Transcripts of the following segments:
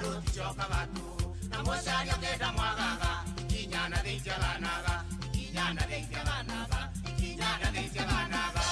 maruti choka batu na moshari okenda mwagaga kinyana deitya banaga kinyana deitya banaga kinyana deitya banaga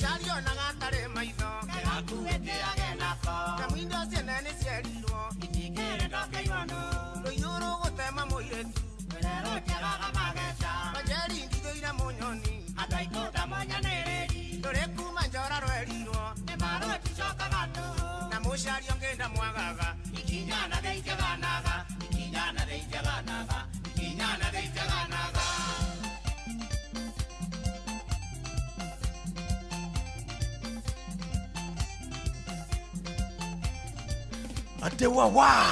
Shario na gatare maitho akuete agenako na mwindo cienene ciarirwo itikere ndoke iwano ruyuru gutema muiretu werero tiagaga mageta bajeri ndithoire munyoni ataikuta monyanereri ndore kuma njora rwerirwo ne maroti coka gato na mushario ngenda mwagaga ikinyana deitya banaga ikinyana deitya banaga ikinyana deitya banaga ate wawa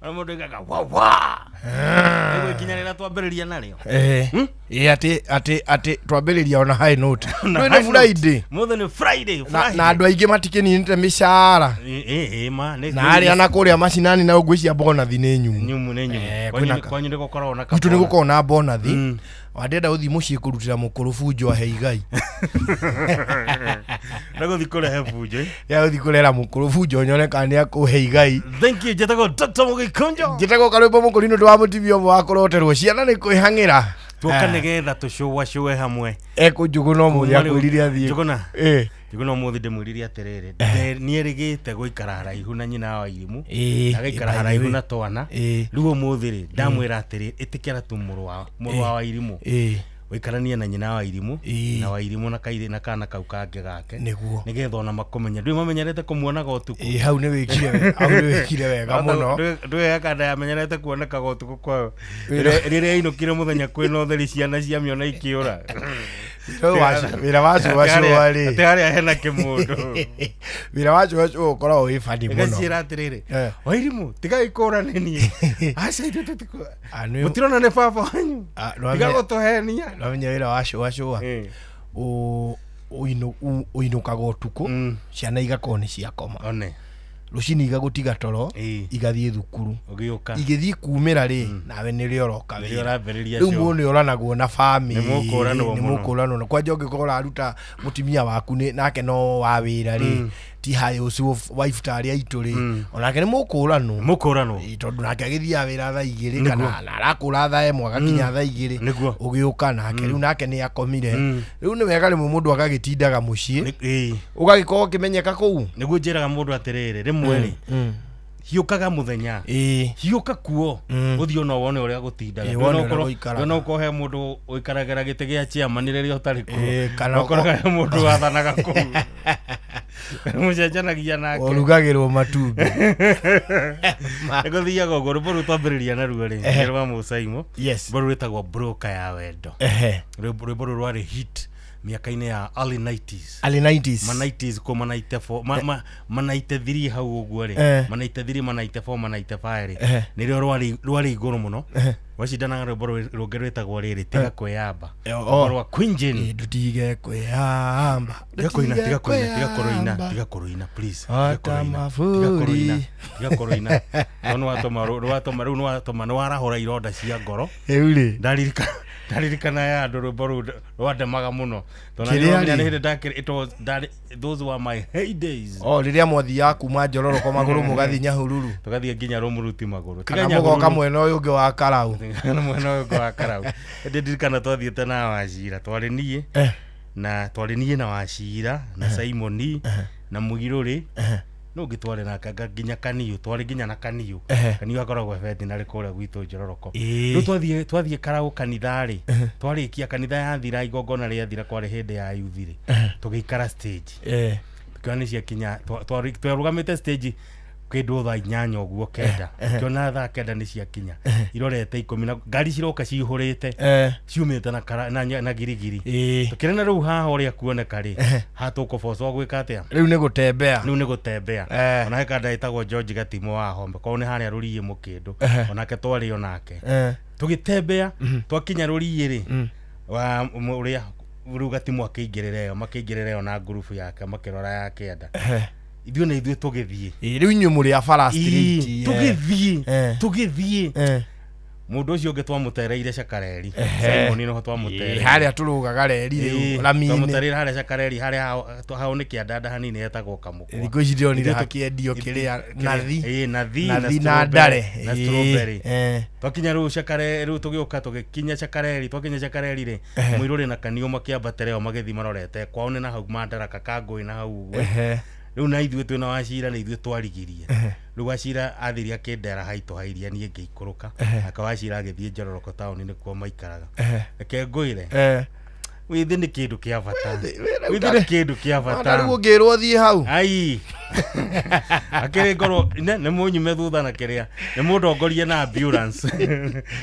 amodegaga wawa ewe kinyarira twambiriria naryo ate twambiriria ona high note no Friday mothe ni Friday na andu aingi matikininite mishara ma na ari ana kuria macinani na ugwicia bonathi ni nyumu kwanyu ndiko korona ka tu niguko na bonathi wadenda uthi mucii kurutira mukurubu njo heigai nago thikore hebujo ya uthi kurera mukurubu njo nyone kani akuheigai. Thank you jetago Dr. Mugikonjo jetago karwimbo mukurino ndwa mutibio wakoroterwo ciana ni kwihangira tukanegetha tucũwe hamwe ekujugu no muthi akwirire athie juguna juguna muthi ndimwirire atiriri nierigite guikara haraihu na nyina wa irimu agaikara haraihu na twana riu muthi ri ndamwira atiri itikira tu muru wa irimu wikarania na nyina wa irimu na wa irimu na kaire na kana kau kange gake nigetha ona makomenya ndui mamenyerete kumuonaga utuku hau ni wikire wega muno ndui yakanda yamenyerete kuoneka utuku kwao riria inukire muthenya kwina utheri ciana cia miona ikiura wira wacu ri ate haria hena kimundu wira wacu ukora wi fani muno ngacira atiriri wa irimu tiga ikora nini aca itu tutiko mutirona ne baba wanyu tiga gutohenia namenye wira wacu uinukaga utuku ciana igakorwo ni ciakoma one rucini igagutiga toro igathie thukuru ugiuka igithie kumira ri nawe ni ri oroka wira riu muone oranagwo na family ni mukurano kwa jonge kora aruta mutimia waku ni nake no wa wira ri ti hayo ucio wife tari aitu ri onake ni mukurano tondu nake agithia wira tha igiri kana arakura tha emwe agakinya tha igiri ugiuka nake riu nake ni akomire riu ni wega rimwe mundu agagitindaga mucii ugagikorwo kimenyeka kuu niguo njiraga mundu atiriri mweri hiukaga muthenya hiuka kuo uthio no wone uria gutindaga no ukohe mundu uikaragera gite gia chairman riria utari ku kana ukoraga mundu athanaga ku mucenjanagia nake urugagirwo matumbi egothiaga ugo rũbũ twambĩrĩria naruo rĩ rwa Musaimo rũbũ rwĩtagwo broker ya wendo rũbũ rwarĩ hit miaka-inĩ ya early 90s kwa manaite 3 hau ũguo rĩ manaite 3 manaite 4 manaite 5 nĩrĩo rwarĩ igũrũ mũno wacindanaga rũbũ rũngĩ rwĩtagwo rĩrĩ tiga kwĩyamba rwa Queen Jane tutige kwĩyamba tiga kũrũina please tiga kũrũina no watũma nĩwarahũra ironda cia ngoro ndaririkana ya andũ rũbũ rwandemaga mũno those were my heydays rĩrĩa mwathi ya kuma njororoko magũrũ mũgathi Nyahururu tũgathiĩ nginya Rũmũruti magũrũ kana mũgoka mwena ũyũ ũngĩ wa Karau ndirikana twathiĩte na Wachira twarĩ niĩ na Wachira na Simon na Mugirũrĩ no gitware na nginya Kaniũ twari nginya na Kaniũ akoragwo veterinary kũrĩa gwitũ Njororoko rĩu twathiĩ Karau kanitha-rĩ twarĩkia kanitha yathira igongona rĩathira kwarĩ hĩndĩ ya youth rĩ tũgĩikara stage tukiona ciakinya twarũgamĩte stage kĩndũ thaa 8 ũguo kenda kiona thaa kenda nĩ ciakinya irorete 10 na ngari ciroka cihũrĩte ciumĩte na girigiri tukĩrena rĩu haha ũrĩa kuoneka rĩ hatũkũbocwo gwĩka atĩa rĩu nĩ gũtembea ona kanda ĩtagwo George Gatimo wa Hombe korwo nĩ harĩa rũriĩ mũkĩndũ onake twarĩ onake tũgĩtembea twakinya rũriĩ rĩ wa ũrĩa rĩu Gatimo makĩingĩrĩra ĩyo na group yake makĩrora ya kenda ithuĩ na ithuĩ tũgĩthiĩ rĩu inyuĩ mũrĩ a bara street tũgĩthiĩ mundu ucio ungi twamutereire Shakareri Simon no twamutereire haria turugaga reri riu Lamine twamutereire haria Shakareri haria hao ni kiandanda hanini hetagwo Kamukwa thikũ ici ndionire hakiendio kĩrĩa nathi na ndare na strawberry twakinya riu Shakareri riu tugĩũka tũgĩkinya Shakareri twakinya Shakareri ri Muiruri na Kaniũma kĩambatereo magĩthi marorete kwao ni na hau Madaraka Kangũĩ na hau riu na ithuĩ twĩna Wachira na ithuĩ twarigirie riu Wachira athiria kĩndera haito hairia niĩ ngĩikũrũka aka Wachira agĩthiĩ Njororoko taũni nĩ kuo maikaraga reke ngũire withi nĩ kĩndũ kĩa bata withi nĩ kĩndũ kĩa bata rĩu ũngĩrwo thiĩ hau ai akĩrĩ ngoro nĩ mũnyume thutha na kĩrĩa nĩ mũndongorie na ambulance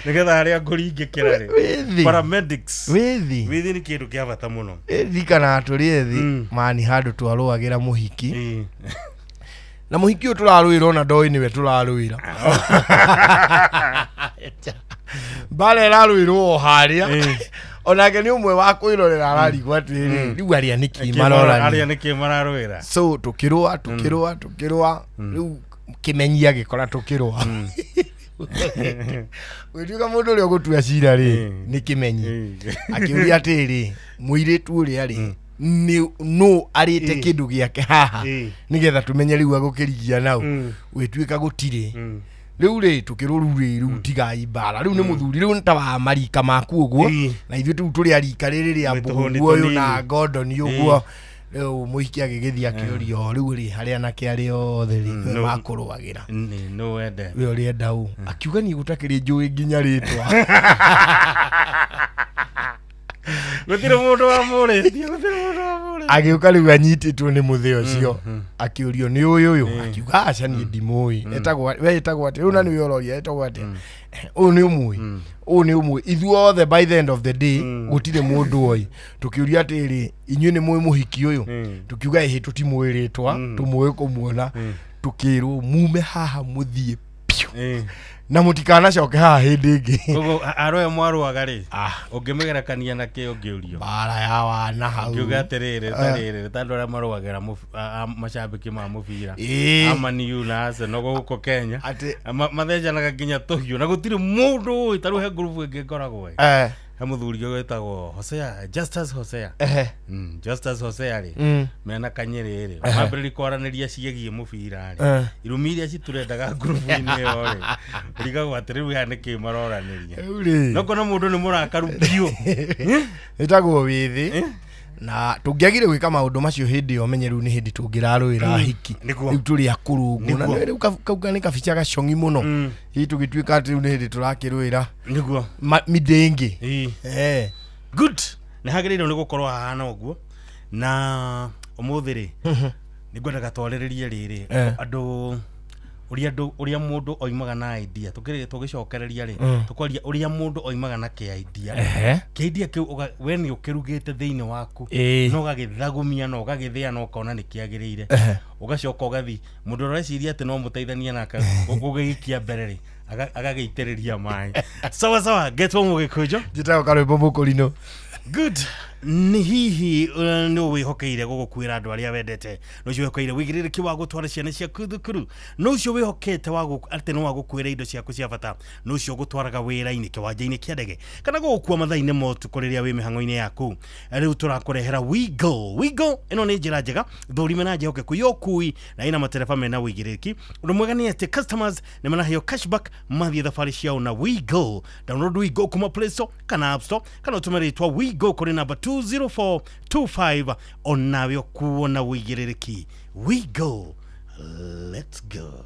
nĩgetha harĩa ngũringĩkĩra rĩ paramedics withi nĩ kĩndũ kĩa bata mũno thikana tũrĩ thĩ mani handũ twarũagĩra mũhiki na mũhiki ũyũ tũrarũĩra ona ndoĩ nĩwe tũrarũĩra mbara ĩrarũĩrwo o harĩa onake nĩ ũmwe wa kwĩrorera ararigwo atĩrĩ rĩu arĩa nĩkĩ mararũĩra so tũkĩrũa rĩu kĩmenyia gĩkora tũkĩrũa gwĩtuĩka mũndũ ũrĩa ũgũtua cira rĩ nĩ kĩmenyi akĩũria atĩrĩ mũirĩtu ũrĩa rĩ no arĩte kĩndũ gĩake haha nĩgetha tũmenye rĩu agũkĩrigia nau gwĩtuĩka gũtirĩ rĩu rĩ tũkĩrũrũ tigai mbara rĩu nĩ mũthuri rĩu nta wa marika maku ũguo na ithuĩ tũu tũrĩ arika rĩrĩ rĩa Mbũguo ũyũ na Gordon ũguo rĩu mũhiki agĩgĩthiĩ akĩũrio rĩu rĩ harĩa nake arĩ othe rĩ makũrũagĩra no wende we ũrĩenda ũ akiuga niĩ gũtakĩrĩ njũĩ nginya rĩtwa gũtirĩ mũndũ wa mũrĩtie agĩũka rĩu anyitĩtwo nĩ mũthĩ ũcio akĩũrio nĩ ũyũ akiuga aca niĩ ndimũĩ etagwo atĩ rĩu na nĩwe ũroria etagwo atĩ ũyũ nĩ ũmwe ithuothe by the end of the day gũtirĩ mũndũ oĩ tũkĩũria atĩrĩ inyuĩ nĩ mũĩ mũhiki ũyũ tũkiuga ĩhĩ tũtimũĩ rĩtwa tũmũĩ kũmuona tũkĩrwo mume haha mũthiĩ na mũtikanacoke haha hĩndĩ ĩngĩ koguo aroe mwarũaga rĩ ũngĩmĩgerekania na kĩ ũngĩũrio bara ya wana hau ngiuga atĩrĩrĩ tandũ arĩa marũagĩra macambĩki ma mũbira Amaniu na Arsenal gũkũ Kenya mathecanaga nginya tũhiũ na gũtirĩ mũndũ ũĩ tarĩu he ngurubu ĩngĩ ngoragwo he mũthuri wĩtagwo Hosea Justus Hosea rĩ mena Kanyĩrĩ rĩ mambĩrĩria kwaranĩria ciĩgiĩ mũbira rĩ irumi iria citũrendaga ngurubu-inĩ ĩyo rĩ ũrigagwo atĩ rĩu haha nĩkĩ maroranĩria no kona mũndũ nĩ mũrakaru biũ ĩtagwo wĩthĩ na tũngĩagire gwĩka maũndũ macio hĩndĩ ĩyo menye rĩu nĩ hĩndĩ tũngĩrarũĩra ahiki rĩu tũrĩ akũrũngu na rĩu kauga nĩ kabica gacong'i mũno hihi tũgĩtuĩka atĩ rĩu nĩ hĩndĩ tũrakĩrũĩra nĩguo mindĩngĩ good nĩ hagĩrĩirwo nĩ gũkorwo hahana ũguo na ũmũthĩ rĩ nĩ ngwendaga twarĩrĩrie rĩrĩ andũ ũrĩa mũndũ oimaga na idea tũgĩcokereria rĩ tũkwaria ũrĩa mũndũ oimaga na kĩ idea kĩu we nĩ ũkĩrugĩte thĩinĩ waku no ũgagĩthagumia no ũgagĩthĩa no ũkona nĩ kĩagĩrĩire ũgacoka ũgathi mũndũ ũreciria atĩ no mũteithania nake ũgĩikia mbere rĩ agagĩitĩrĩria maĩ sawa getwo mũgĩkũnjo njĩtagwo karwĩmbo mũkũrinũ good nĩ hihi nĩ wĩhokeire gũgũkuĩra andũ arĩa wendete no ũcio wĩhokeire wĩigĩrĩrĩki wa gũtwara ciana ciaku thukuru no ũcio wĩhokete atĩ no wagũkuĩra indo ciaku cia bata no ũcio gũtwaraga wĩra-inĩ kĩwanja-inĩ kĩa ndege kana gũgũkua mathaa-inĩ motukũ rĩrĩa wĩ mĩhang'o-inĩ yaku rĩu tũrakũrehera Wigo ĩno nĩ njĩra njega thũrime na njĩhokeku ya ũkui na ĩna matereba mena wĩigĩrĩrĩki ũndũ mwega nĩ atĩ customers nĩ manaheo cashback mathiĩ thabarĩ ciao na Wigo download Wigo kuma Play Store kana App Store kana ũtũme rĩtwa Wigo kũrĩ namba 20425 onawe ũkuo na wĩigĩrĩrĩki Wigo let's go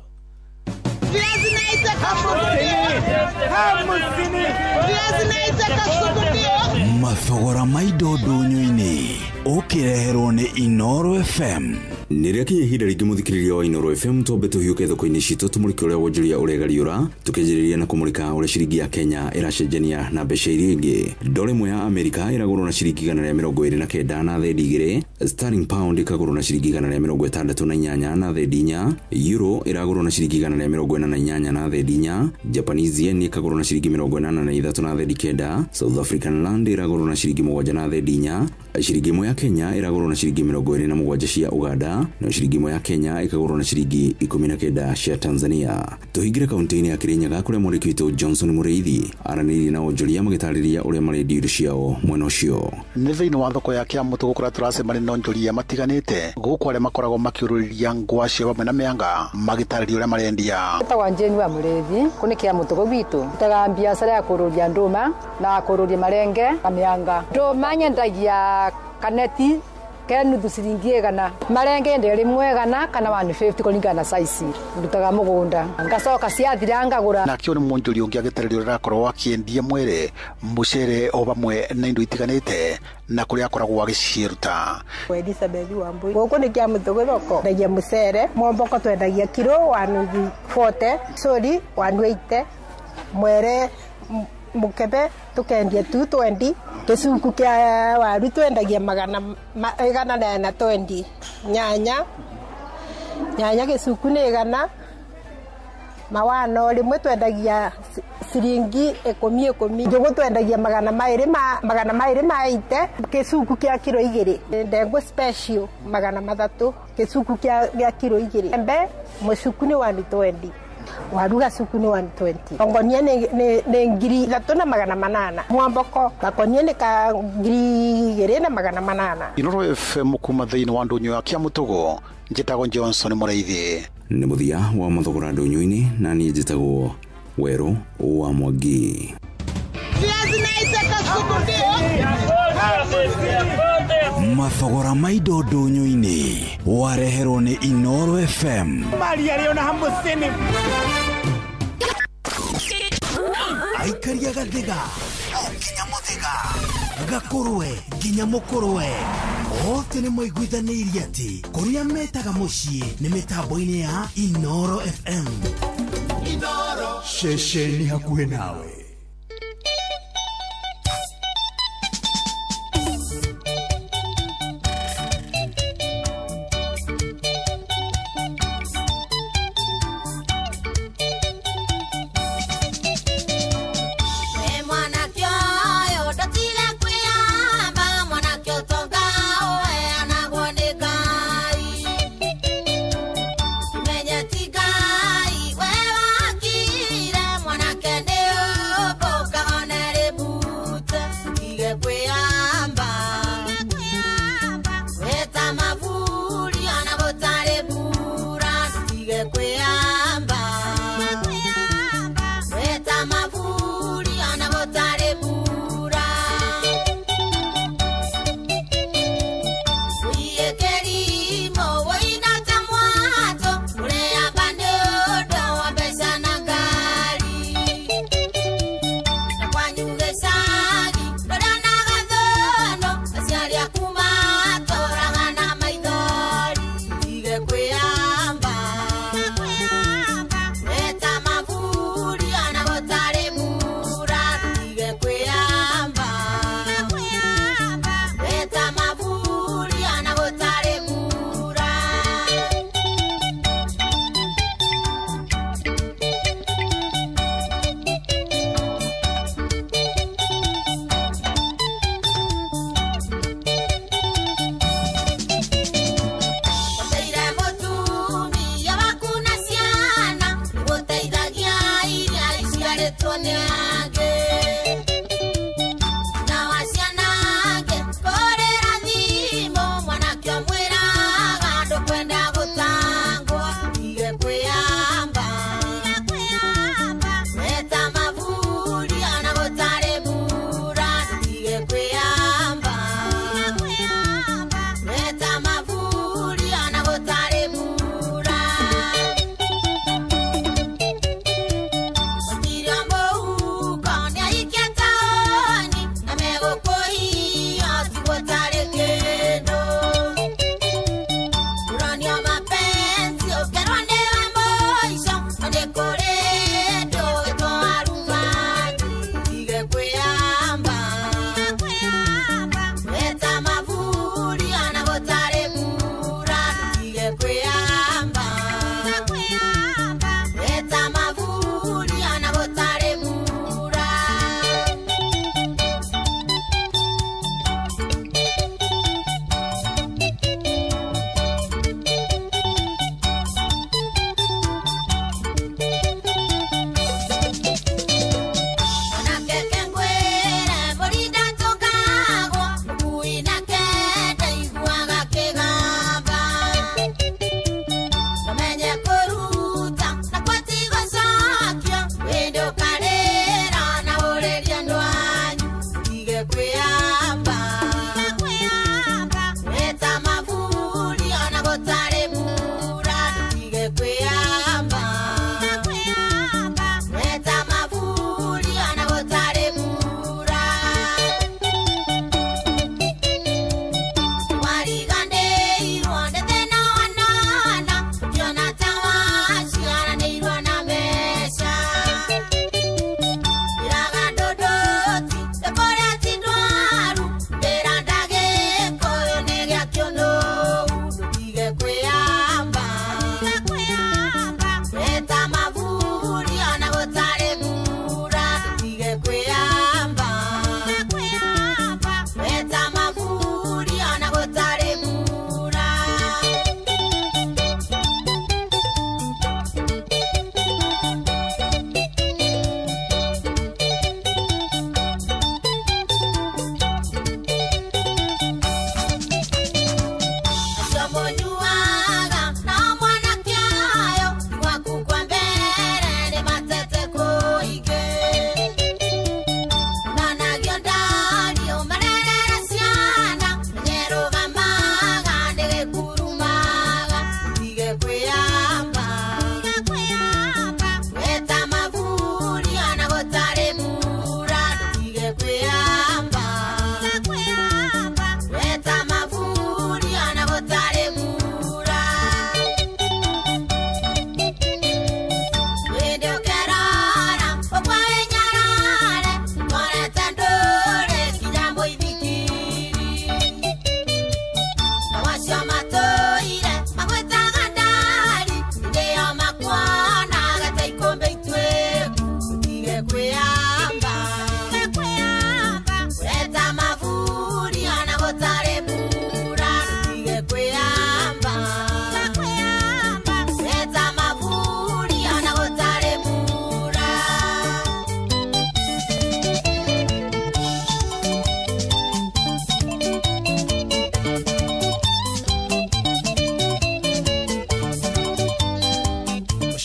mathogora ma indo ndũnyũ-inĩ ũkĩreherwo nĩ Inooro FM nĩrĩa kinya ihinda rĩngĩ mũthikĩrĩria wa Inooro FM twambe tũhiũke thoko-inĩ citũ tũmũrĩke ũrĩa wonjoria ũregariũra tũkĩanjĩrĩria na kũmũrĩka ũrĩa ciringi ya Kenya ĩracenjania na mbeca iria ingĩ dola ĩmwe ya Amerika ĩragũrwo na ciringi 129 na thendi igĩrĩ sterling pound ĩkagũrwo na ciringi 168 na thendi 4 euro ĩragũrwo na ciringi 148 na thendi 4 Japanese yen ĩkagũrwo na ciringi 83 na thendi 9 South African rand ĩragũrwo na ciringi 7 na thendi 4 ciringi imwe ya Kenya iragũrwo na ciringi 27 cia Uganda na ciringi imwe ya Kenya ikagũrwo na ciringi 19 cia Tanzania. Tuhingire kaunti-inĩ ya Kirinyaga kũrĩa mwandĩki witũ Johnson Mũrĩithi aranĩirie na onjoria magĩtarĩria ũrĩa marendia indo ciao mwena ũcio. Nĩ thĩinĩ wa thoko ya Kĩamũtũ gũkũra tũracemania na onjoria matiganĩte gũkũ arĩa makoragwo makiũrũrĩria ngwaci hamwe na mĩanga magitarĩria ũrĩa marendia. Tagwa Njeni wa Mũrĩithi kũnĩ Kĩamũtũ gũitũ taga biacara ya kũrũria ndũma na kũrũria marenge na mĩanga. Ndũma nyendagia kaneti ke nuthu ciringi 100, marenge ndĩ mwegana kana 150 kũringana na size ndutaga mũgũnda ngacoka ciathira ngagũra. Na kĩo nĩ mwonjoria ũngĩ agĩtarĩria ũrĩa arakorwo akĩendia mwere mũcere o hamwe na indo itiganĩte na kũrĩa akoragwo agĩciruta. Elizabeth Wambui gũkũ nĩ Kĩamũtũ thoko ndagia mũcere mwomboko twendagia kilo 140 sori 180 mwere mukebe tukendia 220 kĩcuku kĩa waru twendagia 120 nyanya gĩcuku nĩ 100 mawano rimwe twendagia ciringi 10 njũgũ twendagia 200 maite kĩcuku kĩa kilo 2 ndengũ special 300 kĩcuku kĩa kilo 2 embe mũcuku nĩ 120 waru gacuku nĩ 120 ongonia nĩ ngiri 3,800 mwamboko gakonia nĩ ka ngiri 2,800. Inoro FM kuma thĩinĩ wa ndũnyũ ya Kĩamũtũ njĩtagwo Johnson Mũrĩithi. Nĩ mũthia wa mathogora ndũnyũ-inĩ na niĩ njĩtagwo Werũ wa Mwangi. Mathogora ma indo ndũnyũ-inĩ wareherwo nĩ Inoro FM. Aikaria Gathiga nginya Mũthĩga Gakũrwe nginya Mũkũrwe othe nĩ maiguithanĩirie atĩ kũrĩa metaga mũciĩ nĩ mĩtambo-inĩ ya Inoro FM. Inoro ceceni hakuhĩ nawe.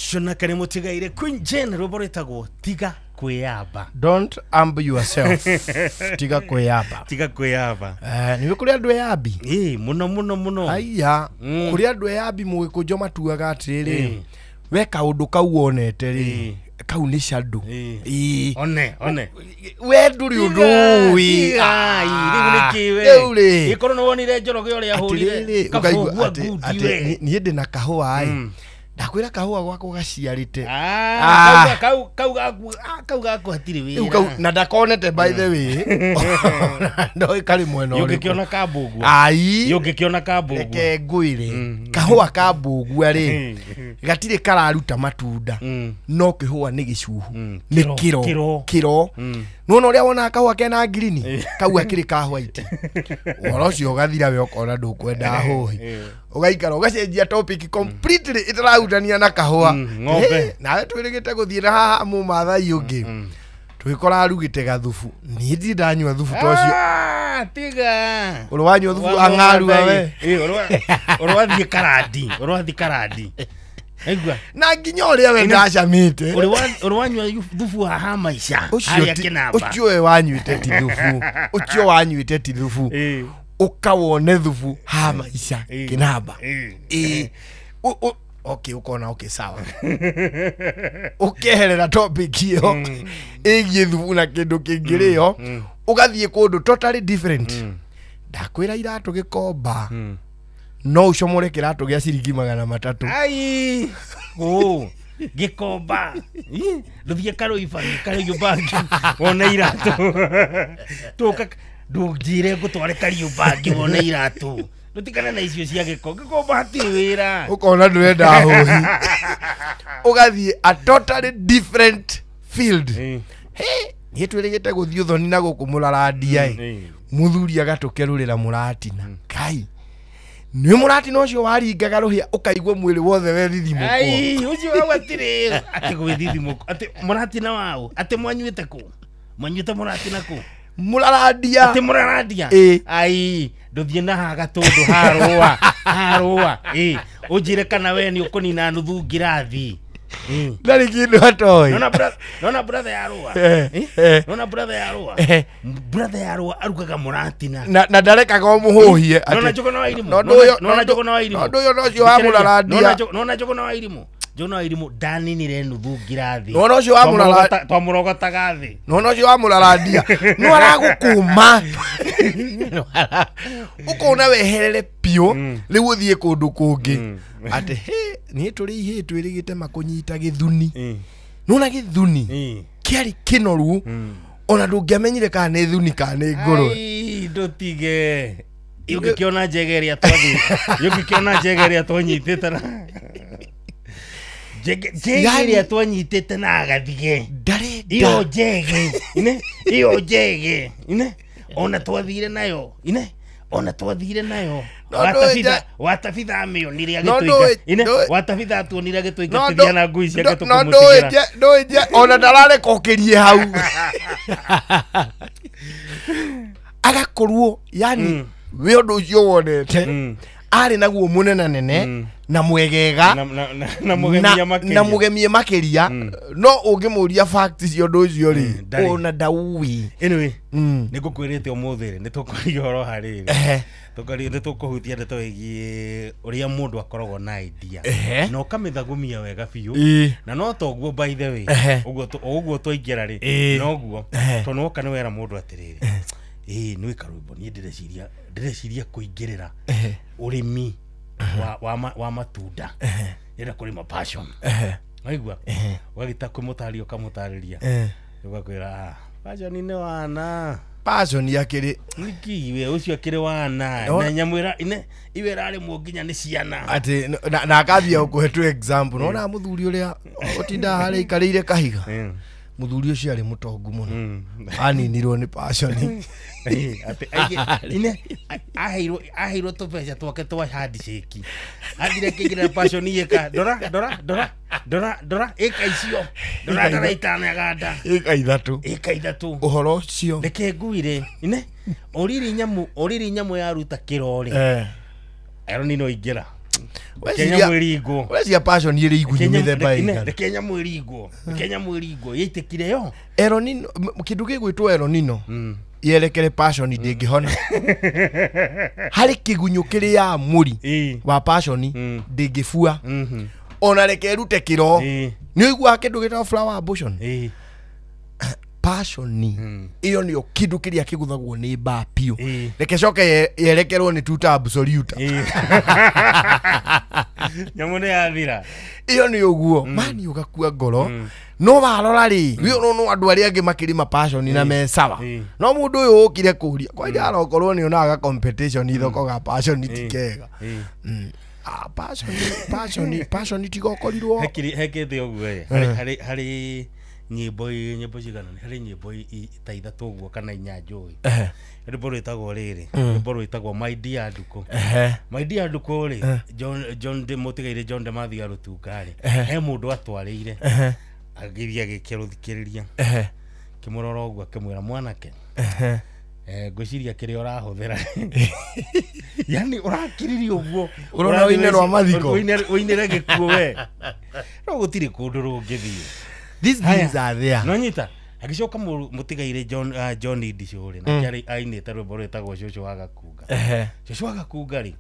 Shona kare mutigaire Queen Jane roboretagwo tiga kweyaba. Don't humble yourself. Tiga kweyaba. Tiga kweyaba. Niwe kuri andu eyabi. Muno. Aya, kuri andu eyabi mugikujo matuaga atiriri. We kaundu kau wonete ri. Kau ni shadow. One. We nduri undu wi. Riu ikoro no wonire njoroge uri ahurire. Ukaigua ati ni ndi na kahua ai. Ndakwira kahua gwako gaciarite. Kau gaku hatiri wira. Na ndakonete by the way. Ndoi kari mweno uri. Yukiona kabugu. Ai. Yukiona kabugu. Reke nguire. Kahua kabugu ari. Gatire kararuta matunda. No kihua ni gicuhu. Ni kiro. Nona uria wona kahua kena green. Kau akiri ka white. Woro cio gathira we okona ndukwenda hohi. Ugaikara ugacenjia topic completely itarahutania na kahua. Nawe twirigite guthira haha mu mathai ungi. Twikora arugite gathufu. Ni ndi ndanywa thufu tocio. Tiga. Urwanywa thufu angaru we. Urwathi karadi. Egwa. Na nginya uria we ndacamite. Urwanywa thufu haha maisha. Haria kinamba. Ucio we wanywite ti thufu. Ucio wanywite ti thufu. Ukawone thufu ha maisha kinamba. Okay, ukona okay sawa. Ukeherera topic hiyo. Igie thufu na kindu kingirio. Ugathie kundu totally different. Ndakwira iratu gikomba. No ucomore kiratu gia ciringi 300. Ai. Gikomba. Nduthie karo yubangi. Wona iratu. Tuka ndugire gutware kariu bangi wona iratu. Nutikana na icio cia gikomba hatiri wira. Ukona ndwenda hohi. Ugathie a totally different field. Ni twirigite guthio thoni na gukumularadia. Muthuri agatukerurira muratina. Kai. Ni muratina ucio waringaga ruhia ukaigwa mwiri wothe we thithimuko. Ai, ucio awatiri. Ati gwithithimuko. Ati muratina wao. Ati mwanyuite ku. Mwanyuite muratina ku. Muraradia. Ati muraradia. Ai, nduthie na haga tundu harua. Ujire kana we ni ukonina nuthu ngirathi. Ndari kindu hatoi. Nona brother yarua. Nona brother yarua. Brother yarua arugaga muratina. Na ndarekaga umuhuhie. Nona jogo no irimu. Nona jogo no irimu. Ndoyo no cio wa muraradia. Nona jogo no irimu. Jona irimu dani ni re nuthu ngirathi. Nona cio wa muraradia. Twamurogotaga thi. Nona cio wa muraradia. No aragukuma. Ukona weherere pio riu uthie kundu kungi. Ate he ni turi twirigite makunyita githuni. Nona githuni. Kiari kinoru. Ona ndungiamenyire kana ni thuni kana ni nguru. Ai ndutige. Yukiona jegeria twathi. Yukiona jegeria twanyitite na. Jegeria twanyitite na agathige. Iyo jege. Iyo jege. Ona twathire nayo. Ona twathire nayo. Watafitha amio nire agituika. Watafitha tu nire agituika tidia na ngui cia gatukumutikira. Ndoje ona ndarare kokerie hau. Agakorwo yani we undu ucio wonete. Ari naguo munena nene na mwegega na mugemie makiria no ungimuria facts cio ndu ucio ri ona dawi. Anyway nigukwirite umuthire nitukuria horo hariri. Tukari tukuhutia ndeto igie uria mundu akoragwo na idea no kamithagumia wega biu na no toguo by the way uguo twaingira ri no guo tono kana wera mundu atiriri ni wikarumbo ni ndireciria kuingirira urimi wa matunda ira kurima passion aigua wagita kumutario kamutariria ugakwira passion ni wana passion yakiri nikiwe ucio akiri wana na nyamwira iwe rari munginya ni ciana ati na akabia ukuhetu example nona muthuri uria utinda hari ikarire kahiga muthuri ucio ari mutongu muno aninirwo ni passion ati ahiro to pesa twake twa handshake athire kigira passion yeka dora eka icio dora itana ganda eka ithatu uhoro ucio reke nguire oriri nyamu yaruta kirori ero nino ingira Kenya mwirigo. Where's your passion iri igunyu mithemba igana? Kenya mwirigo. Kenya mwirigo. Yitikire yo. El Nino kindu gigwitwo El Nino. Yerekere passion ndingihona. Hari kigunyu kiri ya muri wa passion ndingifua. Ona reke rute kiro. Ni igwa kindu gitwa flower abortion. Passion iyo niyo kindu kiria kiguthagwo ni bapio. Reke coke yerekerwo ni tuta absolute. Nyamune yathira. Iyo ni uguo mani ugakua ngoro. No barora ri wi no andu ari angi makirima passion na mesawa. No mundu uyu ukire kuria kwa ija arokorwo ni ona ga competition ithoko ga passion tikega. Passion tigokorirwo hekete uguo hari nyimbo cigana hari nyimbo ta ithatu uguo kana inya njui rwimbo rwitagwo riri rwimbo rwitagwo My Dear Nduku. My Dear Nduku ri John de Motigaire John de Mathia Rutungari he mundu atwarire agiria gikiruthikiria kimuroro uguo akimwira mwanake ngwiciria kiri urahuthira yani urakiriria uguo urona wine rwa mathiko wine gikuo we no gutiri kundu rungithie. These things are there. No nyita agicoka Mutigaire John Idicuri na kari ainite rwimbo rwitagwo Cucu wa Gakunga. Cucu wa Gakunga ri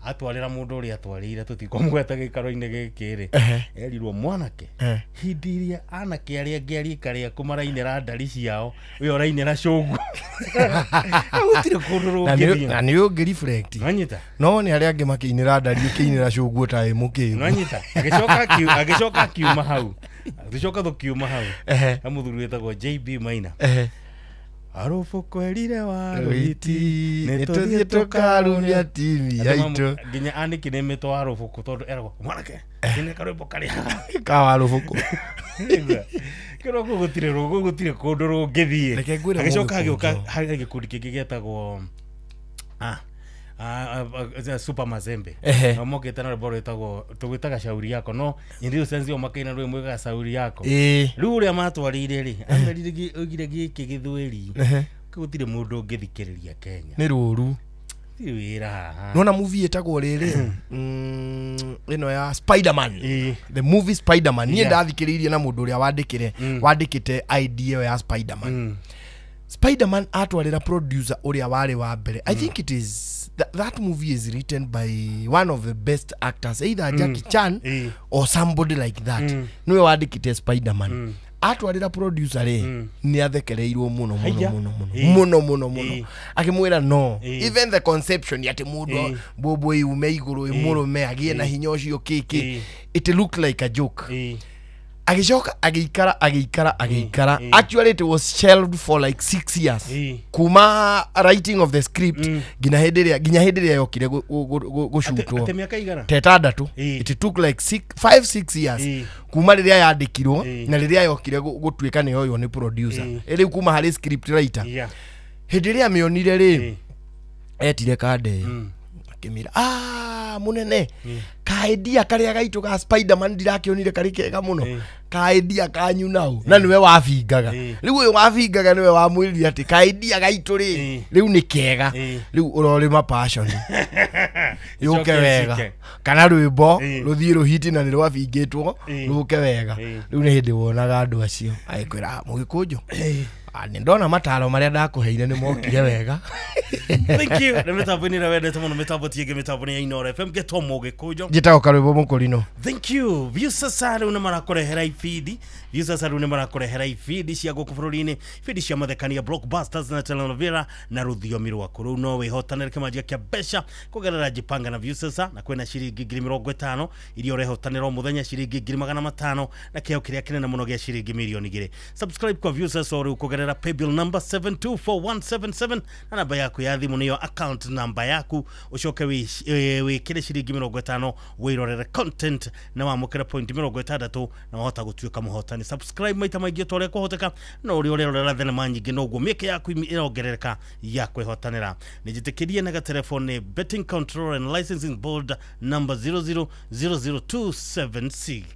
atwarira mundu uri atwarire tutikomweta gikaro-ini gikiri erirwo mwanake hindi iria anake aria ngeri karia kumarainira ndari ciao we orainira cungu gutire kundu rungithio na ni ungi reflect nanyita no ni aria angi makinira ndari ukiinira cungu ta imukiu nanyita agicoka kiuma hau tucoka thukiuma hau amuthuri wetagwo JB Maina arufu kwerire wa ruiti nituthie tukarumia timu yaitu nginya aniki ne meto arufu kutondu eragwo mwanake ine karwimbo kari ka warufu kero gutire kundu rungithie agicoka agioka hari gikundi kingi getagwo Super Mazembe no mokete na rwimbo rwitagwo tugwitaga Shauri Yako no indi usenzi makaina rwimbo ga Shauri Yako riu uria matwarire ri ameririgi ugire giki githweri gutire mundu ngithikiriria Kenya ni ruru wira nona movie etagwo riri ino ya Spider-Man the movie Spider-Man ni ndathikiririe na mundu uria wandikite idea ya Spider-Man. Spider-Man atwarira producer uria wari wa mbere. I think it is that movie is written by one of the best actors, either Jackie Chan or somebody like that. Niwe wandikite Spider-Man. Atwarira producer ni athekereirwo muno akimwira no even the conception yati mundu bobo yume iguru imurume agie na hinya ucio kiki it looked like a joke. Agicoka agikara actually it was shelved for like 6 years kuma writing of the script ginya henderia yokire gushutwo tetandatu it took like 5-6 years kuma riria yandikirwo na riria yokire gutwika ni yoyo ni producer eri kuma hari script writer henderia mionire ri etire kande akimira munene kaedia karia gaitu ga Spider-Man ndirakionire kari kega muno kaedia kanyu nau na niwe wafingaga riu uyu wafingaga niwe wamwiririe ati kaedia gaitu ri riu ni kega riu urorima passion yuke wega kana rwimbo ruthie ruhiti na ni rwafingitwo ruke wega riu ni hindi wonaga andu acio aikwira mugikunjo ni ndona mataro maria ndakuheire ni mokire wega. Thank you. Na mitambo ni rawende muno mitambo tiege mitambo ni Inoro FM geto mugikunjo gitao karwimbo mukurino. Thank you. Views sasa una marakorehera ifidi views sasa una marakorehera ifidi cia guku bururi-ini ifidi cia mathekania blockbusters na telenovela na ruthiomi rwaku ru no wihotanire kimanjia kia besha kugerera jipanga na views sasa na kwena ciringi 50,000 iria urehotanira muthenya ciringi 500,000 na kio kiria kinene muno gia ciringi milioni 2. Subscribe kwa views sasa uri kugerera paybill number 724177 na namba yaku ya thimu niyo account number yaku ucoke wikire ciringi 50 wirorere content na wamukira point 60 na wahota gutuika muhotani. Subscribe maita maingi tore kuhoteka na uri urerorera thenema nyingi noguo mieke yaku irongerereka ya kwihotanira. Nijitikirie na telefone betting control and licensing board number 0000276.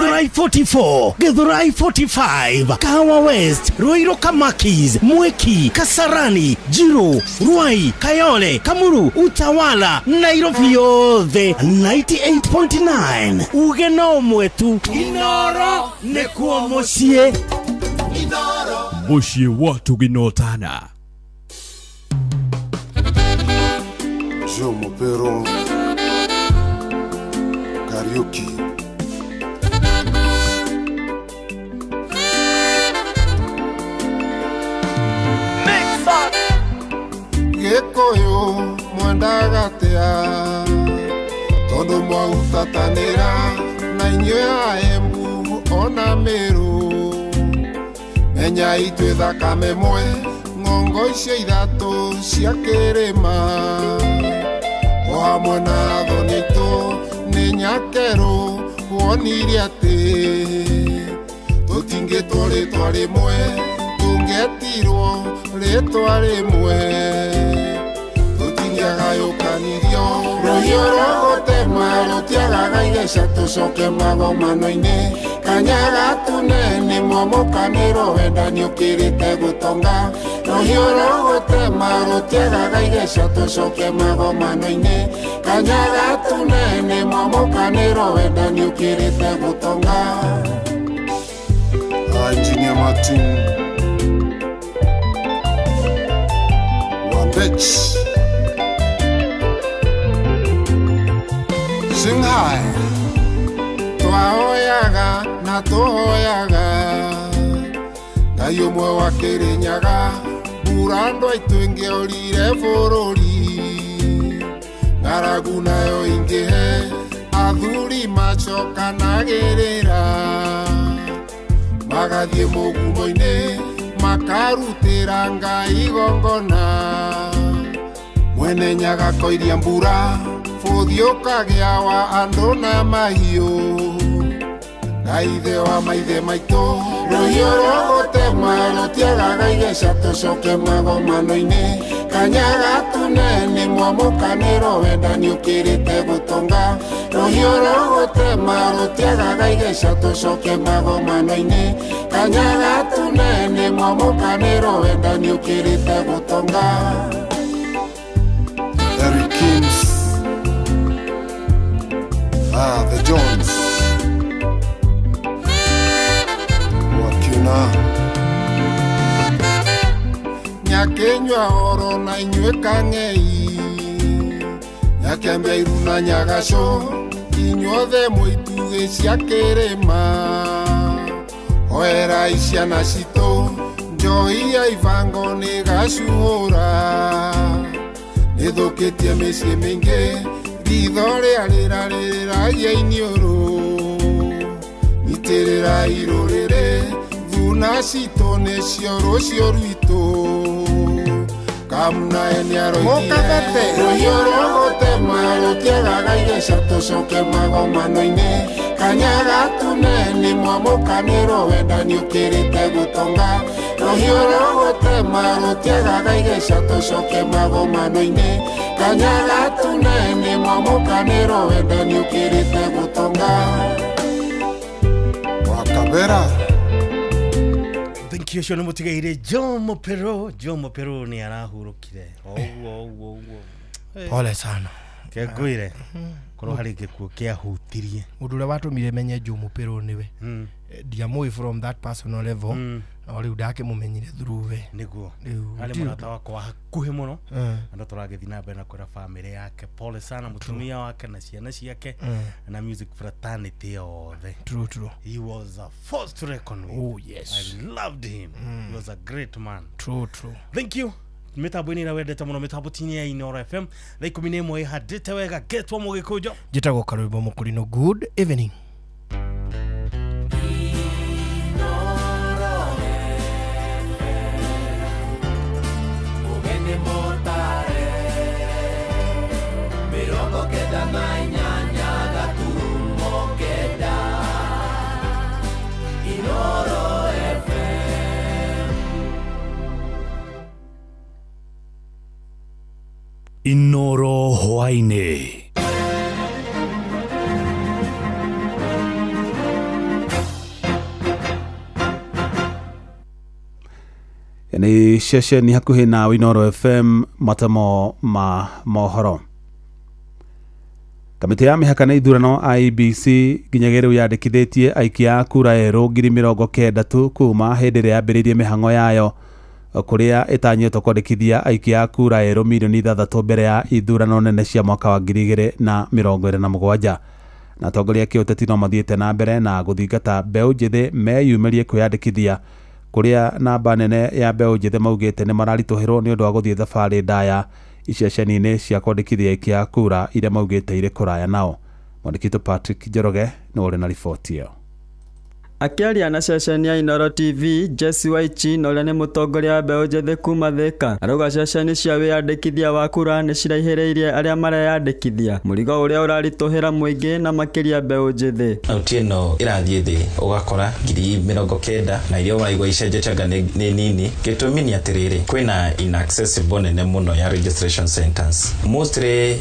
Githurai 44, Githurai 45, Kahawa West, Ruiru Kamakis, Mweki, Kasarani, Jiro, Ruai, Kayole, Kamuru, Utawala, Nairobi yothe 98.9. Ugeno mwetu Inoro nekuo mucie. Inoro mucie watu ginotana. Jomo Pero Karaoke. Gĩkũyũ mwendagatea tondũ mwautatanĩra na inyuĩ a Embu ona Meru, menya ithuĩ thakame mwe ng'ongo icio ithatũ cia kĩrĩma, o hamwe na athoni aitũ nĩ nyakerũ wonire atĩ tũtingĩtwo rĩtwa rĩmwe tũngĩetirwo rĩtwa rĩmwe tũtingĩagayũkanirio rũhiũ rwa gũtema rũtiagaga igeca tũcoke magomano-inĩ kanya gatune momokanĩro wendani ũkĩrĩte gũtonga rũhiũ rwa gũtema rũtiagaga igeca tũcoke magomano-inĩ kanya gatune momokanĩro wendani ũkĩrĩte gũtonga. Engineer Martin Wambech Sing high Twahoyaga na tũhoyaga Ngai ũmwe wa Kĩrĩnyaga mbura andũ aitũ ĩngĩorire bũrũri ng'aragu nayo ingĩhe athuri macokanagĩrĩra magathiĩ mũgumo-inĩ makarutĩra Ngai igongona mwene Nyaga koiria mbura bũthi ũkagĩa wa andũ na mahiũ Ngai ithe wa maithe maitũ rũhiũ rwa gũtema rũtiagaga igeca tũcoke magomano-inĩ kanya gatune mwamũkanĩro wendani ũkĩrĩte gũtonga rũhiũ rwa gũtema rũtiagaga igeca tũcoke magomano-inĩ kanya gatune mwamũkanĩro wendani ũkĩrĩte gũtonga. Eric Kings, the Jones Wakina Nyakenywa oro na inyuĩ kang'ei Nyakembia iruna Nyagaco inyuothe mũitugĩ cia kĩrĩma oera iciana citũ njoi ya ibango nĩ gacuhũra nĩthũkĩtie mĩciĩ mĩingĩ ritho rĩa rĩrarĩragia iniũrũ nyitĩrĩra irũrĩrĩ thuna citũ nĩcio rũcio rwitũ kamũnae nĩaroigire rũhiũ rwa gũtema rũtiagaga igeca tũcoke magomano-inĩ kanya gatune mwamũkanĩro wendani ũkĩrĩte gũtonga rũhiũ rwa gũtema rũtiagaga igeca tũcoke magomano-inĩ kanya gatune mwamũkanĩro wendani ũkĩrĩte gũtonga. Wakabera Thank you cio nĩ mũtigaire Jomo Pero nĩ arahurũkire oguo pole sana kengwĩre korwo harĩ gĩkuũ kĩahutirie mũndũ ũrĩa watũmire menye Jomo Pero nĩwe ndiamũĩ from that personal level no rĩu ndakĩmũmenyire through we nĩguo arĩ mũrata wakwa hakuhĩ mũno na tũragĩthiĩ na mbere na kwĩra family yake pole sana mũtumia wake na ciana ciake na music fraternity yothe. True. He was a force to reckon with. Oh yes, I loved him. He was a great man. True. Thank you. Mitambo-inĩ na wendete mũno mitambo-inĩ ya Inoro FM thaa 11 ihandĩte wega getwo mũgĩkũnjo njĩtagwo Karũimbo Mũkũrinũ. Good evening. Inoro hwainĩ. ni ceceni hakuhi na Inoro FM matamo ma mohoro. Kamiti ya mihaka na ithurano IEBC nginyagĩrĩu yandĩkithĩtie aikia kura erũ 90,000 kuma hĩndĩ ĩrĩa yambĩrĩirie mĩhang'o yayo kũrĩa ĩtanyĩtwo kwandĩkithia aikia kura erũ 6,000,000 mbere ya ithurano nene cia mwaka wa 2027. Na atongoria kĩũteti no mathiĩte na mbere na gũthingata mbeũ njĩthĩ meyumĩrie kwĩyandĩkithia kũrĩa namba nene ya mbeũ njĩthĩ maugĩte nĩ mararitũhĩrwo nĩ ũndũ wa gũthiĩ thabarĩ ndaya iceceni-inĩ cia kwandĩkithia aikia kura iria maugĩte irĩ kũraya nao. Mwandĩki Patrick Njoroge nĩ ũrĩ na riboti ĩyo. Akiaria na ceceni ya Inoro TV, Jesse Waichi na ũrĩa nĩ mũtongoria wa mbeũ njĩthĩ kuma Thika arauga ceceni cia wĩyandĩkithia wa kura nĩ ciraihĩrĩirie arĩa mareyandĩkithia mũrigo ũrĩa ũraritũhĩra mũingĩ na makĩria mbeũ njĩthĩ. Nauti ĩno ĩrathiĩ thĩ ũgakora 90,000 na iria ũraigua icenjetaga nĩ nini. Gĩtũmi nĩ atĩrĩrĩ, kwĩna inaccessible nene mũno ya registration centers. Mostly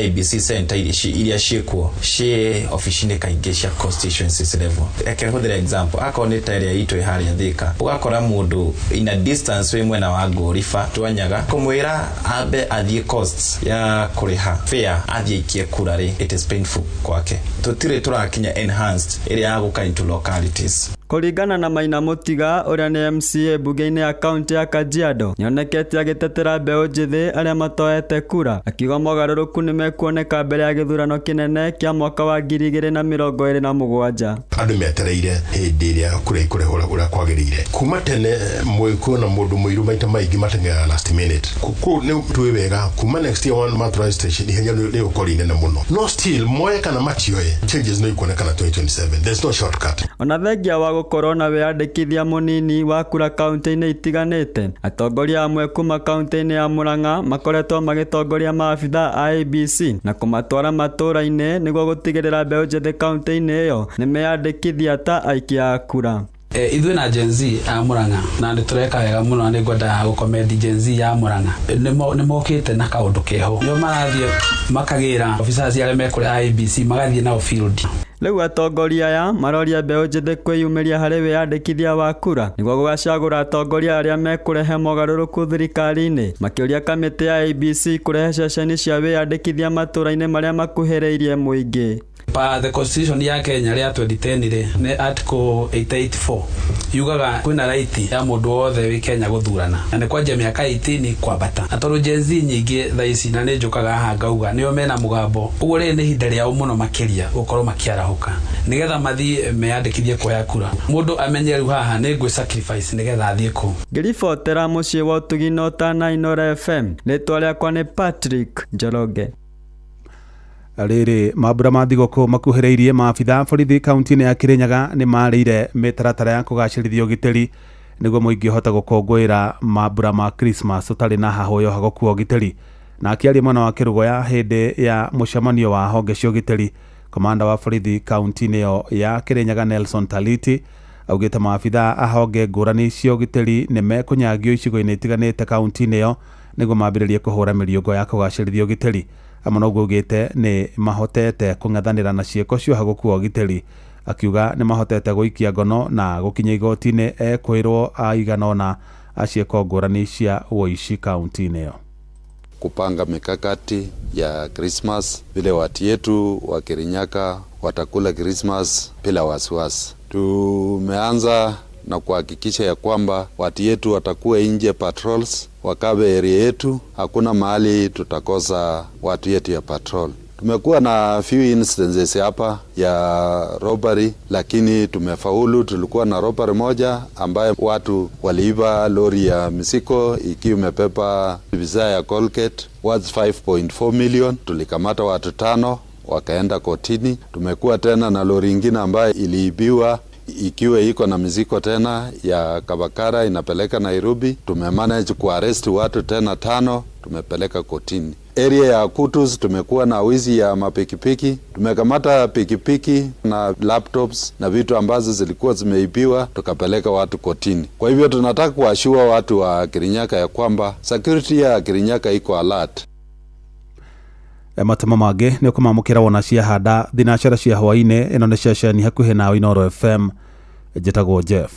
IEBC center iria ciĩkuo ciĩ ofici-inĩ kaingĩ cia constituencies level. Ekehũthĩra example akoneta area itu iharia Thika ugakora mundu in a distance we mwena wa Ngorifa Twanyaga kumwira ambe athie costs ya kuriha fare athie ikie kurari it is painful kwake tutire turakinya enhanced area ya guka into localities. Kũringana na Maina Mũtiga ũrĩa nĩ MCA bunge-inĩ ya kaunti ya Kajiado nĩonekete agĩtetera mbeũ njĩthĩ arĩa matoete kura akiuga mogarũrũku nĩ mekuoneka mbere ya gĩthurano kĩnene kĩa mwaka wa 2027. Andũ metereire hĩndĩ ĩrĩa kura ikũrehwo ũrĩa kwagĩrĩire kuma tene mwĩkuo na mũndũ mũiru maita maingĩ matengera last minute kũ nĩ tuwe wega kuma next year one month registration ihenya nĩ ũkori nene mũno no still moye kana matioe changes no ikuoneka na 2027 there's no shortcut. Ona thengia wa gũkorwo na wĩyandĩkithia mũnini wa kura kaunti-inĩ itiganĩte atongoria amwe kuma kaunti-inĩ ya Murang'a makoretwo magĩtongoria maabitha IEBC na kũmatwara matũra-inĩ nĩguo gũtigĩrĩra mbeũ njĩthĩ kaunti-inĩ ĩyo nĩ meyandĩkithia ta aikia kura. Ithuĩ na Gen Z a Murang'a na nĩ tũreka wega mũno nĩ ngwenda gũkomendi Gen Z ya Murang'a nĩ mokĩte na kaũndũ keho nĩo marathiĩ makagĩra officers arĩa mekũrĩ IEBC magathiĩ nao field. Rĩu atongoria aya maroria mbeũ njĩthĩ kwĩyumĩria harĩ wĩyandĩkithia wa kura nĩguo gũgacagũra atongoria arĩa mekũrehe mogarũrũku thirikari-inĩ makĩũria kamĩtĩ ya IEBC kũrehe ceceni cia wĩyandĩkithia matũra-inĩ marĩa makuhĩrĩirie mũingĩ. The constitution ya Kenya rĩa 2010 nĩ article 884 yugaga kwĩna right ya mũndũ wothe wĩ Kenya gũthurana na nĩ kwanja mĩaka 18 kwambata. Atoro Gen Z nyingĩ thaa ici na nĩ njokaga haha ngauga nĩo mena mũgambo ũguo rĩ nĩ ihinda rĩao mũno makĩria gũkorwo makĩarahũka nĩgetha mathiĩ meyandĩkithie kuoya kura. Mũndũ amenye rĩu haha nĩ ngwĩ sacrifice nĩgetha athiĩ kũ. Ngĩribotera mũciĩ wa Ũtugi na Inoro FM rĩtwa rĩakwa nĩ Patrick Njoroge. Rĩrĩ mambura ma thigũkũ makuhĩrĩirie maabitha borithi kaunti-inĩ ya Kirinyaga nĩ marĩire mĩtaratara ya kũgacĩrithia ũgitĩri nĩguo mũingĩ ũhota gũkũngũĩra mambura ma Christmas ũtarĩ na hahoyo hagũkua ũgitĩri. Na akĩaria mwena wa Kĩrũgoya hĩndĩ ya mũcemanio wa honge cia ũgitĩri, komanda wa borithi kaunti-inĩ ĩyo ya Kirinyaga Nelson Taliti augĩte maabitha a honge ngũrani cia ũgitĩri nĩ mekũnyagio icigo-inĩ itiganĩte kaunti-inĩ ĩyo nĩguo mambĩrĩrie kũhũra mĩriũngo ya kũgacĩrithia ũgitĩri. Amwe noguo augĩte nĩ mahotete kũng'ethanĩra na ciĩko cia gũkua ũgitĩri, akiuga nĩ mahotete gũikia ngono na gũkinya igoti-inĩ ekwĩrwo aigana ũna ciĩko ngũrani cia ũici kaunti-inĩ ĩyo. Kupanga mikakati ya Christmas vile watu yetu wa Kirinyaga watakula Christmas bila wasiwasi. Tumeanza na kuhakikisha ya kwamba watu yetu watakuwa nje patrols, wakabe area yetu, hakuna mahali tutakosa watu yetu ya patrol. Tumekuwa na few instances hapa ya robbery lakini tumefaulu. Tulikuwa na robbery moja ambaye watu waliiba lori ya misiko ikiwa imepepa bidhaa ya Colgate worth 5.4 million. Tulikamata watu 5 wakaenda kotini. Tumekuwa tena na lori nyingine ambaye iliibiwa ikiwa iko na miziko tena ya Kabakara inapeleka Nairobi. Tumemanage kuarrest watu tena 5 tumepeleka kotini. Area ya Kutus tumekuwa na wizi ya mapikipiki. Tumekamata pikipiki na laptops na vitu ambazo zilikuwa zimeibiwa tukapeleka watu kotini. Kwa hivyo tunataka kuashua watu wa Kirinyaga ya kwamba security ya Kirinyaga iko alert. Matama mangĩ nĩ ũkũmamũkĩra wona cia handa thinacara cia hwainĩ. Ĩno nĩ ceceni hakuhĩ na Inoro FM. Njĩtagwo Jeff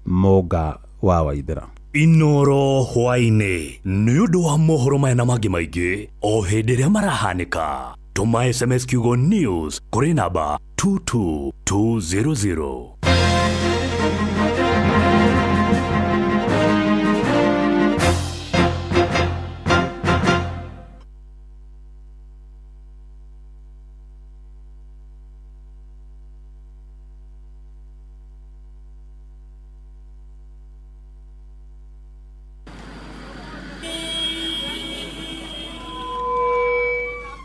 Mũnga wa Waithĩra. Inoro hwaine nĩ ũndũ wa mohoro maya na mangĩ maingĩ o hĩndĩ ĩrĩa marahanĩka. Tũma SMS kiugo news kũrĩ namba 22200.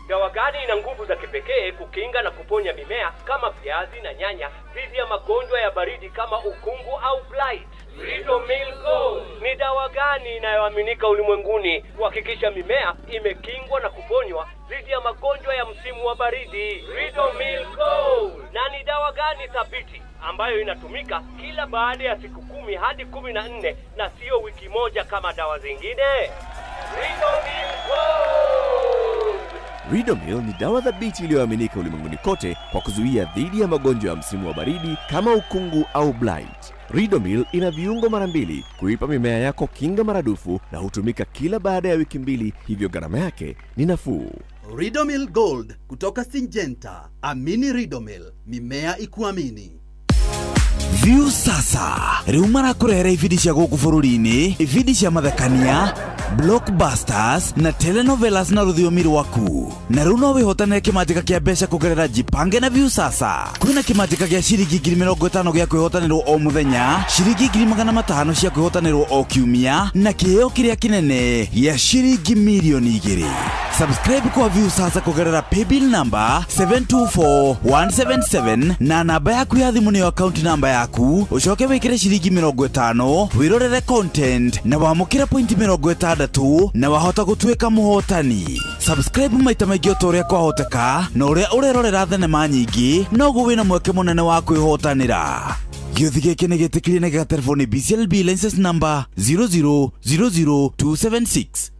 Dawa gani ina nguvu za kipekee kukinga na kuponya mimea kama viazi na nyanya dhidi ya magonjwa ya baridi kama ukungu au blight? Ridomil Gold ni dawa gani inayoaminika ulimwenguni kuhakikisha mimea imekingwa na kuponywa dhidi ya magonjwa ya msimu wa baridi? Ridomil Gold. Na ni dawa gani thabiti ambayo inatumika kila baada ya siku 10 hadi 14 na sio wiki moja kama dawa zingine? Ridomil Gold. Ridomil ni dawa thabiti iliyoaminika ulimwenguni kote kwa kuzuia dhidi ya magonjwa ya msimu wa baridi kama ukungu au blight. Ridomil ina viungo mara 2 kuipa mimea yako kinga maradufu na hutumika kila baada ya wiki 2, hivyo gharama yake ni nafuu. Ridomil Gold kutoka Syngenta. Amini Ridomil, mimea ikuamini. View sasa riu marakurehera ibindi cia guku bururi-ini, ibindi cia mathekania, blockbusters na telenovelas na rũthiomi rwaku. Na riu no wihotanire kimanjika kia mbeca kugerera Jipange na View sasa. Kwina kimanjika gia ciringi 50,000 gia kwihotanirwo o muthenya, ciringi 500,000 cia kwihotanirwo o kiumia, na kiheo kiria kinene gia ciringi milioni 2. Subscribe kwa View sasa kugerera paybill number 724177 na namba yaku ya thimu niyo account number yaku, ucoke wikire ciringi 50 wirorere content na wamukire point 60 na wahota gutuika muhotani. Subscribe maita maingĩ o ũrĩa kwahoteka, na ũrĩa ũrerorera thenema nyingĩ noguo wĩna mweke mũnene wa kwĩhotanĩra. Gĩothi gĩkĩ nĩ gĩtĩkĩrie na gĩgatelefoni BCLB license number 0000276.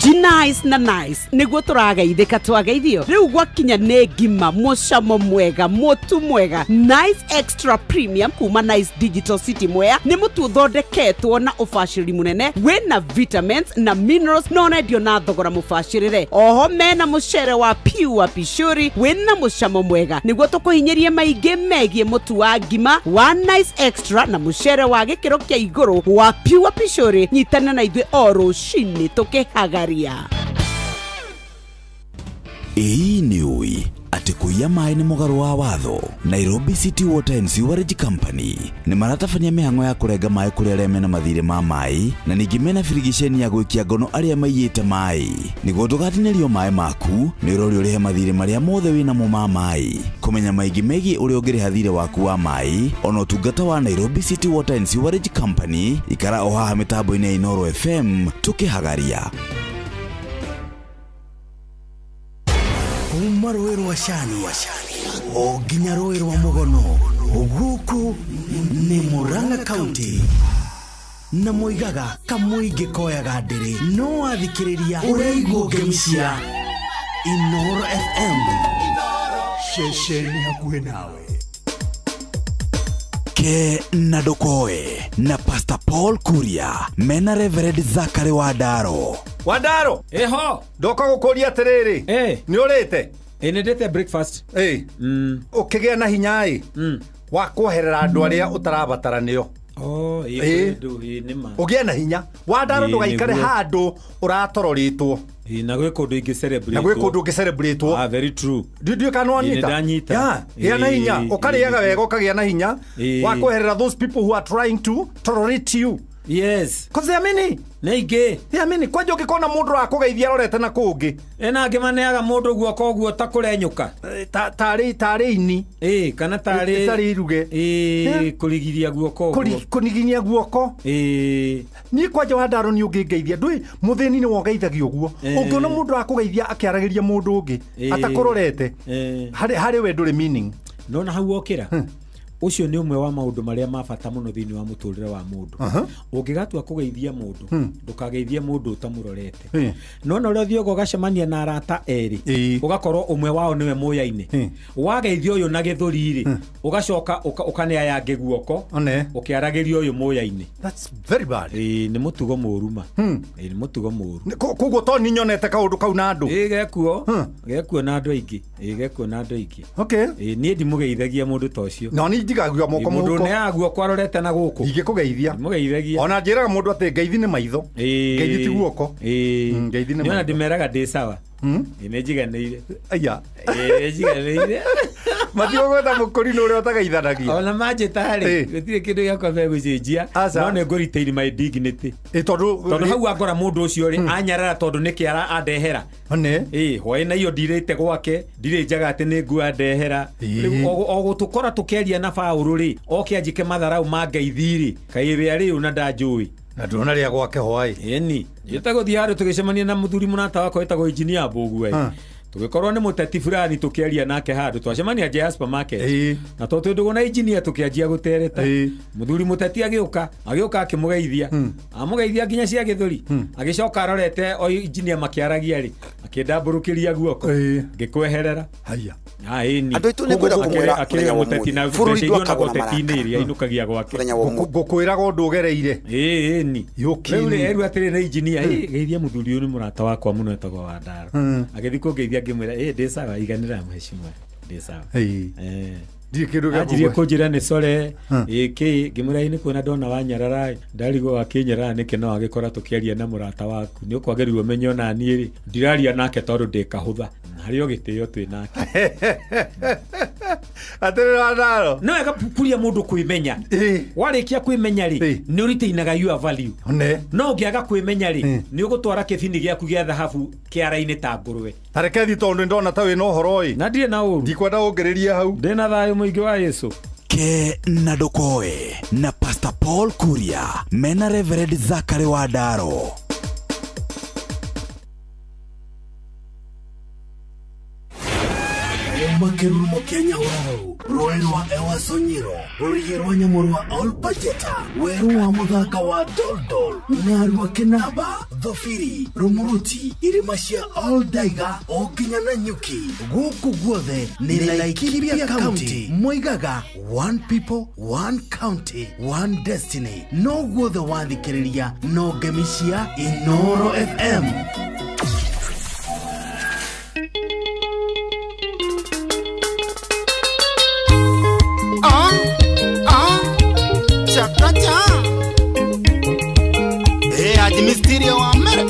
G-Nice na Nice niguo turageithika twageithio riu gwakinya nĩ ngima mucamo mwega mutu mwega. Nice Extra Premium kuma Nice Digital City Mwea nĩ mutu thondeketwo na ũbacĩrĩri munene wĩna vitamins na minerals no nendio na thogora mũbacĩrĩre. Oho mena mũcere wa Pure Pishori wĩna mũcamo mwega niguo tũkũhinyĩrie maingĩ megie mutu wa ngima wa Nice Extra na mũcere wa gĩkĩro kĩa igũrũ wa Pure Pishori. Nyitana na ithuĩ o rũcinĩ tũkĩhagaria. Ĩĩ nĩ ũĩ atĩ kũiya maĩ nĩ mũgarũ wa watho. Nairobi City Water and Sewerage Company nĩ maratabania mĩhang'o ya kũrenga maĩ kũrĩ arĩa mena mathirĩ ma maĩ, na ningĩ mena firigiceni ya gũikia ngono arĩa maiyĩte maĩ. Nĩguo ndũgatinĩrio maĩ maku, nĩ ũrori ũrĩhe mathirĩ marĩa mothe wĩnamo ma maĩ. Kũmenya maingĩ megiĩ ũrĩa ũngĩrĩha thirĩ waku wa maĩ, ona ũtungata wa Nairobi City Water and Sewerage Company, ikara o haha mĩtambo-inĩ ya Inoro FM tũkĩhagaria. Kuma rũĩ rwa Shani o nginya rũĩ rwa Mũgono, gũkũ nĩ Murang'a County, na moigaga kamũingĩ koyaga ndĩrĩ no athikĩrĩria ũreigwo ngemi cia Inoro FM, ceceni hakuhĩ nawe. Ke na ndukoe na Pastor Paul Kuria mena Reverend Zachary Wadaro. Wadaro eho ndoka gukuria atiriri ni urite nindite breakfast ukigea na hinya wa kuoherera andu aria utarabatara nio ugia na hinya Wadaro ndugaikare handu uratororitwo na gwe kundu ingi celebrate na gwe kundu ungi celebrate very true ndio kana wanyita ya na hinya ukariaga wega ukagia na hinya wa kuoherera those people who are trying to tolerate you. Yes. Cause amini neige amini kwaje ukikona mundu akugeithia rorete na kungi ena ngimaneaga mundu guoko uguo ta kurenyuka tari ini kana tari iruge kurigiria guoko uguo kuniginia guoko ni kwaje Wadaro ni ungigeithia ndui muthini ni wogeithagio uguo ungiona mundu akugeithia akiaragiria mundu ungi atakurorete hari we nduri meaning nona hau okira ucio ni umwe wa maundu maria mabata muno thiini wa muturire wa mundu ungigatua kugeithia mundu ndukageithie mundu utamurorete nona uria thiogo gacemania na arata eri ugakorwo umwe wao niwe muyaine wageithio uyu na githuriri ugacoka ukanea yange guoko ukiaragiria uyu muyaine. That's very bad. Ni mutugo muruma ni mutugo muru koguo to ni nyonete kaundu kau na andu gekuo na andu aingi gekuo na andu aingi. Okay, ni ndimugeithagia mundu ta ucio no ni ndigagua moko muko mundu ne aguo kwarorete na guku ingikugeithia mugeithagia ona njiraga mundu ati ngeithi ni maitho ngeithi ti guoko ngeithi ni maitho ndimeraga ndi sawa imejiganire aya imejiganire matio gwetha mukuri no uri otagaithanagia ona majitari gutire kindu gya kwa gucenjia no ne ngoriteiri my dignity tondu hau agora mundu ucio ri anyarara tondu nikiara andehera hoi na iyo ndirite gwake ndirenjaga ati ni ngu andehera ogutukora tukeria na Paulo ri oke anjike matharau mangeithiri kairia ri una ndanjui na ndona ria gwake hwai eni yetagothia haru tugicemania na muthuri munata wako etagwo engineer Mbugwe tugikorwo ni muteti fulani tukiaria nake handu twacemania nja supermarket na to twindugo na engineer tukianjia gutereta muthuri muteti agiuka akimugeithia amugeithia nginya cia githuri agicoka arorete o engineer makiaragia ri akindamburukiria guoko ngikweherera haya eni andu itu ni kwenda kumwira akiri muteti na mbeca na goteti-ini iria inukagia gwake ngukwiraga undu ugereire eni yukiri eru atiri na engineer geithia muthuri uyu ni murata wakwa muno etagwo Wandara agithi kugeithia ngimwira ndi sawa iganira mheshimiwa ndi sawa ndiye kindu gya kugira kujira ni sore iki ngimwira ini kuona ndona Wanyarara ndarigo akinyara niki no agikora tukiaria na murata waku ni ukwagerirwo menyo na ni ri ndiraria nake tondu ndikahutha hario gitio twi nake atiri Wandaro no wega kuria mundu kwimenya warikia kwimenya ri ni uriteinaga your value no ngiaga kwimenya ri ni ugutwara kibindi giaku gia thahabu kiara-ini ta ngurwe tarekethi tondu ndona ta wi no horo i na ndire na uru ndikwenda ungiriria hau ndina thayo muingi wa Yesu ke na Ndokoe na Pastor Paul Kuria mena Reverend Zachary Wandaro. Makerumo Kenya wao Roerwa Ewa Sonyiro Rurigirwa Nyamurwa All Pajeta Weruwa Muthaka wa Doldol Narwa Kinaba Dhofiri Rumuruti Irimashia All Daiga Okinya na Nyuki Guku guothe ni Laikipia County Moigaga One People, One County, One Destiny No guothe wathikiriria No gemishia Inoro FM. Chakacha aji misterio wa mere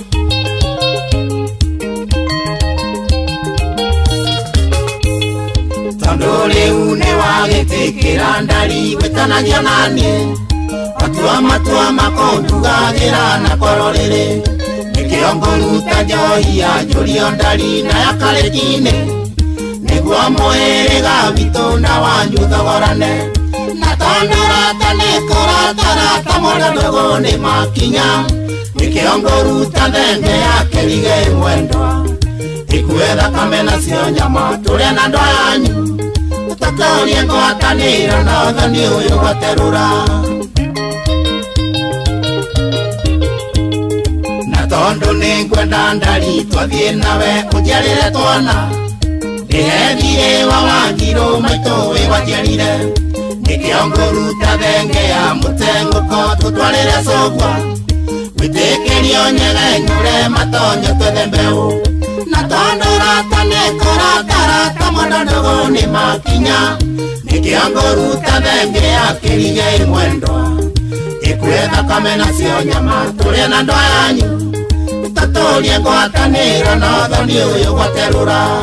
Tandole une wagetekera ndari wetanagia nanie Matua makonduga gira na kororere Nikiongoruta njohia njurio ndari na yakarejine Niguo mwerega wito na wanyu thogorane Na tondorata nikuratara mwana ndogo ni makinya Nikiongoruta thenge yake lige mwendwa Ikuetha kamena sio nyama turia na ndo yanyu Utatorie ngwatanira na uthoni uyu gwaterura Na tondu ni ngwenda ndari twathie nawe unjiarire twana Ndihethire wa Wanjiru maitu wi wanjiarire Nikiongoruta thenge ya mutenguko tutwarire cogwa Witekerio nyegenyure matonyo twethe mbeu Na tondorata nikuratara mwana ndogo ni makinya Nikiongoruta thenge ya kirige mwendwa Ikuetha kamena sio nyama turia na ndo yanyu Utatorie ngwatanira na uthoni uyu gwaterura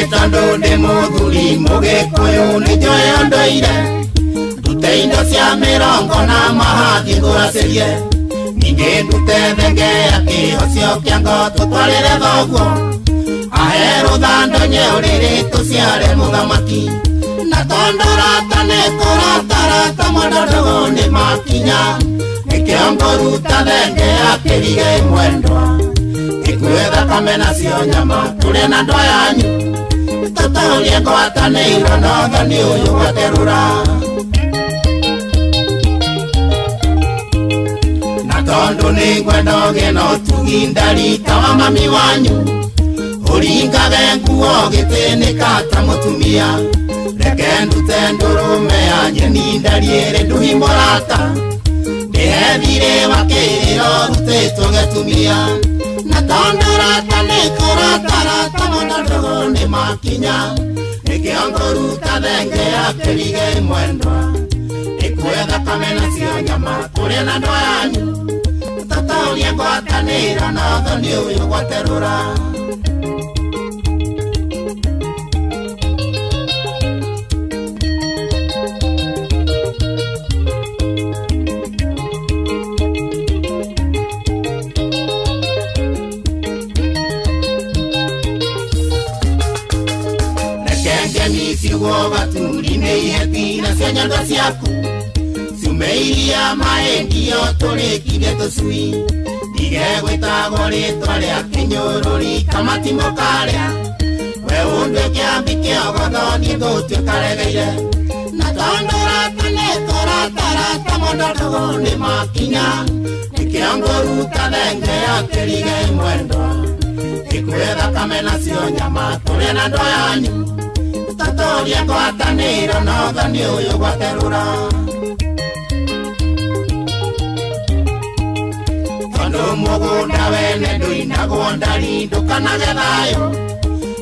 Tondu ndi muthuri mugikuyu ni njoe ndoire Ndute indo cia mirongo na mahathi nguracirie Ningi ndute thenge ya kihocio kia ngo tutwarire thoguo Ahe rutha ndonye uriri tuciare muthamaki tondorata nĩkũratarata mũndũ nĩ makinya nĩkĩongũruta thenge ya kĩrige mwendwa ikuĩ thakame nacio nyama tũrĩ na ndwa yanyu tũtũrie ngwatanĩiro na ũthoni ũyũ gwaterũra na tondũ nĩ ngwenda ũgĩe na ũtugi ndarita wa mami wanyu ũringage nguo gĩtĩnĩka ta mũtumia reke ndute ndũrũme ya nyeni ndariĩre nduhi mũrata ndĩhethire wakĩrĩro rutĩtwo gĩtumia na tondorata nĩkũratarata mũndũ nĩ makinya nĩkĩongũruta thenge ya kĩrige mwendwa ikuĩ thakame nacio nyama tũrĩ na ndwa yanyu tũtũrie ngwatanĩiro na ũthoni ũyũ gwaterũra Gaturi-inĩ iheti na cia nyondo ciaku ciumĩiria maendio tũrĩkire tũcui ndigegwĩtagwo rĩtwa rĩa kĩnyũrũri kamatimũ karĩa we ũndũ kĩambi kĩogotho niĩ ngũtuĩka regeire na tondorata nĩkũratarata mũndũ nĩ makinya nĩkĩongũruta thenge ya kĩrige mwendwa ikuĩ thakame nacio nyama tũrĩ na ndwa yanyu tũtũrie ngwatanĩiro na ũthoni ũyũ gwaterũra tondũ mũgũnda wene ndũinagwo ndari ndũkanage thayũ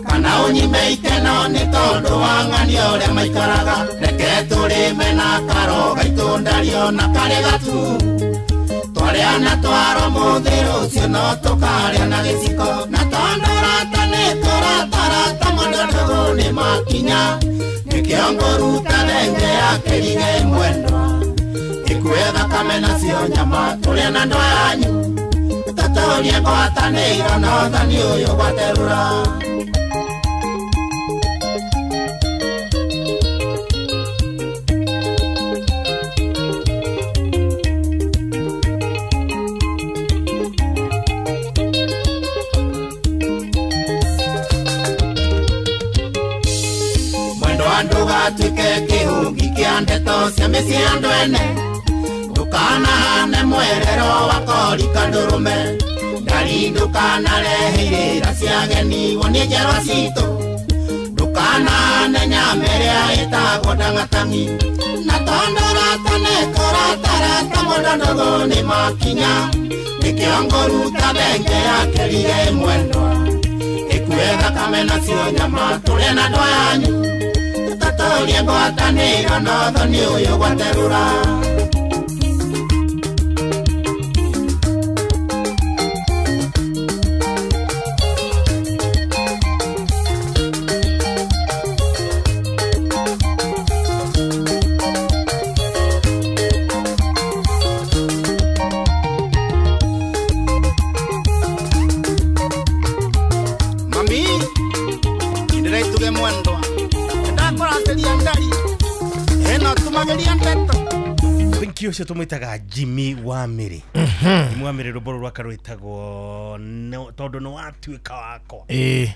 kana ũnyime ikeno nĩ tondũ wa ng'ania ũrĩa maikaraga reke tũrĩme na karoga itũndario na karĩ gatu twarĩa na twaro mũthĩ rũciũ no tũkarĩa na gĩciko na tondorata nĩkũratarata mũndũ nĩ makinya nĩkĩongũruta thenge ya kĩrige mwendwa ikuĩ thakame nacio nyama tũrĩ na ndwa yanyu tũtũrie ngwatanĩiro na ũthoni ũyũ gwaterũra ndũgatuĩke kĩhũngi kĩa ndeto cia mĩciĩ andũ ene ndũkanahane mwerero wa korika ndũrũme ndari ndũkanareheirĩra cia ageni wonie njerwa citũ ndũkanahane nyama ĩrĩa ĩtagwo ndangatang'i na tondorata nĩkũratarata mũndũ nĩ makinya nĩkĩongũruta thenge ya kĩrige mwendwa ikuĩ thakame nacio nyama tũrĩ na ndwa yanyu tũtũrie ngwatanĩiro na ũthoni ũyũ gwaterũra mami indĩraituge mwendwa Pinki ucio tumwitaga Jimmy Wamiri. Jimmy Wamiri rũmbo rwaka rwĩtagwo tondũ nĩ watuĩka wakwa.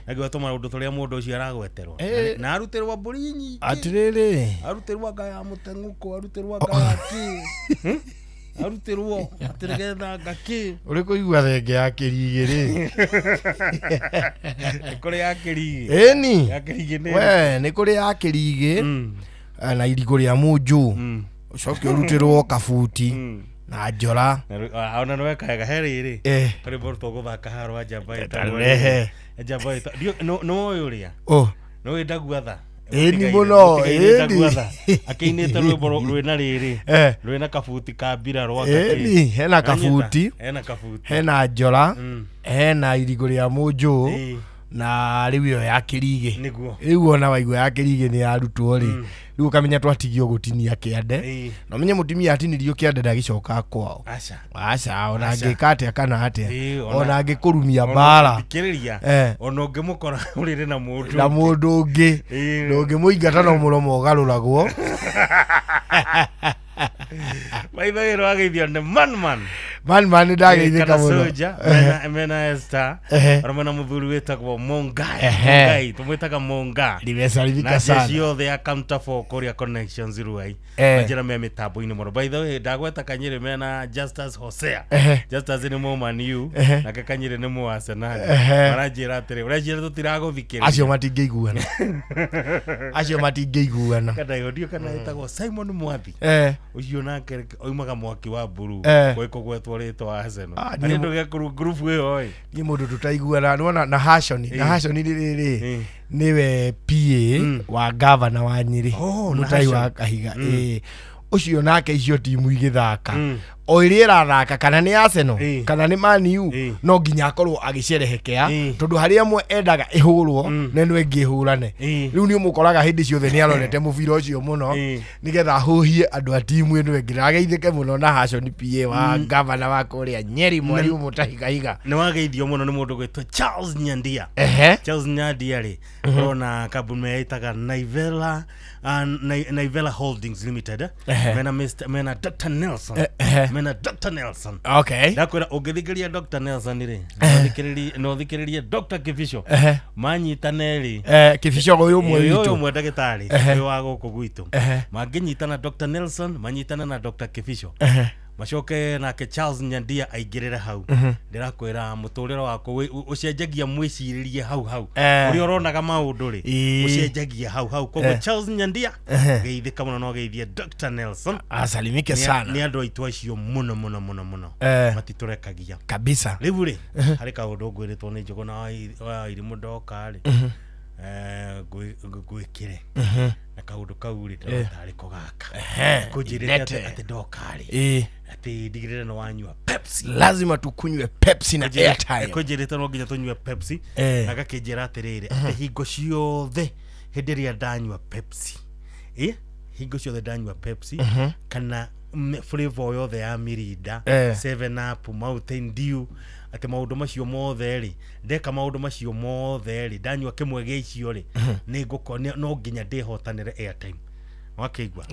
Nagĩo tũma ũndũ tũrĩa mũndũ ũcio aragweterwo. Na arutĩrwo mbũri nyingĩ. Atĩrĩrĩ. Arutĩrwo anga ya mũteng'ũko, arutĩrwo anga ya kĩ. Arutĩrwo atĩrĩgetha ngakĩ. Ũrĩ kũigua thenge ya kĩrigĩ rĩ. Kũrĩ ya kĩrigĩ. Ĩni. Ya kĩrigĩ nĩ. We nĩ kũrĩ ya kĩrigĩ. Na irigũ rĩa mũnjũ. Ucoke ũrutĩrwo kabuti na njora. Ona nĩ wekaga herĩrĩ. Kũrĩ borto gũthaka haro ajamba ĩtagwo. Ajamba ĩtagwo. No ũrĩa. No wĩndaguatha. Ĩni mũno, ĩni. Akĩinĩte rwĩmbo rwĩna rĩrĩ. Rwĩna kabuti ka mbira rwaka. Ĩni, hena kabuti. Hena kabuti. Hena njora. Hena irigũ rĩa mũnjũ. na riu yo ya kirige niguo riu ona waigua ya kirige ni arutwo ri riu kamenya twatigio gutinia kiande no menye mutimia atinirio kiande ndagicoka kwao aca ona angikate akana ate ona angikurumia bara dikiriria ona ngimukora urire na mundu ungi ndungimuingata no muromo ugaruragwo Baitha ro ageithio ne man ndageithika muno mena Esther aromana muthuri wetagwo Mongai tumwetaga Monga limesalimika sana na ciothe ya counter for Korea Connections Ruai majira me mitambo-ini muno by the way ndagweta Kanyire mena Justus Hosea Justus ni mo Man U na Kanyire ni mo Arsenal marajira atire urajira tutiraguthikiria acio matingĩiguana kada yodio kana etagwo Simon Mwathi ucio nake oimaga mwaki wa buru gweko gwetwo ritwa Arsenal ani ndoge group yo ni mundu tutaiguana nona na Hashoni riri niwe PA wa governor wa Nyeri mutai wa Kahiga ucio nake icio timu igithaka o iria irathaka kana ni Arsenal kana ni Man U no nginya akorwo agicerehekea tondu hari amwe endaga ihurwo na no engihurane riu ni umukoraga hindi ciothe ni arorete mubira ucio muno nigetha huhie andu a timu ino engirageithike muno na Hashoni PA wa governor wa Korea Nyeri mwari umutahiga ni wageithio muno ni mundu gwetwa Charles Nyandia Charles Nyandia ri ona kabuni yaitaga Naivela Holdings Limited mena Dr. Nelson okay ndakwira ungithikiria Dr. Nelson ri no thikiririe Dr. Kifisho manyitane ri Kifisho uyu mwe ndagitari uyu wa guku gwitu manginyitana Dr. Nelson manyitana na Dr. Kifisho macoke nake Charles Nyandia aingirire hau ndirakwira muturiro wako ucenjagia mwiciririe hau uri uronaga maundu ri ucenjagia hau koguo Charles Nyandia geithika muno no geithie Dr. Nelson asalimike sana ni andu aitu acio muno matiturekagia kabisa riu ri hari kaundu ngwiritwo ni njogo na irimu ndoka ri gwikire na kaundu kau ri tari kugaka kujirira ati ndoka ri ati digirira no wanyua Pepsi lazima tukunywe Pepsi na airtime kujirita no nginya tunywe Pepsi agakijira atiriri ati hingo ciothe hindiria ndanyua Pepsi hingo ciothe ndanyua Pepsi kana flavor yothe ya Mirinda 7up Mountain Dew ati maundu macio mothe ri ndeka maundu macio mothe ri ndanyua kimwe gia icio ri ni nguko no nginya ndihotanire airtime wakigwa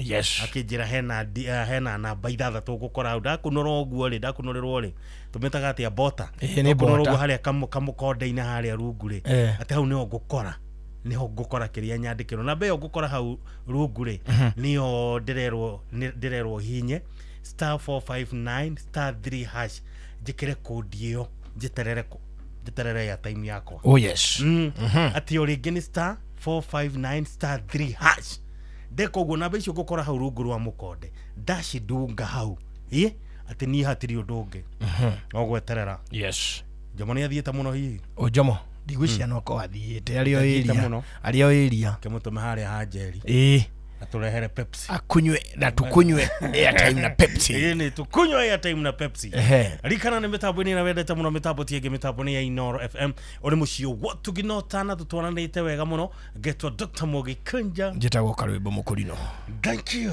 akijira hena namba ithathatu gukora ndakunora oguo ri ndakunorirwo ri tumetaga ati abota kunorwo haria kamukonde-ini haria rungu ri ati hau niho ngukora kiria nyandikiro na beyo ngukora hau rungu ri niyo ndirerwo hinye *459*3# jikire code iyo jiterere ya time yako ati oringi ni *459*3# ndeko guo namba icio ngukora hau rungu rwa mukonde dashi dunga hau ati ni hatiri undungi ogweterera jomo ni athiete muno hihi ojomo ndigwiciria no ko athiete ario iria kemutume haria hanjeri aturehere Pepsi akunywe na tukunywe airtime na Pepsi ni tukunywe airtime na Pepsi rikana ni mitambo ni na wendete muno mitambo tienge mitambo ni ya Inoro FM uri mucio watu ginotana tutwaranite wega muno getwa Dr. Mogi Kanja njitagwo Karwimbo Mukurino thank you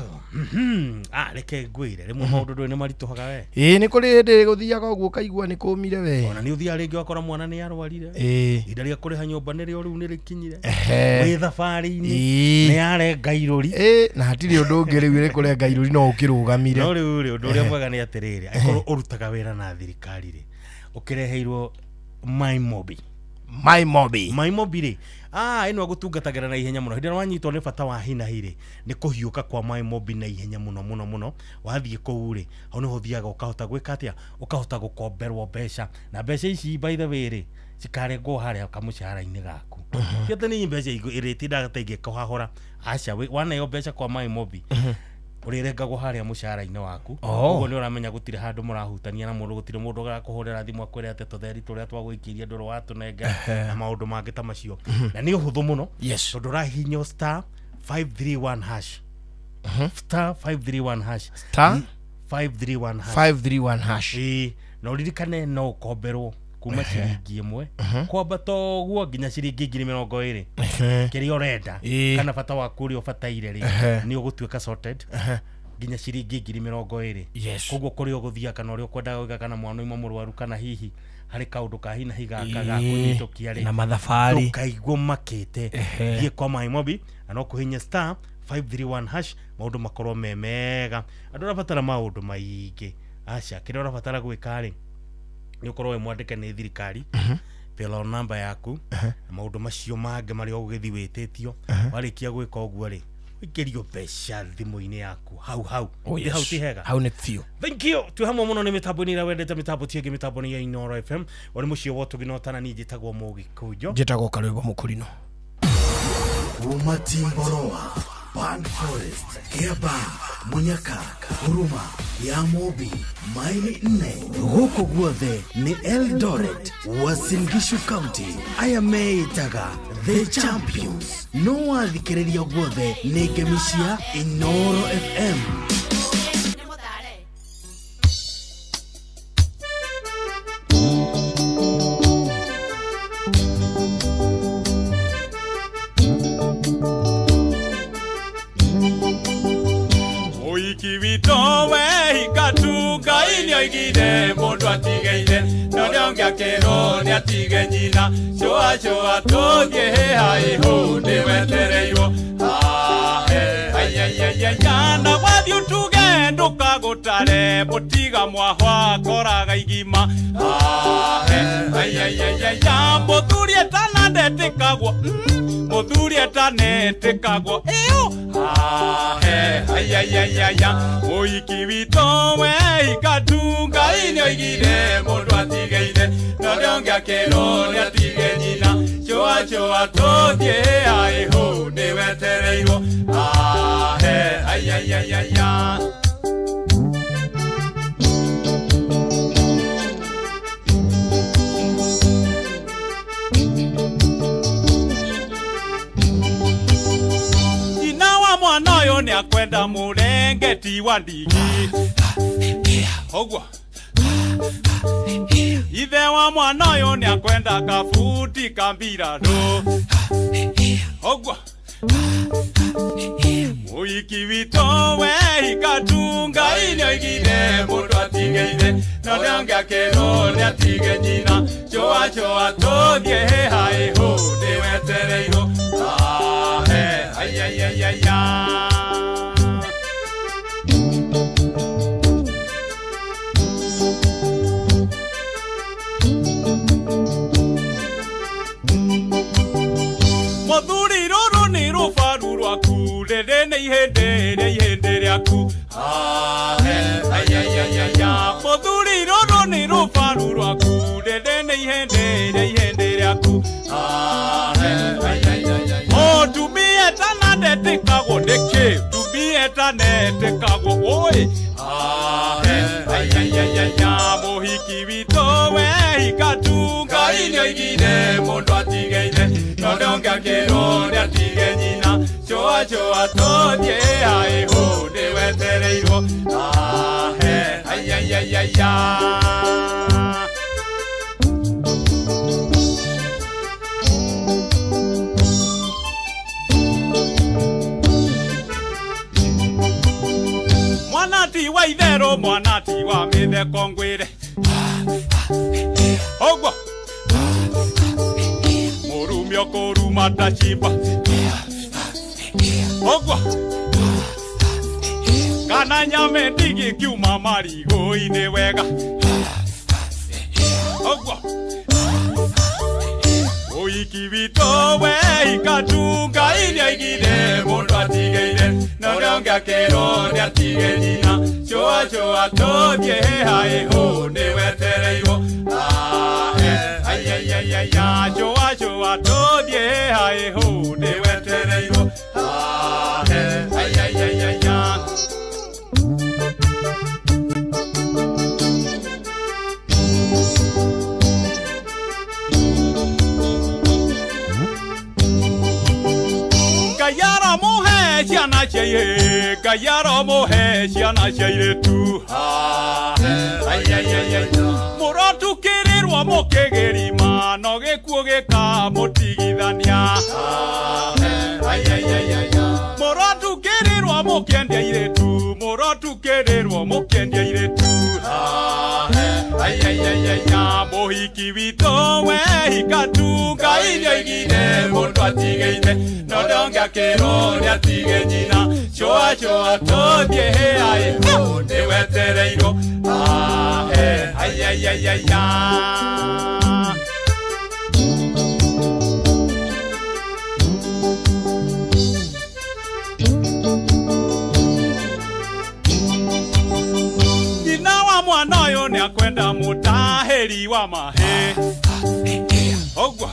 reke ngwire rimwe maundu ndwe ni marituhaga we ni kuri ndi guthiaga uguo kaigua ni kumire we ona ni uthia ringi wakora mwana ni arwarire idaria kuriha nyumba ni rio riu ni rikinyire wi thabari-ini ni arenga iruri na hatiri undu ungi riu ri kurenga iruri no ukirugamire no riu ri undu uria mwega ni atiriri aikoro urutaga wira na thirikari ri ukireheirwo My Mobi ri ino agutungatagira na ihenya muno hindira wanyitwo ni bata wa hina hiri ni kuhiuka kwa My Mobi na ihenya muno wathie kou ri hau ni hothiaga ukahota gwika atia ukahota gukomberwo mbeca na mbeca ici by the way ri cikarengwo haria kamucara-ini gaku kiete ni mbeca iritindaga taingi kuhahora aca wanayo mbeca kwa My Mobi urirengagwo haria mucara-ini waku uguo ni uramenya gutire handu murahutania na mundu gutire mundu gakuhurira thimu akwire ate tutheri turia twagwikiria ndoro watunenga na maundu mangi ta macio na ni uhuthu muno tondu rahinyo *531# *531# *531# na uririkane no ukomberwo kuma ciringi imwe kwamba toguo nginya ciringi 20 kiri orenda kana bata waku uri obataire ri ni ugutwika sorted nginya ciringi 20 koguo kuri uguthia kana uri ukwenda gwiga kana mwana imwe murwaru kana hihi hari kaundu ka hina higaka ga kunyitukia ri na mathabari ukaigwo makete thie kwa maimobi no kuhinya star 531# maundu makorwo memega andu rabatara maundu maingi acha kire rabatara gwika ri ni ukorwo we mwandike ni thirikari pela namba yaku maundu macio mange mari ugithi wititio warikia gwika uguo ri ikirio pesha thimu-ini yaku hau tihega hau ni thio. Thank you tu hamwe muno ni mitambo-ini ira wendete mitambo tienge mitambo-ini ya Inooro FM wari mucio wotu ginotana ni njitagwo Mugikujo njitagwo Karwego Mukurino Umatimboroa Band Forest Kiaba Munyaka Huruma ya Mobi Maili 4 huko guothe ni Eldoret Uasin Gishu County aya meitaga The Champions no wathikiriria guothe ni gemishia Inooro FM Kivitowe hikatuka ili oigide mundu atigeire nonionge akero ni atige nyina shoa tothie haihu niwetereirwo ayayayaya wathi utuge ndukagutare mutiga mwahwa koraga igima ayayayaya muthuri etana ndetikagwo muthuri etana ndetikagwo iyo ayayayaya oiki witowe ikatunga ini oigire mundu atigeire nonionge akero ni atige nyina shoa tothie haihu niwetereirwo ayayayaya mwana yo ni akwenda murengeti wa ndigi ogwa ithe wa mwana yo ni akwenda kafuti kambira do ogwa Uiki witowe ikatunga ini oigire mundu atigeire nonionge akero ni atige nyina shoa tothie haihu niwetereirwo ayayayaya muthuri ruru ni rufaru rwaku rere ni ihende ryaku ayayayaya muthuri ruru ni rufaru rwaku rere ni ihende ryaku tumie tana ndetikagwo niki tumie tana ndetikagwo oi ayayayaya muhiki witowe ikatunga ini oigire mundu atigeire nonionge akero ni atige nyina shoa tothie haihu niwetereirwo ayayayaya mwanati wa ithero mwanati wa mitheko ngwire ogwa murumio kuruma tachimba ogwa kana nyame ndigi kiuma marigo-ini wega ogwa uiki witowe ikatunga ini oigire mundu atigeire nonionge akero ni atige nyina shoa tothie haihu niwetereirwo ayayayaya shoa tothie haihu niwetereirwo ayayayaya Gayara mohe ciana ciaire Gayara mohe ciana ciaire tu ayayayaya murotukirirwo Mutikirĩrwo mũkĩgĩrima no gĩkuũ gĩkamũtigithania Mũrotukĩrĩrwo mũkĩendia irĩtu Mũrotukĩrĩrwo mũkĩendia irĩtu Mũhiki witũ wehika tu Ngai nĩoigire mũndũ atigĩire no ndongĩakĩrwo nĩatige nyina Shoa tũthiĩ hĩaĩ nĩwetereirwo Nyina wa mwana ũyũ nĩakwenda mũtahĩri wa mahĩ Ogwa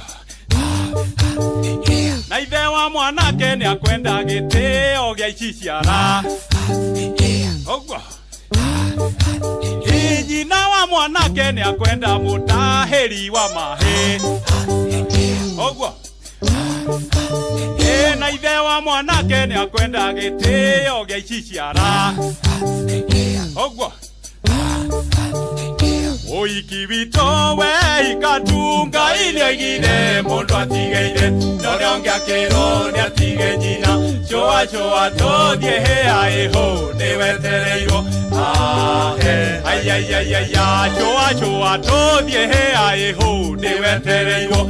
Na ithe wa mwanake nĩakwenda gĩtĩo gĩa ici ciara Ogwa Nyina wa mwanake nĩakwenda mũtahĩri wa mahĩ Ogwa Na ithe wa mwanake nĩakwenda gĩtĩo gĩa ici ciara Ogwa Ũhiki witũ wehika tu Ngai nĩoigire mũndũ atigĩire no ndongĩakĩrwo nĩatige nyina Shoa tũthiĩ hĩaĩ hũ nĩwetereirwo Shoa tũthiĩ hĩaĩ hũ nĩwetereirwo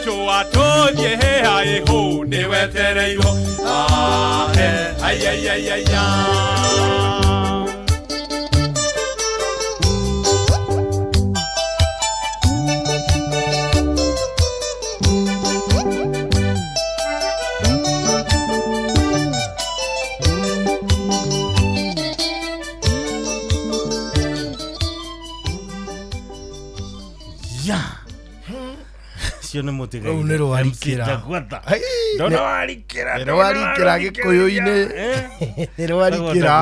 Shoa tũthiĩ hĩaĩ hũ nĩwetereirwo Cio nĩ mũtiga Rĩu nĩ rwarikĩra Ndona warikĩra Nĩ rwarikĩra gĩkũyũ-inĩ Nĩ rwarikĩra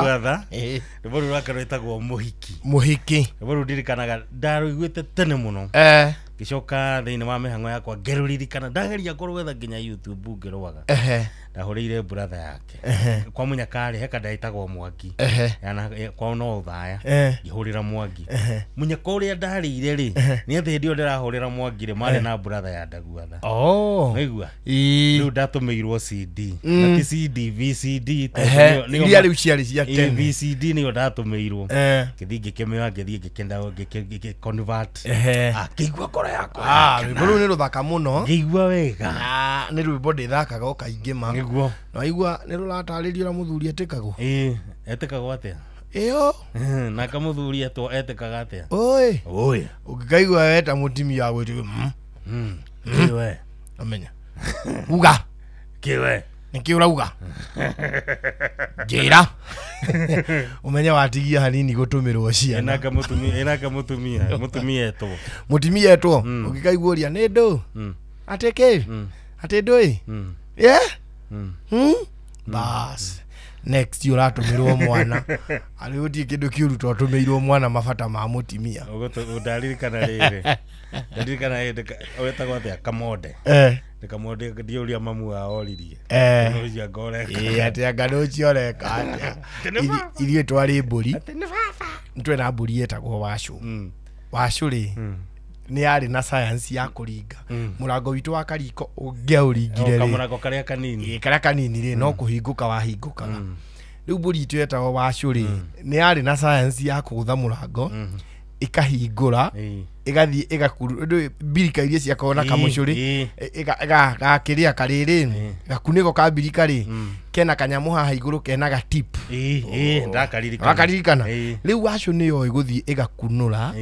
Rwĩmbo rũu rwake rwĩtagwo mũhiki Rwĩmbo rũu ndirikanaga ndarũiguĩte tene mũno Ngĩcoka thĩinĩ wa mĩhang'o yakwa ngĩrũririkana ndageria kũrwetha nginya YouTube ngĩrwaga ndahũrĩire brother yake kwa Munyakari heka ndaitagwo Mwangi kwa no Uthaya ngĩhũrĩra Mwangi Munyaka ũrĩa ndarĩire rĩ nĩ atĩ hĩndĩ ĩyo ndĩrahũrĩra Mwangi rĩ marĩ na brother ya Ndaguatha naigua rĩu ndatũmĩirwo CD na ti CD VCD iria rĩu ciarĩ cia tene VCD nĩyo ndatũmĩirwo ngĩthiĩ ngĩkĩmĩoya ngĩthiĩ ngĩkĩnda convert akĩigua kora yakwa rwĩmbo rũu nĩ rũthaka mũno ngĩigua wega nĩ rwĩmbo ndĩthakaga o kaingĩ ma nĩguo naigua nĩ rũratarĩrio na mũthuri etĩkagwo etĩkagwo atĩa ĩyo na kamũthuri etĩkaga atĩa oi ũngĩkaigua weta mũtimia gwĩtĩ kiwe amenya uga kiwe nĩkĩ ũrauga njĩra ũmenye watigia hanini gũtũmĩrwo ciana mũtumia etwo ũngĩkaigua ũria nĩ ndũ atĩ kĩ atĩ ndũĩ bas next ũratũmĩrwo mwana arĩ gũtirĩ kĩndũ kĩũru twatũmĩirwo mwana mabata ma mũtimia ũndaririkana rĩrĩ ndaririkana wetagwo atĩa Kamonde Kamonde ndiũria mamu wao oririe ũcio ngoreka atĩ ngano cioreka atĩa ithuĩ twarĩ mbũri twĩna mbũri yetagwo Wacũ rĩ nĩ yarĩ na science ya kũringa mũrango witũ wa kariko ũngĩaũringire rĩ karĩa kanini rĩ no kũhingũka wahingũkaga rĩu mbũri itũ yetagwo Wacũ rĩ nĩ yarĩ na science ya kũgũtha mũrango ikahingũra igathiĩ igakuru birika iria ciakorwo na kamũcũrĩ gakĩrĩa karĩrĩ gakunĩko ka birika rĩ kena kanyamũ haha igũrũ kena ga tip ndakaririkana rĩu Wacũ nĩyo ĩgũthiĩ ĩgakunũra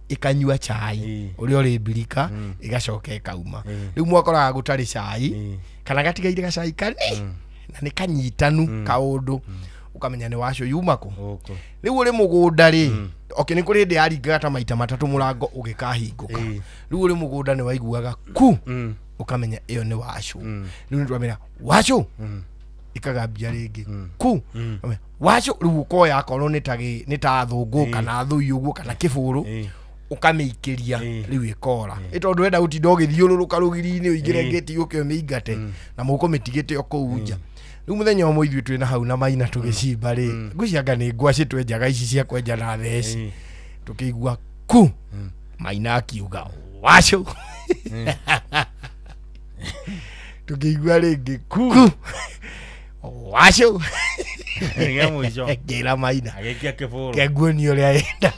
ikanyua chai ũrĩa ũrĩ birika igacoka ikauma rĩu mwakoraga gũtarĩ chai kana gatigaire gacai kanini na nĩ kanyitanu kaũndũ ukamenya nĩ Wacũ yuma kũ rĩu ũrĩ mũgũnda rĩ okay nĩ kũrĩ hĩndĩ yaringaga ta maita matatũ mũrango ũgĩkahingũka rĩu ũrĩ mũgũnda nĩ waiguaga ku ukamenya ĩyo nĩ Wacũ rĩu nĩ twamenya Wacũ ikagambia rĩngĩ ku Wacũ rĩu ũkoya akorwo nĩ ta thũngũ kana thũi ũguo kana kĩbũrũ ukamĩikĩria rĩu ĩkora tondũ wenda gũtinda ũgĩthiũrũrũka rũgiri-inĩ ũingĩre ngĩti ũke ũmĩingate na mũko mĩtigĩte o kũu nja rĩu mũthenya ũmwe ithuĩ twĩ na hau na Maina tũgĩcimba rĩ ngwĩcianga nĩ ngwacĩ twenjaga ici cia kwenja na theci tukigwa ku Maina akiuga wacu tukigwa ringi ku wacu Nginya mwicho ngira Maina agekia kiburu keguoni uria yenda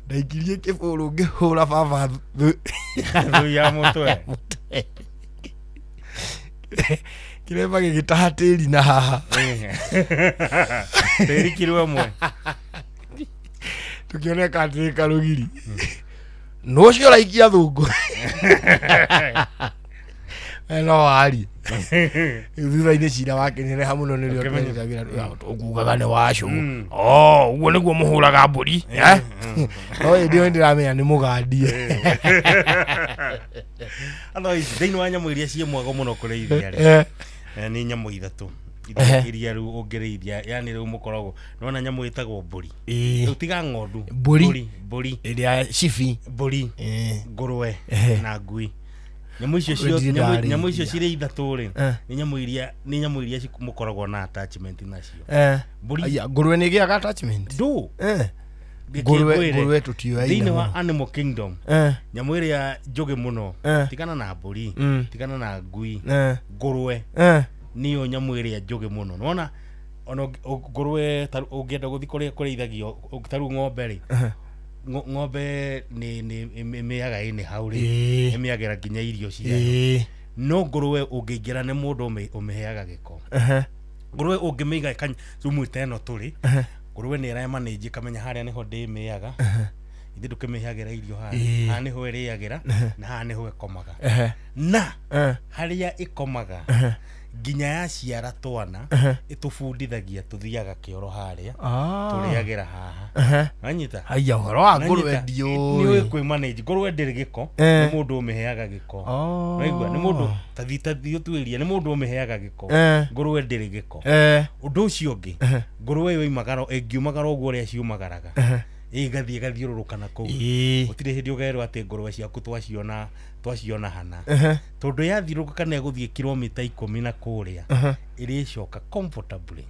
ndaikirie kiburu ngihura baba thu ya mutwe kireba gigitaha tiri na haha tiri kirwe mwe tukioneka atiri karugiri no cio raikia thungu no ari thutha-inĩ cira wakenere muno nĩrĩo twenyitagĩra ũkugaga nĩ wacu ũguo nĩguo mũhũraga mbũri no hĩndĩ ĩyo ndĩramenya nĩ mũgandie thĩinĩ wa nyamũ iria ciĩ mwego mũno kũrĩithia nĩ nyamũ ithatũ iria rĩu ũngĩrĩithia yani rĩu mũkoragwo nona nyamũ ĩtagwo mbũri rĩu tiga ng'ondu mbũri ĩrĩa cibi mbũri ngũrwe na ngui nyamũ icio cirĩ ithatũ rĩ nĩ nyamũ iria mũkoragwo na attachment nacio ngũrwe nĩ gĩaga attachment ngũrwe tutioya thĩinĩ wa animal kingdom nyamũ ĩrĩa njũgĩ mũno tigana na mbũri tigana na ngui ngũrwe niyo nyamũ ĩrĩa njũgĩ mũno nona ona ngũrwe ũngĩenda gũthiĩ kũrĩithagio taru ng'ombe rĩ ng'ombe nĩ mĩaga ĩnĩ hau rĩ ĩmĩagĩra nginya irio ciayo no ngũrwe ũngĩingĩra nĩ mũndũ ũmĩheaga gĩko ngũrwe ũngĩmĩiga rumu ta ĩno tũrĩ ngũrwe nĩ ĩramanĩnji kamenya harĩa nĩho ndĩmĩaga ithe ndũkĩmĩheagĩra irio haha nĩho ĩrĩagĩra na haha nĩho ĩkomaga na harĩa ĩkomaga nginya yaciara twana itubundithagia tuthiaga kioro haria turiagira haha anyita aya horo wa ngurwe ndio ni kwĩ manage ngurwe ndĩrĩ gĩko nĩ mũndũ ũmĩheaga gĩko raigua nĩ mũndũ tathio tuĩria nĩ mũndũ ũmĩheaga gĩko ngurwe ndĩrĩ gĩko ũndũ ũcio ũngĩ ngurwe yo imagaro ĩngiumagara ũguo ũrĩa ciumagaraga ĩgathiĩ gathiũrũrũkana kũu gũtirĩ hĩndĩ ũgerwo atĩ ngũrwe ciaku twaciona hana tondũ yathiũrũrũka na ĩgũthiĩ kilomita 10 na kũrĩa ĩrĩcoka comfortably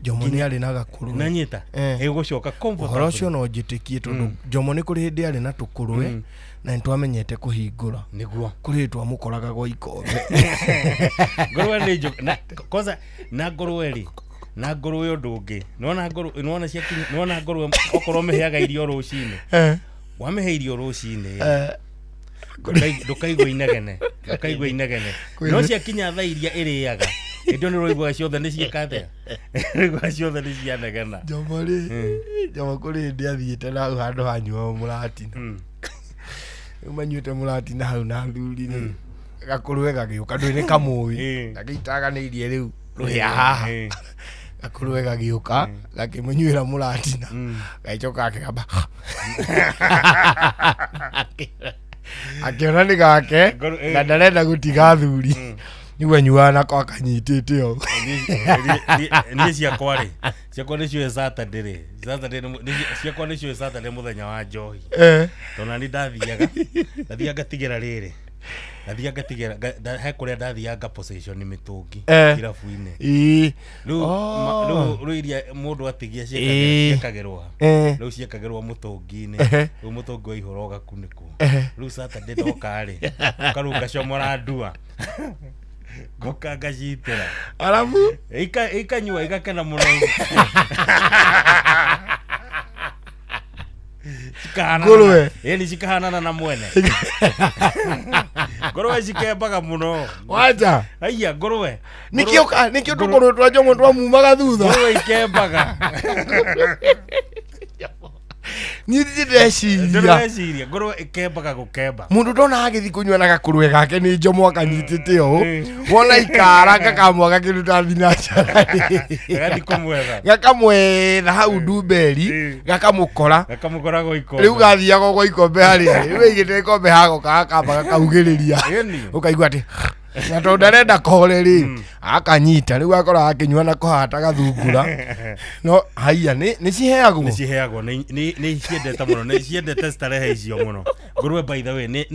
Jomo nĩ arĩ na gakũrwe na nyita ĩgũcoka comfortably ũhoro ũcio no njĩtĩkie tondũ Jomo nĩ kũrĩ hĩndĩ arĩ na tũkũrwe na nĩtwamenyete kũhingũra nĩguo kũrĩ twamũkoraga gwa ikombe ngũrwe nĩ njũgĩ koza na ngũrwe rĩ na ngũrwe ũndũ ũngĩ nona ngũrwe okorwo mĩheaga irio rũcinĩ wamĩhe irio rũcinĩ ndũkaigua inegene no ciakinya thaa iria ĩrĩaga hĩndĩ nĩ rũiguaga ciothe nĩ ciĩkathea rũiguaga ciothe nĩ cianegena Jomo kũrĩ hĩndĩ athiĩte na hau handũ hanyuo mũratina manyuĩte mũratina hau na thuri nĩ gakũrwe gagĩũka ndũĩ nĩ kamũĩ gagĩitaganĩirie rĩu rũhĩa haha gakũrwe gagĩũka gakĩmũnyuĩra mũratina gaicoka gakĩgamba akiona nĩ gake na ndarenda gũtiga thuri nĩguo anyuaga nako akanyitĩte o niĩ ciakwa nĩ ciũĩ Saturday ciakwa nĩ ciũĩ Saturday mũthenya wa njohi tona nĩ ndathiaga ngatigĩra rĩrĩ he kũrĩa ndathiaga position mĩtũngi irabu-inĩ rĩu iria mũndũ atigia ciekagĩrwo rĩu ciekagĩrwo mũtũngi-inĩ rĩu mũtũngi wa ihũra ũgakunĩkwo rĩu Saturday ndoka-rĩ ũkarũ ngacomora ndua ngoka ngacitĩra arabu ikanyua igakena mũno ngũrwe ĩni cikahanana na mwene ngũrwe cikembaga mũno wanja aiya ngũrwe nĩkĩo tũkũrwe twa Jomo twamumaga thutha ngũrwe ikembaga niĩ ndĩreciria ngũrwe ikembaga gũkemba mũndũ ndona agĩthiĩ kũnyua na gakũrwe gake nĩ Jomo akanyitĩte ũũ wona ikara gakamwa gakĩruta thinacara gakamwetha hau ndumberi gakamũkora rĩu gathiaga gwa ikombe harĩa rĩu ĩigĩte ikombe hago gakamba gakaugĩrĩria ũkaigua atĩ na to ndarenda koreri akanyita riu akora akinywa na kohata gathungura no haiya ni ciheagwo ni ciendete muno ni ciendete starehe icio muno ngurwe by the way ni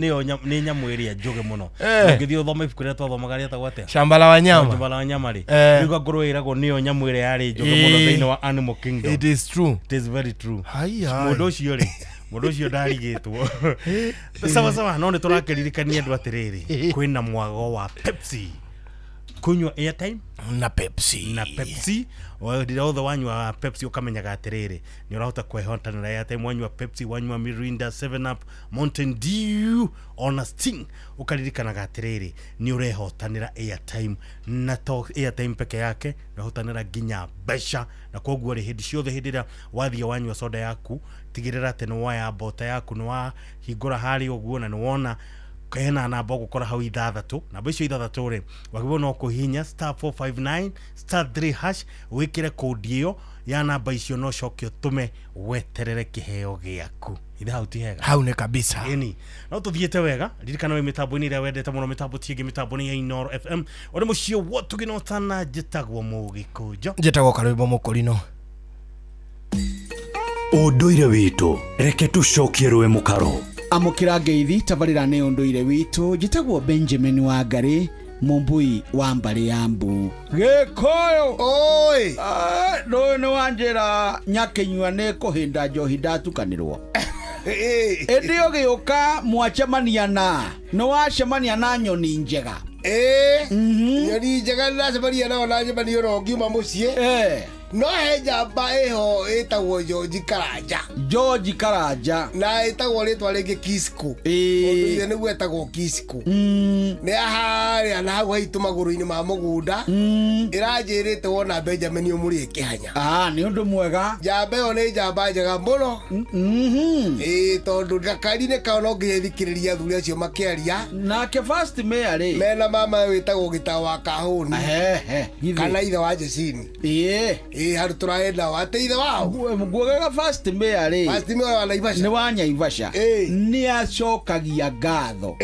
nyamu iria njuge muno ngithii uthoma ibuku ria twathomaga ria tagwate Shambala Wanyama ri riu ngurwe iragwo niyo nyamu iria yari njuge muno thiini wa Animal Kingdom. It is true, it is very true. Haiya mundu ucio ndarigitwo sawa no ni turakiririkania andu atiriri kwina mwago wa Pepsi kunywa airtime na Pepsi ndira othe wanywa Pepsi ukamenyaga atiriri ni urahota kwehotanira airtime wanywa Pepsi wanywa Mirinda 7 Up Mountain Dew on Sting ukaririkanaga atiriri ni urehotanira airtime na to airtime peke yake urehotanira ginya besha na koguo ri hindi ciothe hindira wathia wanywa soda yaku tigirira ati ni waya bota yaku ni wa hingura hari uguo na ni wona kena namba gukora hau ithathatu namba icio ithathatu ri wagibo no kuhinya *459 *3# wikire code iyo ya namba icio no cokio tume weterere kiheo giaku itha hau tihega hau ne kabisa eni no tuthiete wega ririkana we mitambo-ini ria wendete muno mitambo tienge mitambo-ini ya Inooro FM ori mucio wotu ginotana njitagwo Mugikunjo njitagwo Karwimbo Mukurino unduire witu reke tucokie rwe mukaro amukira ngeithi tabarira ne unduire witu njitagwo Benjamin Wangari mumbui wa mbari ya mbu gikoyo oi no no wanjira nyakenywa ne kuhinda njohi ndatukanirwo ndio gioka mwacemania no wacemania na nyoni njega nyoni njega ndacemania nao na njemania rongiuma mucie no he njamba eho etagwo George Karanja na etagwo ritwa ringi Kisco unduire niguo etagwo Kisco ni aharia na hau haitu maguru-ini ma mugunda iranjirite wona Benjamin umuri ikihanya ni undu mwega njamba yo ni njamba njega muno tondu gakarine kao no ngithikiriria thuri acio makiaria nake first mayor ri mena mama wetagwo Gitawa Kahuni kana ithe wa Jesini haru turaenda wateithe wao mguogaga first mayor ri wa Naivasha ni wa Naivasha ni acokagia ngatho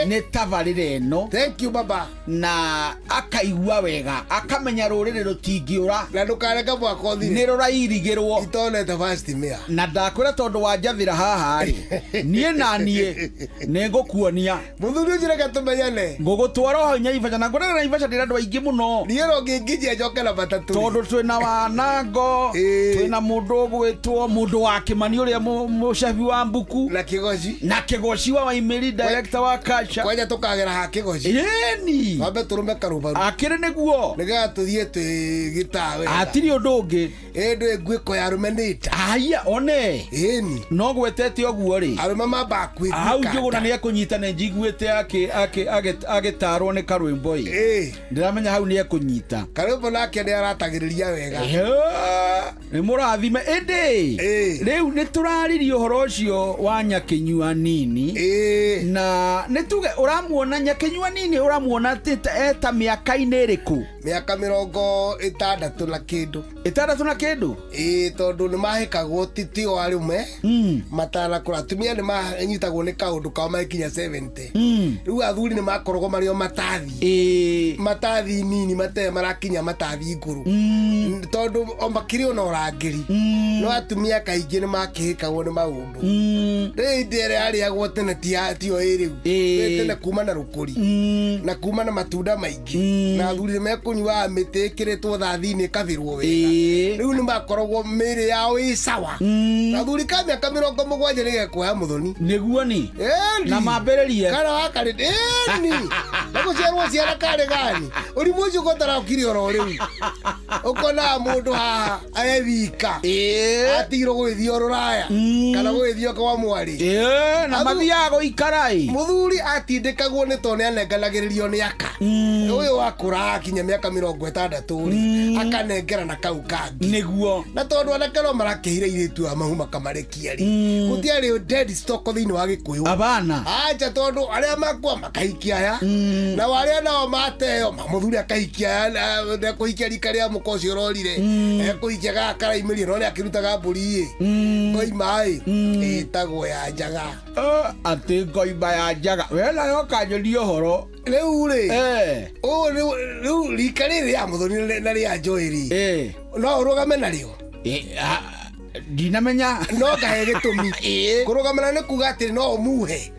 ni tabarire eno thank you baba na akaigua wega akamenya rurire rutingiura na ndukareka mwaka uthire ni rurairigirwo itonete first mayor na ndakwira tondu wanjathira haha ri nie na nie ne ngukuonia muthuri njireka tumenyane ngugutwara ho Naivasha na ngorera Naivasha ndira andu aingi muno nie ro ngingijia njoke na matatu tondu twina wanango twina mundu gwitwo mundu wa Kimani uria mushabi wa mbuku na Kigoci wa Waimiri director wa Kasha kwaja tukagera ha Kigoci yeni wambe turume karubaru akire niguo niga tuthie gitawe atiri undungi ndu ngwiko ya rumenita aya one yeni no gwetete oguo ri arume mamba kwithika au juguna ni akunyita ne njiguite agitarwo ni Karwimbo ndiramenya hau ni akunyita Karwimbo nake ni aratagiriria wega ni murathime indi riu ni turaririo horo ucio wa Nyakenyua nini na nituge uramuona Nyakenyua nini uramuona eta miaka-ini iriku miaka 60 na kindu tondu ni mahikagwo titio arume matana kuratumia ni manyitagwo ni kaundu kao makinya 70 riu athuri ni makoragwo mario matathi nini mate marakinya matathi iguru tondu omakiri ona orangiri no atumia kaingi ni makihikagwo ni maundu rĩndĩ arĩagwo tene tio ĩrĩu tene kuma na rũkũri na kuma na matunda maingĩ na athuri mekũnyuaga mĩtĩ ĩkĩrĩtwo thathi-inĩ ĩkabĩrwo wega rĩu nĩ makoragwo mĩĩrĩ yao ĩ sawa athuri ka mĩaka 70 nĩgekuoya mũthoni nĩguo ni na mambĩrĩrie kana wakarĩ na gũciarwo ciana karĩ gani ũrimũ ũcio ũtarakire oro rĩu ũkonaga mũndũ haha ewika atigirwo gwĩthio rũraya kana gwĩthio kwa mwari na mathiaga gũikara mũthuri atindĩkagwo nĩ tondũ nĩanenganagĩrĩrio nĩ aka ũyũ wakũra akinya mĩaka 60 akanengera na kau kangi nĩguo na tondũ anake no marakĩhire irĩtu a mahu makamarekia ri gũtiarĩ dead stock thĩinĩ wa Gĩkũyũ abana acha tondũ arĩa makua makaikia aya na wale nao mateo mamuthuri akahikia na kuhikia rikaria mukoci urorire kuhikia gakara imiri no ne akirutaga mburi ngoi mai etagwo ya njaga ati ngoimba ya njaga wena yo kanyorio horo riu ri riu rikari ya muthuri na ria njoiri no urugame nario ndinamenya no gahe gitumi kurugamana ne kuga ati no muhe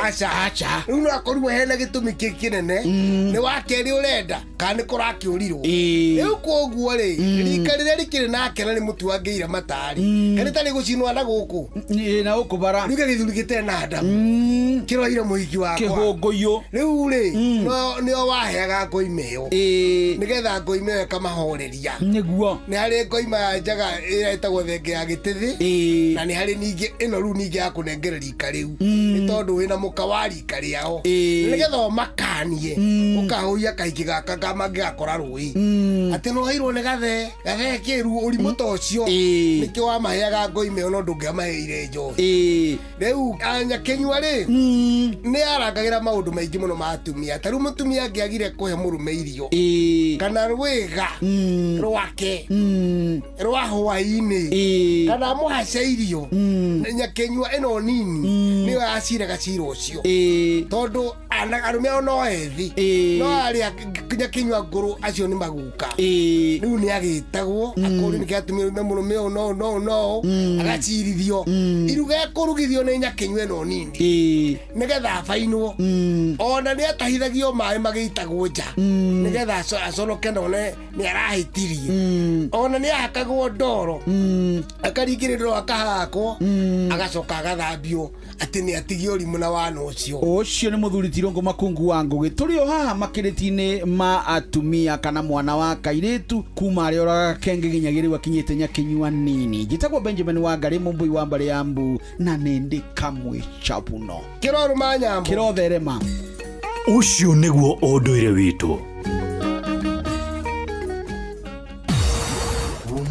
acha riu no akorwo hena gitumi kinene ni wakeri urenda kana kurakiurirwo riu koguo ri rikari rikiri nake na ni mutu wangeira matari kana tari gucinwa na guku na ukubara riu githuri gitene na ndamu kiroire muhiki wakwa kihunguyo riu ri no waheaga ngoimeyo nigetha ngoimeyo kamahoreria niguo ni hari ngoima njaga iretagwo thenge ya gitithi na ni hari ningi ino ru ningi ya kunengera rika riu ni tondu wina muka wa rika riao nigetha makanie ukahuia kaiki gaka kamangigakora rui ati no hairwo ni gathe kiru urimu tocio nikio wamaheaga ngoime no ndungiamaheire njohi riu anyakenyua ri ni arangagira maundu maingi muno matumia taru mutumia angiagire kuhe murume irio kana rwiga rwake rwa hwaini kana muhace irio nyakenyua ino nini ni aciraga cira ucio tondu arume ao no ethi no aria nyakenyua nguru acio ni maguka riu ni agitagwo akori ni kiatumia na murume no agacirithio iruga kurugithio ni nyakenyua ino nini nigetha fainwo ona ni atahithagio mai magitagwo nja nigetha aconoke none ni arahitirie ona ni akagwo ndoro akaringirirwo akahakwo agacoka agathambio ati ni atigio rimu na wana ucio ni muthuri Tirongo Makungu wa Ngugi turi o haha makiritini ma atumia kana mwana wa kairitu kuma ari oraga kenge ginyagiriwa kinyite nyakinyua nini gitagwo Benjamin Wangari mumbui wa Mbale ya Mbu na nindi kamwe chapuno kiroru manyambo kirotherema ucio niguo unduire witu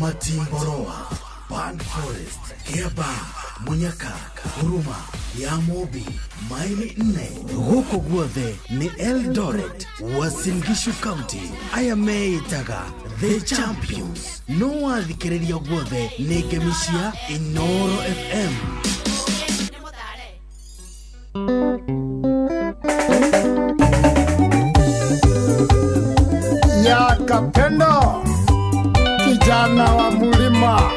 Matimboroa, Pan Forest, Kiaba, Munyaka, Huruma, Yamobi, Maili Nne, huko guothe ni Eldoret, Uasin Gishu County, Ayameitaga, The Champions, no wathikiriria guothe ni Gemisia Inoro FM. Ya Kapendo kijana wa mulima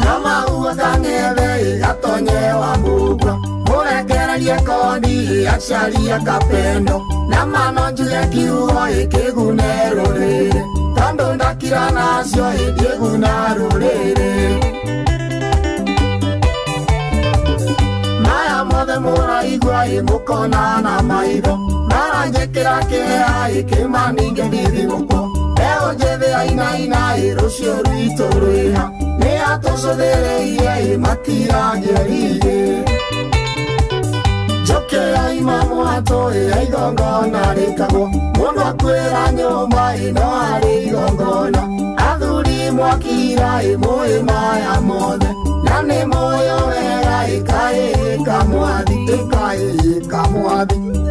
kama uwakang'ethe igatonye wa mugwa murekererie kondi aciaria Kapendo na mano njuge kiugo ikigune ruriri tondu ndakira nacio indieguna ruriri mothe muraigua imukona na maitho maranjikira kihea ikimaninge ndithimuko eo njethi ainaina irucio rwitu rwiha ni atucuthireirie imatiragerie njukira imamwato ia igongona rikagwo mundu akwira nyumba ino ari igongona athuri mwakira imui maya mothe na ni moyo wega ikaika mwathi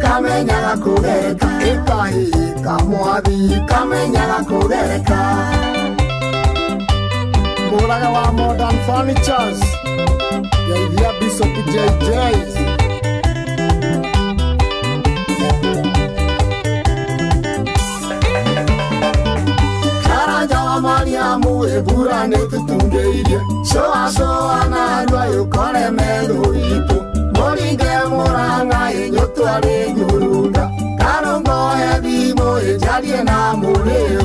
kamenyaga kugereka ikaika mwathi kamenyaga kugereka muraga wa Modern Furnitures yaithia Bishop JJ karanja wa Mariamu ebura nitutungeirie coa na andua yukore methu itu muringe muranga inyutwari nyurunda karungohe thimu injarie na muriu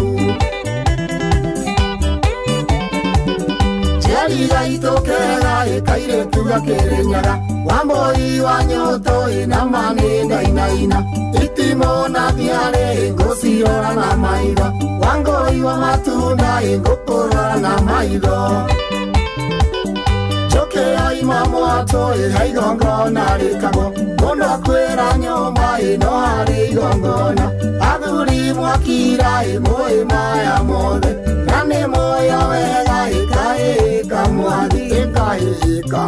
njeriga itukega ikairetu gakirinyaga wamboi wa nyoto ina mani ndainaina itimo na thiari ngucirora na maitho wangoi wa matunda ingũkũrora na maitho njũkĩra imamwato iha igongona rĩkagwo mũndũ akwĩra nyũmba ĩno harĩ igongona athuri mwakira ĩmwe maya mothe na nĩ moyo wega ĩka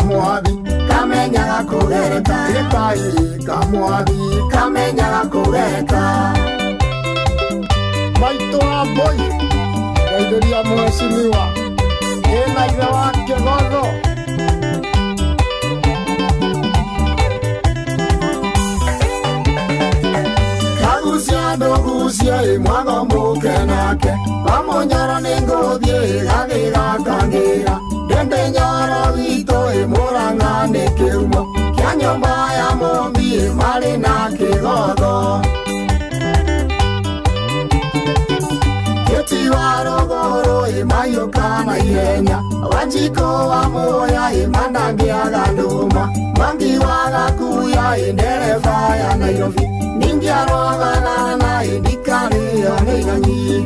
mwathi kamenyaga kũgereka ĩka mwathi kamenyaga kũgereka maitũ wa mbũi ngaithĩria mheshimiwa ĩna ithe wa kĩgotho kagucia ndũgucia mwago mũke nake wamũnyoro nĩ ngũthiĩ gagĩgakangĩra ndende nyoro witũ Mũrang'a nĩ kĩhumo kĩa nyũmba ya mũmbi marĩ na kĩgotho kĩti wa rũgũrũ mayũka na ihenya Wanjikũ wa Mũya manangĩaga ndũma Mwangi wa Gakuya ndereba ya Nairobi ningiarogana na ndikanĩo nĩ inyonyi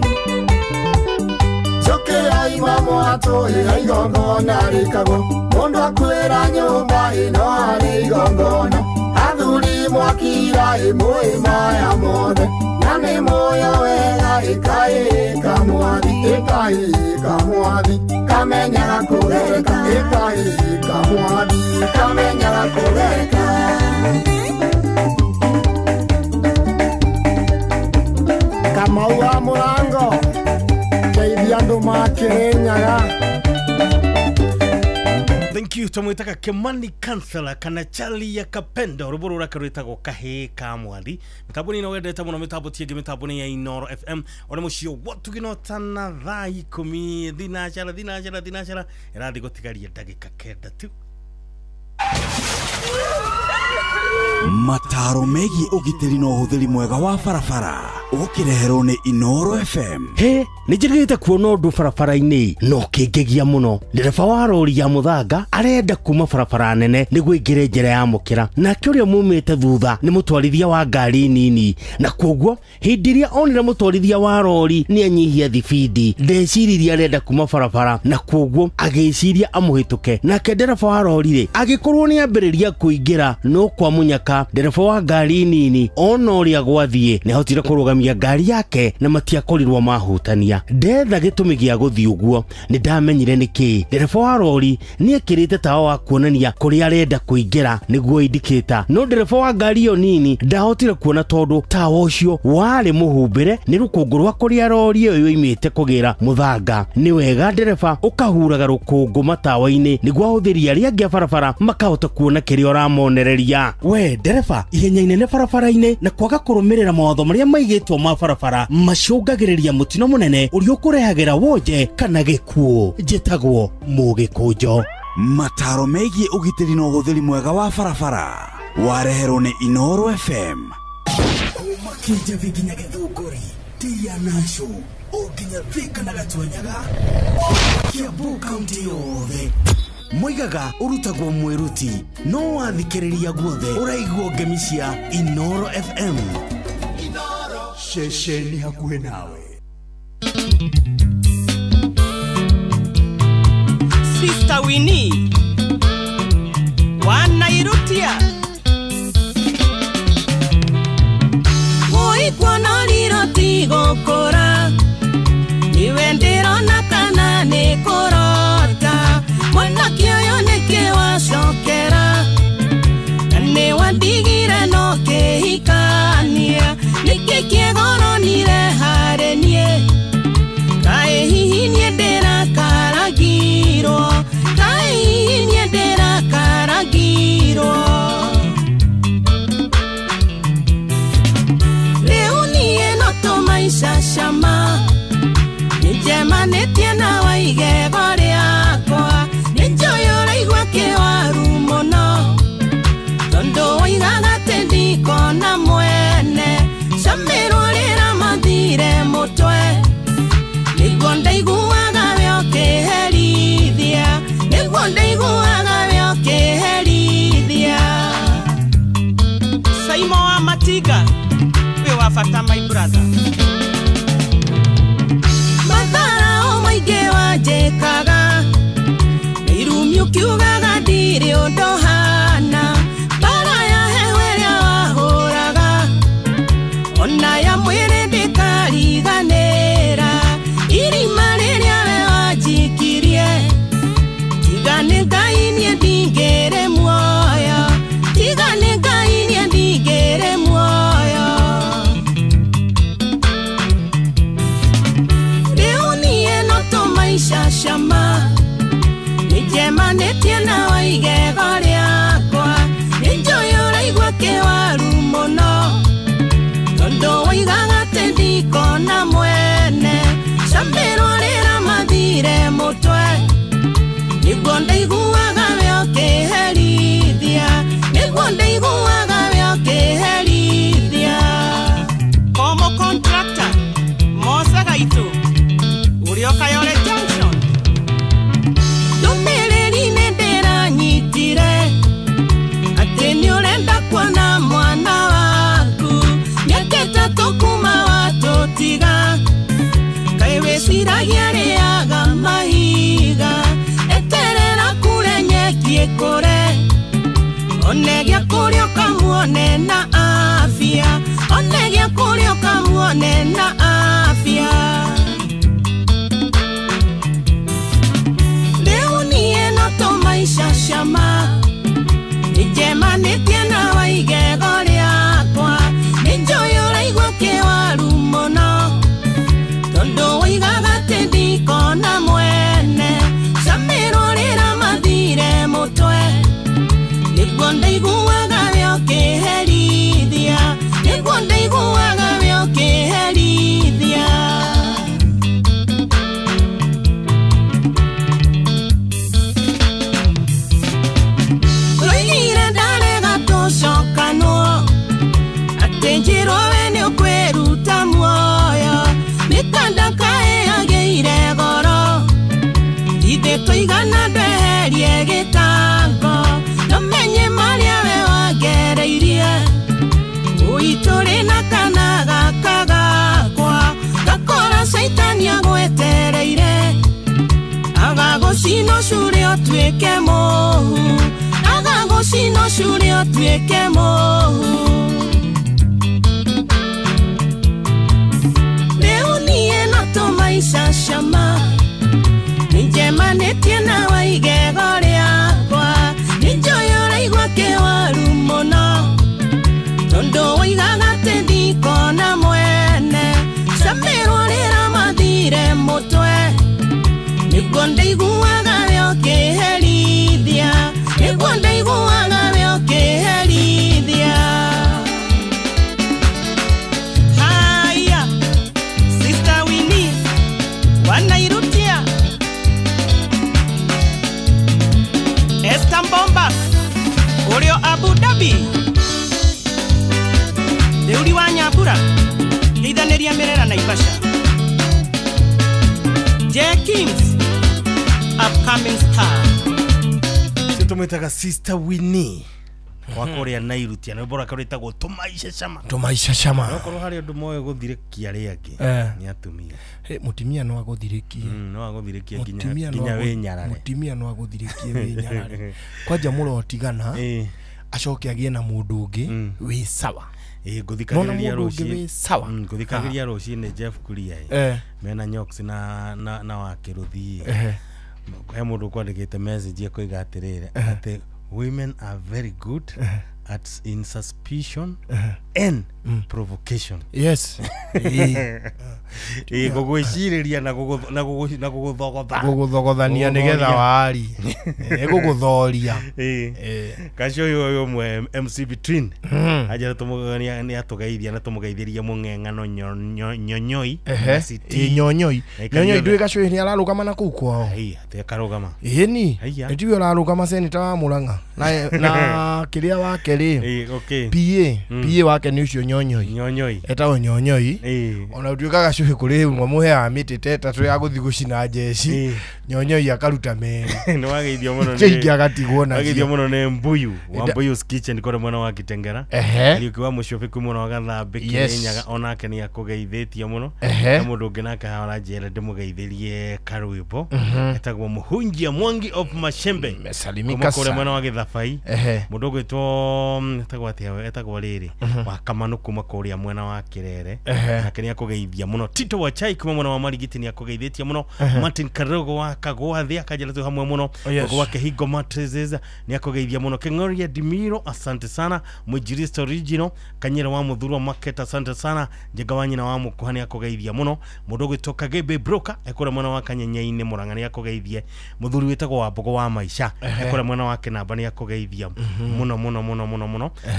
Jokera ima mwatũ igongona rĩkagwo mũndũ akwĩra nyũmba ĩno arĩ igongona athuri mwakira ĩmwe maya mothe na nĩ muoyo wega ĩka mwathi kamenyaga kũgereka ĩka mwathi kamenyaga kũgereka Kamau wa Mũrango keithia andũ makĩrĩnyaga Thank you tumwitaka Kimani Kansela kana Charlie ya Kapendo ruburu rake rwitagwo Kahĩ ka Mwathi mitabuni no wendete muno mitambo tienge mitabuni ya Inoro FM ore mucio watuginotana thaa 10 thinacara irathi gutigaria ndagika kenda tu Mataro megiĩ ũgitĩri na ũhũthĩri mwega wa barabara ũkireherwo nĩ Inoro FM. He, nĩnjĩrĩte kuona ũndũ barabara-inĩ no kĩngegia mũno. Ndereba wa rori ya mũthanga arenda kuma barabara nene nĩguo aingĩre njĩra ya mũkĩra. Nake ũrĩa mumĩte thutha nĩ mũtwarithia wa ngari nini. Na koguo hĩndĩ ĩrĩa onire mũtwarithia wa rori nĩ anyihia thibindi. Ndeciririe arenda kuma barabara na koguo agĩciria amũhĩtũke. Nake ndereba wa rori agĩkorwo nĩ ambĩrĩria kũingĩra no kwa mũnyaka ndereba wa ngari nini ona ũrĩa gwathiĩ nĩahotire kũrũgamia ngari yake na matiakorirwo mahutania. Ndetha gĩtũmi gĩa gũthiĩ ũguo nĩ ndamenyire nĩkĩ. Ndereba wa rori nĩ ekĩrĩte tawa wa kuonania kũrĩa arenda kũingĩra nĩguo indicator. No ndereba wa ngari ĩyo nini ndahotire kuona tondũ tawa ũcio warĩ mũhumbĩre nĩ rũkũngũ rwa kũrĩa rori ĩyo yoimĩte kũgĩra mũthanga. Nĩ wega ndereba ũkahuraga rũkũngũ matawa-inĩ nĩguo ahũthĩri arĩa angĩ a barabara makahota kuona kĩrĩa ũramonereria. We ndereba ihenya inene barabara-inĩ na kwaga kũrũmĩrĩra mawatho marĩa maigĩtwo ma barabara macũngagĩrĩria mũtino mũnene ũrĩa ũkũrehagĩra wonje kana gĩkuũ. Njĩtagwo Mũgĩkũnjo. Mataro megiĩ ũgitĩri na ũhũthĩri mwega wa barabara wareherwo nĩ Inoro FM. Kuma Kĩnjabi nginya Gĩthũngũri Tia Nacho ũnginya Thika na Gatwenyaga Kiambu kaunti yothe Moigaga urutagwo mweruti no wathikĩrĩria guothe ũraigwo ngemi cia Inoro FM. Inoro shesheni hakuhĩ nawe. Sister Winnie wanairutia Woikuona liroti gũkũra iwe ndĩrona kana nĩ kũrota mwanake ũyũ nĩkĩ wacokera nĩ wandigire no kĩhikania nĩkĩ kĩgoronire harĩ niĩ kaĩ hihi niĩ ndĩrakaragirwo kaĩ hihi niĩ ndĩrakaragirwo rĩu niĩ no tũmaica cama nĩnjemanĩtie na waigego rĩakwa nĩnjũĩ ũraigua kĩwaru mũno tondũ woigaga atĩ ndikona mwene camĩrwo rĩramathire mũtwe nĩguo ndaiguaga we ũkĩherithia nĩguo ndaiguaga we ũkĩherithia Saimo wa Matinga wĩ wa bata my brother mathara o maingĩ wanjĩkaga irumi ũkiugaga ndiĩ ndikona mwene camerorera mathire mutwe niguo ndaiguaga biokiherithia niguo ndaiguaga biokiherithia Como contractor Mosa Gaitu Uriokayole Junction Ndumiriri nindiranyitire ati niurenda kuona mwana waku miaka itatu kuma watutiga kai wiciragia riaga mahiga eterera kure nyeki ikure onegia kuria ukamuone na afya onegia kuria ukamuone na afya leo niye noto maisha shama nijema nitiena waigego riakwa ninjoyora igwa kiwaru muno tondu waigaga ti ndikona mwene camerorera mathire mutwe niguo ndaiguaga biokiherithia niguo ndaiguaga biokiherithia roigire ndarega tucokanwo ati njirwo we ni ukwiruta muoyo mikanda kaeageire goro ithe twaigana ndweherie gitango nomenye maria we wagereirie uituri na kana gaka gakwa gakora caitani agwetereire agagucino curi otuike muhu agagucino curi otuike muhu leo niye noto maisha shama ninjemanitie na waigego riakwa ninjoyora igwa kiwaru muno tondu waigaga ti ndikona mwene camerorera mathire mutwe niguo ndaiguaga biokiherithia niguo ndaiguaga biokiherithia haya Sister Winnie wanairutia Esther Mbomba urio Abu Dhabi Deuri wa Nyambura Geithaniria Mirera Naivasha J Kings upcoming star Situmwitaga Sister Winnie wakoria nairutia no bora karita go tumaisha shama no korwo hari undu moyo guthirikia riangi ni atumia mutimia no aguthirikie no aguthirikie ginya we nyarare mutimia no aguthirikie we nyarare kwanja murotigana acoke agie na mundu ungi wi sawa nguthikagiriria ruci sawa nguthikagiriria ruci ni Jeff Kuria mena Nyox na wakiruthi he mundu kwandikite message yakoiga atirire ati women are very good at in suspicion and provocation. Yes. Gugwiciriria na guguthogotha. Guguthogotania nigetha wari. Guguthoria. Kacio yo mwe MC Between. Aja tumugania ni atugeithia na tumugeithiria mung'eng'ano nyonyoi. Nyonyoi. Nyonyoi ndwe kacio ni ararugama na kuu kwao. Te karugama. Ni. Ndiwe ararugama seneta wa Murang'a. Na kiria wake ri. Okay. PA wake ni ucio nyonyoi etawe nyonyoi ona utuikaga cuhi kuri mwamuhe amiti teta tu ya guthi gucina jeshi nyonyoi akaruta meri no wageithio muno ni chingi agatigwo na wageithio muno ni Mbuyu wa Mbuyu's Kitchen kore mwana wa Kitengera ari ukiwa mucofiku muno agathambe kinyaga onake ni akugeithitie muno na mundu ungi nake hara njera ndimugeithirie karwibo etagwo Muhunjia Mwangi of Mashembe mesalimika kore mwana wa Githabai mundu gwitwo etagwo riri wa Kamanu kuma kuria mwena wa Kirere nake ni akugeithia muno muno Tito wa Chai kuma mwana wa Marigiti ni akogeithĩtie muno Martin Karogo wa Kagwathi akajala tu hamwe muno kwa Higo Mattresses ni akogeithia muno Kengoria Dimiro asante sana Mujiristo Original Kanyera wa Muthurwa Market asante sana Jegawanyi na wa Mukuhani akogeithia muno Mudogo toka Gebe Broker ekora mwana wa Kanyenyaine Murang'a ni akogeithie Muthuri wetagwo wa Mbogo wa Maisha ekora mwana wake namba ni akogeithia muno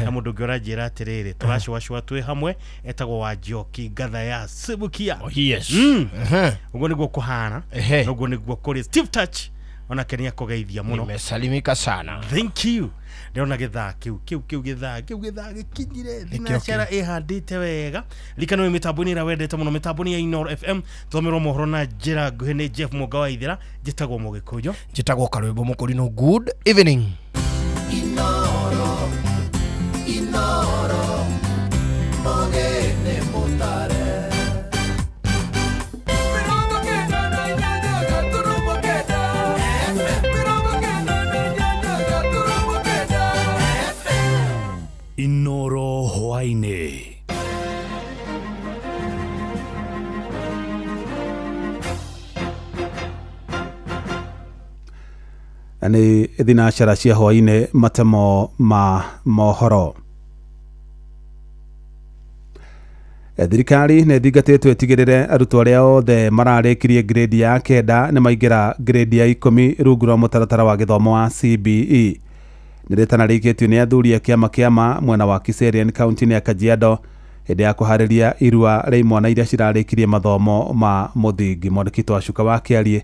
na mundu ngĩorajĩra atĩrĩrĩ tũracũacũa twĩ hamwe etagwo wa Njoki Ngatha ya Sibukia ũguo nĩguo kũhana ũguo nĩguo kũrĩ Steve Touch ona kenia kũgeithia muno nimesalimika sana thank you ndĩrona gĩthaa kĩu gĩthaa gĩkinyire thinacara ĩhandĩte wega likano mitambo-inĩ ĩrĩa wendete mũno mitambo-inĩ ya Inoro FM tũthomerwo mohoro na njĩra nguhĩ nĩ Jeff Mũnga wa Ithera njĩtagwo Mũgĩkũnjũ njĩtagwo Karwĩmbo Mũkũrinũ good evening Inoro Mogene Mutare Inoro hwainĩ nĩ thinacara cia hwainĩ matemo ma mohoro thirikari nĩ thingatĩtwo ĩtigĩrĩre arutwo arĩa othe mararĩkirie grade ya 9 nĩ maingĩra grade ya 10 rungu rwa mũtaratara wa gĩthomo wa CBE nĩ rĩtana rĩikĩtio nĩ athuri a kĩama mwena wa Kiserian County ya Kajiado hĩndĩ ya kũharĩria irua rĩa imwana iria cirarĩkirie mathomo ma mũthingi mwandĩki wa Cuka wa Kĩarie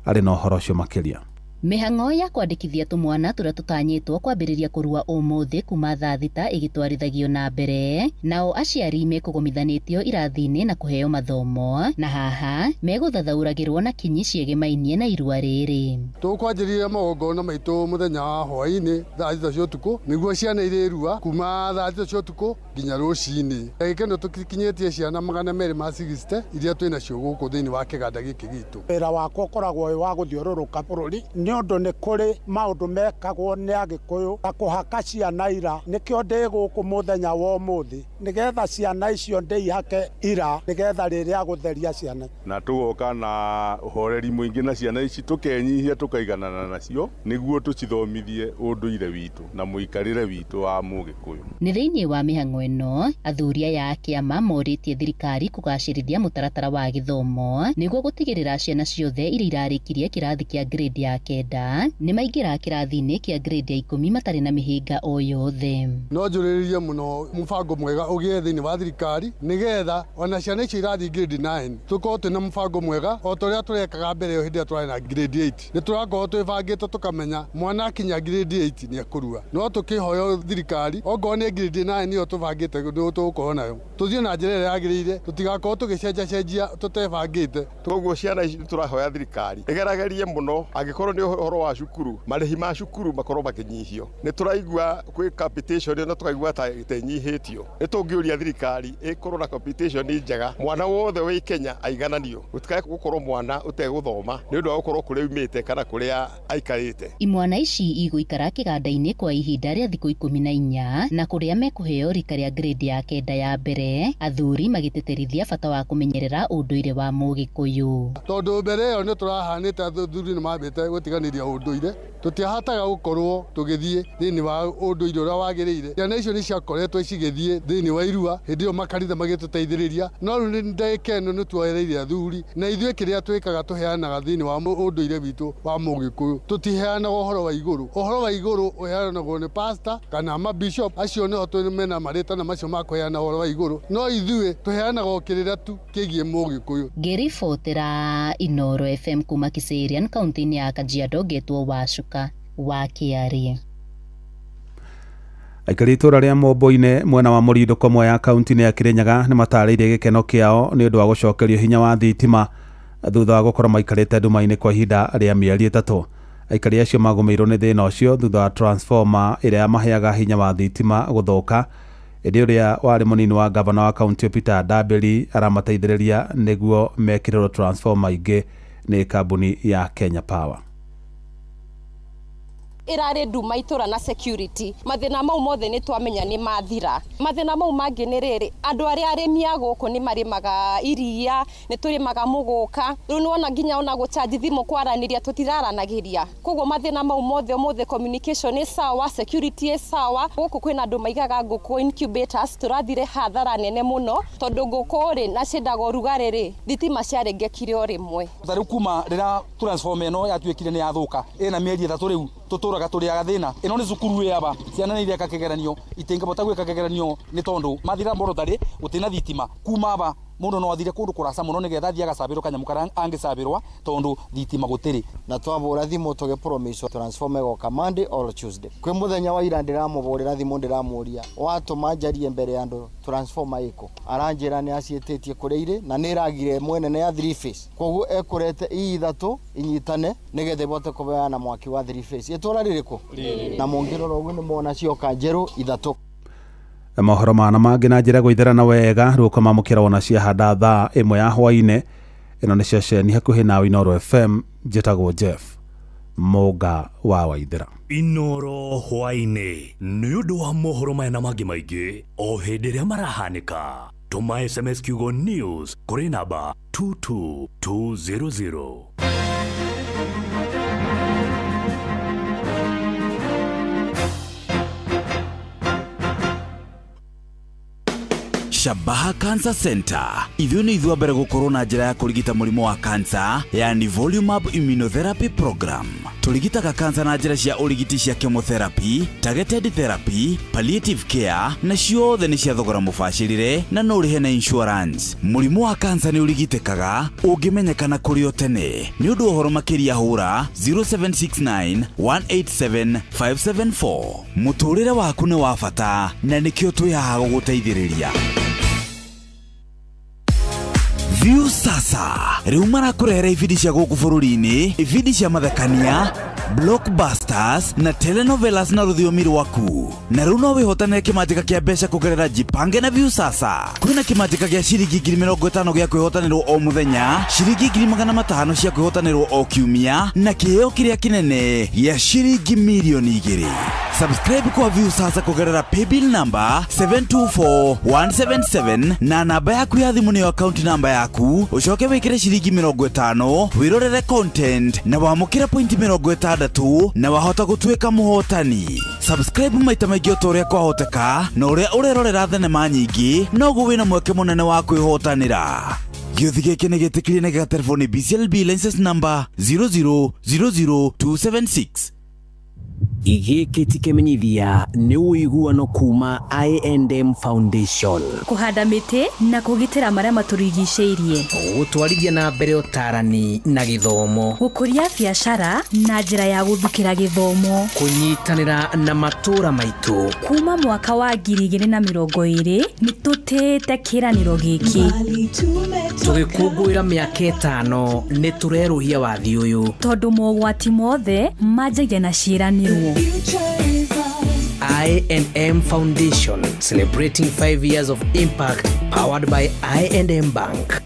arĩ na ũhoro ũcio makĩria Mĩhang'o ya kwandĩkithia tũmwana tũrĩa tũtanyĩtwo kwambĩrĩria kũrua ũmũthĩ kuma thaa thita ĩgĩtwarithagio na mbere nao aciari mekũgomithanĩtio irathi-inĩ na kũheo mathomo na haha megũthathaũragĩrwo na kinyi ciĩgemainie na irua rĩrĩ tũkwanjĩrĩria magongona maitũ mũthenya wa hwaĩ-inĩ thaa thita cia ũtukũ nĩguo ciana irĩrua kuma thaa thita cia ũtukũ nginya rũcinĩ gĩkeno tũkinyĩtie ciana 260 iria twĩnacio gũkũ thĩinĩ wa kĩganda gĩkĩ gitũ wĩra wakwa ũkoragwo wa gũthiũrũrũka bũrũri nĩũndũ nĩ kũrĩ maũndũ mekagwo nĩ Agĩkũyũ ta kũhaka ciana ira nĩkĩo ndĩ gũkũ mũthenya wa ũmũthĩ nĩgetha ciana icio ndĩihake ira nĩgetha rĩrĩa gũtheria ciana na tũgoka na ũhoreri mũingĩ na ciana ici tũkenyihia tũkaiganana nacio nĩguo tũcithomithie ũndũire witũ na mũikarĩre witũ wa Mũgĩkũyũ nĩ thĩinĩ wa mĩhang'o ĩno athuri aya a kĩama morĩtie thirikari kũgacĩrithia mũtaratara wa gĩthomo nĩguo gũtigĩrĩra ciana ciothe iria irarĩkirie kĩrathi kĩa grade ya 9 nĩ maingĩra kĩrathi-inĩ kĩa grade ya 10 matarĩ na mĩhĩnga o yothe no njũrĩrĩrie mũno mũbango mwega ũgĩe thĩinĩ wa thirikari nĩgetha ona ciana icio irathi grade 9 tũkorwo twĩna mũbango mwega o ta ũrĩa tũrekaga mbere ĩyo hĩndĩ ĩrĩa tũrarĩ na grade 8 nĩ tũrakorwo twĩbangĩte tũkamenya mwana akinya grade 8 nĩ akũrua no tũkĩhoyo thirikari okorwo nĩ grade 9 nĩyo tũbangĩte tũgũkorwo nayo tũthiĩ na njĩra ĩrĩa yagĩrĩire tũtigakorwo tũgĩcenjacenjia tũtebangĩte koguo ciana ici tũrahoya thirikari ĩgeragerie mũno angĩkorwo nĩ ũhoro wa cukuru marĩhi ma cukuru makorwo makĩnyihio nĩ tũraigua kwĩ capitation na tũkaigua ta ĩnyihĩtio nĩ tũngĩũria thirikari ĩkorwo na capitation njega mwana wothe wĩ Kenya aigananio gũtikae gũkorwo mwana ũtegũthoma nĩ ũndũ wa gũkorwo kũrĩa umĩte kana kũrĩa aikarĩte imwana ici igũikara kĩganda-inĩ kwa ihinda rĩa thikũ 14 na kũrĩa mekũheo rika rĩa grade ya 9 ya mbere athuri magĩtĩtĩrithia bata wa kũmenyerera ũndũire wa Mũgĩkũyũ tondũ mbere ĩyo nĩ tũrahanĩte athuri nĩ mambĩte gũtiganĩria ũndũire tũtiahataga gũkorwo tũgĩthiĩ thĩinĩ wa ũndũire ũrĩa wagĩrĩire ciana icio nĩ ciakoretwo cigĩthiĩ thĩinĩ wa irua hĩndĩ ĩyo makanitha magĩtũteithĩrĩria no rĩu nĩ ndagĩka ĩno nĩ tuoereire athuri na ithuĩ kĩrĩa twĩkaga tũheanaga thĩinĩ wa ũndũire witũ wa Mũgĩkũyũ tũtiheanaga ũhoro wa igũrũ ũheanagwo nĩ pastor kana mabishop acio nĩho twĩmena marĩtana macio ma kũheana ũhoro wa igũrũ no ithuĩ tũheanaga o kĩrĩra tu kĩgiĩ Mũgĩkũyũ ngĩribotera Inoro FM kuma Kiserian kaunti-inĩ ya Kajiado ngetwo wa Cuka wa Kĩarie aikari itũra rĩa Mombo-inĩ mwena wa Mũrindũko mwe ya kaunti-inĩ ya Kirinyaga nĩ matarĩirie gĩkeno kĩao nĩ ũndũ wa gũcokerio hinya wa thitima thutha wa gũkorwo maikarĩte nduma-inĩ kwa ihinda rĩa mĩeri 3 aikari acio magũmĩirwo nĩ thĩna ũcio thutha wa transformer ĩrĩa yamaheaga hinya wa thitima gũthũka hĩndĩ ũrĩa warĩ mũnini wa gavana wa kaunti Peter Ndambĩri aramateithĩrĩria nĩguo mekĩrĩrwo transformer ingĩ nĩ kambuni ya Kenya Power irare nduma itura na security mathina mau mothe ni twamenya ni mathira mathina mau mangi ni riri andu aria aremia guku ni marimaga iria ni turimaga muguka riu ni wona nginya ona gucharge thimu kwaraniria tutiraranagiria koguo mathina mau mothe communication is sawa security is sawa guku kwina andu maigaga nguku incubators turathire hathara nene muno tondu nguku ri na cindaga rugari ri thitima ciarengekire o rimwe riu kuma rira transformer ino yatuikire ni yathuka ina mieri 3 riu tuturaga turiaga thina ino ni cukuru yaba ciana ni itheka kigeranio itingibota gwika kigeranio ni tondu mathira borotari utina thitima kuma aba mundu no athire kundu kurasa muno nigetha thiaga sabiro kanyamu kara angisabirwa tondu thitima gutiri na twabura thimu tuge promise transformer go Monday or Tuesday kwi muthenya wa ira ndiramuburira thimu ndiramuria watuma njarie mbere ya andu transformer iko aranjira ni acietitie kureire na niragire mwenene ya 3 phase koguo ekurete ithatu inyitane nigetha bote kubeana mwaki wa 3 phase itura ririko na mongiroro ugu ni mona cioka njeru ithatu mohoro mana mangi na njira gwitherana wega ruko mamukira wona cia handa thaa 1 ya hwaine ino ni ceceni hakuhi na Inoro FM njitagwo Jeff Moga wa Waithera Inoro hwaine ni undu wa mohoro maya mangi maingi o hindi ria marahanika tuma SMS kiugo news kuri namba 22200 Shabaha Cancer Center ithuĩ nĩ ithuĩ mbere gũkorwo na njĩra ya kũrigita mũrimũ wa cancer yani Volumab Immunotherapy Program. Tũrigitaga cancer na njĩra cia ũrigiti cia chemotherapy, targeted therapy, palliative care na ciothe nĩ cia thogora mũbacĩrĩre na no ũrĩhe na insurance. Mũrimũ wa cancer nĩ ũrigitĩkaga ũngĩmenyekana kũrĩ o tene. Nĩ ũndũ ũhoro makĩria hũra 0769 187 574. Mũtũrĩre waku nĩ wa bata na nĩkĩo twĩ haha gũgũteithĩrĩria. View sasa riu marakurehera ibindi cia guku bururi-ini ibindi cia mathekania blockbusters na telenovelas na rũthiomi rwaku na riu no wihotanire kimanjika kia mbeca kugerera Jipange na View sasa kwina kimanjika gia ciringi 50,000 gia kwihotanirwo o muthenya ciringi 500,000 cia kwihotanirwo o kiumia na kiheo kiria kinene gia ciringi milioni 2 subscribe kwa View sasa kugerera paybill number 724177 na namba yaku ya thimu ni account number yaku ucoke wikire ciringi 50 wirorere content na wamukire point 60 na wahota gutuika muhotani subscribe maita maingĩ ũtoria kwahoteka na ũrĩa ũrerorera thenema nyingĩ noguo wĩna mweke mũnene wa kwĩhotanĩra gĩũthi gĩkĩ nĩ gĩtĩkĩrie na gĩa telefoni BCLB license number 00276 Igiki tikemenyithia ni uiguano kuma I&M Foundation kuhanda miti na kugitira maria maturigiceirie gutwarithia na mbere utarani na githomo gukuria biashara na njira ya guthukira githomo kunyitanira na matura maitu kuma mwaka wa 2020 ni tutete kiraniro giki tugikungwira miaka 5 ni tureruhia wathi uyu tondu mogwati mothe manjagia na ciranirwo I&M Foundation, celebrating 5 years of impact, powered by I&M Bank.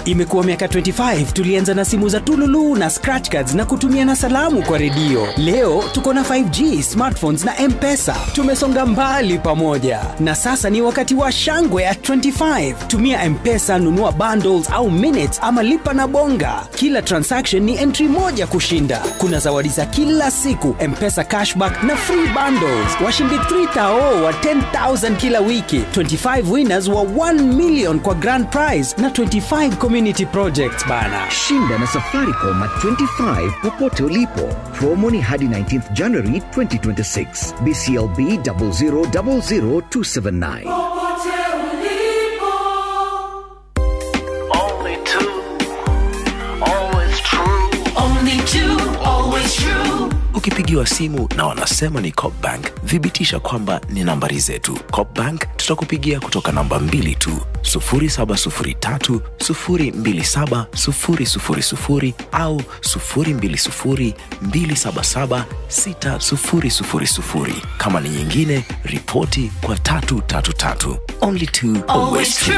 Imekuwa miaka 25 tulianza na simu za tululu na scratch cards na kutumia na salamu kwa redio. Leo tuko na 5G, smartphones na M-Pesa. Tumesonga mbali pamoja. Na sasa ni wakati wa shangwe at 25. Tumia M-Pesa, nunua bundles au minutes ama lipa na bonga. Kila transaction ni entry moja kushinda. Kuna zawadi za kila siku, M-Pesa cashback na free bundles. Washindi 3,000 wa 10,000 kila wiki. 25 winners wa 1 million kwa grand prize na 25 community projects bana. Shinda na Safaricom at 25 popote ulipo. Promo ni hadi 19th January 2026. BCLB 0000279. Only two, always true. Only two, always true. Ukipigiwa simu na wanasema ni Copbank, thibitisha kwamba ni nambari zetu. Copbank tutakupigia kutoka namba 2 tu, 0703 027 000 au 020 277 6000. Kama ni nyingine, ripoti kwa 333. Only two, always true.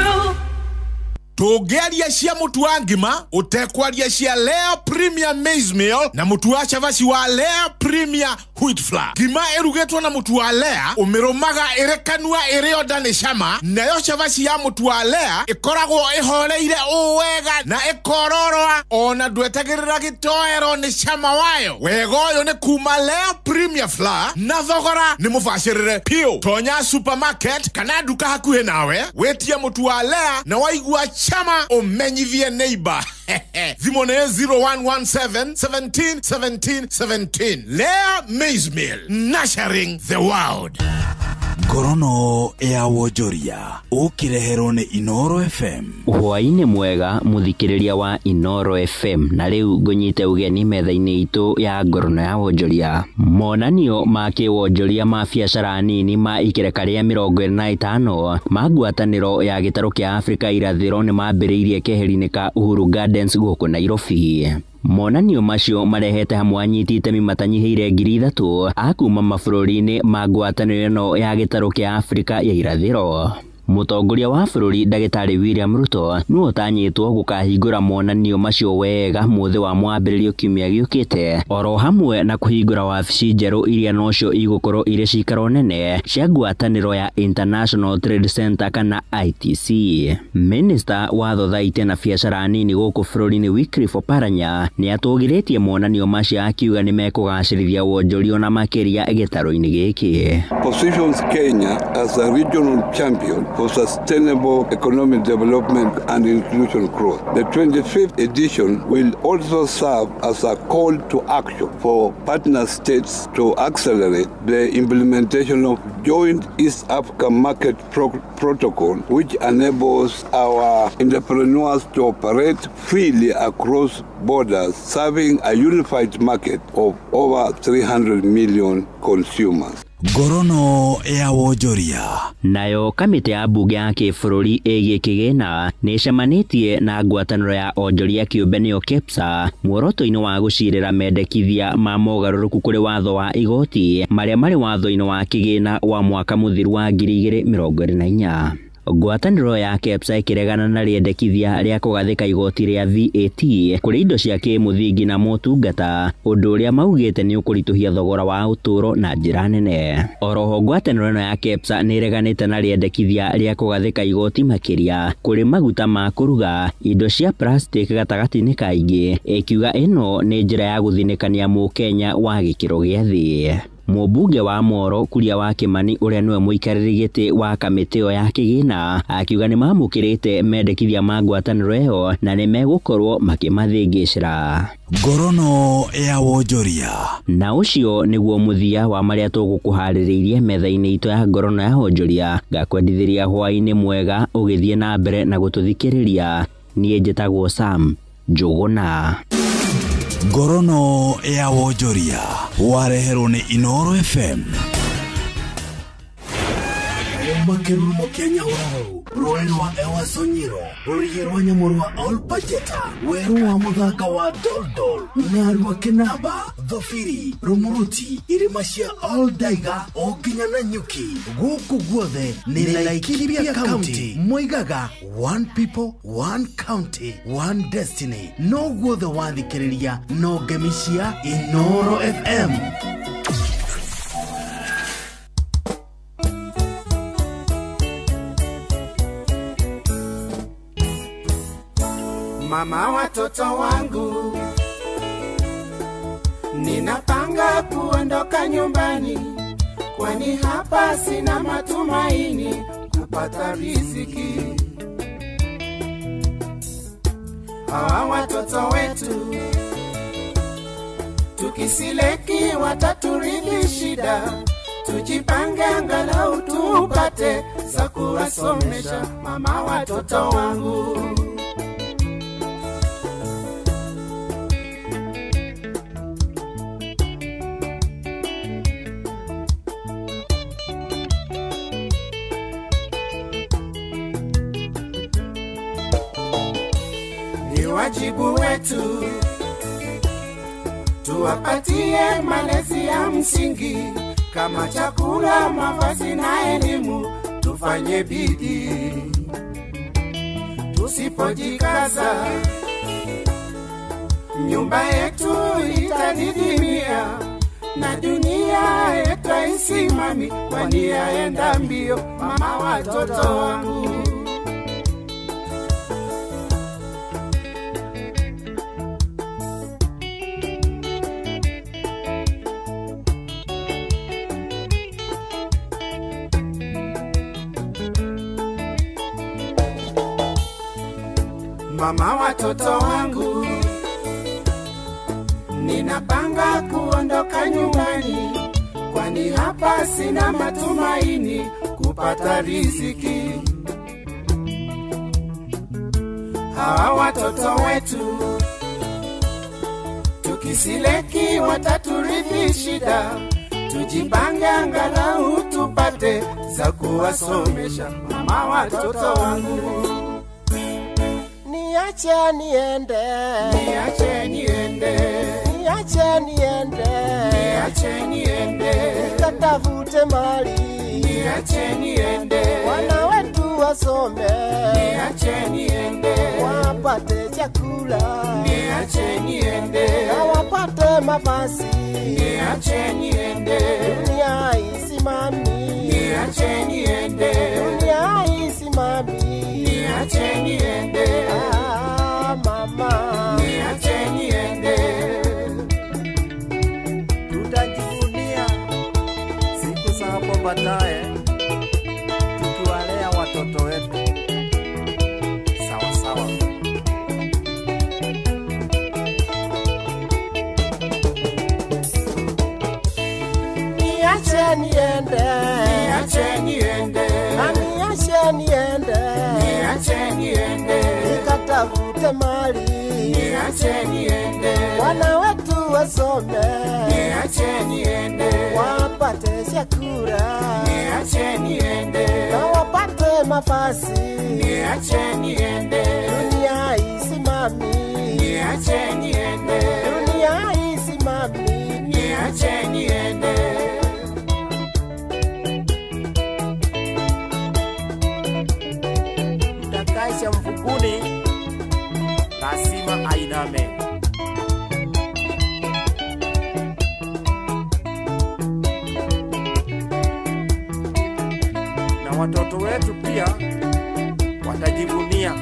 tũngĩaria cia mũtu wa ngima ũtekwaria cia Lea Premier Maize Meal na mũtu wa chavaci wa Lea Premier Wheat Flour. Ngima ĩrugĩtwo na mũtu wa Lea ũmĩrũmaga ĩrĩ kanua ĩrĩ onda nĩ cama, nayo chavaci ya mũtu wa Lea ĩkoragwo ĩhoreire wega na ĩkororoa ona ndwetagĩrĩra gĩtoero nĩ cama wayo. Wega ũyũ nĩ kuma Lea Premier Flour na thogora nĩ mũbacĩrĩre piũ. Tonya supermarket kana duka hakuhĩ nawe wetie mũtu wa Lea na waigua chama ũmenyithie neighbor. Thimũ nĩ 0117 17 17 17. Lea Maize Meal, nurturing the world. Ngorono ya Wonjoria ũkĩreherwo nĩ Inoro FM. Hwaĩ-inĩ mwega mũthikĩrĩria wa Inoro FM, na rĩu ngũnyite ũgeni metha-inĩ itũ ya ngorono ya Wonjoria. Monanio ma kĩwonjoria ma biacara nini ma ikereka rĩa 25 ma ngwatanĩro ya gĩtarũ kĩa Afrika irathĩro nĩ mambĩrĩirie keheri-inĩ ka Uhuru Gardens gũkũ Nairobi. Monanio macio marehete hamwe anyiti itemi matanyihĩire 3,000 a kuma mabũrũri-inĩ ma ngwatanĩro ĩno ya gĩtarũ kĩa Afrika ya irathĩro. Mũtongoria wa bũrũri Ndagĩtarĩ William Ruto nĩwe ũtanyĩtwo gũkahingũra monanio macio wega mũthĩ wa mwambĩrĩrio kiumia gĩũkĩte, oro hamwe na kũhingũra wabici njerũ iria nocio igũkorwo irĩ cikaro nene cia ngwatanĩro ya International Trade Center kana ITC. Minister wa Thothaitĩ na biacara nini gũkũ bũrũri-inĩ Wycliffe Oparanya nĩ atũgĩrĩtie monanio macio akiuga nĩ mekũgacĩrithia wonjoria na makĩria gĩtarũ-inĩ gĩkĩ. Positions Kenya as a regional champion for sustainable economic development and inclusion growth. The 25th edition will also serve as a call to action for partner states to accelerate the implementation of joint East African Market Protocol, which enables our entrepreneurs to operate freely across borders, serving a unified market of over 300 million consumers. Ngorono ya Wonjoria. Nayo kamĩtĩ ya mbunge ya kĩbũrũri ĩgiĩ kĩgĩna nĩ ĩcemanĩtie na ngwatanĩro ya onjoria kĩũmbe nĩyo KEPSA muoroto-inĩ wa gũcirĩra mendekithia ma mogarũrũku kũrĩ watho wa igoti marĩa marĩ watho-inĩ wa kĩgĩna wa mwaka mũthiru wa 2024. Ngwatanĩro ya KEPSA ĩkĩregana na rĩendekithia rĩa kũgathĩka igoti rĩa VAT kũrĩ indo cia kĩmũthingi na motungata, ũndũ ũrĩa maugĩte nĩ ũkũritũhia thogora wa ũtũũro na njĩra nene. Oroho ngwatanĩro ĩno ya KEPSA nĩ ĩreganĩte na rĩendekithia rĩa kũgathĩka igoti makĩria kũrĩ maguta ma kũruga, indo cia plastic gatagatĩ-inĩ kaingĩ, ĩkiuga ĩno nĩ njĩra ya gũthinĩkania mũkenya wa gĩkĩro gĩa thĩ. Mũmbunge wa Moro Kuria wa Kimani ũrĩa nĩwe mũikarĩri gĩtĩ wa kamĩtĩ ĩyo ya kĩgĩna akiuga nĩ mamũkĩrĩte mendekithia ma ngwatanĩro ĩyo na nĩ megũkorwo makĩmathĩngĩcĩra. Ngorono ya Wonjoria. Na ũcio nĩguo mũthia wa marĩa tũgũkũharĩrĩirie metha-inĩ itũ ya ngorono ya Wonjoria. Ngakwendithĩria hwaĩ-inĩ mwega ũgĩthiĩ na mbere na gũtũthikĩrĩria. Niĩ njĩtagwo Sam Njũgũna. Ngorono ya Wonjoria wareherwo nĩ Inoro FM. Makerumo Kenya wao Rũĩ rwa Ewa Sonyiro rũrigĩ rwa nyamũ rwa Olpajeta werũ wa mũthaka wa Doldol na rwa Kinaba Thofiri Rumuruti irĩma cia Oldaiga o nginya na Nyuki gũkũ guothe nĩ Laikipia County moigaga one people one county one destiny no guothe wathikĩrĩria no ngemi cia Inoro FM. Mama watoto wangu, ninapanga kuondoka nyumbani, kwani hapa sina matumaini kupata riziki. Hawa watoto wetu tukisileki wataturidhi shida, tujipange angalau tupate za kuwasomesha mama watoto wangu. Wajibu wetu tuwapatie malezi ya msingi kama chakula, mavazi na elimu, tufanye bidii tusipojikaza nyumba yetu itadidimia na dunia yetu isimami, kwani yaenda mbio mama watoto wangu. Mama watoto wangu, ninapanga kuondoka nyumbani, kwani hapa sina matumaini kupata riziki. Hawa watoto wetu tukisileki wataturithi shida, tujipange angalau tupate za kuwasomesha mama watoto wangu. Niache niende, niache niende, niache niende, niache niende, nikatafute mali, niache niende, wana wetu wasome, niache niende, wapate chakula, niache niende, na wapate mavazi, niache niende, dunia isimami, niache niende, dunia isimami, niache niende, mama, niache niende. Tutajivunia siku za hapo baadaye tukiwalea watoto wetu sawa sawa. Niache niende, niache niende, niache niende, niache niende, nikatafute mali, niache niende, wana wetu wasome, niache niende, wapate chakula, niache niende, na wapate mavazi, niache niende, dunia isimami, niache niende, dunia isimami, niache niende. Utakaisha mfukuni lazima ainame. Na watoto wetu pia watajivunia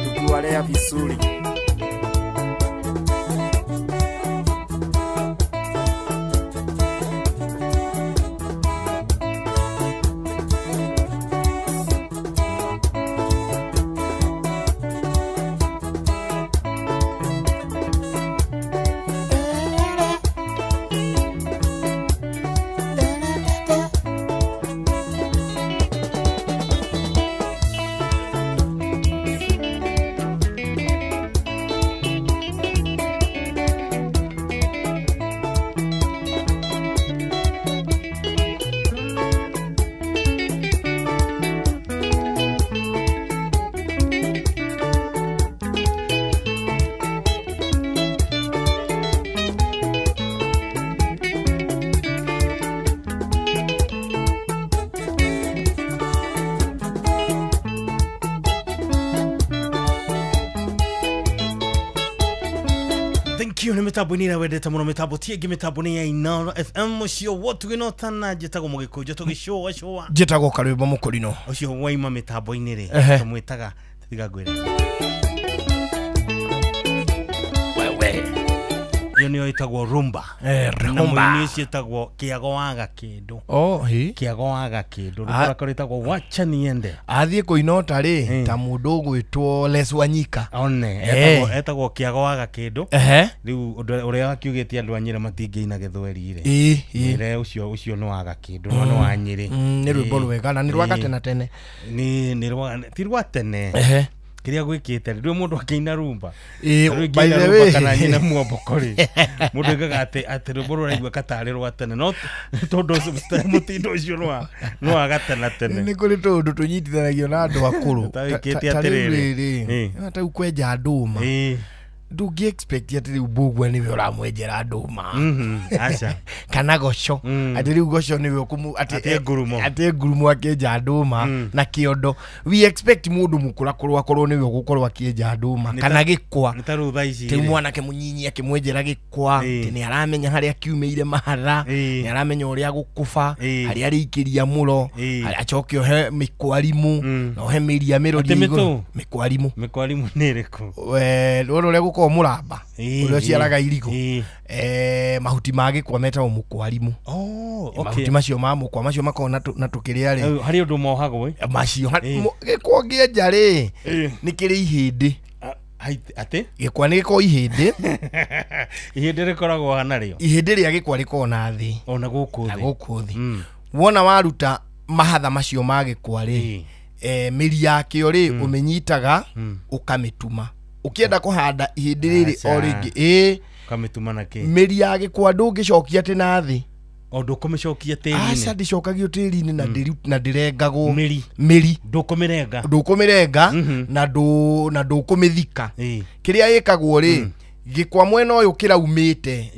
tukiwalea vizuri. Kio ni mitambo ni wendete muno mitambo tiegi mitambo ni ya Inooro FM cio wotu ginotana jetago mugikujo tugishowa showa jetago karwimbo mukurino ucio waima mitambo inire tumwitaga tigagwire wewe yo ni oitagwo rumba rumba ni cietagwo kiago waga kindu kiago waga kindu rukora koritagwo wacha niende athie kuinota ri ta mundu gwitwo Les Wanyika one etagwo kiago waga kindu riu uria wakiugitie andu anyire matingiina githweri ri ire ucio no waga kindu no wa nyiri ni rwimbo rwega na ni rwa gatena tene ni rwa ti rwa tene kiria gwikite ndio mundu akiina rumba by the way kana nyina muombokori mundu ngaga ati rumba ruraigwa katari rwa tene no tondu mutindo ucio no agatena tene ni kuri tondu tunyitithanagio na andu akuru tawikite atiriri hata ukwenja nduma ndungi expect ati riu mbugua niwe uramwenjera nduma acha kana goco ati riu goco niwe ukumu ati ngurumo akenja nduma na kiondo. We expect mundu mukura kurwa korwo niwe gukorwo akenja nduma kana gikwa ti mwanake munyinyi akimwenjera gikwa ni aramenya haria kiumeire mahatha ni aramenya uria gukuba haria rikiria mulo acoke ohe mikwarimu no he miria mirori iguru mikwarimu niriku roro le guko muramba urio ciaraga irigo mahuti magi kwa meta mukwarimu mahuti macio mamukwa macio makona na tukiria ri hari undu mohagwo macio gikwa ngienja ri nikiri ihindi ate gikwa niko ihindi ihindi rikoragwo hana rio ihindi ria gikwa rikona thi ona guku thi wona waruta mahatha macio magikwa ri miri yakio ri umenyitaga ukamituma ukienda kuhanda ihindi riri o ringi ukamituma na ki miri ya gikwa ndungicokia ati na thi ondu kumicokia tiri-ini aca ndicokagio tiri-ini na ndirengagwo miri ndukumirenga na ndukumithika kiria yikagwo ri gikwa mwena uyu kiraumite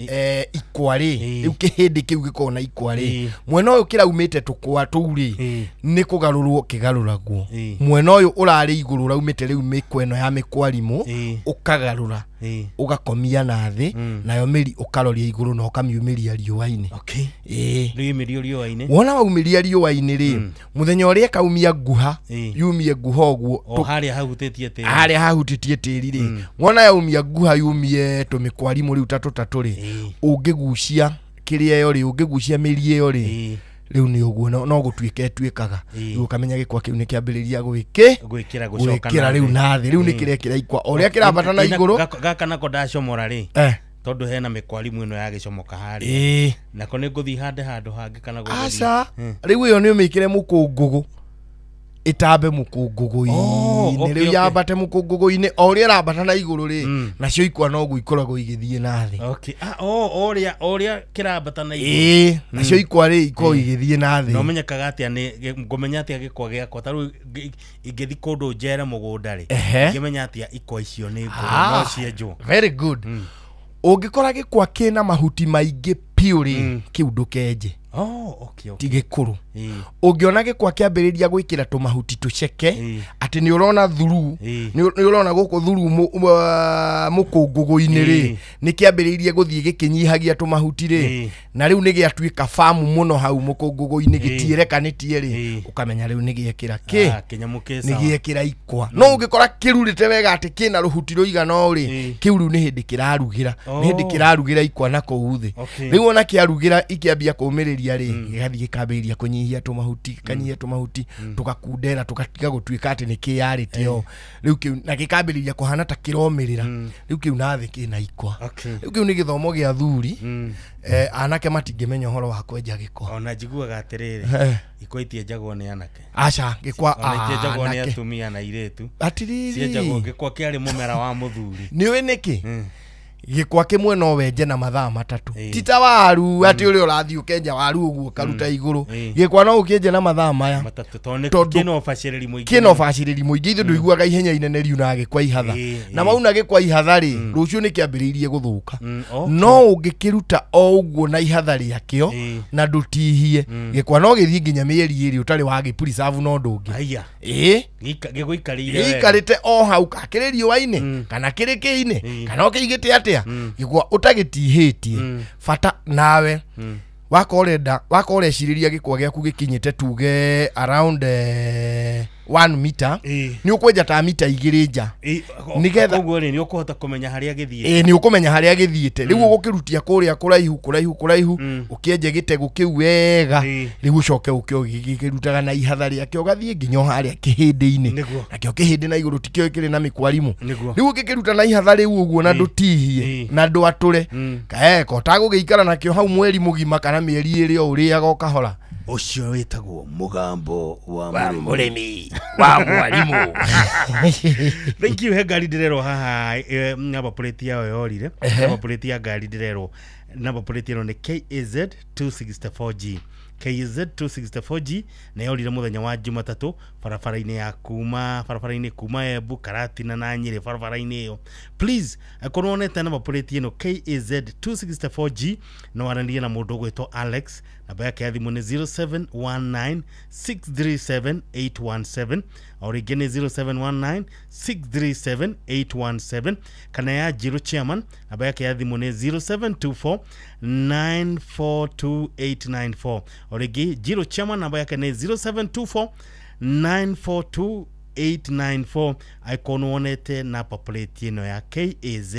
ikwa ri riu kihindi kiu gikona ikwa ri mwena uyu kiraumite tukwa turi ni kugarurwo kigaruragwo mwena uyu urari iguru raumite riu mikweno ya mikwarimu ukagarura ugakomia na thi nayo miri ukaroria iguru na ukamiumiria riũa-ini riumiria riũa-ini wona waumiria riũa-ini ri muthenya uria kaumia nguha yumie nguha ogwo haria hahutitie tiri ri wona yaumia nguha yumie tumikwarimu riu tatu ri ungigucia kiria yo ri ungigucia miri yo ri riu ni uguo no gutuike tuikaga riu kamenya gikwa kiu ni kiambiriria gwikira riu nathi riu ni kiria kiraikwa oria kirambata na iguru gaka nako ndacomora ri tondu hena mikwarimu ino ya gicomoka hari nako ni nguthi hande handu hangi kana guthi aca riu iyo ni umikire mukungugu itambe mukungugu-ini riu yambate mukungugu-ini oria rambata na iguru ri nacio ikwa no guikoragwo igithie na thi oria kirambata na iguru nacio ikwa ri iko igithie na thi no menyekaga atia ni ngumenya atia gikwa giakwa taru ingithi kundu njere mugunda ri ngimenya atia ikwa icio ni nguru no cienjwo very good ungikora gikwa kina mahuti maingi piuri kiu ndukenje tigikuru ungiona gikwa kiambiriria gwikira tumahuti tuceke ati ni urona thuru ni urona guku thuru mukungugu-ini ri ni kiambiririe guthie gikinyihagia tumahuti ri na riu ni giatuika famu muno hau mukungugu-ini gitierekanitie ri ukamenya riu ni giekira ni giekira ikwa no ungikora kirurite wega ati kina ruhuti ruigana ri kiu riu ni hindi kirarugira ikwa na kuuthi riu ona kiarugira ikiambia kumiriria ri gigathi gikambiriria kunyihia tumahuti kanyihia tumahuti tukakundera tukatiga gutuika ati ni kiyarite yo riu kiu na gikambiriria kuhana ta kiromirira riu kiu nathi kina ikwa riu kiu ni githomo gia thuri anake matingimenya horo wa kwenja gikwa ona njiguaga atiriri ikwa itienjagwo ni anake aca gikwa itienjagwo ni atumia na iretu cienjagwo gikwa kiari mumera wa muthuri ni we niki gikwa kimwe no wenje na mathaa matatu tita waru ati uri urathi ukenja waru uguo karuta iguru gikwa no ukenje na mathaa maya matatu tondu kino baciriri muingi ithu nduiguaga ihenya inene riu na gikwa ihatha na mauna gikwa ihatha ri rucio ni kiambiririe guthuka no ungikiruta o uguo na ihatha riakio na ndutihie gikwa no githie nginya mieri iri utari wa gipreserve no ndungi gikarite o hau kakiririo waine kana kiriki-ini kana ukigite atia gikwa utagitihitie fata nawe wakoreciria gikwa giaku gikinyite tuge around 1 meter ni ukwenja ta mita 2 nja nigetha koguo ni ukuhota kumenya haria githie ni ukumenya haria githiite riu ugukirutia kuria kuraihu ukienje gitego kiu wega riu ucoke ukirutaga na ihatha riake ugathie nginya haria kihindi-ini nakio kihindi na iguru tikio kiri na mikwarimu riu ukikiruta na ihatha riu uguo na ndutihie na ndwature kaeko tagugiikara nakio hau mweri mugima kana mieri iri o uriaga ukahora ucio witagwo mugambo wa murimi wa mwarimu. Thank you. He ngari ndirero haha namba plate yao yorire namba plate ya ngari ndirero namba plate ino ni KAZ 264G KZ 264G na yorire muthenya wa Jumatatu barabara-ini ya kuma Embu Karatina na Nyeri barabara-ini yo. Please akorwo nete na plate ino KZ 264G no warandirie na mundu gwitwo Alex. Namba yake ya thimu ni 0719637817 or again 0719637817 kana ya Jiro Chairman. Namba yake ya thimu ni 0724942894 or again Jiro Chairman. Namba yake ni 0724942894. Ikono onete na plate ino ya KZ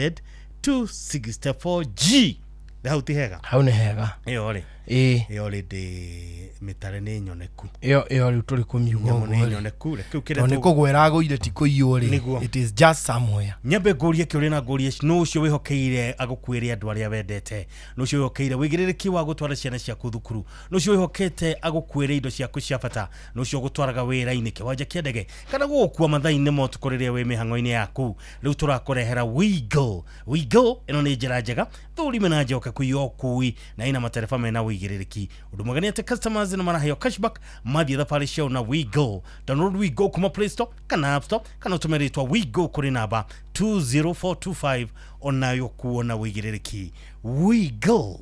264G. Hauti hega. Haune hega. Eole. Eole de mitarene nyoneku. Eole tuli kumiugo. Nyoneku. One kugwera goire ti kuiyore. It is just somewhere. Nyambe gorie kiuri na gorie no ucio wihokeire agukwire andu aria wendete. No ucio wihokeire wigiriki wa gutwara ciana cia kuthukuru. No ucio wihokete agukwire indo cia kuciabata. No ucio gutwaraga wira-ini kiwanja kia ndege. Kana gukua mathaini mo tukuriria we mihango-ini yaku. Riu turakurehera Wiggle. Wiggle ino ni njira njega. Thuri menaje okakuyo kui na ina matereba mena wigiriki. Undu magani ate customers na maraheyo cashback mathi thabari ciao na Wiggle. Download Wiggle kuma Play Store kana App Store kana utumeritwa Wiggle kuri namba 20425 onayo kuona wigiriki. Wiggle.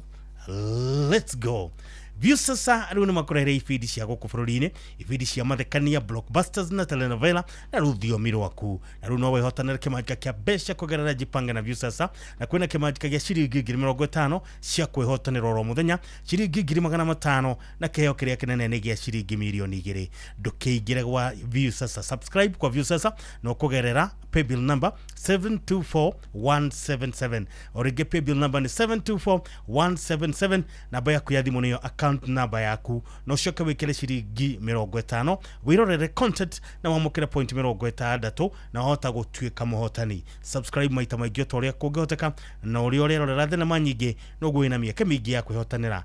Let's go. View sasa riu ni makurehera ifidi cia guku bururi-ini, ifidi cia mathekania, blockbusters na telenovela na ruthiomi rwaku. Na riu no wehotanira kimanjika kia besha kugerera Jipanga na View sasa, na kwina kimanjika gia ciringi 50,000 cia kwihotanira oro muthenya, ciringi 500,000 na kiheo kiria kinene ni gia ciringi 2,000,000. Ndukiingire gwa View sasa, subscribe kwa View sasa no kugerera paybill number 724177 orige paybill number ni 724177. Namba yaku ya thimu niyo account number yaku no shoka wikire ciringi 50 wirorere content na wamukire point 60 na hota gutuika muhotani. Subscribe maita maingĩ toria kungihoteka na uri orerorera thenema nyingi no gwina mieke mingi ya kwihotanira.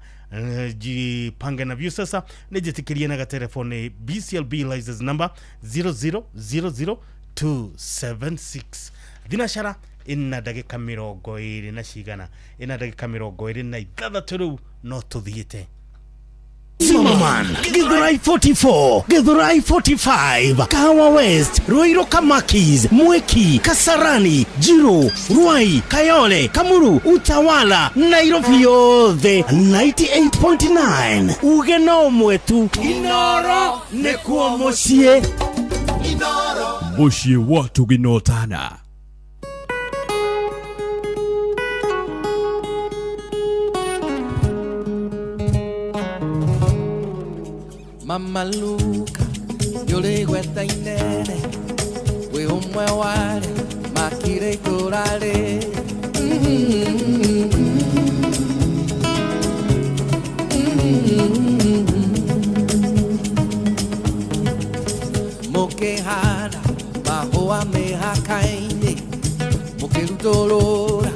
Jipanga na View sasa nijitikirie na telefone BCLB license number 0000276. Dinashara ina dagika 20 na cigana ina dagika 26 riu no tuthiite. Zimmerman, Githurai 44, Githurai 45, Kahawa West, Ruiru Kamakis, Mweki, Kasarani, Jiro, Ruai, Kayole, Kamuru, Utawala, Nairobi yothe 98.9. Ugeno mwetu Inoro nekuo mucie. Inoro mucie watu ginotana. Mama Luka, yole gweta inene, we umwe wale, makire itorale. Mokehana, mahoa mehakaine, mokerutolora,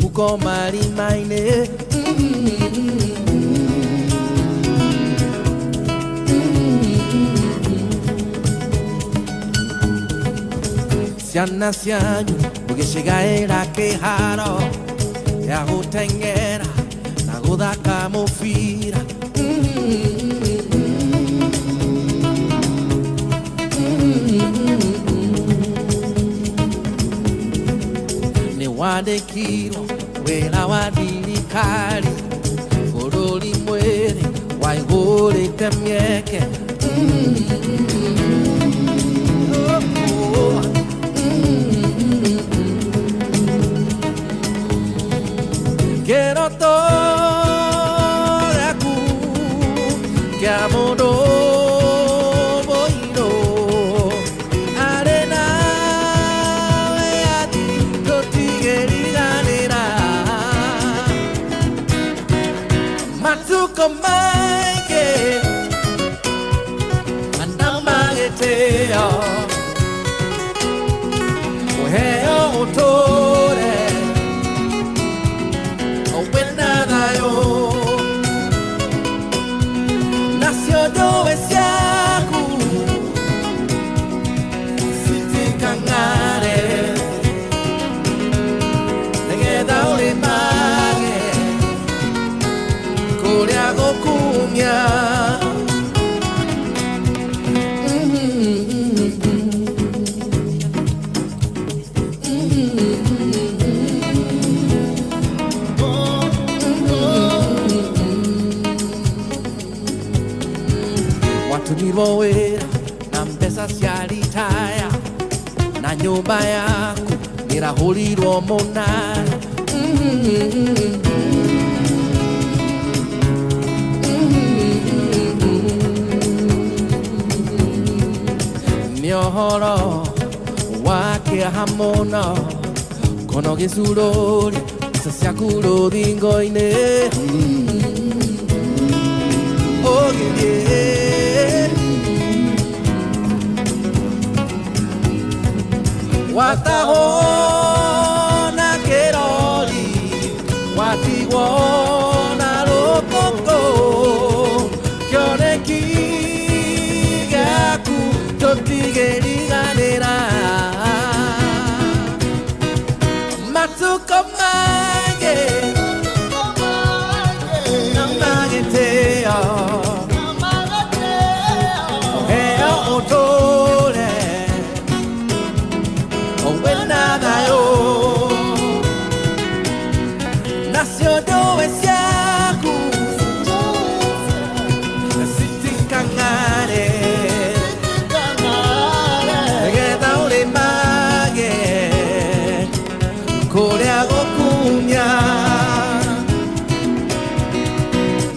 ukomari maine. Ciana cianyu mugishigaira kiharo ya gutengera na guthaka mubira. Ni wandikirwo wira wa thirikari bururi mwiri waigurite mieke. Quiero todo de acu que amodo boiro arena a ti no tigeri ganera matsuko maike andamagete oheo otore nació yo esiaku siti kangare nege daure mage korea goku Nĩguo wĩra na mbeca cia ritaya na nyũmba yaku nĩrahũrirwo mũnara. Nĩ ũhoro wa kĩeha mũno kono gĩcurũri mbeca ciaku rũthingo-inĩ. Watahwo na kĩrori watigwo na rũkũngũ kĩoneki gĩaku tũtigĩriganĩra. Matukũ maingĩ na magĩtĩo heo ũtũre wĩna thayũ nacio ndũĩ ciaku citikang'are nĩgetha ũrĩmage kũrĩa gũkumia.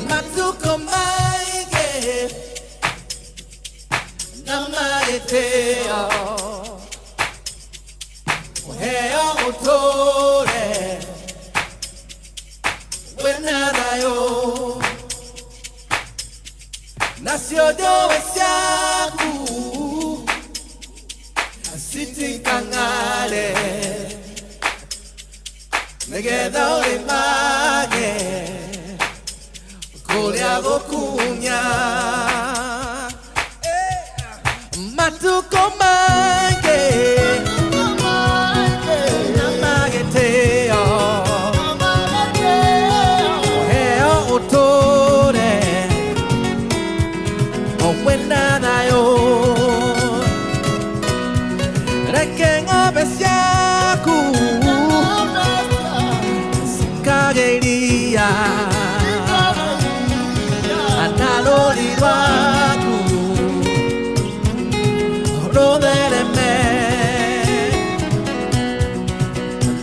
Matukũ maingĩ na magĩtĩo heo ũtũre wĩna thayũ nacio ndũĩ ciaku citikang'are nĩgetha ũrĩmage kũrĩa gũkumia. Matukũ maingĩ na magĩtĩo heo ũtũre wĩna thayũ. Reke ng'ombe ciaku cikagĩria na rũri rwaku rũthereme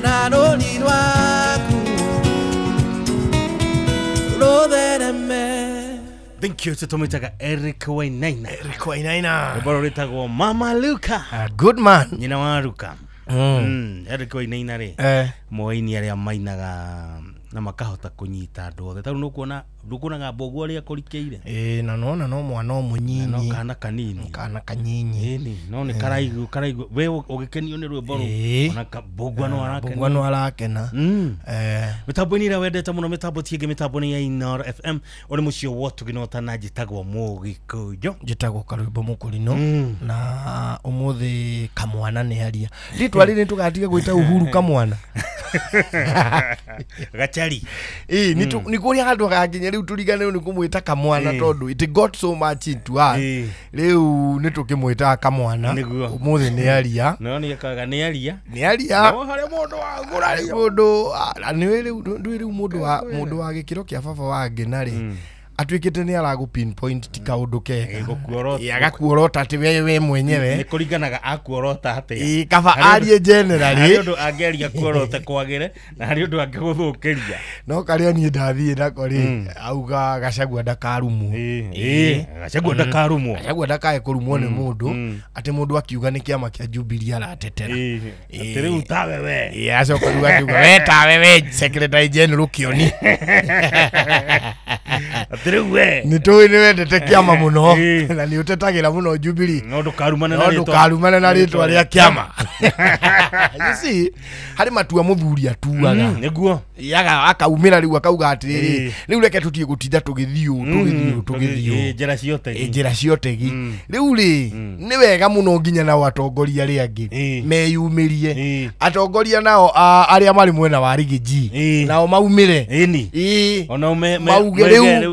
na rũri rwaku rũthereme. Thank you tutomitaga Eric Wainaina. Eric Wainaina. Bora ritagwo Mama Luka. A good man. Nyina wa Luka. Eric Wainaina ri. Moini aria mainaga na makahota kunyita andu othe. Taru nukuona ndukunaga mbogo aria kurikeire. Na no mwana munyinyi. No kana kanini. Kana kanyinyi. Ni no ni karaigu we ugikenio ni rwimbo ru. Ona kabogwa no arakena. Bogwa no arakena. Mitambo ni ra wendete muno mitambo tienge mitambo ni ya Inoro FM. Ori mucio wotu ginota na jitagwo Mugikuyo. Jitagwo Karwimbo Mukurino na umuthi kamwana ni aria. Ritwa riri tugatiga gwita Uhuru kamwana. Gachari. Ni kuria andu gakinye riu turigane ni kumwita kamwana tondu it got so much into us. Riu ni tukimwita kamwana. Umuthi ni aria. No ni kaga ni aria. Ni aria. No hare mundu wa ngurari mundu ni riu mundu wa gikiro kia baba wange na ri. Atuikite ni aragu pinpoint tika undu kega agakuorota ati we mwenyewe ni kuringanaga akuorota ati kaba arie generally hari undu angeria kuorota kwagire na hari undu angeguthukiria no karia ni ndathie nako ri auga Gachagua ndakarumu Gachagua ndakarumu Gachagua ndakae kurumwo ni mundu ati mundu akiuga ni kiama kia Jubilee aratetera ati riu tawe we aco kuruga akiuga we tawe we secretary general Kioni ni tuwe ni wendete kiama muno na ni utetagira muno Jubilee no ndukarumane na ritwa ria kiama. You see hari matua muthuri atuaga niguo yaga akaumira riu akauga atiriri riu reke tutie gutinda tugithio njira ciotegi riu ri ni wega muno nginya na atongoria ri angi meyumirie atongoria nao aria mari mwena wa Rigiji nao maumire ona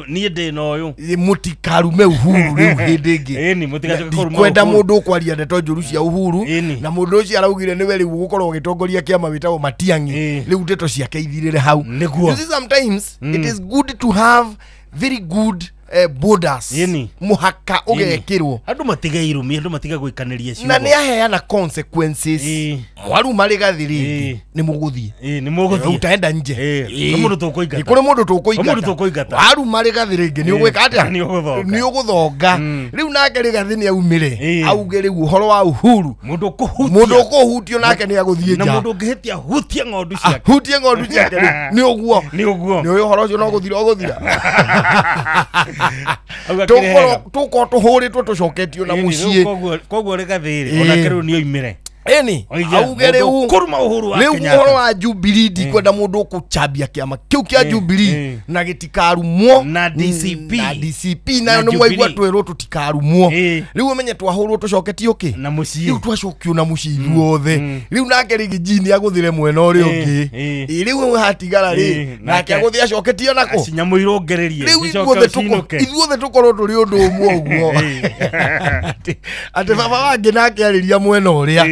ni ndi no yu mutikarume Uhuru riu hindi ingi ni mutikacoke kuruma kwenda mundu kwaria ndeto njuru cia Uhuru na mundu ucio araugire niwe riu gukorwo gitongoria kiama witagwo Matiang'i riu ndeto ciake ithirire hau. Niguo sometimes it is good to have very good borders muhaka ugekirwo andu matiga irumi andu matiga gwikaniria cio na ni aheana consequences mwaru mari gathiri ni muguthie ni muguthie utaenda nje ni mundu tukuingata ikure mundu tukuingata waru mari gathiri ngi ni ugwika atia ni uguthonga riu nake ri gathini aumire auge riu uhoro wa uhuru mundu kuhutio nake ni aguthie nja na mundu ngihitia hutie ng'ondu ciake ni uguo ni uhoro ucio no guthira tuko tuhuritwo tucoketio na mucie koguo ri gathiri ona kiru ni oimire eni auge riu kuruma uhuru wa Kenya riu uhoro wa Jubilee ndi kwenda mundu ukuchambia kiama kiu kia Jubilee na gitikarumwo na DCP na no mwaigwa twero tutikarumwo riu umenye twahurwo tucoketio ki na mucie riu twacokio na mucie ithuothe riu nake rigijini aguthire mwena uri ungi riu hatigara ri nake aguthia acoketio nako cinyamuirongererie riu ithuothe tukorwo turi undu umwe uguo ati baba wangi nake ariria mwena uria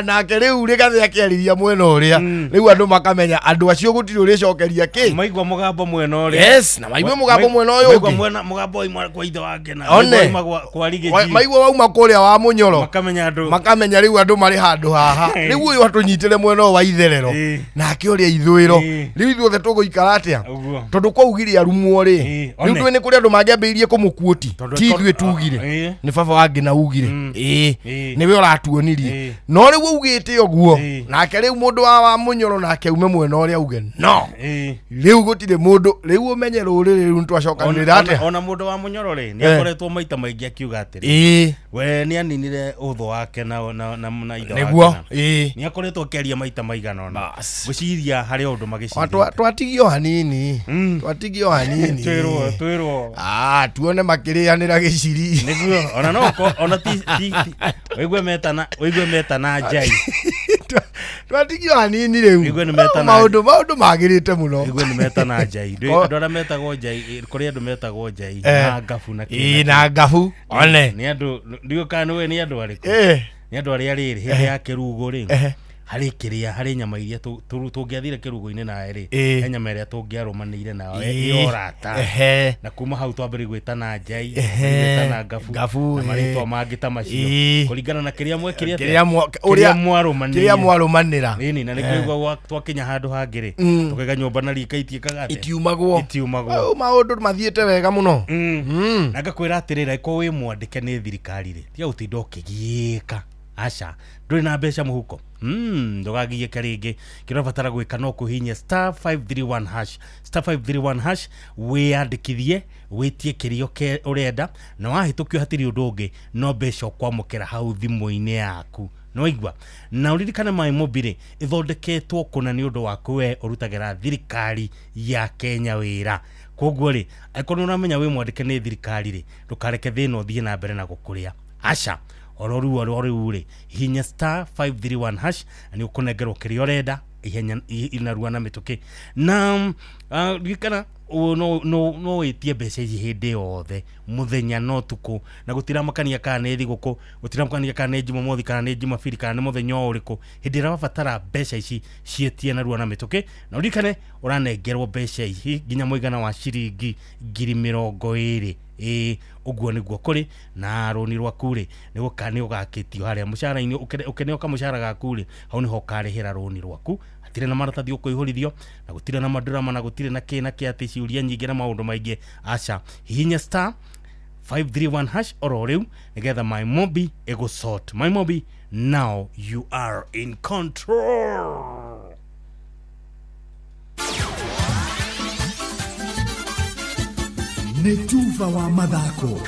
nake riu rigathe akiariria mwena uria riu andu makamenya andu acio gutiri uri cokeria ki maigwa mugambo mwena uria yes na maigwa mugambo mwena uyu maigwa mwena mugambo imwa kwa ithe wake na maigwa kwa rigiji maigwa wauma kuria wa munyoro makamenya riu andu mari handu haha riu uyu atunyitire mwena wa itherero nake uria ithwiro riu ithuothe tuguikara atia tondu kwaugire arumwo ri riu twi ni kuri andu mangiambiirie kumukuoti ti ithuĩ tugire ni baba wangi na ugire niwe uratuonirie no riu ugite oguo nake riu mundu wa munyoro nake ume mwena uria uge no riu gutire mundu riu umenye ruriri riu twacokanira atia ona mundu wa munyoro ri ni akoretwo maita maingi akiuga atiri we ni aninire utho wake na ithe niguo ni akoretwo akiaria maita maigana ona guciria hari undu magiciria twatigio hanini twirwo tuone makirianira giciri niguo ona no ona ti wigwe metana njai twatigio hanini riu wigwe ni metana maundu magirite muno wigwe ni metana njai ndora metagwo njai kuri andu metagwo njai na ngafu na ngafu one ni andu ndio kana we ni andu ariku ni andu aria riri hindi ya kirugo ri hari kiria hari nyama iria tungiathire kirugo-ini na ri nyama iria tungiarumanire nayo yorata na kuma hau twambire gwitana njai gwitana ngafu na maritwa mangi ta macio kuringana na kiria mwekire kiria mwarumanira nini na nikuigwa twakinya handu hangiri tukega nyumba na rika itiekaga itiumagwo maundu mathiete wega muno na ngakwira atirira ko wi mwandike ni thirikari ri tia utindo kigiika aca nduri na mbeca muhuko ndugagiye karingi kirabatara gwika no kuhinya *531# wiyandikithie witie kirio ke urenda na wahitukio hatiri undu ungi no mbeca kwamukira hau thimu-ini yaku no igwa na uririkane my mobile ithondeketwo kuna ni undu waku we urutagira thirikari ya Kenya wira koguo ri akono uramenya we mwandike ni thirikari ri ndukareke thina uthie na mbere na gukuria aca ororu ri hinya *531# ani ukunengerwo kirio renda ihenya inarua na mituki na gikana no itie mbeca ici hindi yothe muthenya no tuku na gutira makania kana ni thiguku gutira makania kana ni Jumamothi kana ni Jumapili kana ni muthenya uriku hindi ra babatara mbeca ici cietie na rua na mituki na urikane uranengerwo mbeca ici ginya muigana wa ciringi 20,000 uguo niguo kuri na runi rwaku ri nigukani ugakitio haria mushara-ini ukeneo mushara gaku ri hau niho karihira runi rwaku atire na maratathi ukuihurithio na gutire na madrama na gutire na kina kiati ciuria nyingi na maundu maingi aca hinya *531# oro riu nigetha my mobi ego sort my mobi now you are in control. Netuva wa mathako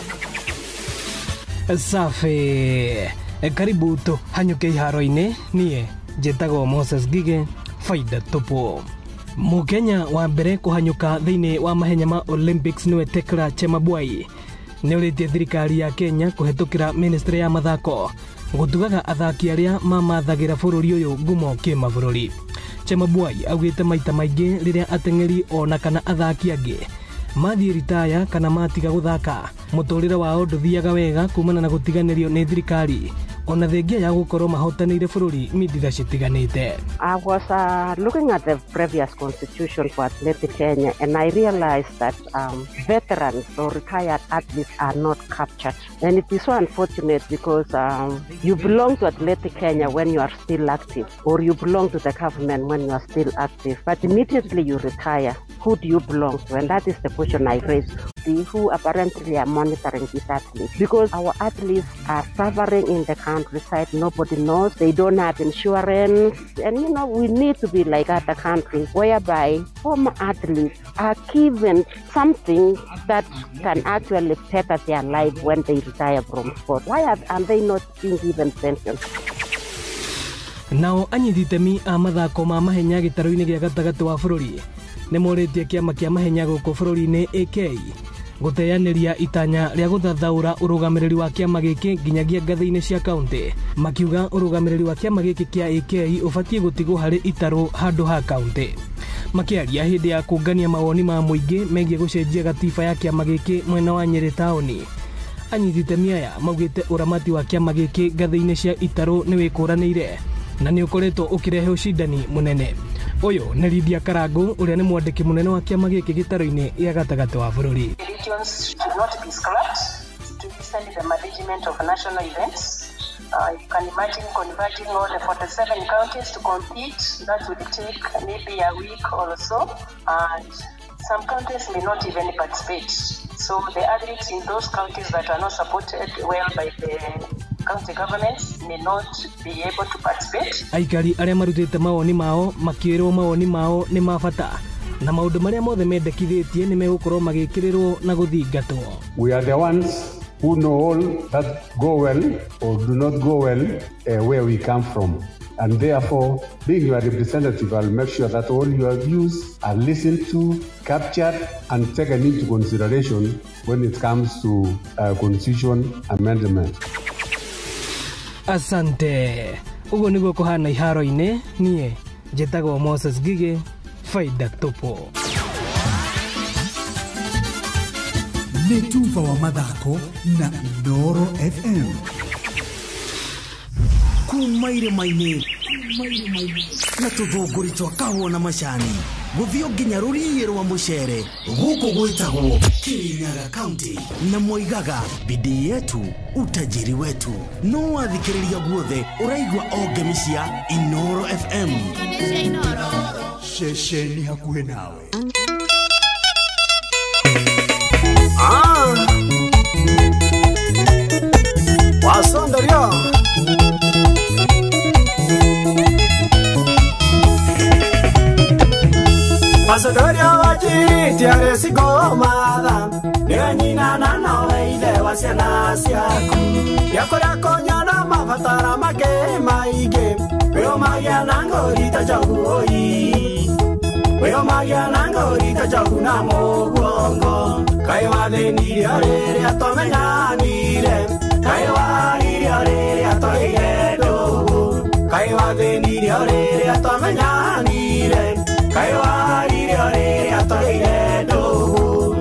safi karibu tu hanyuke iharo-ini nie njitagwo Moses Gige faida tupu mukenya wa mbere kuhanyuka thiini wa mahenya ma Olympics niwe Tekla Chemabwai ni uritie thirikari ya Kenya kuhetukira ministry ya mathako gutugaga athaki aria mamathagira bururi uyu ngumo kimabũrũri. Chemabwai augite maita maingi riria ateng'eri ona kana athaki angi mathie ritaya kana matiga guthaka muturire wao nduthiaga wega kumana na gutiganirio ni thirikari ona thengia ya gukorwo mahotanĩire bũrũri miditha citiganĩte. I was looking at the previous constitution for Athletic Kenya, and I realized that veterans or retired athletes are not captured. And it is so unfortunate because you belong to Athletic Kenya when you are still active, or you belong to the government when you are still active. But immediately you retire, who do you belong to? And that is the question I raised. Who apparently are monitoring these athletes, because our athletes are suffering in the countryside. Nobody knows, they don't have insurance, and we need to be like other countries whereby former athletes are given something that can actually better their life when they retire from sport. Why are they not being given pensions? Nao anyiti itemi a mathako ma mahenya gĩtarũ-inĩ gĩa gatagatĩ wa bũrũri nĩ morĩtie kĩama kĩa mahenya gũkũ bũrũri-inĩ AK gũteanĩria itanya rĩa gũthathaũra ũrũgamĩrĩri wa kĩama gĩkĩ nginyagia ngathĩ-inĩ cia kaunti, makiuga ũrũgamĩrĩri wa kĩama gĩkĩ kĩa AK ũbatiĩ gũtigwo harĩ itarũ handũ ha kaunti. Makĩaria hĩndĩ ya kũngania mawoni ma mũingĩ megiĩ gũcenjia gatiba ya kĩama gĩkĩ mwena wa Nyeri taũni, anyiti itemi aya maugĩte ũramati wa kĩama gĩkĩ ngathĩ-inĩ cia itarũ nĩ wĩkũranĩire na nĩ ũkoretwo ũkĩrehe ũcindani mũnene. Ũyũ nĩ Lydia Karangu ũrĩa nĩ mwandĩki mũnene wa kĩama gĩkĩ gĩtarũ-inĩ gĩa gatagatĩ wa bũrũri. Regions should not be scrapped to listen to the management of national events. You can imagine converting all the 47 counties to compete. That will take maybe a week or so, and some counties may not even participate. So the athletes in those counties that are not supported well by the county governments may not be able to participate. Aikari arĩa marutĩte mawoni mao makĩrwo mawoni mao nĩ mabata na maũndũ marĩa mothe mendekithĩtie nĩ megũkorwo magĩkĩrĩrwo na gũthingatwo. We are the ones who know all that go well or do not go well where we come from. And therefore, being your representative, I'll make sure that all your views are listened to, captured, and taken into consideration when it comes to constitution amendment. Asante. Ugo niguo kuhana iharo-inĩ, niĩ njĩtagwo Moses Gige, Faida Tupo. Nĩ Tuva wa mathako na Inooro FM. Kuma irĩma-inĩ na tũthũngũri twa kahũa na macani, gũthiĩ nginya rũriĩ rwa mũcere gũkũ gwĩtagwo Kirinyaga County, na moigaga bidii yetu utajiri wetu. No wathikĩrĩria guothe ũraigua o ngemi cia Inooro FM, ceceni hakuhĩ nawe. Wasondaria Pasadoria wajiri tiare sigomada Niranyina na nawe ile wasiana siaku Yakora konya na mafatara make maige Weo magia nangorita jagu oi Weo magia nangorita jagu na moguongo Kaiwa de niriare atomenya nire Kaiwa niriare atoire dogo Kaiwa de niriare atomenya nire Kaiwa niriare atoire dogo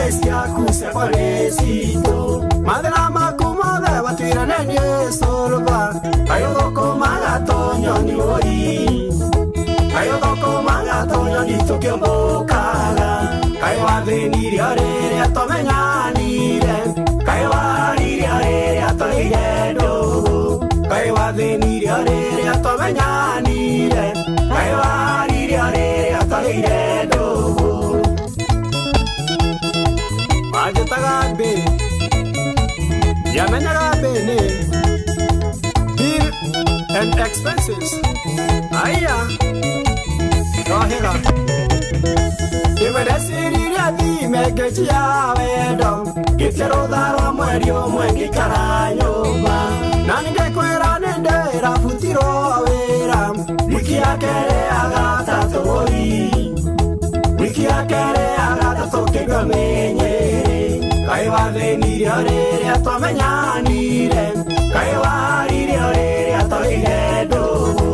Siaku se parecito Madre macumada batira nene solva Ayo doko magatoño ni ori Ayo doko magatoño ni tokyo bokaga Ayo avenir arere atomeñanire Ayo arir arere atoire dogo Ayo avenir arere atomeñanire Ayo arir arere atoire dogo Tagabe Yamenagabe ne Bill and expenses Aya Rohega Imeresi riadi megechi ya wedo Gitero daro mwerio mwengi karanyoma Nange kwera nende rafutiro awera Wiki akere agata toi Wiki akere agata toke gamenye Kaiwa wathĩnirio rĩrĩa twamenyanire Kaĩ waririo rĩrĩa tũrĩire ndũgũ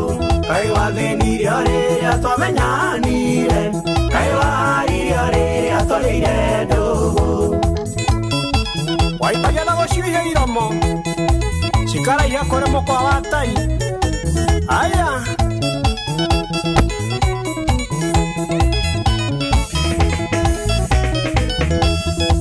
Kaĩ wathĩnirio rĩrĩa twamenyanire Kaĩ waririo rĩrĩa tũrĩire ndũgũ Waitagia na gũciũhia iromo Cikaraiha kũrĩ mũkwa wa tai Aya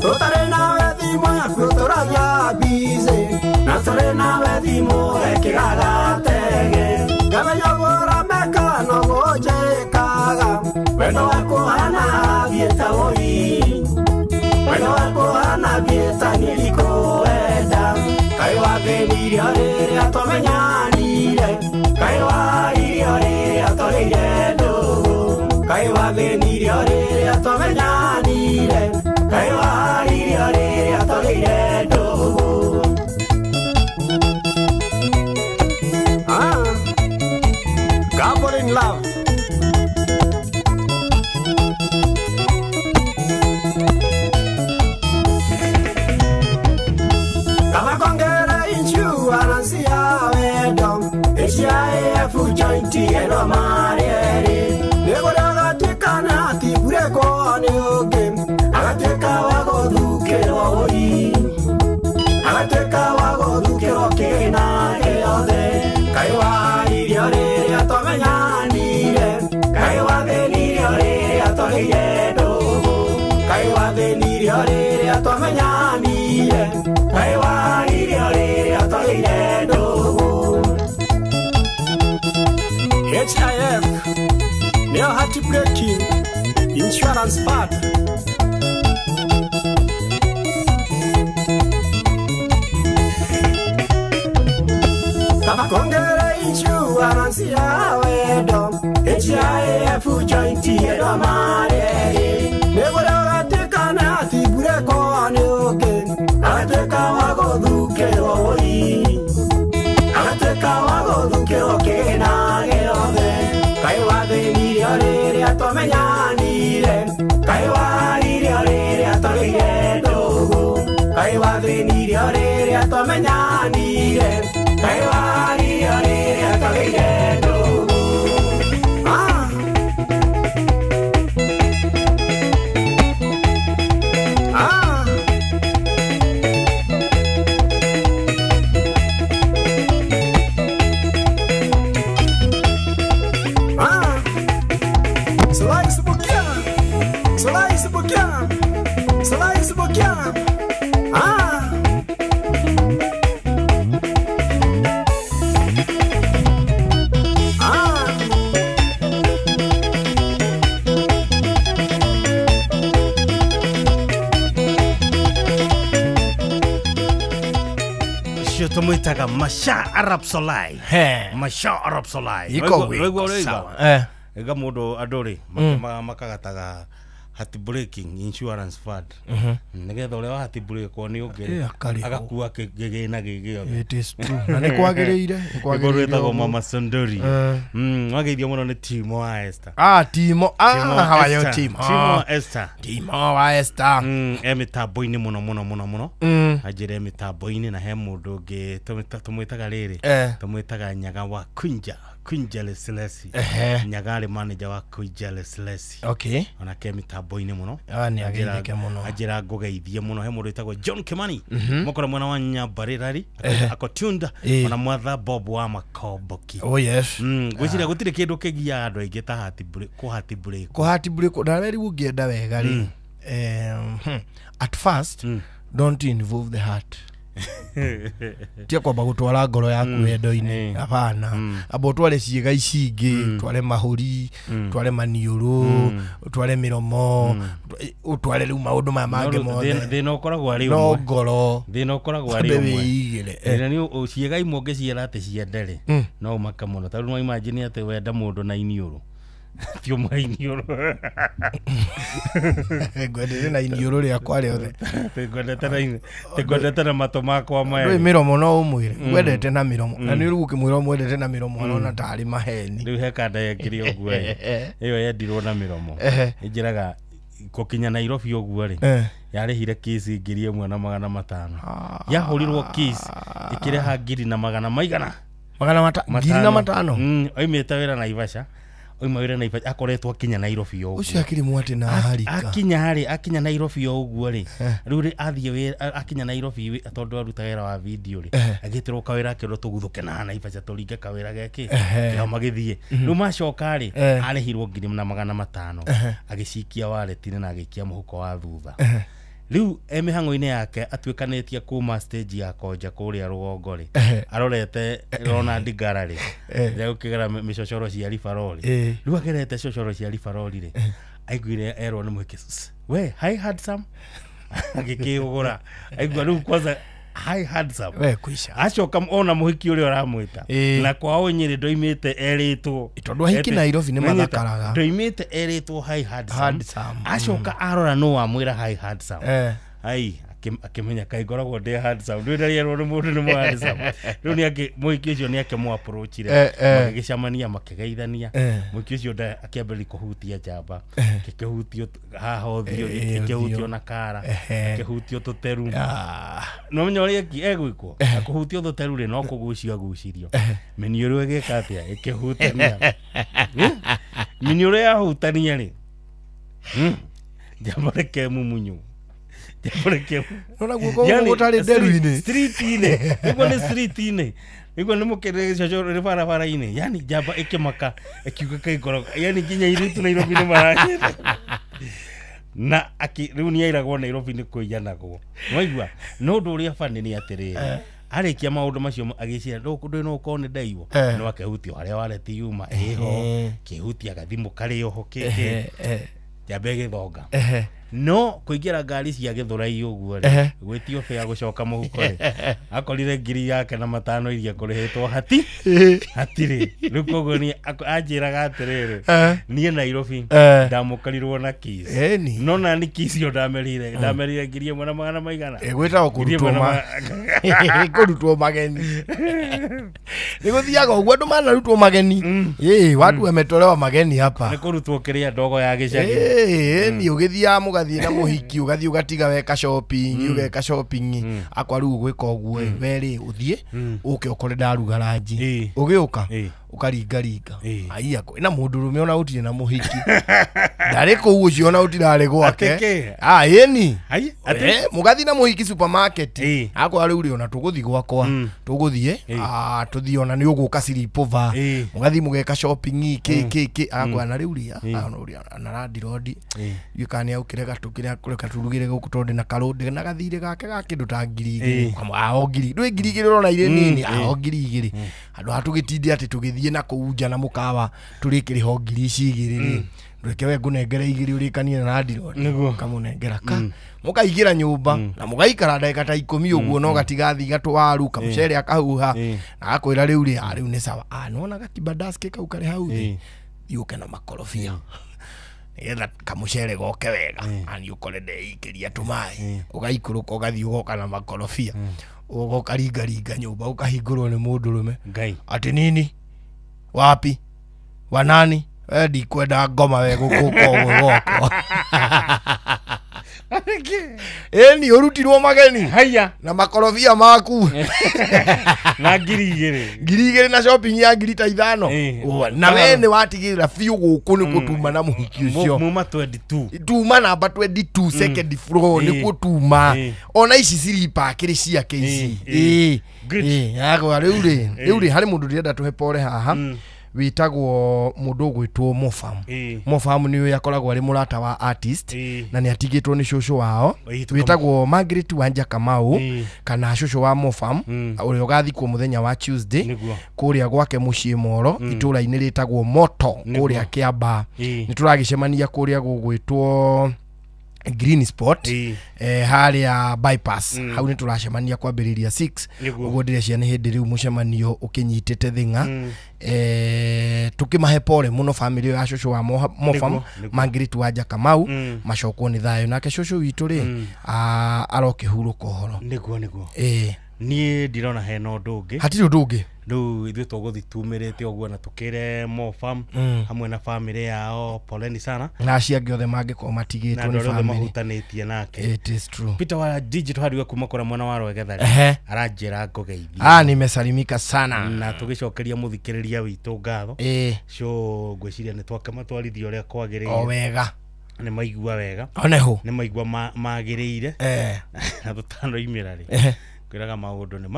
Tũtarĩ nawe thimũ yaku tũragia bize Na tũrĩ nawe thimũ ĩkĩgagatege Ngamenya ũrameka no gũnjĩkaga Wendo waku hana thiĩta woi Wendo waku hana thiĩta nĩrikũenda Kaĩ wathĩnirio rĩrĩa twamenyanire Kaĩ waririo rĩrĩa tũrĩire ndũgũ Kaĩ wathĩnirio rĩrĩa twamenyanire Kaĩ waririo rĩrĩa tũrĩire ndũgũ Gambling love Kama kongere insurance ya wendo HIF jointi eno marieri Negore agatikana atibureko ni oge Agateka wagothukero oi Agateka wagothukero kina eothe Kaĩ waririo rĩrĩa twamenyanire Kaĩ wathĩnirio rĩrĩa tũrĩire ndũgũ Kaĩ wathĩnirio rĩrĩa twamenyanire Kaĩ waririo rĩrĩa tũrĩire ndũgũ HIF nĩyo heartbreaking insurance fund Kama kongere insurance ya wendo HIF jointi eno marieri Negore agatikana atibureko ni oge Agateka wagothukero oi Agateka wagothukero kina geothe Kaĩ wathĩnirio rĩrĩa twamenyanire Kaĩ waririo rĩrĩa tũrĩire ndũgũ Kaĩ wathĩnirio rĩrĩa twamenyanire Kaĩ waririo rĩrĩa tũrĩire ndũgũ Tumuitaga Masha Arab Solai Masha Arab Solai Ega mundu anduri makagataga heartbreaking insurance fund nigetha uria heartbreakwo ni ungi agakua kigina gigio It is true na ni kwagiriire kwagiriire Mama Sondori wageithio muno ni Timo wa Esther Timo how are you Timo Timo Esther Timo wa Esther emitambo-ini muno ajire emitambo-ini na he mundu ungi tumwitaga riri tumwitaga Nyaga wa Kunjale Selesi Nyaga ari manager wa Kunjale Selesi ona ke emitambo-ini muno ni ageithike muno ajira ngugeithie muno he mundu itagwo John Kimani mukora mwana wa Nyabarirari akotunda ona mwatha Bob wa Makomboki gwiciria gutire kindu kigia andu aingi ta heartbreak na weri ungienda wega ri at first don't involve the heart tia kwamba gutwara ngoro yaku wendo-ini apana abo tware ciega ici ingi tware mahuri tware maniuru tware miromo utware riu maundu maya mangi mothe thina ukoragwo ari no ngoro thina ukoragwo ari umwe ni ciega imwe ngiciera ati ciendere no maka muno tondu no imagine ati wenda mundu na iniuru tio mainiuru gwendete na iniuru ria kware othe gwendete na mato makwa maya roi miromo no umwire gwendete na miromo na ni ruguki mwiro mwendete na miromo arona tari maheni riu he kanda yakiri ogwo iyo yendirwo na miromo injiraga kokinya Nairobi oguo ri yarehire kisi ngiri 1,500 yahurirwo kisi ikireha ngiri na magana maigana oimite wira Naivasha oimawira Naivasha akoretwo akinya Nairobi oguo ucio akiri mwate na harika akinya Nairobi oguo ri riu ri athie wira akinya Nairobi tondu aruta wira wa video ri agitirwo kawira kero tuguthuke na Naivasha turinge kawira geke kio magithie riu macoka ri arehirwo ngiri na magana 500 agicikia wallet-ini na agikia muhuko wa thutha riu emihango-ini yake atwikanetie kuma stage ya Koja kuria rugongo ri arorete Ronald Garari rĩu kigera micocoro cia Lifaroli riu agerete cocoro cia Lifaroli ri aiguire erwo ni muhiki we hi handsome agikigura aigua riu kwanza hi handsome we kuisha acoka ona muhiki uri uramwita na kwao Nyeri ndoimite eritwo tondu ahiki Nairobi ni mathakaraga ndoimite eritwo hi handsome acoka arora no amwira hi handsome ai akimenya kai ngoragwo ndi handsome ndwirerwo ni mundu ni handsome riu ni ake muhiki ucio ni ake mu approach ire magicamania makigeithania muhiki ucio nda akiambia kuhutia jamba kikihutio haha uthio kikihutio na kara kikihutio tuteru no menya uri ki egwiko akuhutio tuteru ri no kugucio gucirio meniuru egeka atia ikihutania meniuru ya hutania ri jamba reke mumunyu Nona guko gutari nderu-ini street-ini ego ni street-ini ego ni mukere cocoro barabara-ini yani jamba ikimaka ikiuga kaigoro yani kinya iritu Nairobi ni maranyita na riu ni airagwo Nairobi ni kuiyanagwo waigua no ndu uria fani ni atiriri arikia maundu macio agicira ndu no ukone ndaiwo no akehutio haria wareti yuma eho kihutia gathimu kari oho keke jambe githonga no kuingira ngari cia githurai uguo ri gwitio fea gucoka muhuko ri akorire ngiri yake na 5 iria kurihetwo hatiri riu koguo ni anjiraga atiriri nie Nairobi ndamukarirwo na kisi no na ni kisi ndamerire ngiri 1,000 maigana gwita kurutwo mageni ni guthiaga uguo ndu manarutwo mageni watu wametolewa mageni hapa ni kurutwo kiria ndogo ya gicagi ni ugithia mugathie na muhiki ugathie ugatiga weka shopping ugeka shopping akwa riu gwika uguo weri uthie uke ukore ndaruga ranji ugiuka ukaringaringa ai akwa na mundurume ona utire na muhiki ndari ku ucio ona utirare gwake yeni mugathi na muhiki supermarket akwa riu ri ona tuguthi gwakwa tuguthie tuthie ona ni uguka silipover mugathi mugeka shopping ki akwa na riu ria na randirodi yukani aukire gatukire kureka turugire guku tonde na karudi na gathire gake ga kindu ta ngiri igiri kama ngiri ndwe ngiri igiri rona ire nini ngiri igiri andu atugitindi ati tugithie na kuunja na mukawa turikiri ho ngiri ici igiri ndweke we ngunengere igiri urikanie na randirodi kamunengera ka mukaigira nyumba na mugaikara ndagika ta 10 uguo no gatigathi gatwaru kamucere akahuha na akwira riu ri riu ni sawa nona gatibandaske kau kare hau thi yuke na makorofia yetha kamucere goke wega ani ukore ndeikiria tumai ugaikuruka ugathi ugoka na makorofia ugokaringaringa nyumba ukahingurwo ni mundurume ngai ati nini wapi wanani ndi kwenda ngoma we gukuko goko ni urutirwo mageni haya na makorofia maku na ngiri igiri na shopping ya ngiri ta 5 na we ni watigirira fiu guku ni gutuma na muhiki ucio muma 22 tuma namba 22 second floor ni gutuma ona ici silipa kiri cia keici yago riu ri hari mundu rirenda tuhe pore haha witagwo mundu gwitwo Mofam niyo yakoragwo ari murata wa artist na ni atigitwo ni shosho wao witagwo Margaret Wanja Kamau kana shosho wa Mofam uri ugathikwo muthenya wa Tuesday kuria gwake mucii Moro itura-ini ritagwo Moto kuria Kiamba ni turagicemania kuria gugwitwo Green Spot haria bypass hau ni turacemania kwambiriria 6 uguo ndirecia ni hindi riu mucemanio ukinyitite thinga tukimahe pore muno family ya shosho wa Mofam Margaret Wanja Kamau macokwo ni thayo nake shosho witu ri arokihuruka horo niguo Ni ndirona hena ndungi. Hatiri ndungi. Ndu ithuĩ tũgũthitumirĩte ũguo na tũkĩre Mofam hamwe na family yao, poleni sana. Na acio angĩ othe mangĩkorwo matigĩtwo nĩ family mahutanĩtie nake. It is true. Peter wa digital hadi kuma kũra mwana wa Rwegethari aranjĩra ngũgeithia. Nimesalimika sana. Na tũgĩcokeria mũthikĩrĩria witũ ngatho. So ngwĩciria nĩ twakamatwarithia ũrĩa kwagĩrĩire. O wega. Nĩ maigua wega. Oneho. Nĩ maigua magĩrĩire. Na tũtanoimĩra rĩ. Kwĩraga maũndũ nĩ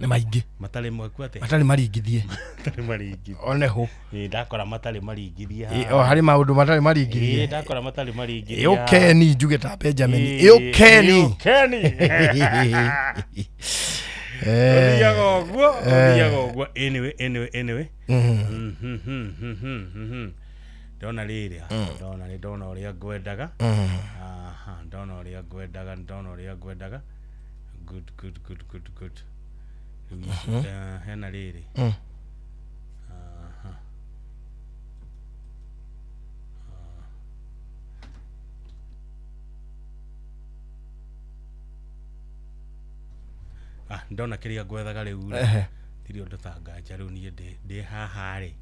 maingĩ. Matarĩ mwaku ate. Matarĩ maringithie. Matarĩ maringithie. Oneho. Ndakora matarĩ maringithie. Harĩ maũndũ matarĩ maringithie. Ndakora matarĩ maringithie. Ukeni njuge ta Benjamin. Ukeni. Ukeni. Odiaga ũguo. Anyway. Ndona rĩrĩa. Ndona ũrĩa ngwendaga. Ndona ũrĩa ngwendaga. Good. Hena riri. Ndona kiria gwethaga riu. Tiri undu tanganja riu nie ndi haha ri.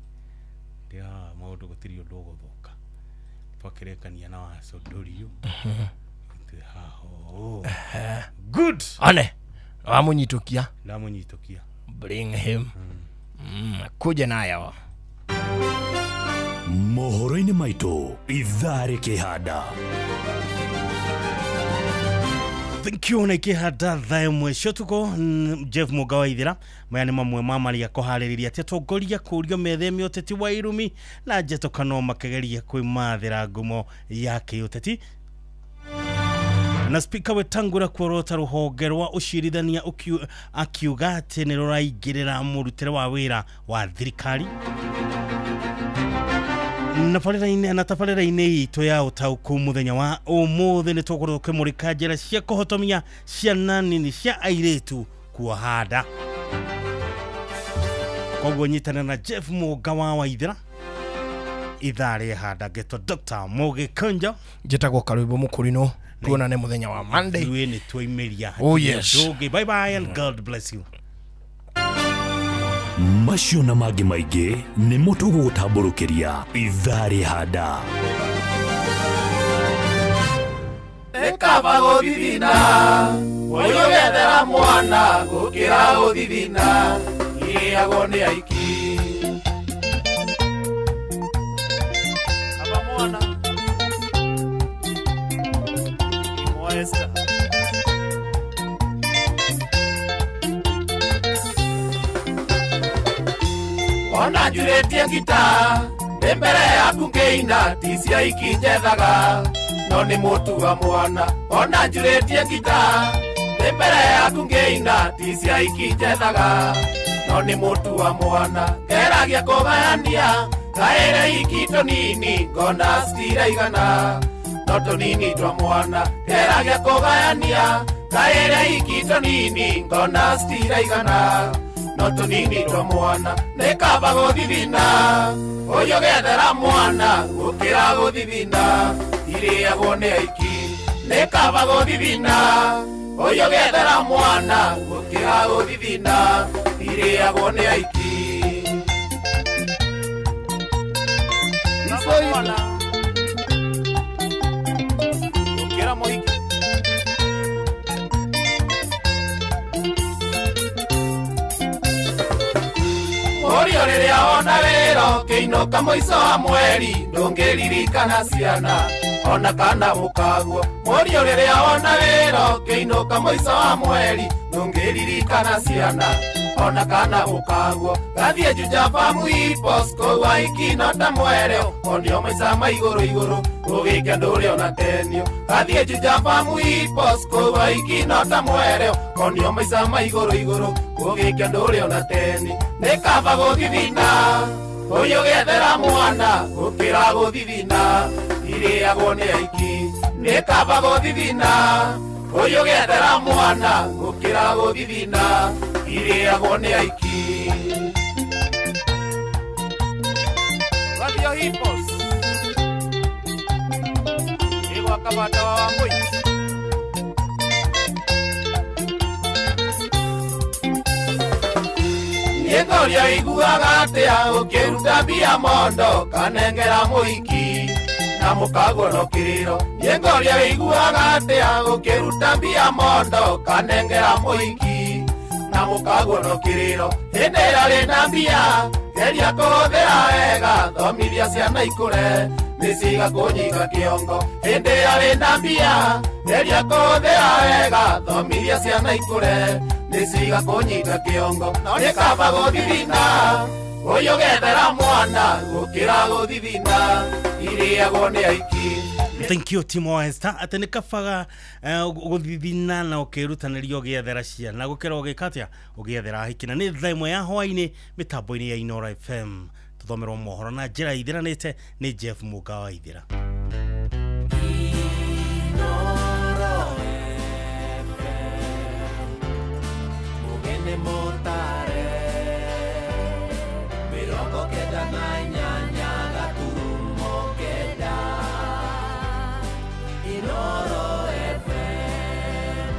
Ndi haha maundu gutiri undu guthuka. Twakirekania na wacodorio. Good. Ane. Wamunyitukia. Ndamunyitukia. Bring him. Kuja nayo. Mohoro-inĩ maitũ ithaa rĩkĩhanda. Thank you na ikihanda thaa mwisho tuko Jeff Mugawaithira maya ni mamwe mamaria kuhaririria ati atongoria kurio metheme uteti wa irumi na njeto kano makegeria kwimathira ngumo yake uteti. Na speaker Wetangula kuorota ruhonge rwa ucirithania akiuga ati ni ruraingirira murutere wa wira wa thirikari. Na tabarĩra-inĩ itũ ya ũtaũku mũthenya wa ũmũthĩ nĩ tũgũkorwo tũkĩmũrĩka njĩra cia kũhotomia ciana nini cia airĩtu kuoha nda. Koguo nyitana na Jeff Mugawaithira ithaa rĩhanda ngetwo Dr. Mugi Konjo njĩtagwo Karũimbo Mũkũrinũ. Tuonane mũthenya wa Monday. Nĩ twaimĩria. Oh yes. Bye bye and God bless you. Macio na mangĩ maingĩ nĩ mũtugo gũtambũrũkĩria ithaa rĩhanda. Ekaba gũthithina ũyũ gethera mwana gũkĩra gũthithina ĩagwo nĩ aiki. Aba mwana Imoesta ona njuretie ngita mbere yaku ngeina tisia ikinjethaga no nĩ mũtu wa mwana. Ona njuretie ngita mbere yaku ngeina tisia ikinjethaga no nĩ mũtu wa mwana. Ngeragia kũgayania kaĩre ikito nini ngona citiraigana no tũnini twa mwana. Ngeragia kũgayania kaĩre ikito nini ngona citiraigana no tũnini twa mwana. Nĩ kaba gũthithina ũyũ gethera mwana gũkĩra gũthithina irĩagwo nĩ aiki. Nĩ kaba gũthithina ũyũ gethera mwana gũkĩra gũthithina irĩagwo nĩ aiki. Gũkĩra mũiki Orio rĩrĩa ona wĩra ũkĩinũka mũico wa mweri ndũngĩririkana ciana ona kana mũkaguo. Orio rĩrĩa ona wĩra ũkĩinũka mũico wa mweri ndũngĩririkana ciana ona kana mũkaguo. Gathiĩ Juja famu ipos kũu aikino ta mwereo onio maica ma igũrũ gũgĩkia ndũrĩ ona tenio. Gathiĩ Juja famu ipos kũu aikino ta mwereo onio maica ma igũrũ gũgĩkia ndũrĩ ona teni. Nĩ kaba gũthithina ũyũ gethera mwana gũkĩra gũthithina irĩagwo nĩ aiki. Nĩ kaba gũthithina ũyũ gethera mwana gũkĩra gũthithina irĩagwo nĩ aiki. Radio Hippos igwa kabata wa Wambui yengoria iguaga atia ukiruta mbia mondo kanengera muhiki na mukago no kiriro yengoria iguaga atia ukiruta mbia mondo kanengera muhiki na mukago no kiriro hindera rina mbia geria kuhuthira wega thomithia ciana ikure nisiga kunyiga kiongo hindera rina mbia geria kuhuthira wega thomithia ciana ikure nisiga kunyiga kiongo no kaba guthithina uyu gethera mwana gukira guthithina iriagwo ni aiki. Thank you Timo Esther atene kafaga guthithina na ukirutaniria ugiethera ciana gukira ugikatia ugiethera hikina ni thaimwe ya hwaini mitambo-ini ya Inoro FM tuthomerwo mohoro na njira ithiranite ni Jeff Muga wa ithira. Mugene motare mirongo kenda na inyanya gaturumo kenda Inoro FM.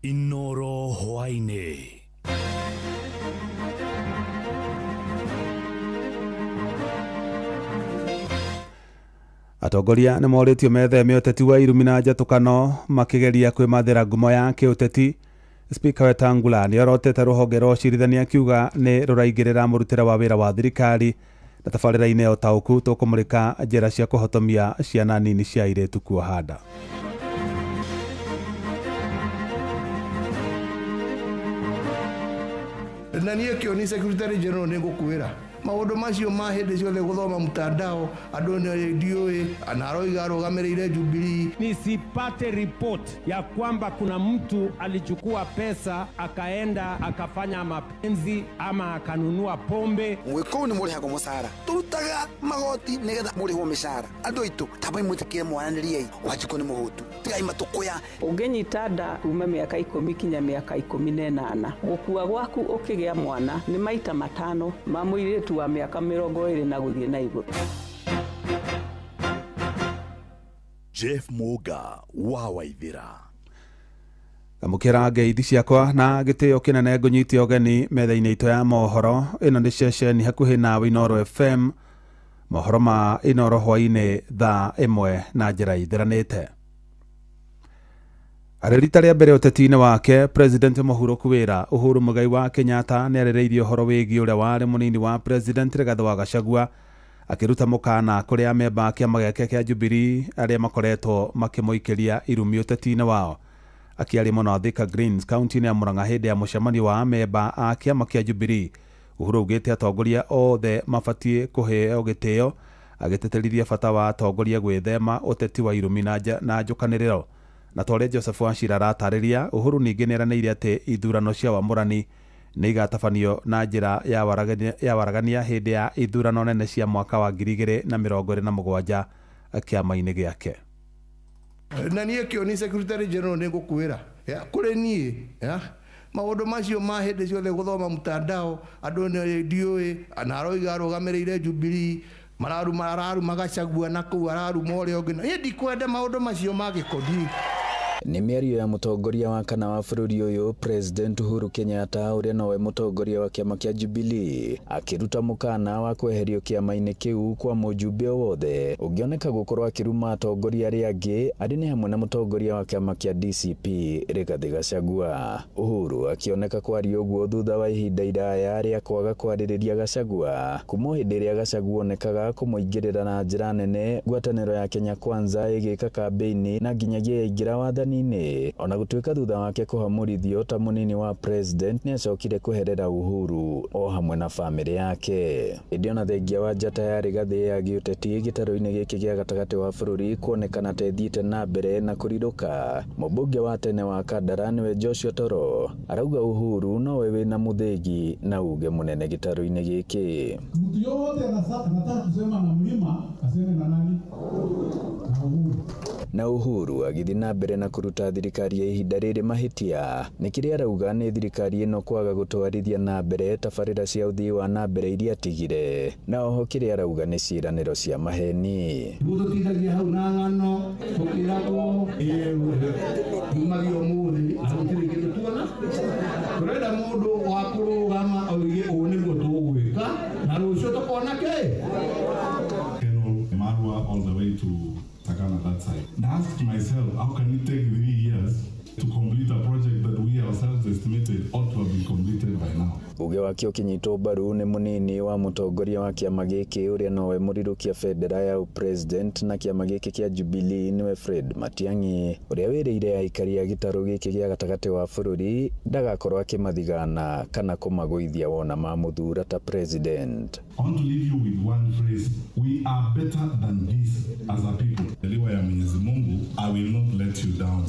Inoro hwaine. Atongoria nĩ moritio metheme ũteti wa irumi na njatũkano makigeria kwĩmathĩra ngumo ya kĩũteti. Speaker Wetangula nĩ orotete rũhonge rwa ũcirithania akiuga nĩ rũraingĩrĩra mũrutĩre wa wĩra wa thirikari na tabarĩra-inĩ ya ũtaũku tũkũmũrĩka njĩra cia kũhotomia ciana nini cia airĩtu kuoha nda. Na niĩ kĩoni Secretary General nĩ ngũkwĩra maũndũ macio ma hĩndĩ ciothe gũthoma mtandao andũ nĩ ndiũĩ anaroiga arũgamĩrĩire Jubilee. Nisipate report ya kwamba kuna mtu alichukua pesa akaenda akafanya mapenzi ama akanunua pombe. Mwiko ni mũrĩhago mũcara turutaga magoti nĩgetha mũrĩhwo mĩcara andũ aitũ tabai mũtikire mwanĩria wajiko nĩ mũhutu tigai matũkũya ũngĩnyita nda kuma mĩaka 10 kinya mĩaka 18 gũkua gwaku ũkĩgĩa mwana nĩ maita 5 ma mũirĩtu wa miaka 20 na guthie na iguru. Jeff Muga wa Waithira. Kamukira ngeithi ciakwa na gitio kinene ngũnyitie ũgeni metha-inĩ itũ ya mohoro. Ĩno nĩ ceceni hakuhĩ nawe Inoro FM, mohoro ma Inoro hwainĩ thaa 1 na njĩra ithiranĩte. Arĩ rita rĩa mbere ũteti-inĩ wake, President mũhurũku wĩra Uhuru Muigai wa Kenyatta nĩ arĩrĩirie ũhoro wĩgiĩ ũrĩa warĩ mũnini wa President Rigathi wa Gachagua, akĩruta mũkana kũrĩ amemba a kĩama gĩake kĩa Jubilee arĩa makoretwo makĩmũikĩria irumi ũteti-inĩ wao. Akĩaria mũno Thika Greens kaunti-inĩ ya Murang'a hĩndĩ ya mũcemanio wa amemba a kĩama kĩa Jubilee, Uhuru augĩte atongoria othe mabatiĩ kũheo gĩtĩo, agĩtĩtĩrithia bata wa atongoria gwĩthema ũteti wa irumi na njũkanĩrĩro. Na tore Joseph Wachira aratarĩria, Uhuru ningĩ nĩeranĩire atĩ ithurano cia wamũrani nĩ igatabanio na njĩra ya waragania hĩndĩ ya ithurano nene cia mwaka wa 2027 kĩama-inĩ gĩake. Na niĩ kĩoni Secretary General nĩ ngũkwĩra kũrĩ niĩ maũndũ macio ma hĩndĩ ciothe gũthoma mtandao andũ nĩ ndiũĩ anaroiga arũgamĩrĩire Jubilee mararuma Gachagua na kũu araruma ũrĩa ũngĩ. Niĩ ndikwenda maũndũ macio ma gĩkoni. Nĩ mĩario ya mũtongoria wa kana wa bũrũri ũyũ President Uhuru Kenyatta ũrĩa nowe mũtongoria wa kĩama kĩa Jubilee akĩruta mũkana wa kweherio kĩama-inĩ kĩu kwa mũjumbe wothe ũngĩoneka gũkorwo akĩruma atongoria arĩa angĩ arĩ nĩ hamwe na mũtongoria wa kĩama kĩa DCP Rigathi Gachagua. Uhuru akĩoneka kwaria ũguo thutha wa ihinda iraya rĩa kwaga kwarĩrĩria Gachagua kuma hĩndĩ ĩrĩa Gachagua onekaga kũmũingĩrĩra na njĩra nene ngwatanĩro ya Kenya Kwanza ĩgĩka kambĩini na nginyagia yaingĩra wathani. Ona gũtuĩka thutha wake kũhamũrithio ta mũnini wa president nĩ acokire kweherera Uhuru o hamwe na famĩlĩ yake. Hĩndĩ ona thengia wa njata ya Rigathi ya gĩũteti gĩtarũ-inĩ gĩkĩ gĩa gatagatĩ wa bũrũri kuonekana ta ĩthiĩte na mbere na kũrirũka, mũmbunge wa tene wa Kandara nĩwe Joshua Toro arauga Uhuru nowe wĩna mũthĩgi na uge mũnene gĩtarũ-inĩ gĩkĩ. Mtu yote anataka kusema na mlima aseme na nani? Na Uhuru agĩthiĩ na mbere na kũruta thirikari ya ihinda rĩrĩ mahĩtia nĩ kĩrĩa arauga nĩ thirikari ĩno kwaga gũtwarithia na mbere tabarĩra cia ũthii wa na mbere iria atigire, na oho kĩrĩa arauga nĩ ciĩranĩro cia maheni. Gũtũtithagia hau na ng'ano tũkĩragwo umagio mũthĩ na gũtirĩ kĩndũ tuona turenda mundu wa kurugama auge uniguo tugwika na rucio tukona ke Marwa all the way to Takana that side. And I asked myself, how can it take 3 years to complete a project that we ourselves estimated ought to have been completed by now? Uge wake ukinyitwo mbaru ni munini wa mutongoria wa kiama giki uria nowe murirukia federa ya president na kiama giki kia Jubilee niwe Fred Matiang'i uria wireire aikari a gitaru giki gia gatagati wa bururi ndagakorwo akimathigana kana kumaguithia wona mamuthura ta president. I want to leave you with one phrase. We are better than this as a people. Eliwa ya Mwenyezi Mungu, I will not let you down.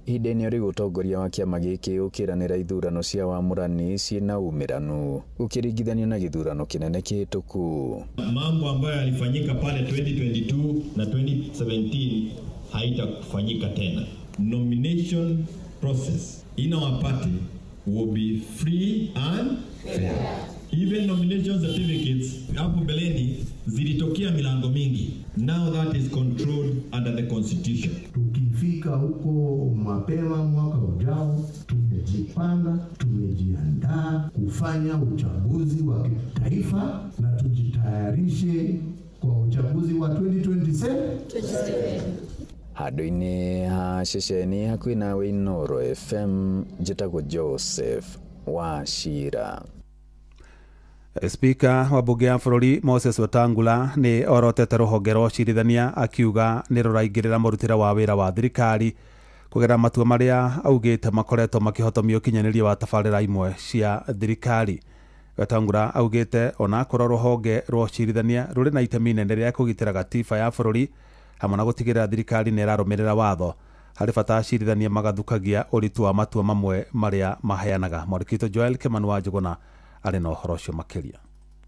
Ideni ori gutongoria wa kiama giki ukiranira ithurano cia wamurani ciina umiranu ukiringithanio na githurano kinene kihituku. Mambo ambayo yalifanyika pale 2022 na 2017 haitakufanyika tena. Nomination process in our party will be free and fair. Even nomination certificates hapo beleni zilitokea milango mingi. Now that is controlled under the constitution. Tukifika huko mapema mwaka ujao, tumejipanga, tumejiandaa kufanya uchaguzi wa kitaifa na tujitayarishe kwa uchaguzi wa 2027. Hadoini ha shesheni hakuina we Inoro FM jitago Joseph Wachira. Speaker wa bunge ya bururi Moses Wetangula ni orotete ruhonge rwa cirithania akiuga ni ruraingirira murutira wa wira wa thirikari kugera matua maria augite makoretwo makihotomio kinyaniria wa tabarira imwe cia thirikari. Wetangula augite ona korwo ruhonge rwa cirithania ruri na itemi nene ria kugitira gatiba ya bururi hamwe na gutigirira thirikari ni irarumirira watho hari bata cirithania magathukagia uritu wa matua mamwe maria maheanaga. Mwarikito Joel Kimani wa Njuguna ari na uhoro ucio makiria.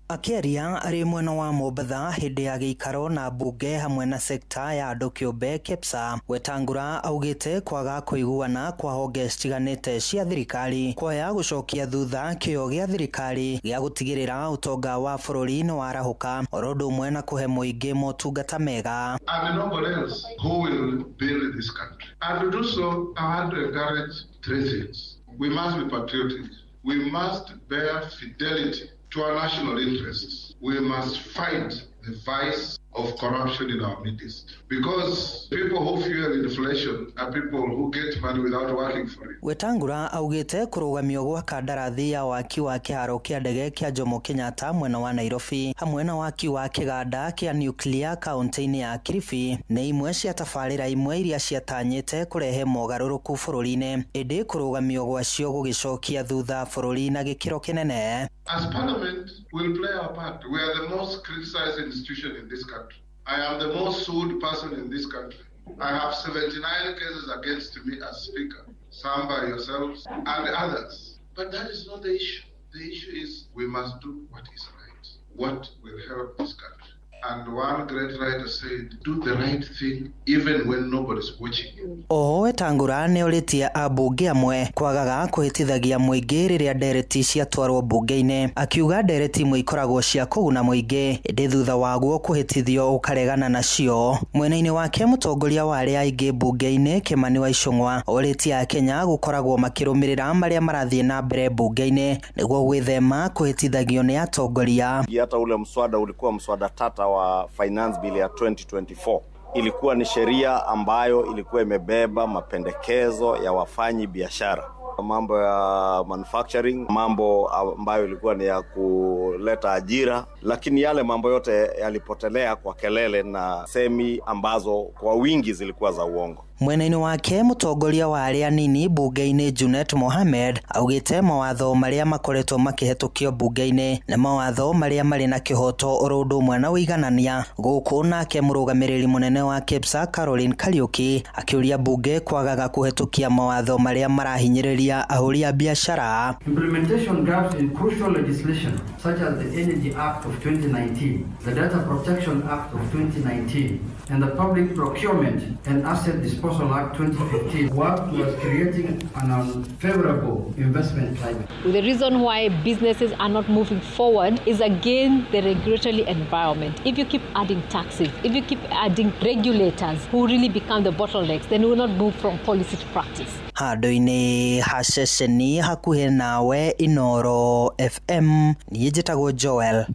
Akiaria ari mwena wa Mombatha hindi ya giikaro na bunge hamwe na sekta ya andu kiumbe KEPSA, Wetangula augite kwaga kuiguana kwa honge citiganite cia thirikari kuoya gucokia thutha kio gia thirikari gia gutigirira utonga wa bururi ni warahuka orodo umwe na kuhe muingi motungata mega. And nobody else who will build this country. And to do so, I want to encourage 3 things. We must be patriotic. We must bear fidelity to our national interests. We must fight the vice of corruption in our midst. Because people who fuel inflation are people who get money without working for it. Wetangula augite kurugamio gwa kandarathi ya waki wa kiharo kia ndege kia Jomo Kenyatta mwena wa Nairobi hamwe na waki wa kiganda kia nuclear kaunti-ini ya Kilifi ni imwe cia tabarira imwe iria ciatanyite kurehe mogaruruku bururi-ini indi kurugamio gwacio gugicokia thutha bururi na gikiro kinene. As Parliament, we'll play our part. We are the most criticized institution in this country. I am the most sued person in this country. I have 79 cases against me as Speaker, some by yourselves and others. But that is not the issue. The issue is we must do what is right, what will help this country. And one great writer said, do the right thing even when nobody's watching you. Wetangula ni oritie abunge amwe kwagaga kuhitithagia muingi riria ndereti ciatwarwo bunge-ini, akiuga ndereti imwe ikoragwo cia kuguna muingi indi thutha waguo kuhitithio ukaregana nacio. Mwena-ini wake mutongoria wa aria aingi bunge-ini Kimani wa Icung'wa oritie a Kenya gukoragwo makirumirira maria marathie na mbere bunge-ini niguo gwithema kuhitithagio ni atongoria. Hata ule mswada ulikuwa mswada tata wa finance bill ya 2024. Ilikuwa ni sheria ambayo ilikuwa imebeba mapendekezo ya wafanyi biashara, mambo ya manufacturing, mambo ambayo ilikuwa ni ya kuleta ajira, lakini yale mambo yote yalipotelea kwa kelele na semi ambazo kwa wingi zilikuwa za uongo. Mwena-ini wake mutongoria wa aria nini bunge-ini Junet Mohamed augite mawatho maria makoretwo makihetukio bunge-ini na mawatho maria mari na kihoto urudu mwana wiganania guku nake murugamiriri munene wa KEPSA Caroline Kariuki akiuria bunge kwagaga kuhetukia mawatho maria marahinyiriria ahuri a biashara. Implementation gaps in crucial legislation such as the Energy Act of 2019, the Data Protection Act of 2019 and the Public Procurement and Asset Disposal Disposal Act 2015 worked towards creating an unfavorable investment climate. The reason why businesses are not moving forward is again the regulatory environment. If you keep adding taxes, if you keep adding regulators who really become the bottlenecks, then we will not move from policy to practice. Handå-inä haceceni hakuhä nawe Inoro FM niä njätagwo Joel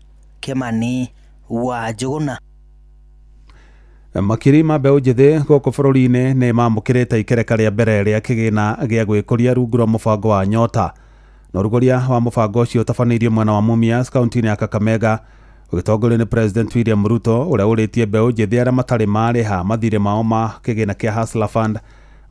Kemani wa Njuguna. Makiri ma mbeũ njĩthĩ gũkũ bũrũri-inĩ nĩ mamũkĩrĩte ikereka rĩa mbere rĩa kĩgĩna gĩa gwĩkũria rungu rwa mũbango wa Nyota. Na ũrugũria wa mũbango ũcio ũtabanĩirio mwena wa Mumias kaunti-inĩ ya Kakamega ũgĩtongorio nĩ President William Ruto ũrĩa ũrĩtie mbeũ njĩthĩ arĩa matarĩ marĩha mathirĩ mao ma kĩgĩna kĩa Hustler Fund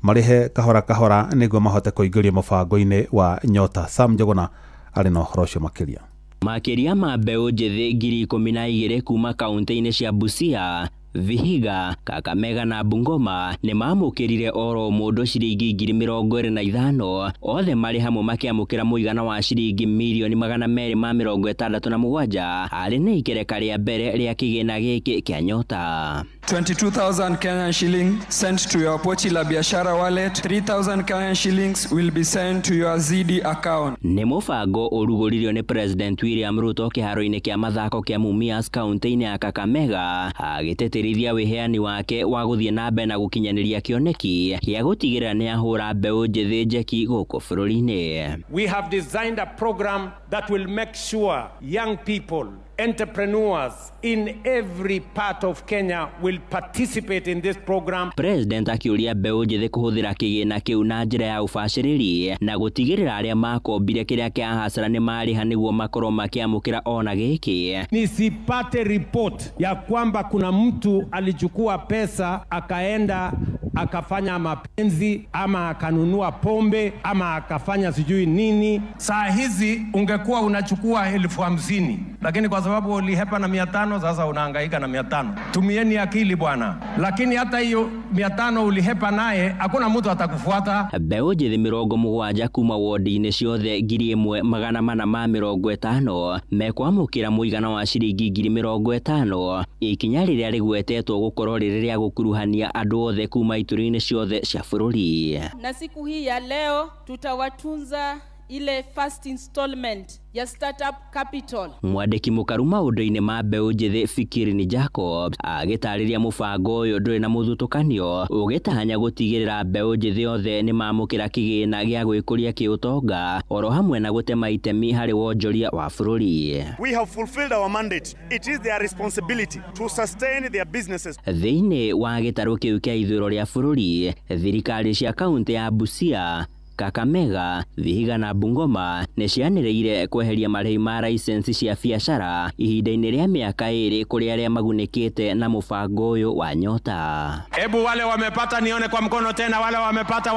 marĩhe kahora kahora nĩguo mahote kũingĩrio mũbango-inĩ wa Nyota. Sam Njuguna arĩ na ũhoro ũcio makĩria. Makĩria ma mbeũ njĩthĩ 12,000 kuma kaunti-inĩ cia Busia, Vihiga, Kakamega na Bungoma nĩ mamũkĩrire oro mũndũ ciringi 25,000 othe marĩ hamwe makĩamũkĩra mũigana wa ciringi mirioni 267 arĩ nĩ ikereka rĩa mbere rĩa kĩgĩna gĩkĩ kĩa Nyota. 22,000 Kenyan shilling sent to your Pochi la Biashara wallet. 3,000 Kenyan shillings will be sent to your ZD account. Nĩ mũbango ũrugũririo nĩ President William Ruto kĩharo-inĩ kĩa mathako kĩa Mumias kaunti-inĩ ya Kakamega agĩtĩtĩrithia wĩheani wake wa gũthiĩ na mbere na gũkinyanĩria kĩoneki gĩa gũtigĩrĩra nĩ ahũra mbeũ njĩthĩ njeki gũkũ bũrũri-inĩ. We have designed a program that will make sure young people, entrepreneurs in every part of Kenya will participate in this program. President akĩũria mbeũ njĩthĩ kũhũthĩra kĩgĩna kĩu na njĩra ya ũbacĩrĩri na gũtigĩrĩra arĩa makombire kĩrĩa kĩa hasara nĩ marĩha nĩguo makorwo makĩamũkĩra ona gĩkĩ. Nisipate report ya kwamba kuna mtu alichukua pesa akaenda akafanya mapenzi ama akanunua pombe ama akafanya sijui nini. Saa hizi ungekuwa unachukua 50,000 lakini kwa sababu ulihepa na 500 sasa unahangaika na 500. Tumieni akili bwana. Lakini hata hiyo 500 ulihepa naye hakuna mtu atakufuata. Mbeũ njĩthĩ 70 kuma wodi-inĩ ciothe 1,450 mekwamũkĩra mũigana wa ciringi 50,000 ikinya rĩrĩa rĩgwetetwo gũkorwo rĩrĩ rĩa gũkuruhania andũ othe kuma ituri-inĩ ciothe cia bũrũri. Na siku hii ya leo tutawatunza ile first installment ya startup capital. Mwandĩki mũkaru maũndũ-inĩ ma mbeũ njĩthĩ Fikirini Jacob agĩtarĩria mũbango ũyũ ndũrĩ na mũthutũkanio ũgĩtanya gũtigĩrĩra mbeũ njĩthĩ othe nĩ mamũkĩra kĩgĩna gĩa gwĩkũria kĩũtonga oro hamwe na gũtema itemi harĩ wonjoria wa bũrũri. We have fulfilled our mandate. It is their responsibility to sustain their businesses. Thĩinĩ wa gĩtarũ kĩu kĩa ithũĩro rĩa bũrũri, thirikari cia kaunti ya Busia, Kakamega, Vihiga na Bungoma nĩ cianĩrĩire kweheria marĩhi ma license cia biacara ihinda-inĩ rĩa mĩaka 2 kũrĩ arĩa magunĩkĩte na mũbango ũyũ wa Nyota. Hebu wale wamepata nione kwa mkono tena, wale wamepata.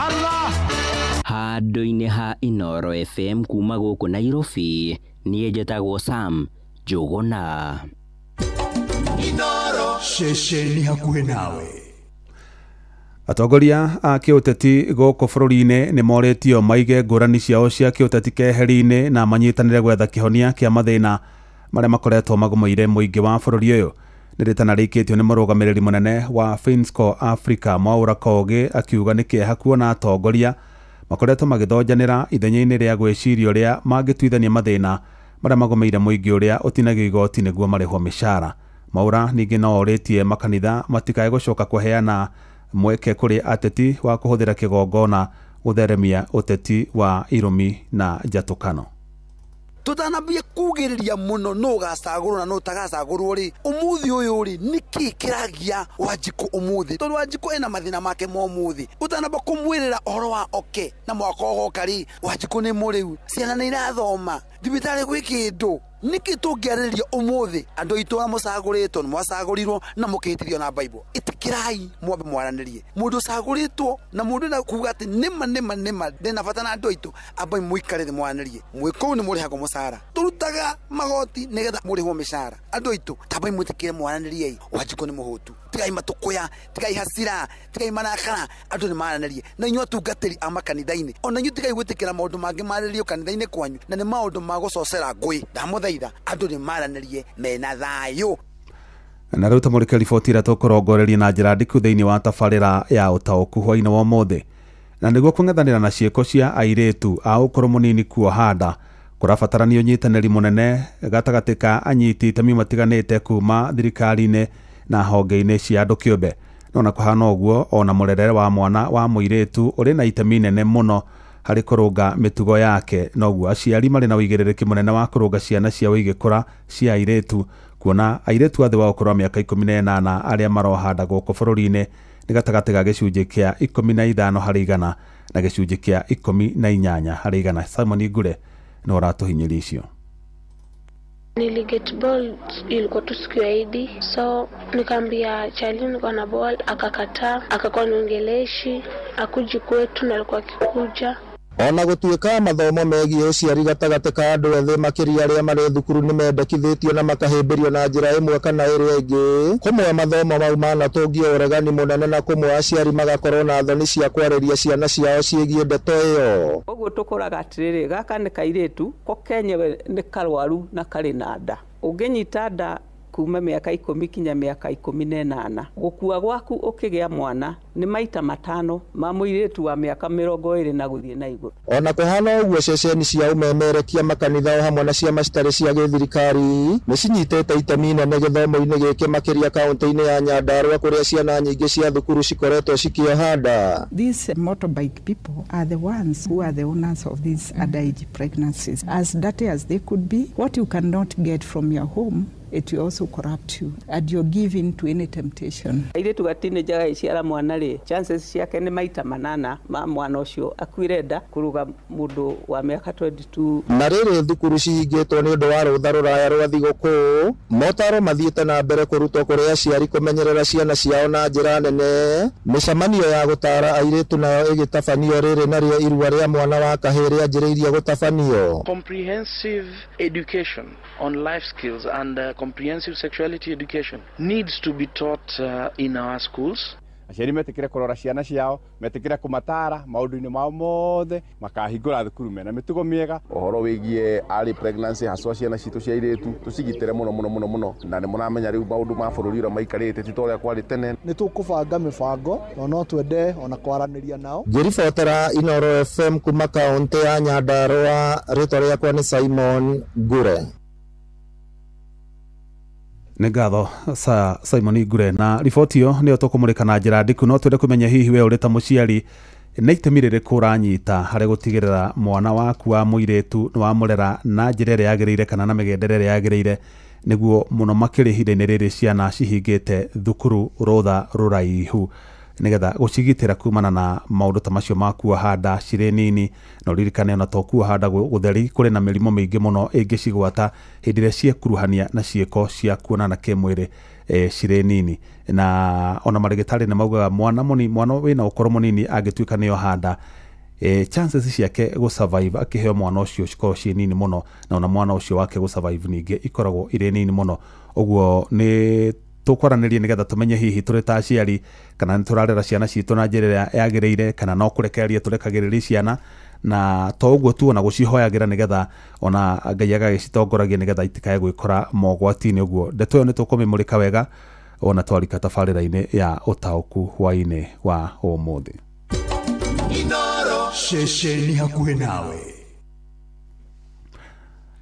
Allah! Handũ-inĩ ha Inoro FM kuma gũkũ Nairobi, niĩ njĩtagwo Sam Njuguna. Inoro ceceni hakuhĩ nawe. Atongoria a kĩũteti gũkũ bũrũri-inĩ nĩ morĩtio maige ngũrani ciao cia kĩũteti keheri-inĩ na manyitanĩre gwetha kĩhonia kĩa mathĩna marĩa makoretwo magũmĩire mũingĩ wa bũrũri ũyũ. Nĩ rĩtana rĩikĩtio nĩ mũrũgamĩrĩri mũnene wa Finsco Africa Mwaura Kogi akiuga nĩ kĩeha kuona atongoria makoretwo magĩthonjanĩra ithenya-inĩ rĩa gwĩciria ũrĩa mangĩtuithania mathĩna marĩa magũmĩire mũingĩ ũrĩa ũtinagio igoti nĩguo marĩhwo mĩcara. Mwaura ningĩ no orĩtie makanitha matikae gũcoka kũheana mweke kũrĩ ateti wa kũhũthĩra kĩgongona gũtheremia ũteti wa irumi na njatũkano. Tutanambia kugiriria muno no gacagũrwo na no tagacagũrwo ri umuthi uyu ri niki kiragia Wanjiku umuthi tondu Wanjiku ena mathina make mo umuthi utanamba kumwirira oro wa oke na mwaka ogoka ri Wanjiku ni muriu ciana ni irathoma thibitari gwi kindu niki tungiarĩrĩria umuthi andu itu amucagũrĩtwo ni mwacagũrirwo na mukĩtithio na Bible itikirai mwambe mwaranĩrie mundu cagũrĩtwo na mundu na kuga ati nima ndina bata na andu itu ambai muikare thi mwaranĩrie mwiko ni murihagwo mucara turutaga magoti nigetha murihwo mĩcara andu itu tabai mutikire mwaranĩrie Wanjiku ni muhutu tigai matukuya tigai hasira tigai marakara andu ni maranĩrie na inyu atungatĩri a makanitha-inĩ ona inyu tigai gwitikira maundu mangi marĩrio kanitha-inĩ kwanyu na ni maundu ma gucocera ngui ndamuthaitha andu ni maranĩrie mena thayo. Na rĩu tamũrĩke riboti ĩrĩa tũkũrongoreria na njĩra ndiku thĩinĩ wa tabarĩra ya ũtaũku hwainĩ wa ũmũthĩ. Na nĩguo kũng'ethanĩra na ciĩko cia airĩtu a ũkũrũ mũnini kuoha nda kũrabatarania ũnyitanĩri mũnene gatagatĩ ka anyiti itemi matiganĩte kuma thirikari-inĩ na honge-inĩ cia andũ kĩũmbe. No na kũhana ũguo ona mũrerere wa mwana wa mũirĩtu ũrĩ na itemi nene mũno harĩ kũrũnga mĩtugo yake, noguo aciari marĩ na ũigĩrĩrĩki mũnene wa kũrũnga ciana ciao igĩkũra cia airĩtu, kuona airĩtu a thĩ wa ũkũrũ wa mĩaka 18 arĩa maroha nda gũkũ bũrũri-inĩ nĩ gatagatĩ ga gĩcunjĩ kĩa 15% na gĩcunjĩ kĩa 18%. Simon Ngure nĩ ũratũhinyĩria icio. Niliget ball ilikuwa tu siku ya Idi, so nikaambia Charlie niko na ball, akakataa, akakuwa niongeleshi, akuji kwetu na alikuwa akikuja. Ona gũtuĩka mathomo megiĩ ũciari gatagatĩ ka andũ ethĩ makĩria arĩa marĩ thukuru nĩ mendekithĩtio na makahĩmbĩrio na njĩra ĩmwe kana ĩrĩa ĩngĩ, kũmwe mathomo mau manatũngia ũregani mũnene na kũmwe aciari magakorwo na thoni cia kwarĩria ciana ciao ciĩgiĩ ndeto ĩyo. Ũguo tũkoraga atĩrĩrĩ, gaka nĩ kairĩtu ko kenyewe nĩ karwaru na karĩ na nda. Ũngĩnyita nda kuma mĩaka 10 kinya mĩaka 18, gũkua gwaku ũkĩgĩa mwana nĩ maita 5 ma mũirĩtu wa mĩaka 20 na gũthiĩ na igũrũ. Ona kũhana ũguo ceceni cia ũmemerekia makanitha o hamwe na cia citarĩ cia gĩthirikari nĩ cinyitĩte itemi inene gĩthomo-inĩ gĩkĩ makĩria kaũntĩ-inĩ ya Nyandarua kũrĩa ciana nyingĩ cia thukuru cikoretwo cikĩoha nda. These motorbike people are the ones who are the owners of these underage pregnancies. As dirty as they could be, what you cannot get from your home, it will also corrupt you and you're given to any temptation. Airĩtu gatine jaga iciara mwana rĩ, chances ciake nĩ maita 8 ma mwana ũcio akuire nda kũruga mũndũ wa mĩaka 22. Na rĩrĩ thukuru cihingĩtwo nĩ ũndũ wa rũtha rũraya rwa thigũkũ, motaro mathiĩte na mbere kũrutwo kũrĩ aciari kũmenyerera ciana ciao na njĩra nene. Mĩcemanio ya gũtara airĩtu nayo ĩgĩtabanio rĩrĩ narĩo irua rĩa mwana wa kahĩĩ rĩanjĩrĩirie gũtabanio. Comprehensive education on life skills and comprehensive sexuality education needs to be taught in our schools. Aciari metikire kurora ciana ciao, metikire kumatara maundu-ini mao mothe, makahingura thukuru mena mitugo miega. Uhoro wigie early pregnancy haswa ciana citu cia iritu tucigitire muno na ni muramenya riu maundu ma bururi ura maikarite ti toria kwari tene. Ni tukubanga mibango no twende ona kwaraniria nao. Ngiribotera Inooro FM kuma kaunti ya Nyandarua, rĩtwa rĩakwa nĩ Simon Ngure. Nĩ ngatho Simon Ngure na riboti ĩyo nĩyo tũkũmũrĩka na njĩra ndiku, no twende kũmenya hihi we ũrĩ ta mũciari nĩ itemi rĩrĩkũ ũranyita harĩ gũtigĩrĩra mwana waku wa mũirĩtu nĩ wamũrera na njĩra ĩrĩa yagĩrĩire kana na mĩgendere ĩrĩa yagĩrĩire, nĩguo mũno makĩria ihinda-inĩ rĩrĩ ciana cihingĩte thukuru rũtha rũraihu, nĩgetha gũcigitĩra kumana na maũndũ ta macio ma kuoha nda cirĩ nini. Na ũririkane ona to kuoha nda gũtheri kũrĩ na mĩrimũ mĩingĩ mũno ĩngĩcigwata hĩndĩ ĩrĩa ciekuruhania na ciĩko cia kuonana kĩmwĩrĩ cirĩ nini. Na ona marĩgĩtarĩ nĩ maugaga mwana wĩna ũkũrũ mũnini angĩtuĩka nĩoha nda, chances ciake gũsurvive akĩheo mwana ũcio cikorwo ciĩ nini mũno, na ona mwana ũcio wake gũsurvive ningĩ ikoragwo irĩ nini mũno. Ũguo nĩ tũkwaranĩria nĩgetha tũmenye hihi tũrĩ ta aciari kana nĩ tũrarera ciana citũ na njĩra ĩrĩa yagĩrĩire kana no kũrekereria tũrekagĩrĩria ciana, na to ũguo tu ona gũcihoyagĩra nĩgetha ona Ngai agagĩcitongoragia nĩgetha itikae gwĩkora mogwati-inĩ. Ũguo ndeto ĩyo nĩ tũkũmĩmũrĩka wega ona twarika tabarĩra-inĩ ya ũtaũku hwainĩ wa ũmũthĩ. Inooro ceceni hakuhĩ nawe.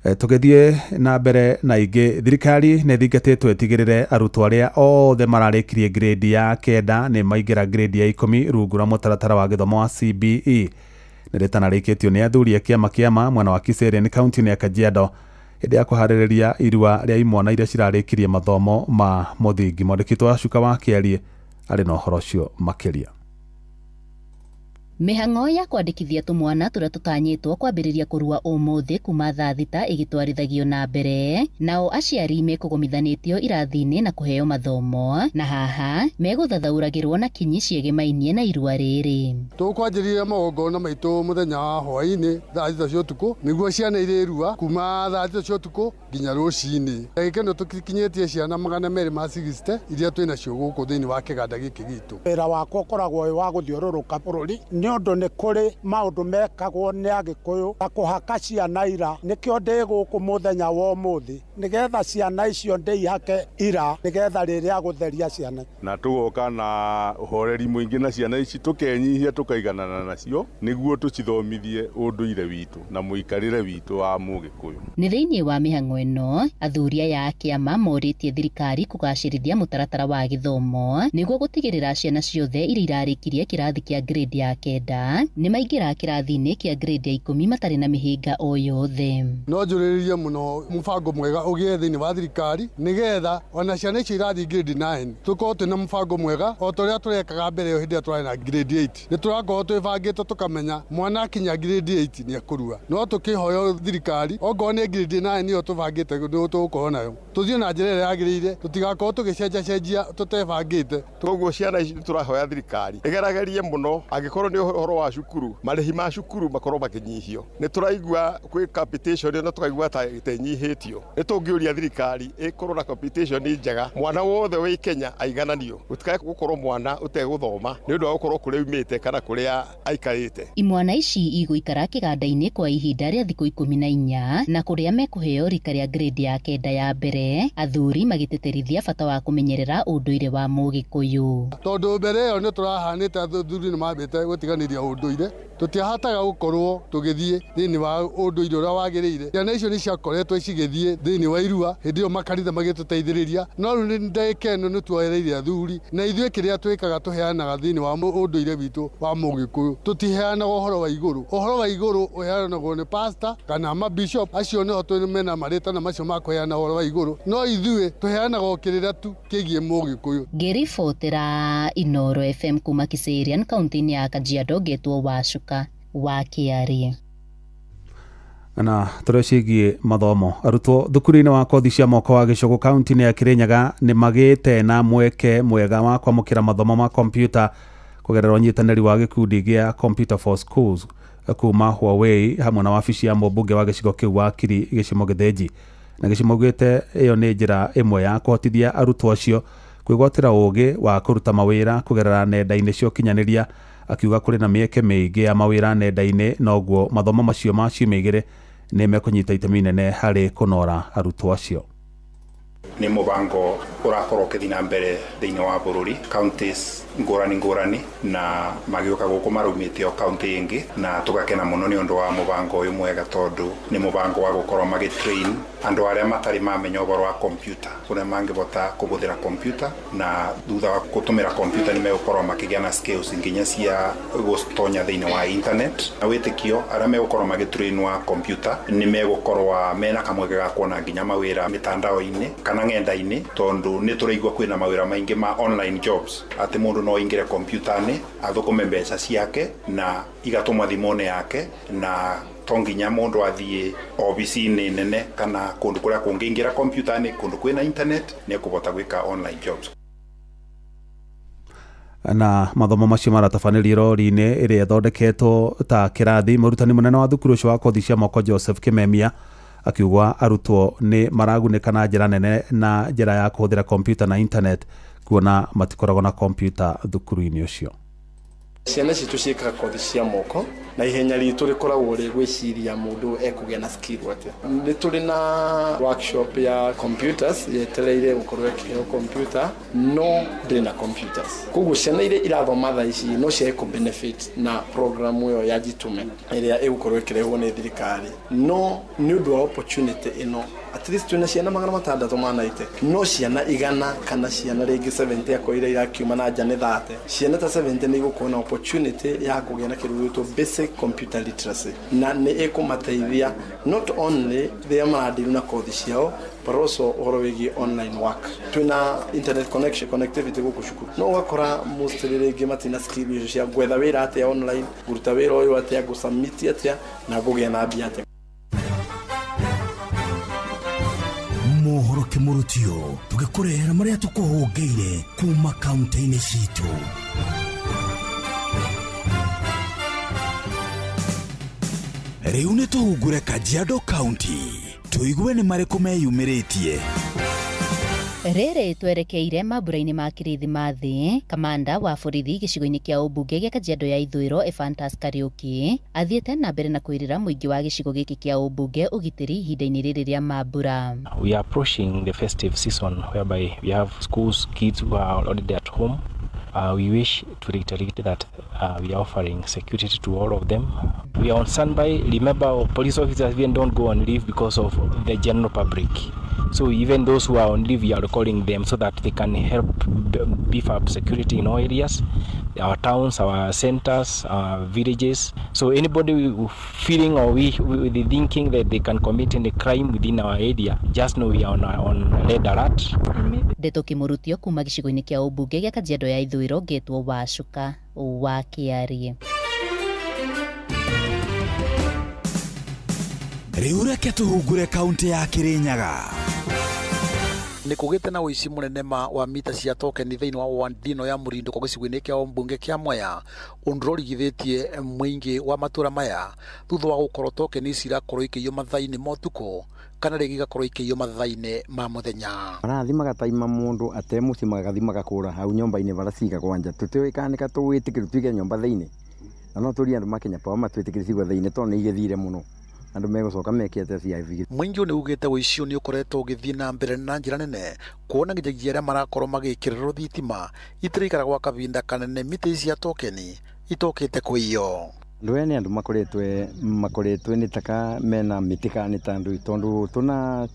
Tũgĩthiĩ na mbere na ingĩ, thirikari nĩ thingatĩtwo ĩtigĩrĩre arutwo arĩa othe mararĩkirie grade ya 9 nĩ maingĩra grade ya 10 rungu rwa mũtaratara wa gĩthomo wa CBE. Nĩ rĩtanarĩkĩtio nĩ athuri a kĩama mwena wa Kiserian kaunti-inĩ ya Kajiado hĩndĩ ya kũharĩrĩria irua rĩa imwana iria cirarĩkirie mathomo ma mũthingi. Mwandĩki wa Cuka wa Kĩarie arĩ na ũhoro ũcio makĩria. Mĩhang'o ya kwandĩkithia tũmwana tũrĩa tũtanyĩtwo kwambĩrĩria kũrua ũmũthĩ kuma thaa thita ĩgĩtwarithagio na mbere, nao aciari mekũgomithanĩtio irathi-inĩ na kũheo mathomo, na haha megũthathaũragĩrwo na kinyi ciĩgemainie na irua rĩrĩ. Tũkwanjĩrĩria magongona maitũ mũthenya wa hwaĩ-inĩ thaa thita cia ũtukũ nĩguo ciana irĩrua kuma thaa thita cia ũtukũ nginya rucini gikeno tukikinyetie ciana 260 iria twina cio guku thiini wa kiganda giki gitu. Wira wakwa ukoragwo wa guthiururuka bururi ni undu ni kuri maundu mekagwo ni agikuyu ta kuhaka ciana ira nikio ndi guku muthenya wa umuthi nigetha ciana icio ndihake ira nigetha riria gutheria ciana na tugoka na uhoreri muingi na ciana ici tukenyihia tukaiganana nacio niguo tucithomithie unduire witu na muikarire witu wa Mugikuyu. Ni thiini wa mihango ino athuria ya kiama moritie thirikari kugacirithia mutaratara wa githomo niguo gutigirira ciana ciothe iria irarikirie kirathi kia grade ya 9 ni maingira kirathi-ini kia grade ya 10 matari na mihinga o yothe. No njuririe muno mubango mwega ugie thiini wa thirikari nigetha ona ciana icio irathi grade 9 tukorwo twina mubango mwega o turia turekaga mbere yo hindi turari na grade 8 ni turakorwo twibangite tukamenya mwana akinya grade 8 ni akurua no tukihoyo thirikari ongo ni grade 9 niyo tubangite ni tugukorwo nayo tuthie na njira ĩrĩa yagĩrĩire tutigakorwo tugicenjia tutebangite. Toguo ciana ici turahoya thirikari igeragerie muno angikorwo ni uhoro wa cukuru marihi ma cukuru makorwo makinyihio. Ni turaigua kwi competition no tukaigua ta itenyihitio ni tungiuria thirikari ikorwo na competition njega mwana wothe wi Kenya aigananio gutikae gukorwo mwana uteguthoma ni undu wa gukorwo kuria umite kana kuria aikarite. Imwana ici iguikara kiganda-ini kwa ihinda ria thiku 14 na kuria mekuheo rika ria grade ya 9 ya mbere athuri magiteterithia bata wa kumenyerera unduire wa Mugikuyu. Tondu mbere yo ni turahanite athuri ni mambite gutiganiria unduire tutiahataga gukorwo tugithie thiini wa unduire uria wagiriire. Ciana icio ni ciakoretwo cigithie thiini wa irua hindi yo makanitha magituteithiriria no riu ni ndeke ino ni tuoereire athuri na ithuĩ kiria twikaga tuheanaga thiini wa unduire witu wa Mugikuyu tutiheanaga uhoro wa iguru uheanagwo ni pastor kana ma bishop acio no twimena maritana macio ma kuheana uhoro wa iguru no ithuĩ tuheanaga kirira tu kigie Mugikuyu. Ngiribotera Inooro FM kuma Kiserian kaunti-ini ya Kajiado getwo Wacuka wa Kiarie. Na turecigie mathomo arutwo thukuru-ini wa kothi cia moko wa Gicogo kaunti-ini ya Kirinyaga ni magite na mweke mwega wa kwamukira mathomo ma kompyuta kugerera unyitanĩri wa gikundi gia Computer for Schools kuma Huawei hamwe na wabici ya mũmbunge wa gĩcigo kĩu wa Kiri Gĩcimo Gĩthĩnji na gĩcimogĩte ĩyo nĩ njĩra ĩmwe ya kũhotithia arutwo acio kwĩgwatĩra ũgĩ wa kũruta mawĩra kũgerera nenda-inĩ cia ũkinyanĩria akiuga kũrĩ na mĩeke mĩingĩ ya mawĩra nenda-inĩ noguo mathomo macio ma ciumia igĩrĩ nĩ mekũnyita itemi inene harĩ kũnora arutwo acio. Ni mubango urakorwo ukithi na mbere thiini wa bururi counties ngurani na magioka guku marumite o county ingi na tugakena muno ni undu wa mubango uyu mwega tondu ni mubango wa gukorwo magitrain andu aria matari mamenya uboro wa computer kuria mangivota kubuthira computer na thutha wa gutumira computer ni megukorwo makigia na skills nginya cia gustonya thiini wa internet na witikio aria megukorwo magitrain wa computer ni megukorwo mena kamweke ga kuona nginya mawira mitandao-ini kana ng'enda-ini tondu ni turaigua kwina mawira maingi ma online jobs ati mundu no ingire kompyuta-ini athukume mbeca ciake na igatumwa thimone yake na tonginya mundu athie obisi-ini nene kana kundu kuria kungingira kompyuta-ini kundu kwina internet ni kubota gwika online jobs. Na mathomo macio maratabanĩrio rori-inĩ ĩrĩa ĩthondeketwo ta kĩrathi mũrutani mũnene wa thukuru ũcio wa kothi cia moko Joseph Kimemia akiuga arutwo ni maragunĩka na njĩra nene na njĩra ya kũhũthĩra kompyuta na internet kuona matikoragwo na kompyuta thukuru-inĩ ũcio. Ciana citũ ciĩkaga kothi cia moko na ihenya ritũ rĩkoragwo rĩ gwĩciria mũndũ ekũgĩa na skill atĩa. Nĩ tũrĩ na workshop ya computers yetereire gũkorwo ĩkĩheo computer no ndĩrĩ na computers. Koguo ciana iria irathoma thaa ici no ciage benefit na program ĩyo ya Jitume ĩrĩa ĩgũkorwo ĩkĩrehwo nĩ thirikari no nĩ ũndũ wa opportunity ĩno at least twina ciana 600 manaite no ciana 100 kana ciana rĩngĩ 70 akoire irakiuma na nja nĩ 30 ciana ta 70 nĩ igũkorwo na opportunity ya kũgĩa na kĩndũ gĩtwo basic computer literacy na nĩ ĩkũmateithia not only rĩrĩa maradĩru na kothi ciao but also ũhoro wĩgiĩ online work. Twina internet connectivity gũkũ cukuru no ũgakora mostly rĩngĩ matina skill icio cia gwetha wĩra atĩa online kũruta wĩra ũyũ atĩa gũsubmit atĩa na kũgĩa na mbia atĩa. Mohoro kimurutio tugikurehera maria tukuhungeire kuma kaunti-ini citu. Riu ni tuhungure Kajiado County tuigue nĩ marĩkũ meyumĩrĩtie. Rere twerekeire mambura-inĩ ma Kirithimathi, kamanda wa borithi gĩcigo-inĩ kĩa ũmbunge gĩa Kajiado ya Ithũĩro Ephantus Kariuki athiĩte na mbere na kwĩrĩra mũingĩ wa gĩcigo gĩkĩ kĩa ũmbunge ũgitĩri ihinda-inĩ rĩrĩ rĩa mambura. We are approaching the festive season whereby we have schools, kids who are already at home. We wish to reiterate that we are offering security to all of them. We are on standby. Remember, police officers even don't go on leave because of the general public. So even those who are on leave, we are calling them so that they can help beef up security in all areas, our towns, our centers, our villages. So anybody feeling or we thinking that they can commit any crime within our area, just know we are on red alert. Ndeto Kimurutio kuma gĩcigo-inĩ kĩa ũmbunge gĩa Kajiado ya Ithũĩro Getwo Wacuka wa Kĩarie. Rĩu reke tũhungure kaunti ya Kirinyaga. Nĩ kũgĩte na ũici mũnene wa mita cia tokeni thĩinĩ wa ward ĩno ya Mũrindo kwa gĩcigo-inĩ kĩa ũmbunge kĩa Mwea, ũndũ ũrigithĩtie mũingĩ wa matũra maya thutha wa gũkorwo tokeni cirakorwo ikĩiywo mathaa-inĩ ma ũtukũ kana rĩngĩ igakorwo ikĩiywo mathaa-inĩ ma mũthenya. Marathimaga taima mũndũ ate mũciĩ magathimaga kũra hau nyũmba-inĩ bara cigagwo nja, tũtiũĩ kana nĩ tũgwĩtĩkĩra tuige nyũmba thĩinĩ, na no tũrie andũ makenya pao matwĩtĩkĩre cigwo thĩinĩ tondũ nĩ igĩthire mũno. Andũ megũcoka mekĩte CIV. Mũingĩ nĩ ugĩte ũici nĩ ũkoretwo ũgĩthiĩ na mbere na njĩra nene, kuona nginyagia arĩa marakorwo magĩkĩrĩrwo thitima itirikara gwa kavinda kanene mita cia tokeni itokĩte kũiywo. Ndwe nĩ andũ makoretwe nĩ taka mena mĩtika tondũ tuna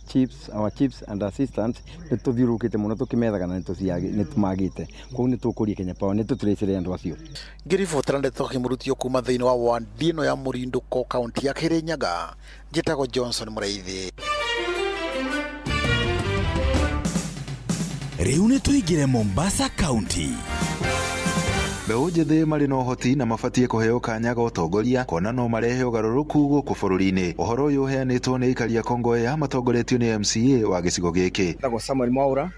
our chiefs and assistants nĩ tũthiũrũkĩte mũno tũkĩmethaga na nĩ tũmagĩte, kũu nĩ tũkũria Kenya Power nĩ tũtũrecere andũ acio. Ngĩribotera Ndeto Kimurutio kuma thĩinĩ wa ward ĩno ya Mũrindo kaunti ya Kirinyaga, njĩtagwo Johnson Mũraithi. Rĩu nĩ tũingĩre Mombasa County. Mbeũ njĩthĩ marĩ na ũhoti na mabatie kũheo kanya ga ũtongoria kuona no marehe ũgarũrũku gũkũ bũrũri-inĩ. Ũhoro ũyũ ũheanĩtwo nĩ aikari a Kongowea matongoretio nĩ MCA wa gĩcigo gĩkĩ. Ndagwo Samuel Mwaura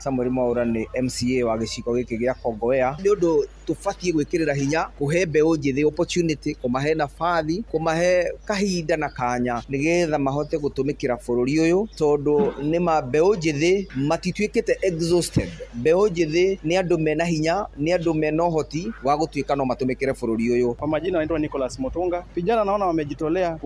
nĩ MCA wa gĩcigo gĩkĩ gĩa Kongowea. Nĩ ũndũ tũbatie gwĩkĩrĩra hinya kũhe mbeũ njĩthĩ opportunity, kũmahe nabathi, kũmahe kahinda na kanya nĩgetha mahote gũtũmĩkĩra bũrũri ũyũ, tondũ nĩ mbeũ njĩthĩ matituĩkĩte exhausted. Mbeũ njĩthĩ nĩ andũ mena hinya, nĩ andũ mena ũhoti wa gũtuĩka no matumikire bũrũri ũyũ. Kwa majina naitwa Nicholas Mutunga. Vijana naona wamejitolea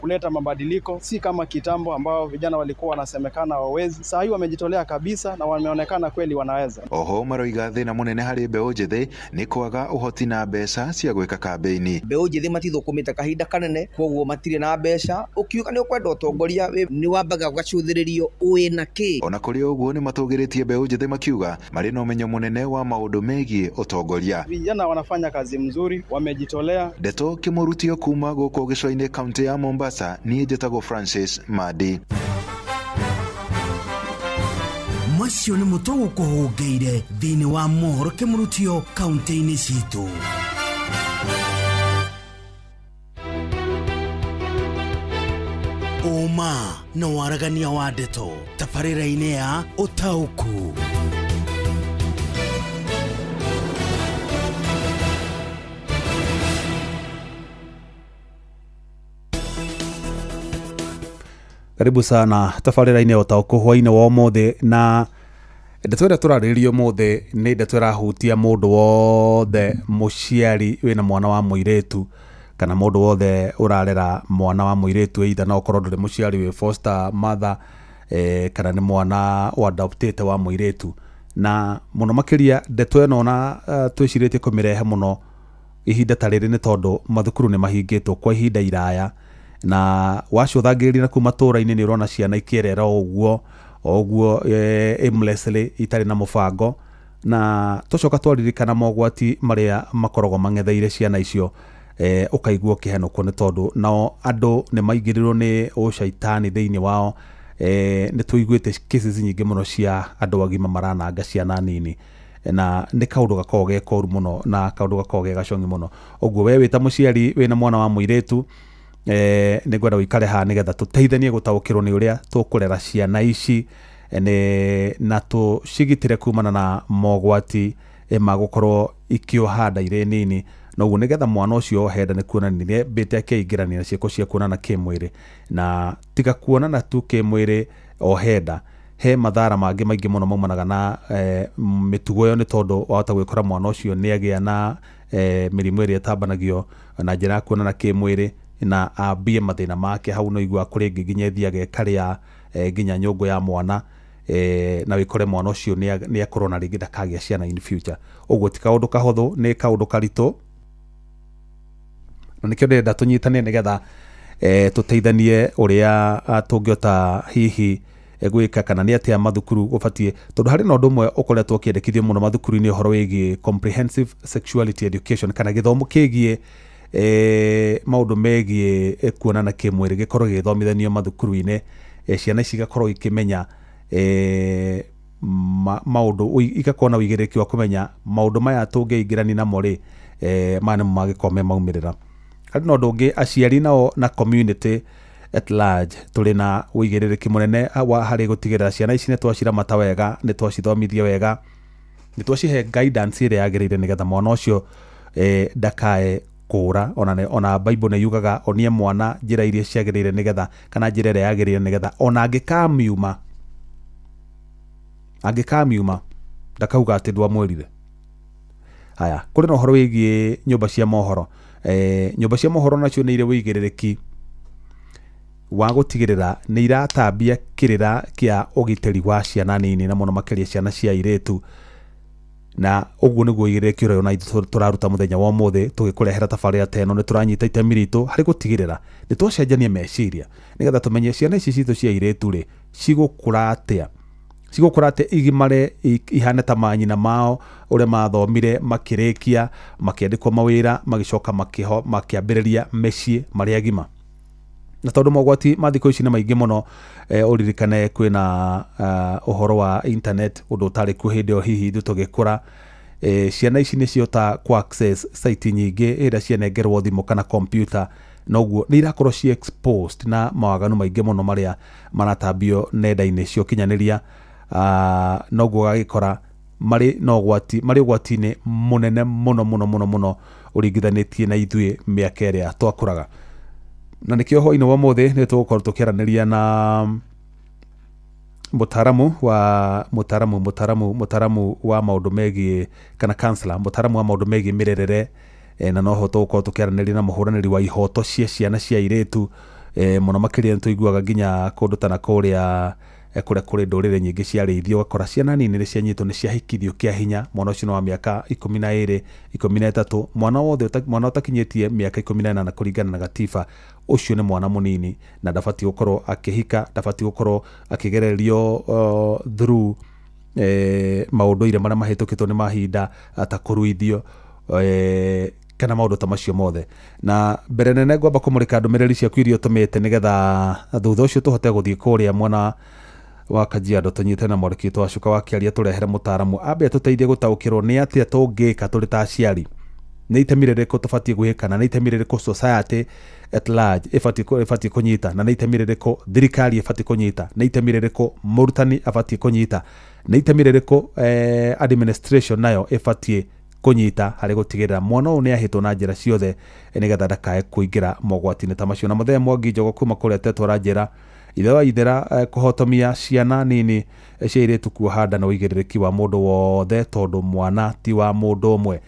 kuleta mabadiliko, si kama kitambo ambao vijana walikuwa wanasemekana wawezi. Sasa hivi wamejitolea kabisa na wameonekana kweli wanaweza. Oho maroiga thĩna mũnene harĩ mbeũ njĩthĩ nĩ kwaga ũhoti na mbeca cia gwĩka kambeini. Mbeũ njĩthĩ matithũkũmĩte kahinda kanene, kwoguo matirĩ na mbeca. Ũkiuga nĩ ũkwenda ũtongoria nĩ wambaga gũgacuthĩrĩrio ũĩ na kĩ. Ona kũrĩ ũguo nĩ matũgĩrĩtie mbeũ njĩthĩ makiuga marĩ na ũmenyo mũnene wa maũndũ megiĩ ũtongoria. Vijana wanafanya kazi mzuri, wamejitolea. Ndeto Kimurutio kuma gũkũ gĩcũa-inĩ kaunti ya Mombasa, niĩ njĩtagwo Francis Madi. Macio nĩ mũtongo kũhũngĩire thĩinĩ wa mohoro Kimurutio kaunti-inĩ citũ. Ũma na waragania wa ndeto tabarĩra-inĩ ya ũtaũku. Karibu sana tabarĩra-inĩ ũtaũku hwainĩ wa ũmũthĩ, na ndeto ĩrĩa tũrarĩrĩria ũmũthĩ nĩ ndeto ĩrahutia mũndũ wothe mũciari wĩna mwana wa mũirĩtu kana mũndũ wothe ũrarera mwana wa mũirĩtu, either no ũkorwo ndũrĩ mũciari wĩ foster mother kana nĩ mwana wa adoptete wa mũirĩtu. Na mũno makĩria ndeto ĩno na twĩcirĩtie kũmĩrehe mũno ihinda ta rĩrĩ nĩ tondũ mathukuru nĩ mahingĩtwo kwa ihinda iraya, na wacũthangĩrĩria na kuma matũra-inĩ nĩ ũrona ciana ikĩrera ũguo aimlessly itarĩ na mũbango, na tũcoka twaririkana mogwati marĩa makoragwo mang'etheire ciana icio, ũkaigua ũkĩhenũkwo nĩ tondũ nao andũ nĩ maingĩrirwo nĩ ũcaitani thĩinĩ wao. Nĩ tũiguĩte cases nyingĩ mũno cia andũ agima marananga ciana nini, na nĩ kaũndũ gakoragwo ge koru mũno na kaũndũ gakoragwo ge gacongi mũno. Ũguo we wĩta mũciari wĩna mwana wa mũirĩtu, nĩ ngwenda ũikare haha nĩgetha tũteithanie gũtaũkĩrwo nĩ ũrĩa tũkũrera ciana ici na tũcigitĩre kumana na mogwati ma gũkorwo ikĩoha nda irĩ nini, noguo nigetha mwana ucio henda ni kuonanire mbite akeingirania na cieko cia kuonana kimwiri na tiga kuonana tu kimwiri o henda he mathara mangi maingi muno maumanaga na mitugo yo ni tondu wahota gwikora mwana ucio ni agia na mirimu iria tambanagio na njira ya kuonana kimwiri na ambie mathina make hau no igua kuri nginya thiage karia nginya nyungu ya mwana na wikore mwana ucio ni akorwo na ringi ndakagia ciana in future uguo ti kaundu kahotho ni kaundu karito na nikio ndenda tunyitane nigetha tuteithanie uria tungiota hihi gwika kana ni atia mathukuru ubatie tondu hari na undu mwe ukoretwo kiendekithio muno mathukuru-ini uhoro wigi comprehensive sexuality education kana githomo kigie maundu megie kuonana kimwiri gikorwo githomithanio mathukuru-ini ciana ici igakorwo ikimenya maundu igakona wigiriki wa kumenya maundu maya tungiingirani namo ri mane magikome maumirira hari na undu ungi aciari nao na community at large tuli na wigiriki munene wa hari gutigirira ciana ici ni twaciramata wega ni twacithomithia wega ni twacihe guidance ire yagirire nigetha mwana ucio ndakae kura ona Bible ne yugaga onie mwana njira iria ciagirire nigetha kana njira iria yagirire nigetha ona angikamiuma ndakauga ati ndwa mwirire haya kuri na uhoro wigie nyumba cia mohoro nacio ni ire wigiriki wa gutigirira ni iratambia kirira kia ugiteri wa ciana nini na muno makiria ciana cia iretu na uguo niguo igiriki ro na turaruta muthenya wa muthi tugikurehera tabarira teno ni turanyita itemi ritu hari gutigirira ni twacenjania meciria nigetha tumenye ciana ici citu cia iretu ri cigukura atia igimare ihane ta manyina mao uria mathomire makirikia makiandikwo mawira magicoka makiambiriria mecii mari agima na tondu mogwati mathiko ici ni maingi muno uririkane kwina uhoro wa internet undu utari ku hindi o hihi tugikura ciana ici ni ciota ku access site nyingi ira cianengerwo thimu kana computer noguo ni irakorwo ci exposed na mawaganu maingi muno maria maratambio nenda-ini cio kinyaniria noguo gagikora mari ugwati-ini munene muno uringithanitie na ithui miaka iria twakuraga na nikio ho ino wa muthi ni tugukorwo tukiaraniria na mutaramu wa maundu megie kana counselor mutaramu wa maundu megie mirerere na no ho tugukorwo tukiaraniria na muhuraniri wa ihoto cia ciana cia iretu muno makiria tuiguaga nginya kundu ta na kuria kuri ndurire nyingi cia reithio gakora ciana nini ni cianyitwo ni ciahikithio kia hinya mwana ucio wa miaka 12 13 mwana utakinyitie miaka 18 kuringana na gatiba ucio ni mwana munini na ndabati gukorwo akihika ndabati gukorwo akigererio through maundu ire maria mahitukitwo ni mahinda ta kuruithio kana maundu ta macio mothe na mbere nene ngwamba kumurika ndumiriri ciaku iria utumite nigetha thutha ucio tuhote guthii kuria mwana wa Kajiado tunyite na mwariki twacuka wakiaria turehere mutaramu ambe tuteithie gutaukirwo ni atia tungika turi ta aciari ni itemirire ko tubatie gwika na ni itemirire ko society at large ifati kunyita na ni itemirire ko thirikari ifati kunyita na itemirire ko murutani afati kunyita na itemirire ko administration nayo ifati kunyita hari gutigirira mwana uyu ni ahitwo na njira ciothe nigetha ndakae kuingira mogwati-ini ta macio na muthenya mwangi njogo kuma kuria tetwara njira ithera kuhotomia ciana nini cia iretu kuohanda na uigiriki wa mundu wothe tondu mwana ti wa mundu umwe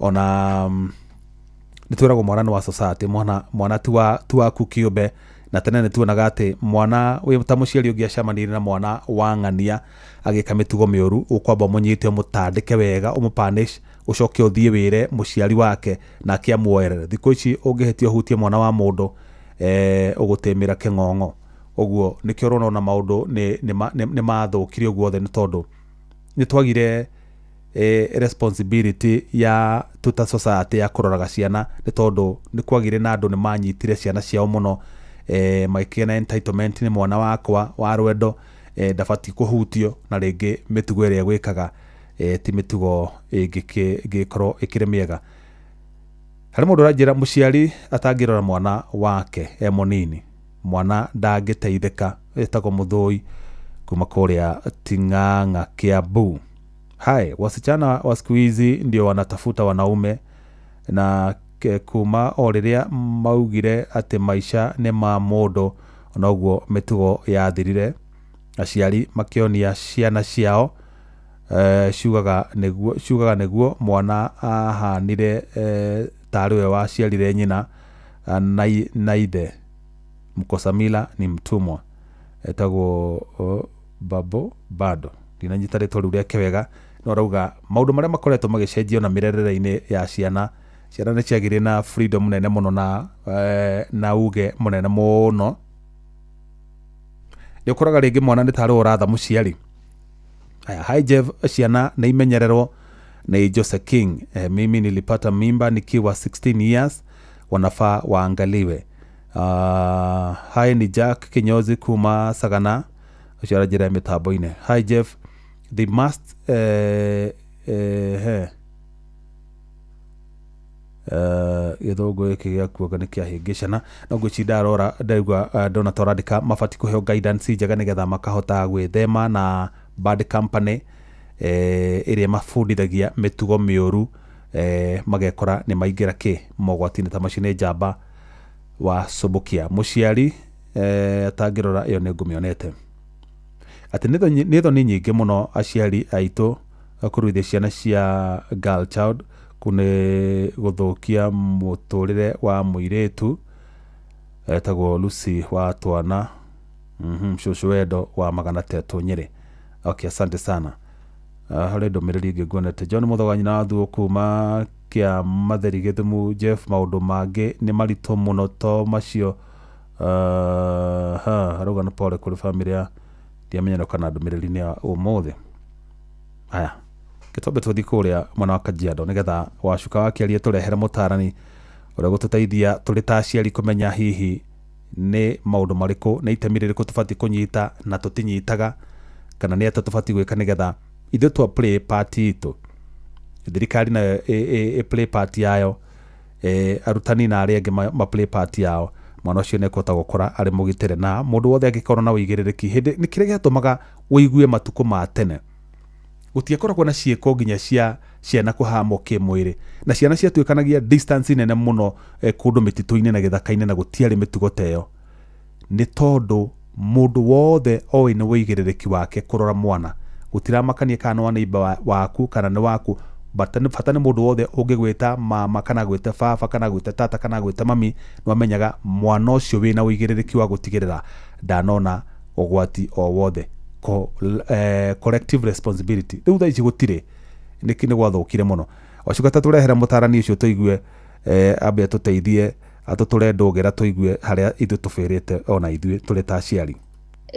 ona nitwiragwo mwana ni wa society mwana ti waku kiumbe na tene nituonaga ati mwana wi ta muciari ungi acamanirie na mwana wa ng'ania agika mitugo miuru ukwamba munyite umutandike wega umupanish ucoke uthie wire muciari wake na akiamuoerere thikũ ici ungihetia hutie mwana wa mundu ugutemira king'ong'o oguo nikio rona maundu ni mathukirio guothe ni tondu ni twagire responsibility ya tuta society ya kuroraga ciana ni tondu ni kwagire na andu ni manyitire ciana ciao muno maikena entitlement ni mwana wakwa wa rwendo ndabati kuhutio na ringi mitugo iria gwikaga ti mitugo ingikorwo ikire miega hari mundu aranjira muciari atangirora mwana wake munini mwana ndangiteithika etagwo Muthui kuma kuria Ting'ang'a Kiambu. Hai, wasichana wa siku hizi ndio wanatafuta wanaume na kuma o rĩrĩa maugire atĩ maica nĩ ma mũndũ noguo mĩtugo yathirire. Aciari makĩonia ciana ciao ciugaga nĩguo mwana ahanire tarĩ we waciarire nyina na ithe. Mkosamila ni mtumwa etagwo bado ndinanyita rĩtwa rĩu rĩake wega, no rauga maũndũ marĩa makoretwo magĩcenjio na mĩrerere-inĩ ya ciana nĩ ciagĩrĩ na freedom nene mũno na uge mũnene mũno. Nĩ ũkoraga rĩngĩ mwana nĩ tarĩ ũratha mũciari. Hi Jeff, ciana nĩ imenyererwo nĩ Jose King. Mimi nilipata mimba nikiwa 16 years, wanafaa waangaliwe. Hi ni Jack Kinyozi kuma Sagana uciara njĩra mĩtambo-inĩ. Hi Jeff, they must gĩthũngũ gĩkĩ gĩa kuoga nĩ kĩahĩngĩcana, no ngwĩcinda arora ndaigua ndona twarandĩka mabati kũheo guidance njega nĩgetha makahota gwĩthema na bad company ĩrĩa mabundithagia mĩtugo mĩũru, magekora nĩ maingĩra mogwati-inĩ ta macio nĩ njamba wa Sobokia. Mũciari atangĩrora ĩyo nĩ ngũmĩonete atĩ nĩ thoni nyingĩ mũno aciari aitũ kũruithia ciana cia girl child kune gũthũkia mũtũrĩre wa mũirĩtu. Etagwo Lucy wa Twana, Shushu Wendo wa Magana Tetu Nyeri. Okay, asante sana. Harĩ ndũmĩrĩri ĩngĩ nguonete. John Mũthoga nyina wa Thuo kuma kĩa Matheri Gĩthumu. Jeff, maũndũ mangĩ nĩ maritũ mũno to macio. Arauga nĩ pole kũrĩ famĩlĩ ya ndiamenya kana ndũmĩrĩri-inĩ ya ũmũthĩ. Haya, gĩtombe tũthiĩ kũrĩa mwena wa Kajiado nĩgetha wacuka wakĩaria tũrehere mũtarani ũrĩa gũtũteithia tũrĩ ta aciari kũmenya hihi nĩ maũndũ marĩkũ na itemi rĩrĩkũ tũbatiĩ kũnyita na tũtinyitaga, kana nĩ atĩa tũbatiĩ gwĩka nĩgetha ithuĩ twa play part itũ, thirikari nayo play part yayo, arutani na arĩa angĩ ma play part yao, mwana ũcio nĩ ekũhota gũkora arĩ mũgitĩre. Na mũndũ wothe angĩkorwo na ũigĩrĩrĩki hĩndĩ nĩ kĩrĩa gĩatũmaga ũigue matukũ ma tene gũtiakoragwo na ciĩko nginya cia ciana kũhamwo kĩmwĩrĩ, na ciana ciatuĩkanagia distance nene mũno kũndũ mĩtitũ-inĩ na gĩthaka-inĩ na gũtiarĩ mĩtugo ta ĩyo, nĩ tondũ mũndũ wothe oĩ nĩ wĩigĩrĩrĩki wake kũrora mwana. Gũtiramakania kana wa neighbor waku kana nĩ waku, bata nĩ mũndũ wothe ũngĩgwĩta mama kana gwĩta baba kana gwĩta tata kana gwĩta mami, nĩ wamenyaga mwana ũcio wĩna wĩigĩrĩrĩki wa gũtigĩrĩra ndanona ũgwati o wothe. Collective responsibility rĩu thaa ici gũtirĩ, nĩkĩ nĩ gwathũkire mũno. Wacugata tũrehere mũtarani ũcio tũigue ambe atũteithie atũtũre ndũgĩra tũigue harĩa ithuĩ tũbĩrĩte ona ithuĩ tũrĩ ta aciari.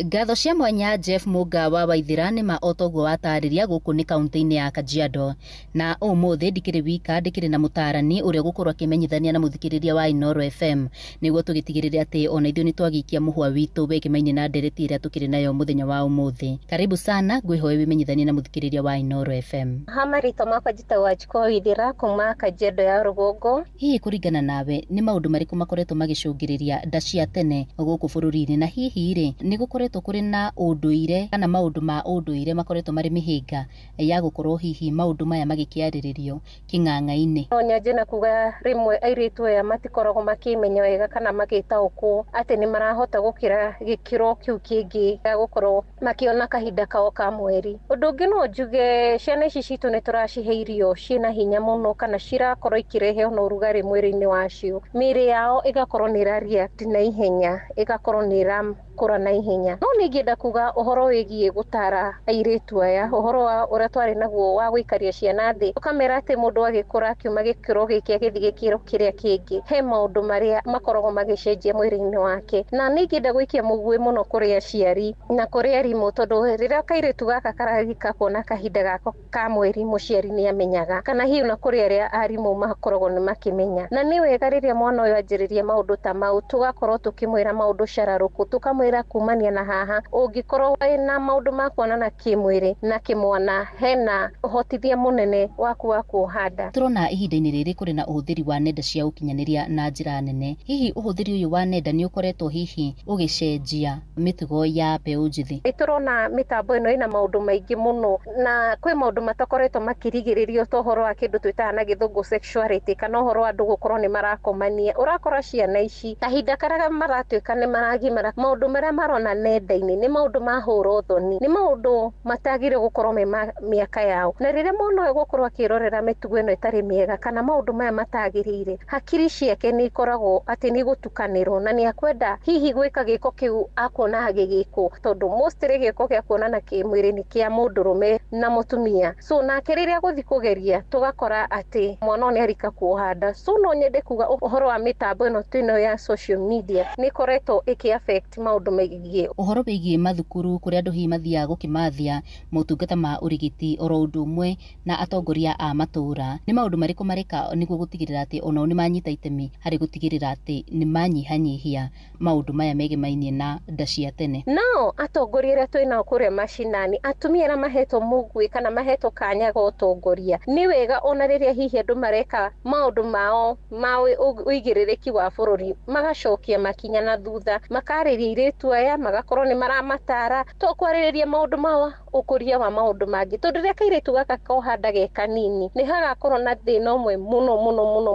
Ngatho cia mwanya Jeff Mũnga wa Waithĩra nĩ ma otoguo watarĩria gũkũ nĩ kaunti-inĩ ya Kajiado, na ũmũthĩ ndikĩrĩ wika, ndikĩrĩ na mũtarani ũrĩa gũkorwo akĩmenyithania na mũthikĩrĩria wa Inooro FM nĩguo tũgĩtigĩrĩre atĩ ona ithuĩ nĩ twagĩikia mũhwa witũ wĩkĩmainĩ na ndereti ĩrĩa tũkĩrĩ nayo mũthenya wa ũmũthĩ. Karibu sana, ngwĩhoe wĩmenyithanie na mũthikĩrĩria wa Inooro FM. Hamarito makwa njĩtagwo Wanjikũ Waithĩra kuma Kajiado ya rũgongo. Hihi kũringana nawe nĩ maũndũ marĩkũ makoretwo magĩcũngĩrĩria nda cia tene gũkũ bũrũri-inĩ, na hihi rĩ nĩ gũkoretwo kũrĩ na ũndũire kana maũndũ ma ũndũire makoretwo marĩ mĩhĩnga ya gũkorwo hihi maũndũ maya magĩkĩarĩrĩrio kĩng'ang'a-inĩ? No nyanjĩ na kuga rĩmwe airĩtu aya matikoragwo makĩmenya wega kana magĩtaũkwo atĩ nĩ marahota gũkĩra gĩkĩro kĩu kĩngĩ gĩa gũkorwo makĩona kahinda kao ka mweri. Ũndũ ũngĩ no njuge ciana ici citũ nĩ tũracihe irio ciĩna hinya mũno kana cirakorwo ikĩrehe ona ũrugarĩ mwĩrĩ-inĩ wacio, mĩĩrĩ yao ĩgakorwo nĩ ĩra-react na ihenya, ĩgakorwo nĩ ĩrakũra na ihenya. No nĩ ingĩenda kuga ũhoro wĩgiĩ gũtara airĩtu aya, ũhoro wa ũrĩa twarĩ naguo wa gũikaria ciana thĩ, ũkamera atĩ mũndũ agĩkũra akiuma gĩkĩro gĩkĩ agĩthiĩ gĩkĩro kĩrĩa kĩngĩ, he maũndũ marĩa makoragwo magĩcenjia mwĩrĩ-inĩ wake. Na nĩ ingĩenda gũikia mũguĩ mũno kũrĩ aciari na kũrĩ arimũ, tondũ rĩrĩa kairĩtu gaka karagika kuona kahinda gako ka mweri, mũciari nĩ amenyaga, kana hihi na kũrĩ arĩa arimũ makoragwo nĩ makĩmenya. Na nĩ wega rĩrĩa mwana ũyũ anjĩrĩria maũndũ ta mau tũgakorwo tũkĩmwĩra maũndũ cararũkũ, tũkamwĩra kumania na haha ungikorwo na maundu ma kuonana kimwiri na kimwana hena uhotithia munene waku wa kuhanda. Turona ihinda-inĩ rĩrĩ kũrĩ na ũhũthĩri wa nenda cia ũkinyanĩria na njĩra nene. Hihi ũhũthĩri ũyũ wa nenda nĩ ũkoretwo hihi ũgĩcenjia mĩtugo ya mbeũ njĩthĩ? Turona mitambo ĩno ina maundu maingĩ muno na kwĩ maundu matakoretwo makirigĩrĩrio ta ũhoro wa kĩndũ twĩtaga na gĩthũngũ sexuality kana ũhoro wa andũ gũkorwo nĩ marakomania. Urakora ciana ici kahinda karĩa maratuĩka nĩ maragimara maundu marĩa marona nenda-inĩ nĩ maundu ma hũra ũthoni, nĩ maundu matagire gũkorwo me mĩaka yao, na rĩrĩa mwana gũkorwo akĩrorera mĩtugo ĩno ĩtarĩ mĩega kana maundu maya matagĩrĩire, hakiri ciake nĩ ikoragwo atĩ nĩ gũtukanĩrwo na nĩ akwenda hihi gwĩka gĩko kĩu akuona gĩgĩkwo, tondũ mostly gĩko gĩa kuonana kĩmwĩrĩ nĩ kĩa mũndũrũme na mũtumia. So nake rĩrĩa gũthi kũgeria tũgakora atĩ mwana nĩ arika kuohanda. So no nyende kuga ũhoro wa mĩtambo ĩno twĩno ya social media nĩ koretwo affect maundu maingĩ. Ũhoro wĩgiĩ mathukuru kũrĩa andũ hihi mathiaga gũkĩmathia motungata ma ũrigiti oro ũndũ ũmwe na atongoria a matũũra, nĩ maũndũ marĩkũ mareka nĩguo gũtigĩrĩra atĩ onao nĩ manyita itemi harĩ gũtigĩrĩra atĩ nĩ manyihanyihia maũndũ maya megemainie na nda cia tene? No atongoria arĩa twĩnao kũrĩa mashinani, atumia arĩa mahetwo mũgwĩ kana mahetwo kanya ga ũtongoria, nĩ wega ona rĩrĩa hihi andũ mareka maũndũ mao ma ũigĩrĩrĩki wa bũrũri magacokia makinya na thutha, makarĩria airĩtu aya magakorwo nĩ maramatara to kwarĩrĩria maũndũ ma ũkũria wa maũndũ mangĩ, tondũ rĩrĩa kairĩtu gaka kohanda ge kanini nĩ hagakorwo na thĩna ũmwe mũno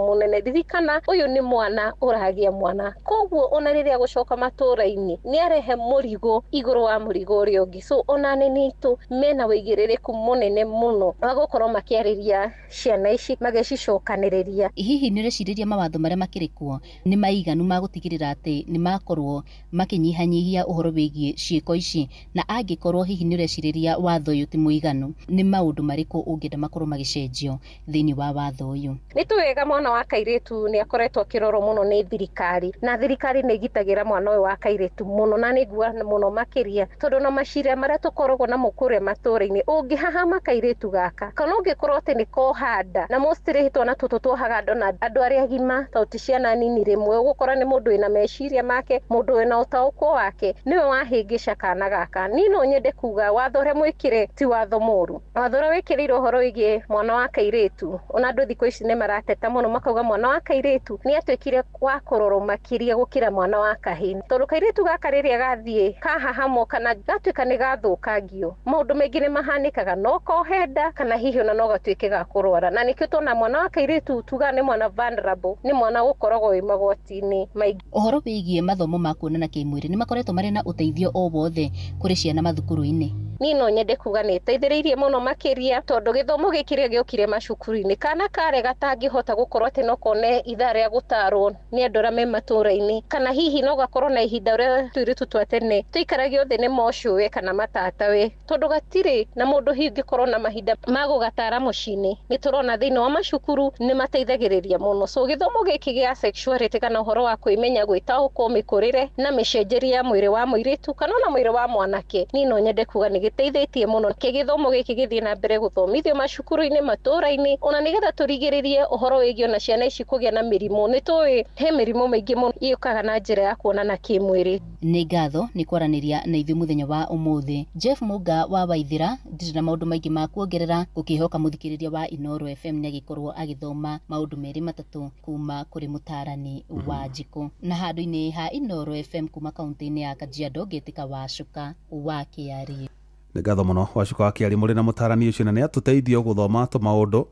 mũnene. Ririkana ũyũ nĩ mwana ũragia mwana, koguo ona rĩrĩa gũcoka matũũra-inĩ nĩ arehe mũrigo igũrũ wa mũrigo ũrĩa ũngĩ. So ona anene itũ mena wĩigĩrĩrĩku mũnene mũno wa gũkorwo makĩarĩria ciana ici magĩcicokanĩrĩria. Hihi nĩ ũrecirĩria mawatho marĩa makĩrĩ kuo nĩ maiganu ma gũtigĩrĩra atĩ nĩ makorwo makĩnyihanyihia ũhoro wĩgiĩ ciĩko ici, na angĩkorwo hihi nĩ ũrecirĩria watho ũyũ ti mũiganu, nĩ maũndũ marĩkũ ũngĩenda makorwo magĩcenjio thĩinĩ wa watho ũyũ? Nĩ tũwega mwana wa kairĩtu nĩ akoretwo akĩrorwo mũno nĩ thirikari, na thirikari nĩ igitagĩra mwana ũyũ wa kairĩtu mũno, na nĩ nguga mũno makĩria tondũ na macira marĩa tũkoragwo namo kũrĩa matũũra-inĩ, ũngĩhahama kairĩtu gaka kana ũngĩkorwo atĩ nĩ kohanda, na mostly twana tũtũ tuohaga andũ arĩa agima tondũ ti ciana nini, rĩmwe ũgũkora nĩ mũndũ wĩna meciria make, mũndũ wĩna ũtaũkwo wake nĩwe wahĩngĩca kana gaka. Niĩ no nyende kuga watho ũrĩa mwĩkĩre ti watho mũru, watho ũrĩa wĩkĩrĩirwo ũhoro wĩgiĩ mwana wa kairĩtu. Ona andũ thikũ ici nĩ marateta mũno makauga mwana wa kairĩtu nĩ atuĩkire wa kũrorwo makĩria gũkĩra mwana wa kahĩĩ, tondũ kairĩtu gaka rĩrĩa gathiĩ kahahamwo kana gatuĩka nĩ gathũkangio, maũndũ maingĩ nĩ mahanĩkaga, no kohenda kana hihi ona no gatuĩke ga kũrwara, na nĩkĩo tuona mwana wa kairĩtu tuga nĩ mwana vulnerable, nĩ mwana gũkoragwo wĩ magoti-inĩ maingĩ. Ũhoro wĩgiĩ mathomo ma kuonana kĩmwĩrĩ nĩ makoretwo marĩ na ũteithio o wothe kũrĩ ciana mathukuru-inĩ? Niĩ no nyende kuga nĩ ĩteithĩrĩirie mũno makĩria, tondũ gĩthomo gĩkĩ rĩrĩa gĩokire macukuru-inĩ, kana kare gatangĩhota gũkorwo atĩ no kone ithaa rĩa gũtarwo nĩ andũ arĩa me matũũra-inĩ, kana hihi no gakorwo na ihinda ũrĩa tũirĩtu twa tene tũikaragio thĩ nĩ mocũwe kana matatawe, tondũ gatirĩ na mũndũ hihi ũngĩkorwo na mahinda ma gũgatara mũciĩ-inĩ. Nĩ tũrona thĩinĩ wa macukuru nĩ mateithagĩrĩria mũno. So gĩthomo gĩkĩ gĩa sexuality kana ũhoro wa kwĩmenya, gwĩtaũkwo, mĩkũrĩre na mĩcenjerie ya mwĩrĩ wa mũirĩtu kana ona mwĩrĩ wa mwanake, niĩ no nyende kuga nĩ gĩteithĩtie mũno gĩthomo gĩkĩ gĩthiĩ na mbere gũthomithio macukuru-inĩ, matũũra-inĩ, ona nĩgetha tũrigĩrĩrie ũhoro wĩgiĩ ona ciana ici kũgĩa na mĩrimũ. Nĩ tũĩ he mĩrimũ mĩingĩ mũno yũkaga na njĩra ya kuonana kĩmwĩrĩ. Nĩ ngatho nĩ kwaranĩria na ithuĩ mũthenya wa ũmũthĩ. Jeff Mũnga wa Waithĩra, ndirĩ na maũndũ maingĩ ma kuongerera, gũkĩhoka mũthikĩrĩria wa Inooro FM nĩ agĩkorwo agĩthoma maũndũ merĩ matatũ kuma kũrĩ mũtarani wa Njikũ. Na handũ-inĩ ha Inooro FM kuma kaunti-inĩ ya Kajiado, ngĩtĩka Wacuka wa Kĩari. Nĩ ngatho mũno Wacuka wa Kĩari mũrĩ na mũtarani ũcio, na nĩ atũteithio gũthoma tũmaũndũ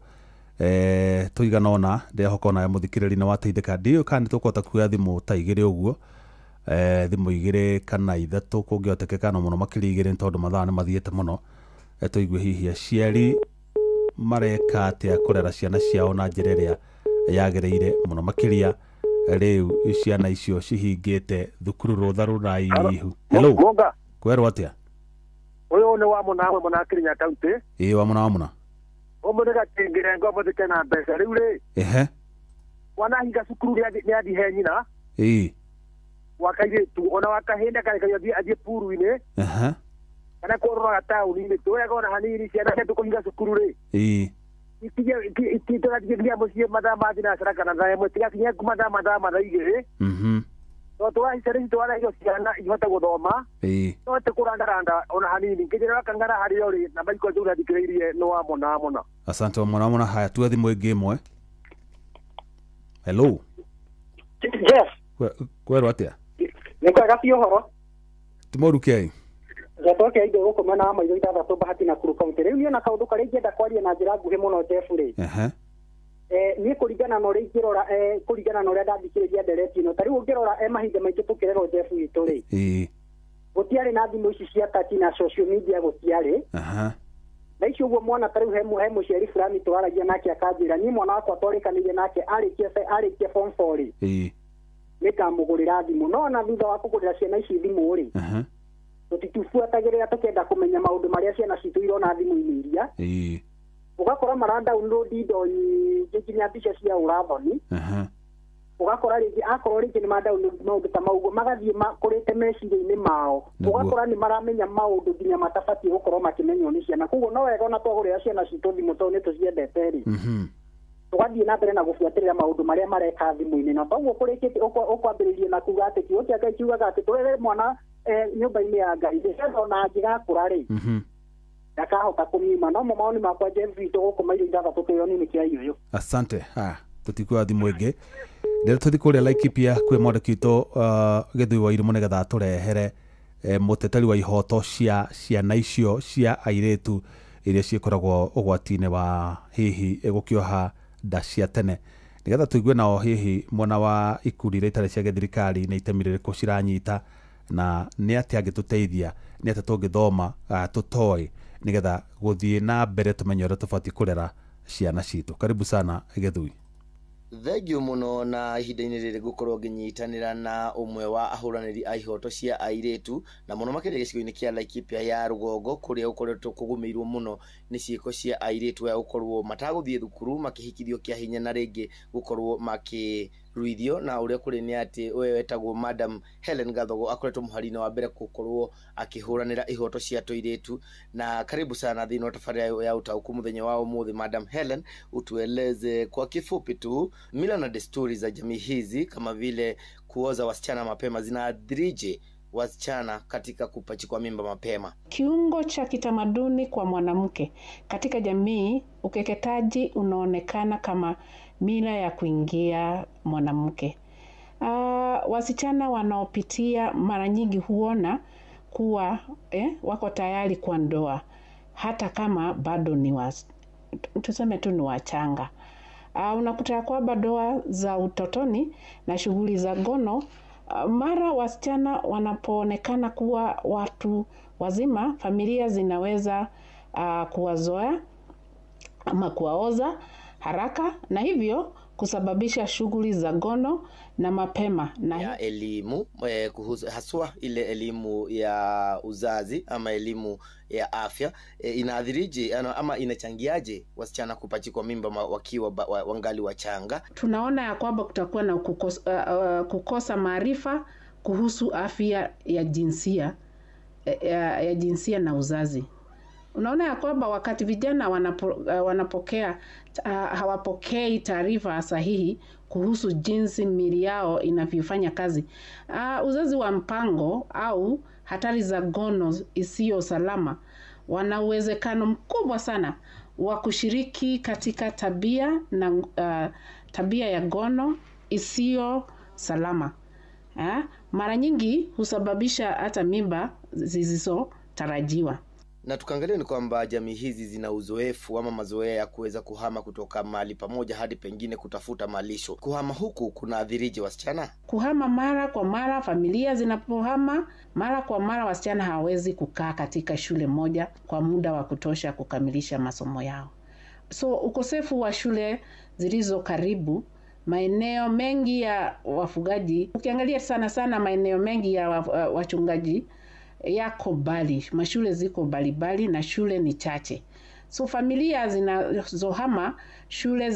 tũigana ũna. Ndehoka ona mũthikĩrĩri nĩ wateithĩka. Ndiũĩ kana nĩ tũkũhota kuoya thimũ ta igĩrĩ ũguo, thimũ igĩrĩ kana ithatũ kũngĩhotekeka, no mũno makĩria igĩrĩ tondũ mathaa nĩ mathiĩte mũno. Tũigue hihi aciari mareka atĩa kũrera ciana ciao na njĩra ĩrĩa yagĩrĩire mũno makĩria rĩu ciana icio cihingĩte thukuru rũtha rũraihu. Hello, kwerwo atĩa? Ũyũ nĩ wa mũna amwe mũna Kirinyaga kaunti. Ĩĩ wa mũna. Ũmũthĩ gatĩngĩre ngombo thĩke na mbeca rĩu rĩ. Ehe. Wanahinga cukuru nĩ athihe nyina. Ĩĩ. Wakairĩtu ona wakahĩnda karekagia athiĩ puru-inĩ. Aha. Kana kũrora taũni-inĩ twega ona hanini ciana ciatũ kũhinga cukuru rĩ. Ĩĩ. Itĩgakinya mũciĩ mathaa ma thinacara kana thaa ĩmwe tigakinya mathaa igĩrĩ. Twa isere twa hiyo ciana ihota guthoma. No te kuranda ona hanini ngijira kangara hari yori na baiko jura dikreirie no amona amona. Asante mwana haya tu thimu ingi imwe. Hello. Yes. Kwero atia? Nĩkwega biũ horo. Timoruke. Gatoke ide gũkũ mena wa maitho ithathatũ Bahati na Nakuru County. Rĩu niĩ na kaũndũ karĩa ingĩenda kwaria na njĩra nguhĩ mũno Jeff rĩ. Niĩ kũringana na ũrĩa ingĩrora kũringana na ũrĩa ndathikĩrĩria ndereti ĩno. Ta rĩu ũngĩrora mahinda maingĩ tũkĩrerwo Jeff witũ rĩ. Gũtiarĩ na thimũ ici cia touch na social media gũtiarĩ. Na icio ũguo mwana ta rĩu he mũciari fulani twaragia nake akanjĩra niĩ mwana wakwa twarĩkanĩire nake arĩkia form 4 rĩ. Nikamũgũrĩra thimũ no na thutha wa kũgũrĩra ciana ici thimũ rĩ. Tũtitubuatagĩrĩra tũkenda kũmenya maũndũ marĩa ciana citũ irona thimũ-inĩ iria. Ũgakora mara download indo nyingĩ nginya mbica cia ũrathoni. Ũgakora rĩngĩ akorwo rĩngĩ nĩ ma download maũndũ ta mau magathiĩ kũrĩte meciria-inĩ mao. Ũgakora nĩ maramenya maũndũ nginya matabatiĩ gũkorwo makĩmenywo nĩ ciana. Koguo no wega ona twagũrĩra ciana citũ thimũ tondũ nĩ tũciendete rĩ. Tũgathiĩ na mbere na gũbuatĩrĩra maũndũ marĩa mareka thimũ-inĩ na koguo kũrĩkĩte ũkwambĩrĩria na kuga atĩ kiugo kĩa Ngai kiugaga atĩ tũrere mwana nyũmba-inĩ ya Ngai nĩgetha ona angĩgakũra rĩ ndakahota kũmima. No mo maoni makwa Jeff witũ gũkũ maitho ithathatũ kĩoni-inĩ kĩa iyoyo. Asante. Tũtikua thimũ ĩngĩ rĩrĩa tũthi kũrĩa Laikipia kwĩ mwandĩki witũ Gĩthui wa Irimũ nĩgetha tũrehere mũteteri wa ihoto cia ciana icio cia airĩtu iria ciĩkoragwo ũgwati-inĩ wa hihi gũkĩoha nda cia tene nĩgetha tũigue nao hihi mwena wa ikundi iria itarĩ cia gĩthirikari nĩ itemi rĩrĩkũ ciranyita na nĩ atĩa angĩtũteithia nĩ atĩa tũngĩthoma tũtoĩ nĩgetha gũthiĩ na mbere tũmenye ũrĩa tũbatiĩ kũrera ciana citũ. Karibu sana Gĩthui. Thengio muno na ihinda-inĩ rĩrĩ gũkorwo ngĩnyitanĩra na ũmwe wa ahũranĩri a ihoto cia airĩtu na mũno makĩria gĩcigo-inĩ kĩa Laikipia ya rũgongo kũrĩa gũkoretwo kũgũmĩirwo mũno nĩ ciĩko cia airĩtu ya gũkorwo matagũthiĩ thukuru makĩhikithio kĩa hinya na rĩngĩ gũkorwo makĩruithio na ũrĩa kũrĩ nĩ atĩ we wetagwo Madam Helen Gathogo akoretwo mũhari-inĩ wa mbere gũkorwo akĩhũranĩra ihoto cia tũirĩtu. Na karibu sana thĩinĩ wa tabarĩra ya ũtaũku mũthenya wa ũmũthĩ Madam Helen, utueleze kwa kifupi tu mila na desturi za jamii hizi kama vile kuoza wasichana mapema zinaathirije wasichana katika kupachikwa mimba mapema. Kiungo cha kitamaduni kwa mwanamke katika jamii, ukeketaji unaonekana kama mila ya kuingia mwanamke. Wasichana wanaopitia mara nyingi huona kuwa wako tayari kwa ndoa hata kama bado ni tuseme tu ni wachanga. Unakuta kwamba ndoa za utotoni na shughuli za ngono mara wasichana wanapoonekana kuwa watu wazima, familia zinaweza kuwazoea ama kuwaoza haraka na hivyo kusababisha shughuli za ngono na mapema na ya elimu kuhusu haswa ile elimu ya uzazi ama elimu ya afya inaathirije ama inachangiaje wasichana kupachikwa mimba wakiwa wangali wachanga? Tunaona ya kwamba kutakuwa na kukosa maarifa kuhusu afya ya jinsia na uzazi. Unaona ya kwamba wakati vijana wanapokea hawapokei taarifa sahihi kuhusu jinsi miili yao inavyofanya kazi. Uzazi wa mpango au hatari za ngono isiyo salama, wana uwezekano mkubwa sana wa kushiriki katika tabia ya ngono isiyo salama. Mara nyingi husababisha hata mimba zisizotarajiwa. Na tukaangalia ni kwamba jamii hizi zina uzoefu ama mazoea ya kuweza kuhama kutoka mahali pamoja hadi pengine kutafuta malisho. Kuhama huku kunaathirije wasichana? Kuhama mara kwa mara, familia zinapohama mara kwa mara, wasichana hawawezi kukaa katika shule moja kwa muda wa kutosha kukamilisha masomo yao. So ukosefu wa shule zilizo karibu, maeneo mengi ya wafugaji, ukiangalia sana maeneo mengi ya wachungaji yako mbali, mashule ziko mbali na shule ni chache. So familia zinazohama shule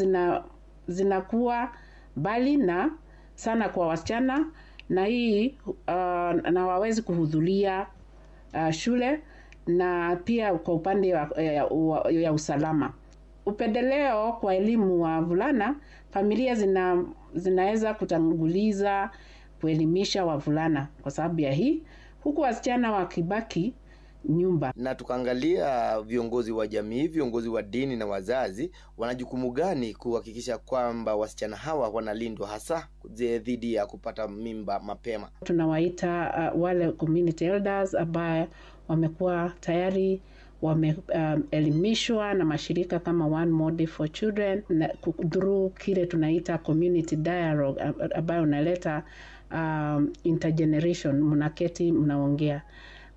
zinakuwa mbali na sana kwa wasichana na hii na hawawezi kuhudhuria shule na pia kwa upande ya usalama. Upendeleo kwa elimu wa vulana, familia zinaweza kutanguliza kuelimisha wavulana kwa sababu ya hii, huku wasichana wakibaki nyumba. Na tukaangalia viongozi wa jamii, viongozi wa dini na wazazi wana jukumu gani kuhakikisha kwamba wasichana hawa wanalindwa hasa dhidi ya kupata mimba mapema. Tunawaita wale community elders ambao wamekuwa tayari wameelimishwa na mashirika kama One More Day for Children na through kile tunaita community dialogue ambayo unaleta intergeneration, mnaketi mnaongea.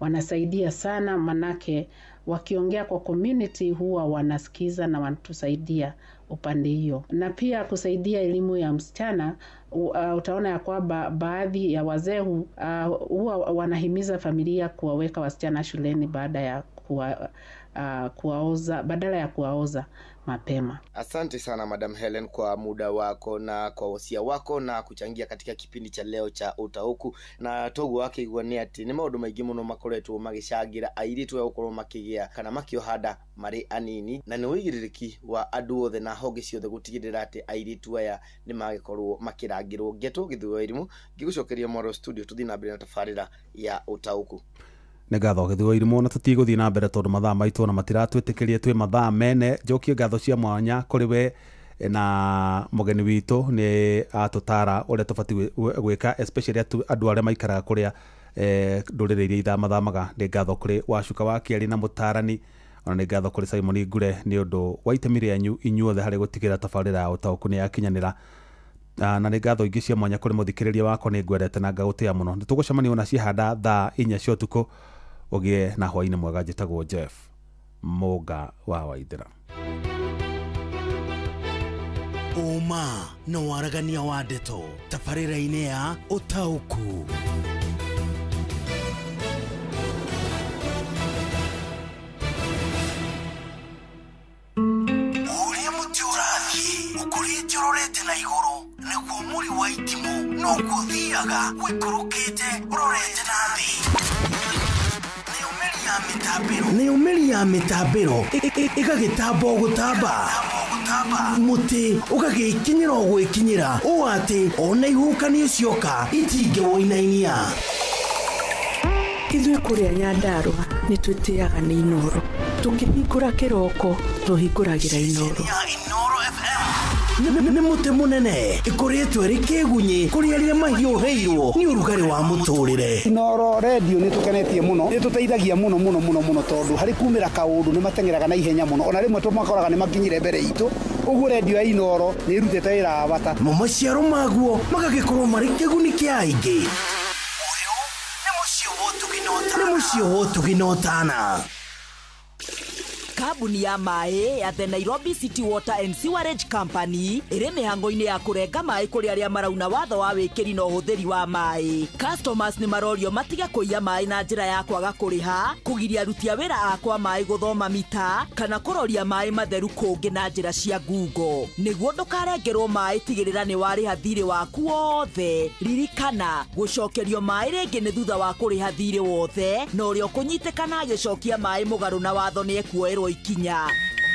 Wanasaidia sana, manake wakiongea kwa community huwa wanasikiza na wanatusaidia upande hiyo. Na pia kusaidia elimu ya msichana, utaona ya kwamba baadhi ya wazee huwa wanahimiza familia kuwaweka wasichana shuleni baada ya kuwaoza, badala ya kuwaoza mapema. Asante sana Madam Helen kwa muda wako na kwa wasia wako na kuchangia katika kipindi cha leo cha Utauku. Na togo wake igwane ati ni maundu maingi muno makoretwo magicangira airitu ya gukorwo makigia kana makiohanda mari anini, na ni wigiririki wa andu othe na honge ciothe gutigirira ati airitu aya ni magikorwo makirangirwo. Ngeto githuo irimu ngigucokeria Moro Studio, tuthi na mbere na tafarira ya Utauku. Ngatho githua irimo na tutiguthii na mbere tondu mathaa maitu na matiratwitikirie twi mathaa mene. Njokie ngatho cia mwanya kuri we na mugeni witu ni atutara uria tubati gwika, especially andu aria maikaraga kuria ndurire iria ithamathamaga. Ni ngatho kuri Wacuka wa Kiari na mutarani, ona ni ngatho kuri Simon Ngure ni undu wa itemi rianyu inyuothe hari gutigira tafarira ya Utauku ni yakinyanira. Na ni ngatho ingi cia mwanya kuri muthikiriria wako ni ngwendete na ngagutia muno. Nitugucemania na ciahanda thaa 4 cia utuku. Ogie na hwaini mwega. Njitagwo Jeff Muga wa Waithira. Uma na waragania wa ndeto tafarira-ini ya Utauku. Uria muti urathie ukurite urorete na iguru niguo muri wa itimu no guthiaga wikurukite urorete na thi. Neumeli ya mitambiro ikagitambo gutamba muti ukagikinyira gwikinyira o ati ona ihukani cioka itinge woinainia. Ithuĩ kũrĩa Nyandarua nĩ twĩtĩaga nĩ Inoro, tũkĩhingũra kĩroko tũhingũragĩra Inoro. Nĩ muti munene ikoretwo ri kĩgunyi kũrĩ arĩa mahiũhĩirwo nĩ ũrugarĩ wa mũtũrĩre. Inoro radio nĩ tũkenetie mũno, nĩ tũteithagia mũno tondũ harĩ kumĩra kaũndũ nĩ matengeraga na ihenya mũno, ona rĩmwe tũmakoraga nĩ makinyire mbere itũ. Ũguo radio ya Inoro nĩ irutĩte wĩra wa bata. Maciaro maguo magagĩkorwo marĩ kĩguni kĩa aingĩ. Nĩ mũciĩ wo tũginotana. Kabuni ya mae ya The Nairobi City Water and Sewerage Company ire mihango-ini ya kurenga mae kuri aria marauna watho wa wikiri na uhuthiri wa mae. Customers ni marorio matige kuiya mae na njira ya kwaga kuriha, kugiria aruti a wira akwa mae guthoma mita kana kuroria mae matheru kungi na njira cia ngungo. Niguo ndukarengerwo mae, tigirira ni wariha thirĩ waku wothe. Ririkana gucokerio mae ringi ni thutha wa kuriha thirĩ wothe, na uria kunyitikana agicokia mae mugaru na watho ni ekuoerwo ikinya.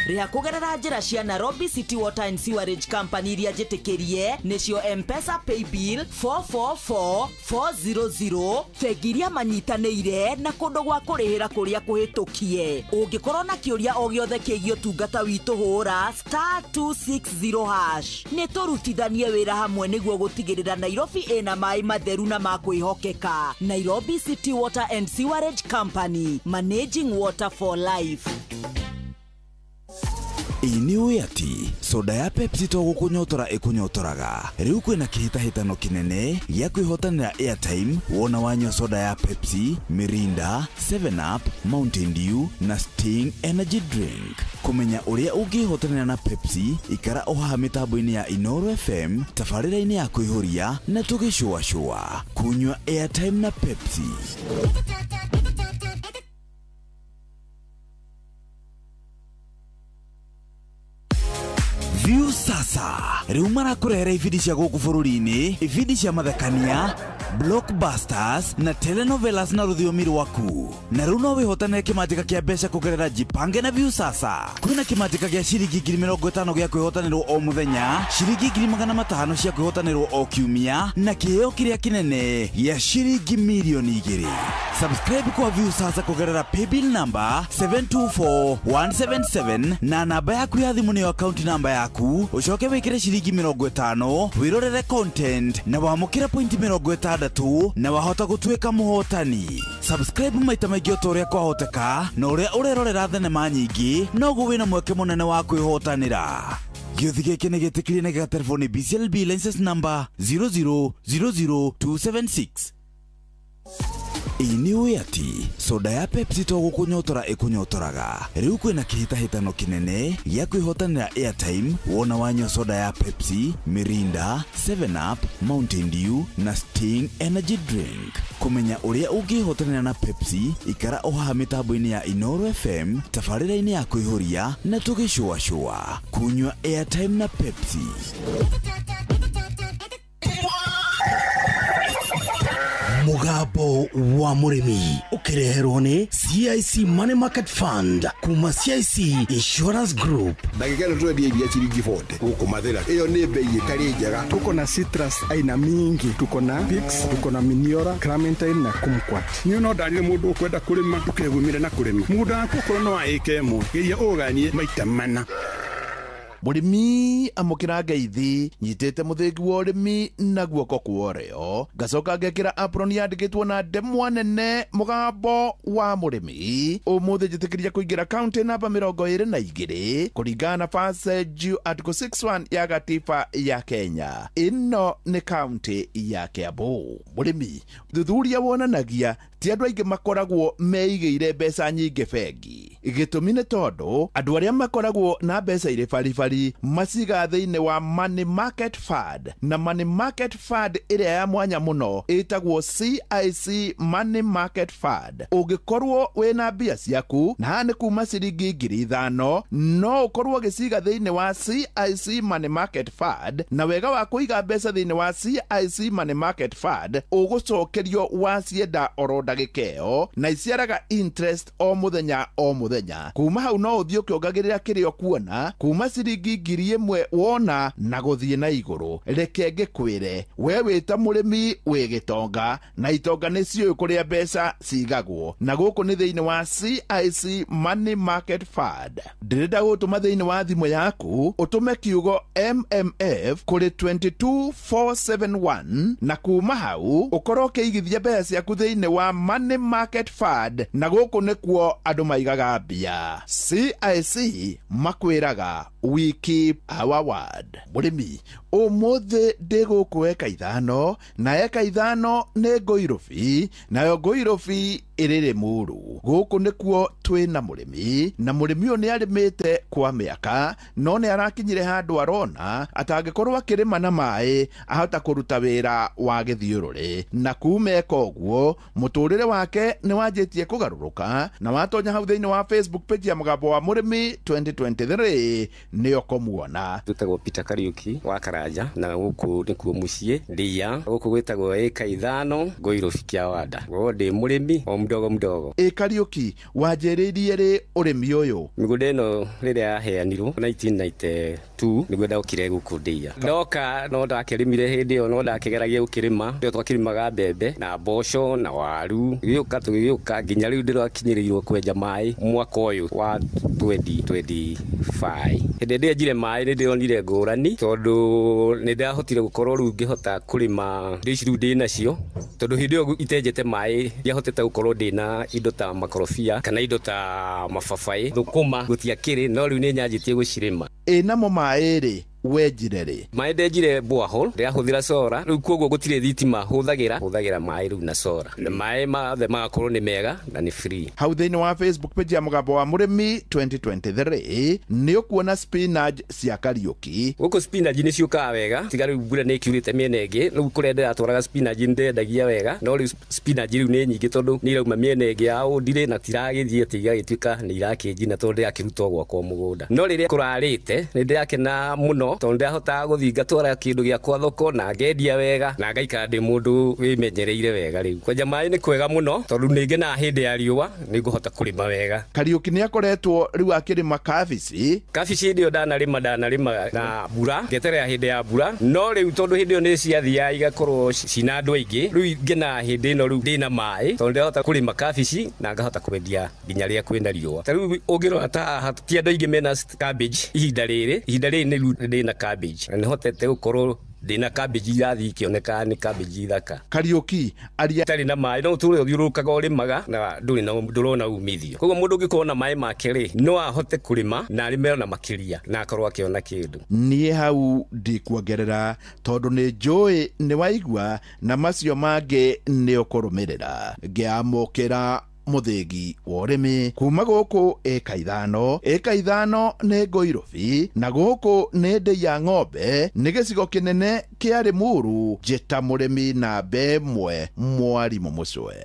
Riha kugerera njira cia Nairobi City Water and Sewerage Company iria njitikirie nicio M-Pesa Paybill 444400, bengiria manyitanĩire na kundu gwa kurihira kuria kuhitukie. Ungikorwo na kiuria o giothe kiegio tungata witu hura *260#. Ni turutithanie wira hamwe niguo gutigirira Nairobi ina mai matheru na makwihokeka. Nairobi City Water and Sewerage Company, managing water for life. Ini ati soda ya Pepsi to gukunyotora ikunyotoraga. Riu kwina kihitahitano kinene ya kwihotanira airtime wona wanywa soda ya Pepsi, Mirinda, 7 Up, Mountain Dew na Sting energy drink. Kumenya uria ungihotanira na Pepsi, ikara oha mitambo-ini ya Inoro FM, tafarira-ini ya kuihuria na tugicua kunywa airtime na Pepsi. Views Viusasa riu marakurehera ibindi cia guku bururi-ini, ibindi cia mathekania, blockbusters na telenovelas na rũthiomi rwaku. Na riu no wihotanire kimanjika kia mbeca kugerera Jipange na Viusasa. Kwina kimanjika gia ciringi 50,000 gia kwihotanirwo o muthenya, ciringi 500,000 cia kwihotanirwo o kiumia, na kiheo kiria kinene gia ciringi milioni 2. Subscribe kwa Viusasa kugerera paybill number 724177 na namba yaku ya thimu niyo account number yaku, ucoke wikire ciringi 50 wirorere content na wamukire point 60 na wahota gutwika muhotani. Subscribe maita maingi otoria kwahoteka, na uria urerorera thenema nyingi noguo wina mweke munene wa kwihotanira. Gĩuthi gĩkĩ nĩ gĩtĩkĩrie na gĩgatelefoni BCLB license number 0000276. Iniwe ati soda ya Pepsi to gukunyotora ikunyotoraga. Riu kwina kihitahitano kinene gya kwihotanira airtime wona wanywa soda ya Pepsi, Mirinda, 7up, Mountain Dew na Sting energy drink. Kumenya uria ungihotanira na Pepsi, ikara oha mitambo-ini ya Inoro FM, tafarira-ini ya kuihuria na tugicua kunywa airtime na Pepsi. Mugambo wa murimi ukireherwo ni CIC Money Market Fund kuma CIC Insurance Group. Ndagikana twendi iria ciringi 40 guku mathira iyo ni bei itari njega. Tuko na citrus aina mingi, tuko na Pix, tuko na Miniora, Clementine na Kumquat. Ni no ndari mundu ukwenda kurima tukegumire na kurima muda akukoro no aike mu iria uganie maita mana. Murimi amukira ngeithi nyitete muthingi wa urimi na guoko kuoreo ngacoka ngekira apron yandikitwo na ndemwa nene mugambo wa murimi umuthi njitikiria kuingira account namba 22 kuringana na passage article 61 ya gatiba ya Kenya. Ino ni county ya Kiambu. Murimi thuthuria wonanagia ti andu aingi makoragwo meigire mbeca nyingi bengi. Gitumi ni tondu andu aria makoragwo na mbeca ire baribari masiga thiini wa Money Market Fund, na Money Market Fund iria ya mwanya muno itagwo CIC Money Market Fund. Ungikorwo wina mbia ciaku na hani kuma ciringi 5,000 no ukorwo giciga thiini wa CIC Money Market Fund, na wega wa kuiga mbeca thiini wa CIC Money Market Fund ugucokerio wacienda oro ndagikeo na iciaraga interest o muthenya o muthenya. Kuma hau no uthio kiongagirira kirio kuona kuma ciringi 1,000 wona na guthie na iguru. Reke ngikwire we wita murimi wi gitonga na itonga ni cio kuria mbeca cigagwo, na guku ni thiini wa CIC Money Market Fund. Ndirenda gutuma thiini wa thimu yaku utume kiugo MMF kuri 22471 na kuma hau ukorwo kiigithia mbeca ciaku thiini wa Money Market Fund, na guku nikuo andu maigaga mbia. CIC makwiraga we keep our word. Murimi umuthi ndiguku eka 5 na eka 5 ni Ngoirobi, nayo Ngoirobi iriri muru. Guku nikuo twina murimi, na murimi oni arimite kwa miaka no ni arakinyire handu arona atangikorwo akirima na mai ahota kuruta wira wa githiururi, na kumeka uguo muturire wake ni wanjitie kugaruruka na watonya hau thiini wa Facebook page ya Mugambo wa Murimi 2023 niyo komuona. Tutagwo Peter Kariuki wa Karanja, na guku nikuo mucie ndia guku gwitagwo eka 5 Ngoirobi kia wanda ndi murimi o mdogo mdogo. Kariuki wanjiririe ri urimi uyu? Migunda ino riria yaheanirwo 1992 niguo ndaukire guku ndia. Ndoka no ndakirimire hindi yo no ndakigeragia gukirima, ndio twakirimaga mbembe na mboco na waru. Gĩũka nginya riu ndirakinyirirwo kwenja mai mwaka uyu wa 2025. Hindi ndĩenjire mai nĩndĩronire ngũrani tondu nĩndahotire gukorwo riu ngihota kurima ndici riu ndi nacio, tondu hindi ĩyo itenjete mai ndiahotete gukorwo ndina indo ta makorobia kana indo ta mababai, thukuma gũtiakĩrĩ, no riu nĩnyanjĩtie gũcirĩma. Namo mai ri wenjire ri? Mai ndenjire borehole, ndiahuthira sora, riu koguo gutire thitima huthagira mai riu na sora, na mai mathe magakorwo ni mega na ni free. Hau thiini wa Facebook page ya Mugambo wa Murimi 2023 ni ukuona spinach cia Kariuki. Guku spinach ni ciukaga wega, tiga riu mbura ni kiurite miena ingi, riu kuria ndiratwaraga spinach ndendagia wega, no riu spinach riu ni nyingi tondu ni irauma miena ingi ya ndire na tiragithie ati igagituika ni irakinjina tondu ndirakirutwo gwakwa mugunda. No riria kurarite ni ndirakena muno muno tondu ndahotaga guthinga twara kindu gya kwa thoko na ngendia wega na ngaikara ndi mundu wimenyereire wega riu kwenja mai ni kwega muno tondu ningi na hindi ya riua ninguhota kurima wega. Kariuki ni akoretwo riu akirima kabici ndio ndanarima na mbura ngeterera hindi ya mbura no riu tondu hindi ni ciathia igakorwo cina andu aingi riu ngena hindi no riu ndina mai tondu ndahota kurima kabici na ngahota kwendia nginya ria kwina riua. Riu ungirora ta ti andu aingi mena cabbage ihinda riri ni riu ndina cabbage na hotete gukorwo ndina cabbage yathi kioneka ni cabbage thaka. Kariuki aria tari na mai no turi thiurukaga urimaga na ndurona umithio koguo mundu ngikona mai make ri no ahote kurima na arime na makiria na akorwo akiona kindu. Nie hau ndikuongerera tondu ni njui ni waigua na macio mange ni ukurumirira ngiamukira muthingi wa urimi kuma guku eka ithano ni Ngoirobi na guku ni Ndeiya ng'ombe ni gicigo kinene kia Limuru njita murimi na mbemwe Mwarimu Mucwe.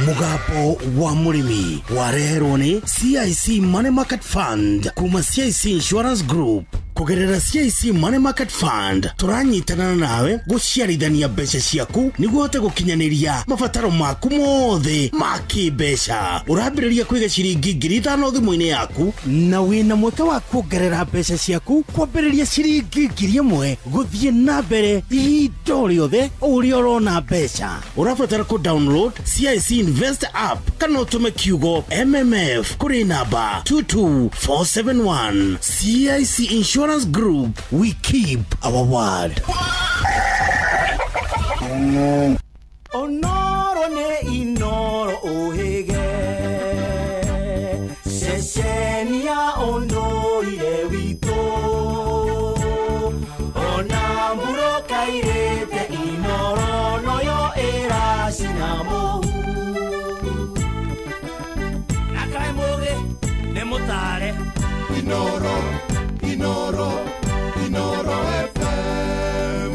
Mugambo wa murimi wareherwo ni CIC Money Market Fund kuma CIC Insurance Group. Kugerera CIC Money Market Fund turanyitana nawe guciarithania mbeca ciaku niguo hote gukinyaniria mabataro maku mothe ma kimbeca. Urambiriria kwiga ciringi 5,000 thimu-ini yaku na wina mweke wa kuongerera mbeca ciaku kwambiriria ciringi 1,000 guthie na mbere ihinda riothe uria urona mbeca. Urabatara ku download CIC Invest app kana utume kiugo MMF kuri namba 22471. CIC Insurance Group, we keep our word. Onoro ne inoro ohege Sesenia ondo ile wito Onamburo kairete inoro noyo era sinamo Nakai moge nemotare Inoro FM.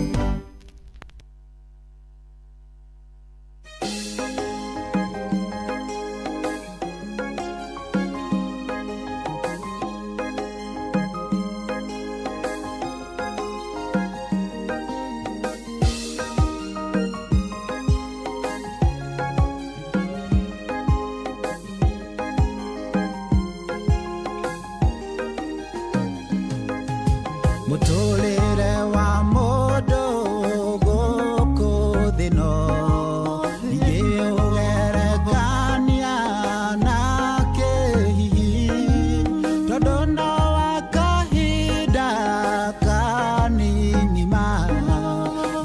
Mutolere wa modo goko dino yeogere gania na kehi todono wakahida kanini ma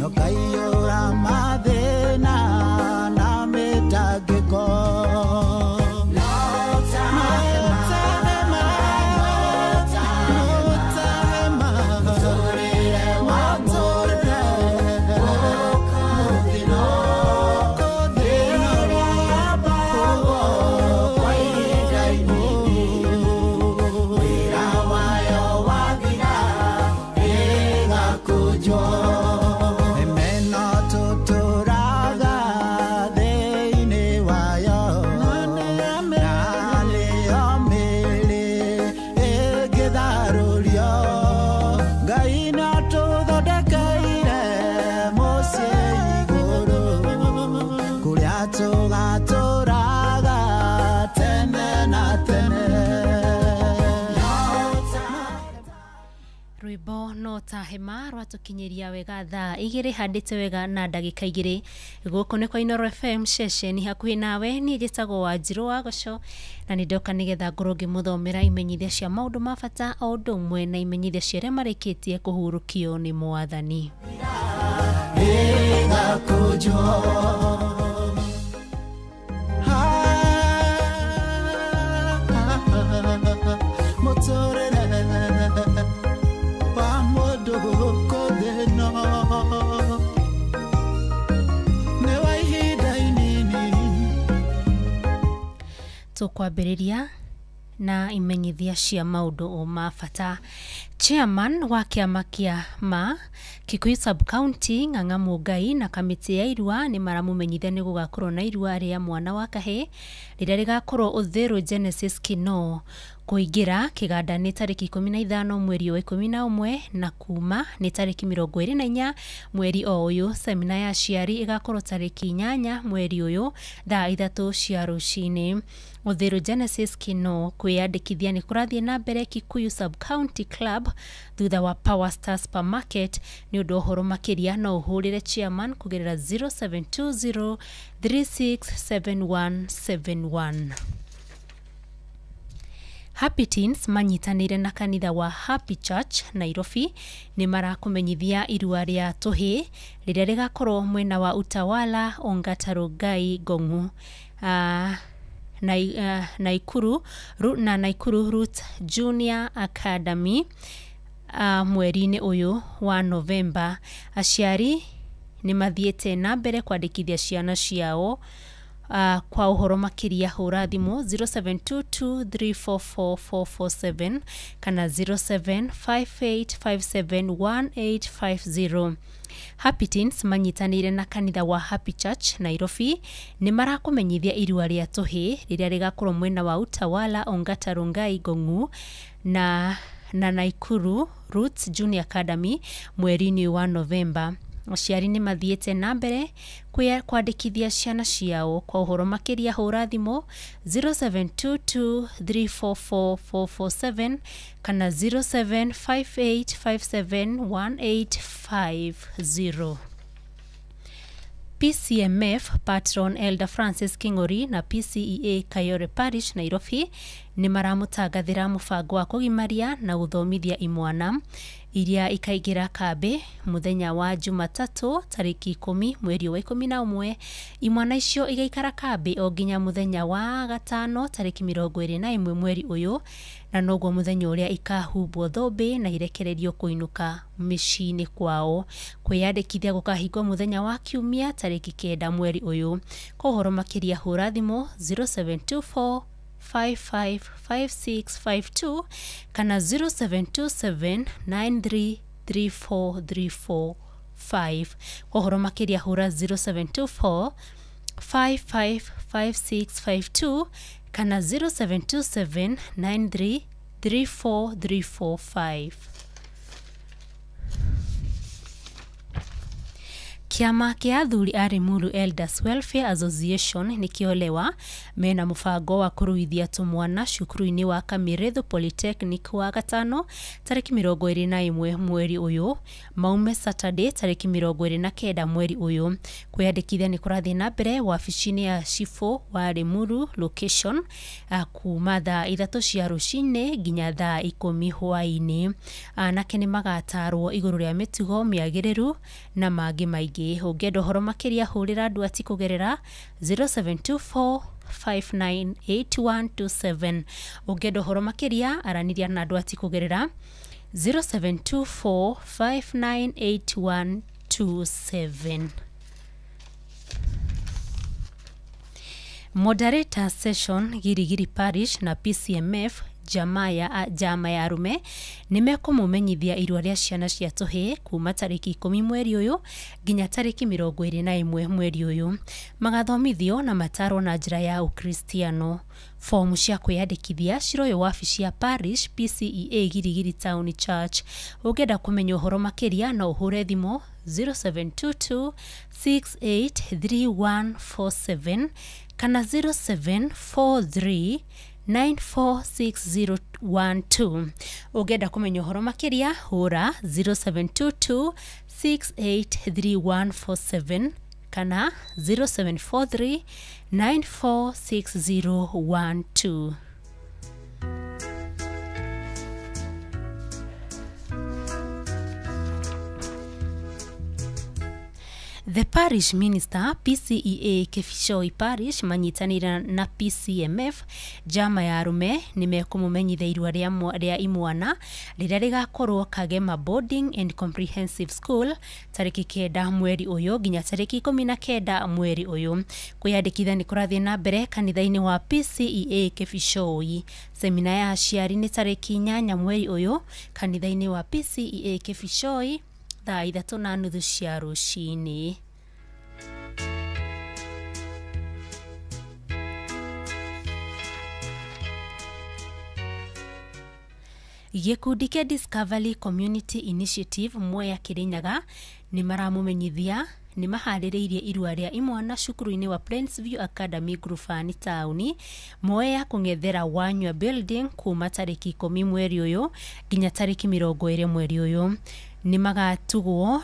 no kayora madena na metageko. Rwimbo no tahema rwatukinyiria wega thaa igiri handite wega na ndagika igiri guku ni kwa Inoro FM session hakuhi nawe ni njitagwo Wanjiru wa Goco na ni ndoka nigetha ngorwo ngimuthomera imenyithia cia maundu ma bata o undu umwe na imenyithia cia aria marikitie kuhurukio ni Mwathani. Tukwambiriria na imenyithia cia maundu o ma bata Chairman wa kiama kia Kikuyu Sub-County Ng'ang'a Mungai na kamiti ya irua ni maramumenyithia ni gugakorwo na irua ria mwana wa kahe riria rigakorwo Uthiru Genesis Kino kuingira kiganda ni tariki 15 mweri wa 11 na kuma ni tariki 24 mweri uyu. Semina ya ciari igakorwo tariki 8 mweri uyu thaa 3 cia rucini. Uthiru Genesis Kino kwiyandikithia ni kurathie na mbere Kikuyu Sub-County Club thutha wa Power Star Supermarket. Ni undu horo makiria no uhurire chairman kugerera 0720 367171. Happy Teens manyitanire na kanitha wa Happy Church Nairobi ni marakumenyithia irua ria tuhi riria rigakorwo mwena wa Utawala Ongata Rongai Ngong'u Naikuru Root Junior Academy mweri-ini uyu wa November. Aciari ni mathiete na mbere kwandikithia ciana ciao. Kwa uhoro makiria hura thimu 0722344447 kana 0758571850. Happy Teens manyitanire na kanitha wa Happy Church Nairobi ni marakumenyithia irua ria tuhi riria rigakorwo mwena wa Utawala Ongata Rongai Ngong'u na Naikuru Roots Junior Academy mweri-ini wa November. Aciari ni mathiete na mbere kwandikithia ciana ciao. Kwa uhoro makiria hura thimu 0722344447 kana 0758571850. PCMF Patron Elder Francis King'ori na PCEA Kayore Parish Nairobi ni maramutangathira mubango wa kugimaria na guthomithia imwana iria ikaigira kambi muthenya wa Jumatatu tariki 10 mweri wa 11. Imwana icio igaikara kambi o nginya muthenya wa gatano tariki 21 mweri uyu, na noguo muthenya uria ikahumbwo thombi na irekererio kuinuka micini kwao. Kwiyandikithia gukahingwo muthenya wa Kiumia tariki 9 mweri uyu. Kwa uhoro makiria hura thimu 0724 555652 kana 0727933435. Kwa uhoro makiria hura 0724 555652 kana 0727933435. Kiama kia athuri a Limuru Elders Welfare Association ni kiolewa mena mubango wa kuruithia tumwana cukuru-ini wa Kamiretho Polytechnic wa gatano tariki 21 mweri uyu maume Saturday tariki 29 mweri uyu. Kwiyandikithia ni kurathie na mbere wabici-ini ya Shifo wa Limuru location kuma thaa 3 cia rucini nginya thaa 10 hwaini. Anake ni magatarwo iguru ria mitugo miagiriru na mangi maingi. Ungendo horo makiria hurira andu ati kugerera 0724 598127. Ungendo horo makiria araniria na andu ati kugerera 0724 598127. Moderator session Girigiri Parish na PCMF jama ya arume nimekumumenyithia irua ria ciana cia tuhi kuma tariki 10 mweri uyu nginya tariki 21 mweri uyu. Magathomithio na mataro na njira ya ukristiano. Fomu cia kwiyandikithia ciroyo wabici ya Parish PCEA Girigiri Town Church. Ungenda kumenya uhoro makiria no uhure thimu 0722 683147 kana 0743 946012. Ungenda kumenya uhoro makiria hura 0722 683147 kana 0743 946012. The parish minister PCEA Kefishoi Parish manyitanira na PCMF jama ya arume nimekumumenyithia irua ria imwana riria rigakorwo Kagema Boarding and Comprehensive School tariki 9 mweri uyu nginya tariki 19 mweri uyu. Kwiyandikithia ni kurathie na mbere kanitha-ini wa PCEA Kefishoi. Semina ya aciari ni tariki 8 mweri uyu kanitha-ini wa PCEA Kefishoi thaa 3:30 cia ruciini. Gikundi kia Discovery Community Initiative Mwea Kirinyaga ni maramumenyithia ni maharĩrĩirie irua ria imwana cukuru-ini wa Plainsview Academy Grufani tauni Mwea kung'ethera Wanywa Building kuma tariki 10 mweri uyu nginya tariki 20 mweri uyu. Ni magatugwo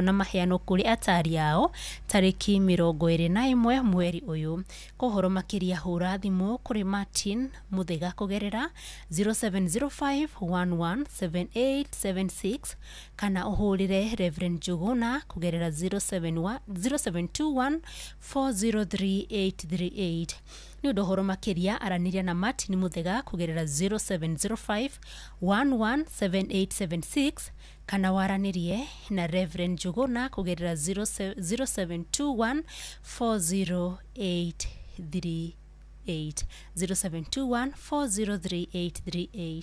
na maheano kuri atari yao tariki 21 mweri uyu. Kohoro makiria hura thimu kuri Martin Muthega kugerera 0705117876 kana uhurire Reverend Juguna kugerera 0721403838. Ni udohoro makiria araniria na Martin Muthega kugerera 0705117876 kana waranirie na Reverend Juguna kugerera 0721403838 0721403838.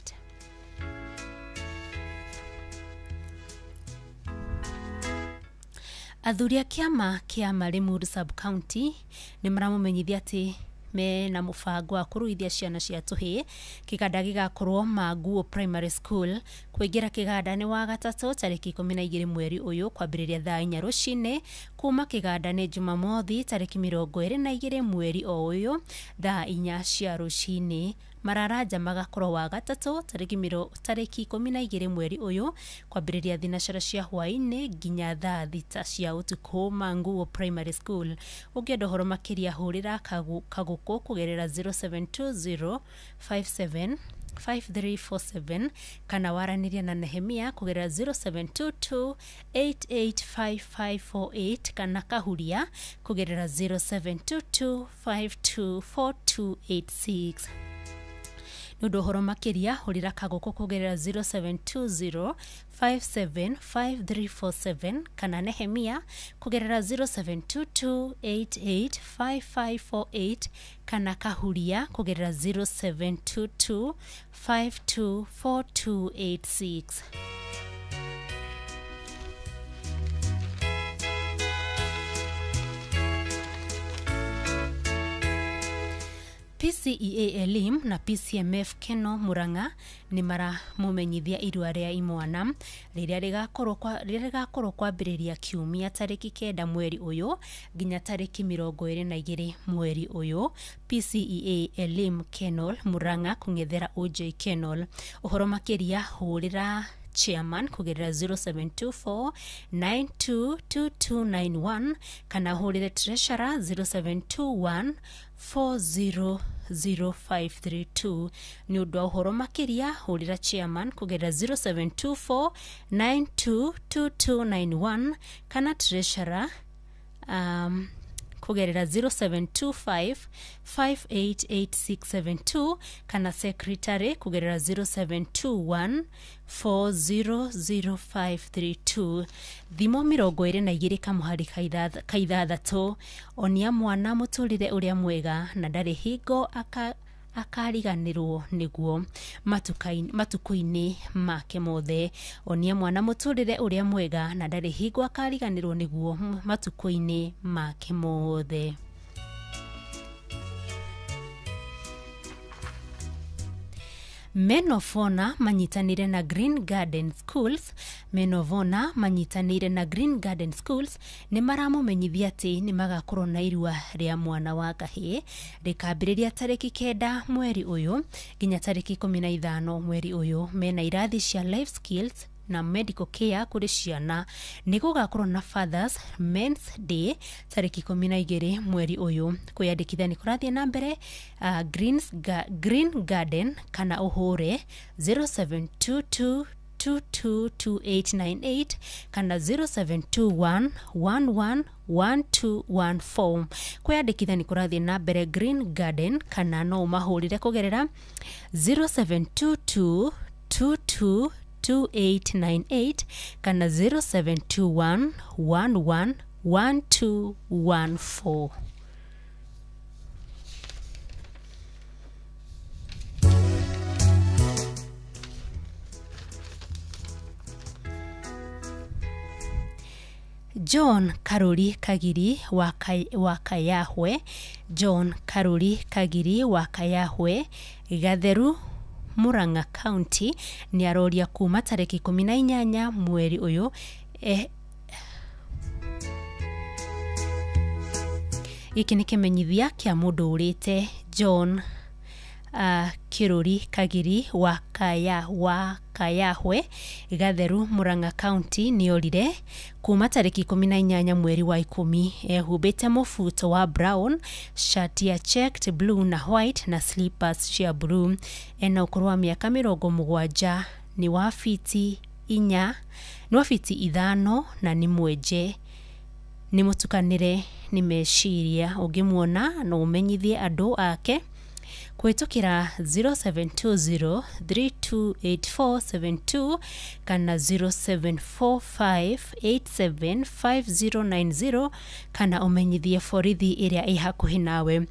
Athuria kiama kia Limuru Sub County ni maramumenyithia ati me na mubango wa kuruithia ciana cia tuhi kiganda gigakorwo Maguo Primary School kwingira kiganda ni wa gatatu tariki 12 mweri uyu kwambiriria thaa 4 rucini kuma kiganda ni Jumamothi tariki 22 mweri uyu thaa 4 cia rucini. Mararaja magakorwo wa gatatu tariki 12 mweri uyu kwambiriria thinacara cia hwaini nginya thaa 6 cia utuku Maguo Primary School. Ungenda horo makiria hurira kaguku kugerera 0720575347 kana waraniria na Nehemia kugerera 0722885548 kana kahuria kugerera 0722524286. Nudo horo makiria hurira kaguku kugerera 0720575347 kana Nehemia kugerera 0722885548 kana kahuria kugerera 0722524286. PCEA Elim na PCMF Keno Muranga ni mara mumenyithia irua ria imwana riria rigakorwo kwambiriria kiumia tariki 9 mweri uyu nginya tariki 22 mweri uyu. PCEA Elim Keno Muranga kung'ethera OJ Keno. Uhoro makiria hurira chairman kugerera 0724922291 kana hurire treasurer 0721400532. ni undu uhoro makiria hurira chairman kugerera 0724922291 kana treasurer kugerera 0725588672 kana secretary kugerera 0721400532. Thimo 22 kamuhari kaithathatu. Onia mwana muturire uria mwega na ndari hingo akariganirwo niguo matuko-ini make mothe. Onia mwana muturire uria mwega na ndari hingo akariganirwo niguo matuko-ini make mothe. Men of Honor manyitanire na Green Garden Schools. Men of Honor manyitanire na Green Garden Schools ni maramumenyithia ati ni magakorwo na irua ria mwana wa kahii rikambiriria tariki 9 mweri uyu nginya tariki 15 mweri uyu. Mena irathi cia life skills na medical care kuri ciana. Ni gugakorwo na Fathers Men's Day tariki 12 mweri uyu. Kwiyandikithia ni kurathie na mbere Green Garden kana uhure 0722 07222898 kana 0721111214. Kwiyandikithia ni kurathie na mbere Green Garden kana no mahurire kugerera 0722222898 kana 0721111214. John Karuri Kagiri wa Kayahwe, John Karuri Kagiri wa Kayahwe, Gatheru Murang'a County ni aroria kuma tariki 18 mweri uyu giki ni kimenyithia kia mundu urite John Kiruri Kagiri wa Kayahwe, Gatheru Murang'a County ni orire kuma tariki 18 mweri wa 10 ehubite mufuto wa brown, shati ya checked blue na white na slippers cia blue. Ena ukuru wa miaka 70, ni wa fiti 4, ni wa fiti 5 na ni mweje. Ni mutukanire ni meciria ungimuona no umenyithie andu ake kwitukira 0720328472 kana 0745875090 kana umenyithie borithi iria i hakuhi nawe.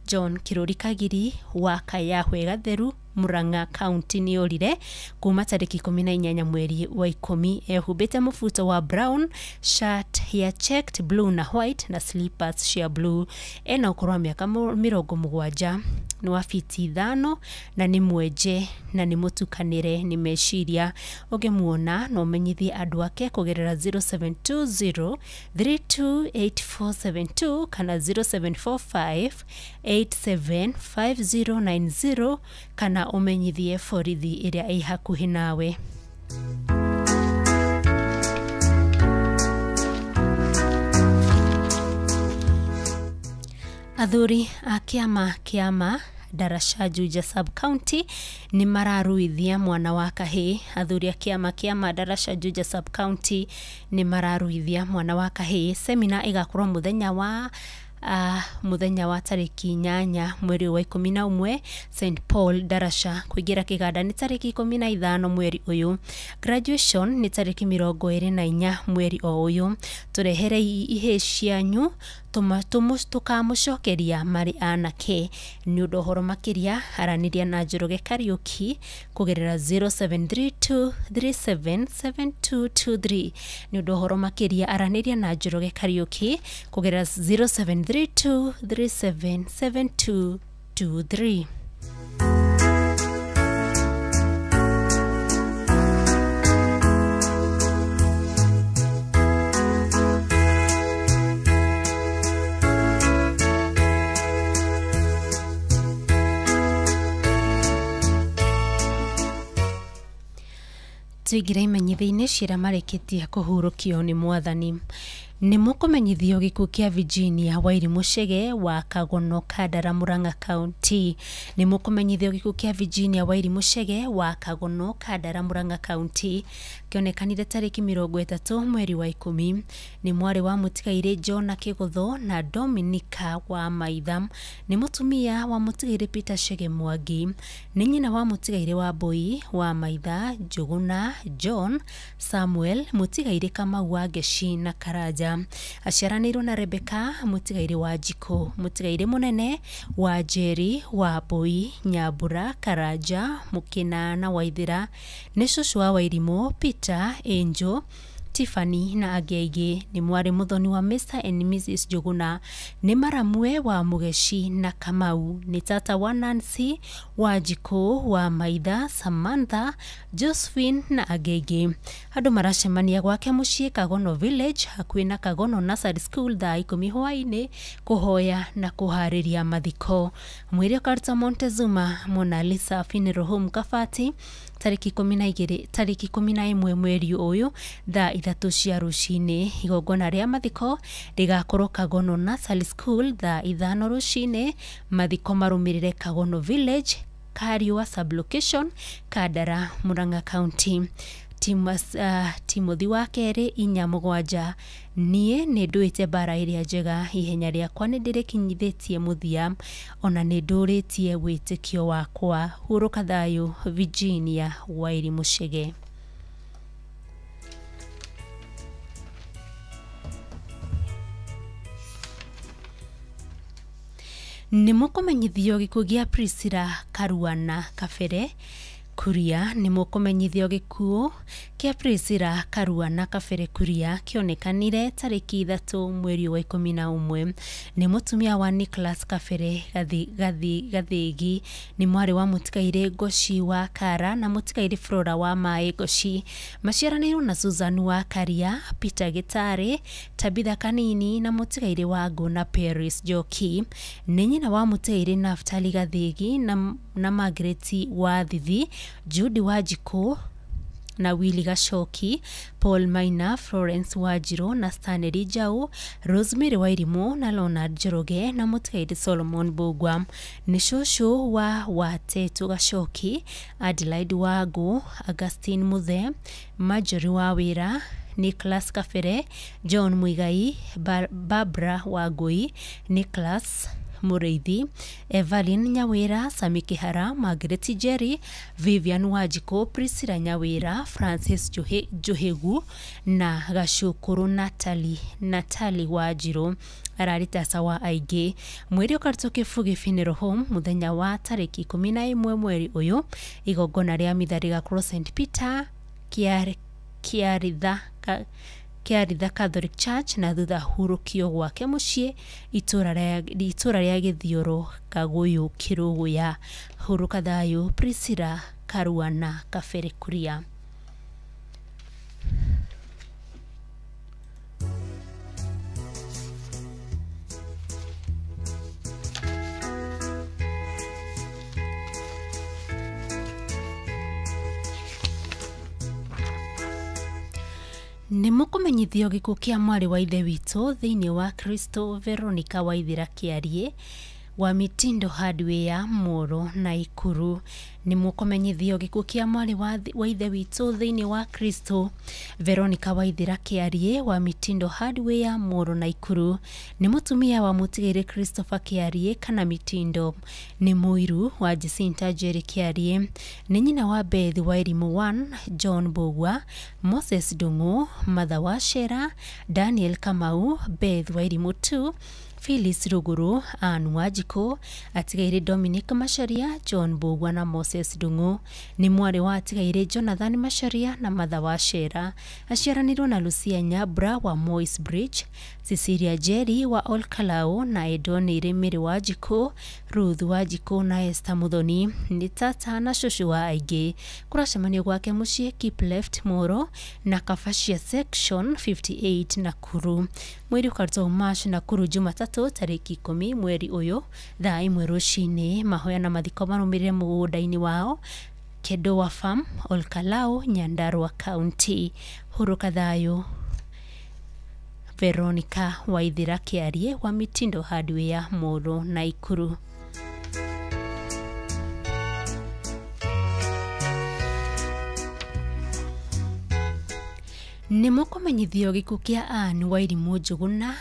John Kiruri Kagiri wa Kayahwe, Gatheru Murang'a County ni orire kuma tariki 18 mweri wa 10 ehubite mufuto wa brown, shirt ya checked blue na white na slippers cia blue. Ena ukuru wa miaka 70, ni wa fiti 5 na ni mweje na ni mutukanire ni meciria. Ungimuona no umenyithie andu ake kugerera 0720328472 kana 0745875090 kana umenyithie borithi iria i hakuhi nawe. Athuri a kiama Darasha Juja Sub County ni mararuithia mwana wa kahii. Athuri a kiama Darasha Juja Sub County ni mararuithia mwana wa kahii. Semina igakorwo muthenya wa tariki 8 mweri wa 11 St Paul Darasha. Kuingira kiganda ni tariki 15 mweri uyu. Graduation ni tariki 24 mweri o uyu. Turehere ihe cianyu tukamucokeria mari anake ni undu horo makiria araniria na Njoroge Kariuki kugerera 0732377223 ni undu horo makiria araniria na Njoroge Kariuki kugerera 0732377223. Tuigire imenyithia-ini ciira mareketie kuhurukio ni Mwathani. Ni mukumenyithio gikuo kia Virginia Wairimu Chege wa Kagono Kandara Murang'a County. Ni mukumenyithio gikuo kia Virginia Wairimu Chege wa Kagono Kandara Murang'a County kionekanire tariki 30 mweri wa 10. Ni mwari wa mutigaire John Kigutho na Dominica wa Maitha. Ni mutumia wa mutigaire Peter Chege Mwangi. Ni nyina wa mutigaire wa Boi wa Maitha, Njuguna John Samuel mutigaire Kamau wa Geshi na Karaja. Aciaranirwo na Rebecca mutigaire wa Jiko, mutigaire munene wa Jerry wa Boi, Nyambura, Karaja, Mukina na Waithira. Ni cucu wa Wairimu Peter, Angel, Tiffany na Agege. Ni mwari muthoni wa Mr and Mrs Njuguna. Ni maramwe wa Mugeshi na Kamau. Ni tata wa Nancy wa Jiko wa Maitha, Samantha, Josephine na Agege. Andu maracemania gwake mucii Kagono Village hakuhi na Kagono Nursery School thaa 10 hwaini kuhoya na kuhariria mathiko. Mwiri ukaruta Montezuma Mona Lisa Funeral Home Kabati tariki 11 mweri uyu thaa 3 cia rucini. Igongona ria mathiko rigakorwo Kagono Nursery School thaa 5 rucini. Mathiko marumirire Kagono Village, Kariwa Sublocation, Kandara, Murang'a County. Timothy wa keri 4-7 nie nä ndwä bara ä njega ihenya rĩakwa nä ndä rä kinyithä muthia ona nä ndå rä tie wä tä kio wakwa. Hurũka thayũ Virginia Wairi Muchege. Nĩ mũkũmenyithio gĩkuũ gĩa Priscilla Karuana Kabere Kuria. Nĩ mũkũmenyithio gĩkuũ kĩa Priscilla Karuana Kabere Kuria kĩonekanire tarĩki 3 mweri wa 11. Nĩ mũtumia wa Nicholas Kabere Gathĩgi. Nĩ mwarĩ wa mũtigairĩ Ngoci wa Kara na mũtigairĩ Flora wa Maĩ Ngoci. Maciaranĩirwo na Susan wa Karia, Peter Gĩtarĩ, Tabitha Kanini na mũtigairĩ wa Ngũ Paris Njoki. Nĩ nyina wa mũtigairĩ Naftali Gathĩgi na Margaret wa Thithi, Judy Wanjiku na Willy Gacoki, Paul Maina, Florence Wanjiru na Stanley Jau, Rosemary Wairimu na Leonard Njoroge na mũtigairĩ Solomon Bugwa. Nĩ cũcũ wa Watetu Gacoki, Adelaide Wangũ, Augustine Muthe, Marjorie Wawĩra, Nicholas Kabere, John Muigai, Barbara Wangui, Nicholas Muriithi, Evelyn Nyawira, Sami Kihara, Margaret Jerry, Vivian Wanjiku, Priscilla Nyawira, Francis Johegu na Gacukuru Natali Wanjiru. Ararĩ tasa wa aingĩ. Mweri ũkarĩtũke Funeral Home muthenya wa tarĩki 11 mweri ũyũ. Igongona rĩa mitha rĩgakorwo St Peter Kiaritha Catholic Church na thutha hurũkio gwake mũciĩ itũra rĩa Gĩthiũrũ Kagũyũ Kĩrũgũya. Hurũka thayũ Priscilla Karuana Kabere Kuria. Nĩ mũkũmenyithio gĩkuũ kĩa mwarĩ wa ithe witũ thĩinĩ wa Kristo Veronica Waithĩra Kĩariĩ wa Mitindo Hardware Moro na Ikuru. Nĩ mũkũmenyithio gĩkuũ kĩa mwarĩ wa ithe witũ thĩinĩ wa Kristo Veronica Waithĩra Kĩariĩ wa Mitindo Hardware Moro na Ikuru. Nĩ mũtumia wa mũtigairĩ Christopher Kĩariĩ kana Mitindo. Nĩ mũiru wa Jacinta Jerry Kĩariĩ. Nĩ nyina wa Beth Wairimu 1, John Bugwa, Moses Ndung'u, Martha Wachera, Daniel Kamau, Beth Wairimu 2, Phyllis Ruguru, Anne Wanjiku, atigairĩ Dominic Macharia, John Bugwa na Moses Ndung'u. Nĩ mwarĩ wa atigairĩ Jonathan Macharia na Martha Wachera. Aciaranĩirwo na Lucia Nyambura wa Moi's Bridge, Cecilia Jerry wa Olkalau na Edonĩrĩ Mĩrĩ Wanjiku, Ruth Wanjiku na Esther Muthoni. Nĩ tata na cũcũ wa aingĩ. Kũracemanio gwake mũciĩ Keep Left Moro na Kabacia Section 58 Nakuru. Mweri ũkarĩtwo March Nakuru Jumatatũ tarĩki 10 mweri ũyũ thaa 1 rũcinĩ. Mahoya na mathiko marũmĩrĩre mũgũnda-inĩ wao Kedowa Farm, Olkalau, Nyandarua County. Hurũka thayũ Veronica Waithĩra Kĩariĩ wa Mitindo Hardware Moro na Ikuru. Nĩ mũkũmenyithio gĩkuũ kĩa Anne Wairimu Njũgũna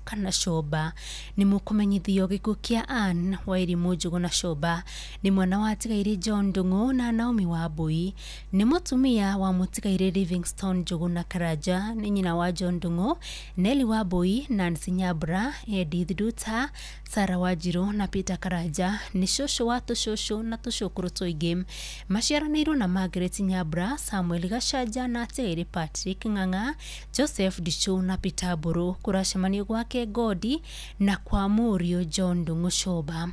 kana Coba. Nĩ mũkũmenyithio gĩkuũ kĩa Anne Wairimu Njũgũna Coba. Nĩ mwana wa atigairĩ John Ndung'u na Naomi Wambui. Nĩ mũtumia wa mũtigairĩ Livingstone Njũgũna Karanja. Nĩ nyina wa John Ndung'u, Nelly Wambui, Nancy Nyambura, Edith Nduta, Sarah Wanjiru na Peter Karanja. Nĩ cũcũ wa tũcũcũ na tũcũkũrũ tũingĩ. Maciaranĩirwo na Margaret Nyambura, Samuel Gacanja na atigairĩ Patrick Ng'ang'a, Joseph Ndichu na Peter Mburu. Kũracemanio gwake Godi na kwa mũriũ John Ndung'u Coba.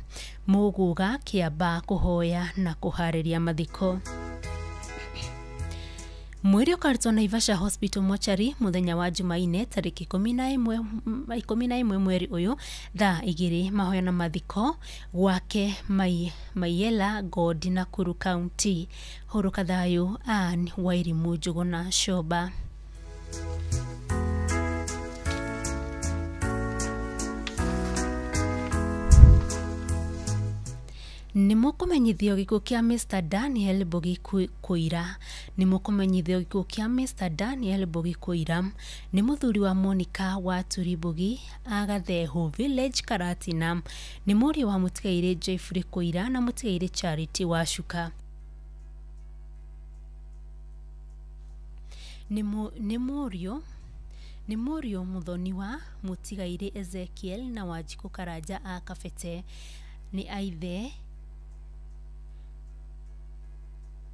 Mũguga Kĩamba kũhoya na kũharĩria mathiko. Mweri ũkarĩtwo Naivasha Hospital Mortuary muthenya wa Jumaine tarĩki 11 mweri ũyũ thaa 2. Mahoya na mathiko gwake Mayela God Nakuru County. Hurũka thayũ Anne Wairimu Njũgũna Coba. Nĩ mũkũmenyithio gĩkuũ kĩa Mr Daniel Bogi Kũira. Nĩ mũkũmenyithio gĩkuũ kĩa Mr Daniel Bogi Kũira. Nĩ mũthuri wa Monica wa Turibogi Agathehu Village Karatina. Nĩ mũriũ wa mũtigairĩ Jeffrey Kũira na mũtigairĩ Charity Wacuka. Nĩ mũriũ mũthoni wa mũtigairĩ Ezekiel na Wanjikũ Karanja a Kabete. Nĩ aithe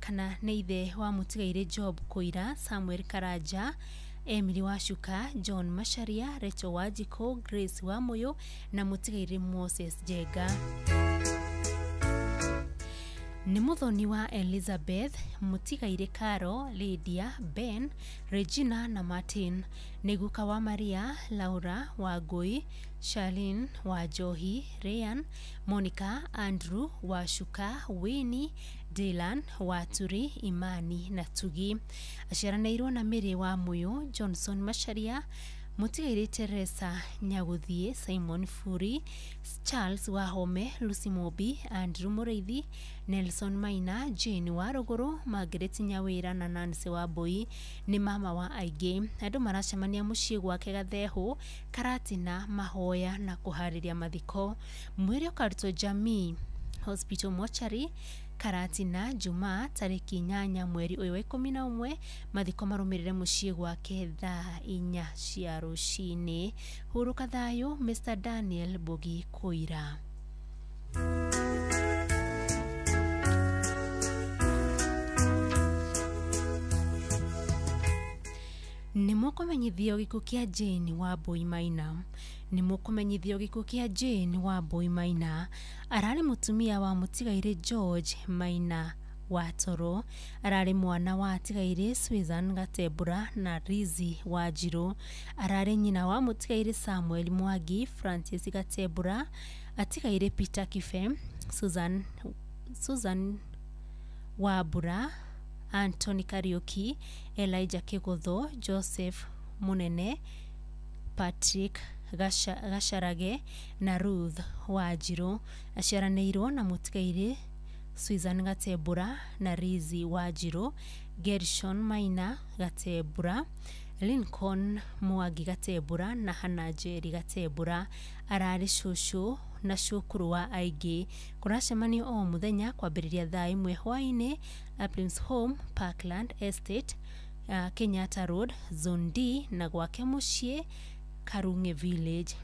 kana nĩ ithe wa mũtigairĩ Job Kũira, Samuel Karanja, Emily Wacuka, John Macharia, Rachel Wanjikũ, Grace Wamuyu na mũtigairĩ Moses Jenga. Nĩ mũthoni wa Elizabeth, mũtigairĩ Carol, Lydia, Ben, Regina na Martin. Nĩ guka wa Maria, Laura, Wangui, Charlene, Wanjohi, Ryan, Monica, Andrew, Wacuka, Winnie, Dylan, Waturi, Imani na Tugi. Aciaranĩirwo na Mary Wamuyu, Johnson Macharia, mũtigairĩ Teresa Nyaguthie, Simon Furi, Charles Wahome, Lucy Mobi, Andrew Mũreithi, Nelson Maina, Jane Warũgũrũ, Margaret Nyawĩra na Nancy Wambui. Nĩ mama wa aingĩ. Andũ maracemania mũciĩ gwake Gathehu, Karatina, mahoya na kũharĩria mathiko. Mwĩrĩ ũkarutwo Jamii Hospital Mortuary Karatina Jumaa tarĩki 8 mweri ũyũ wa 11. Mathiko marũmĩrĩre mũciĩ gwake thaa 4 cia rũcinĩ. Hurũka thayũ Mr Daniel Bogi Kũira. Nĩ mũkũmenyithio gĩkuũ kĩa Jane Wambui Maina. Nĩ mũkũmenyithio gĩkuũ kĩa Jane Wambui Maina. Ararĩ mũtumia wa mũtigairĩ George Maina wa Toro. Ararĩ mwana wa atigairĩ Susan Gatebura na Rizi Wanjirũ. Ararĩ nyina wa mũtigairĩ Samuel Mwangi, Francis Gatebura, atigairĩ Peter Kife, Susan Wabura, Anthony Kariuki, Elijah Kigutho, Joseph Munene, Patrick Gasharage na Ruth Wanjirũ. Aciaranĩirwo na mũtigairĩ Susan Gatebura na Rizi Wanjirũ, Gershon Maina Gatebura, Lincoln Mwangi Gatebura na Hannah Njeri Gatebura. Ararĩ cũcũ na cukuru wa aingĩ. Kũracemanio o mũthenya kwambĩrĩria thaa 1 hwaĩ-inĩ, Aplins Home, Parkland Estate, Kenyatta Road, Zone D na gwake mũciĩ Karunge Village.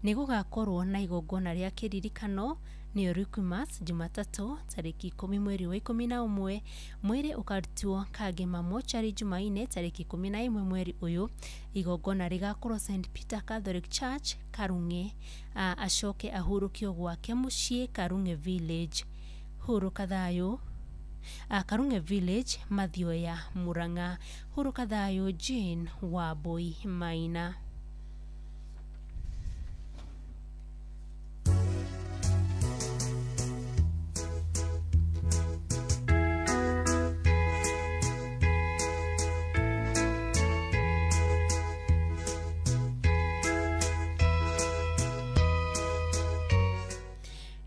Nĩ gũgakorwo na igongona rĩa kĩririkano nĩyo Christmas Jumatatũ tarĩki 10 mweri wa 11. Mwĩrĩ ũkarutwo Kangema Mortuary Jumaine tarĩki 11 mweri ũyũ. Igongona rĩgakorwo St Peter Catholic Church Karunge. Acoke ahurũkio gwake mũciĩ Karunge Village. Hurũka thayũ Karunge Village, Mathioya, Murang'a. Hurũka thayũ Jane Wambui Maina.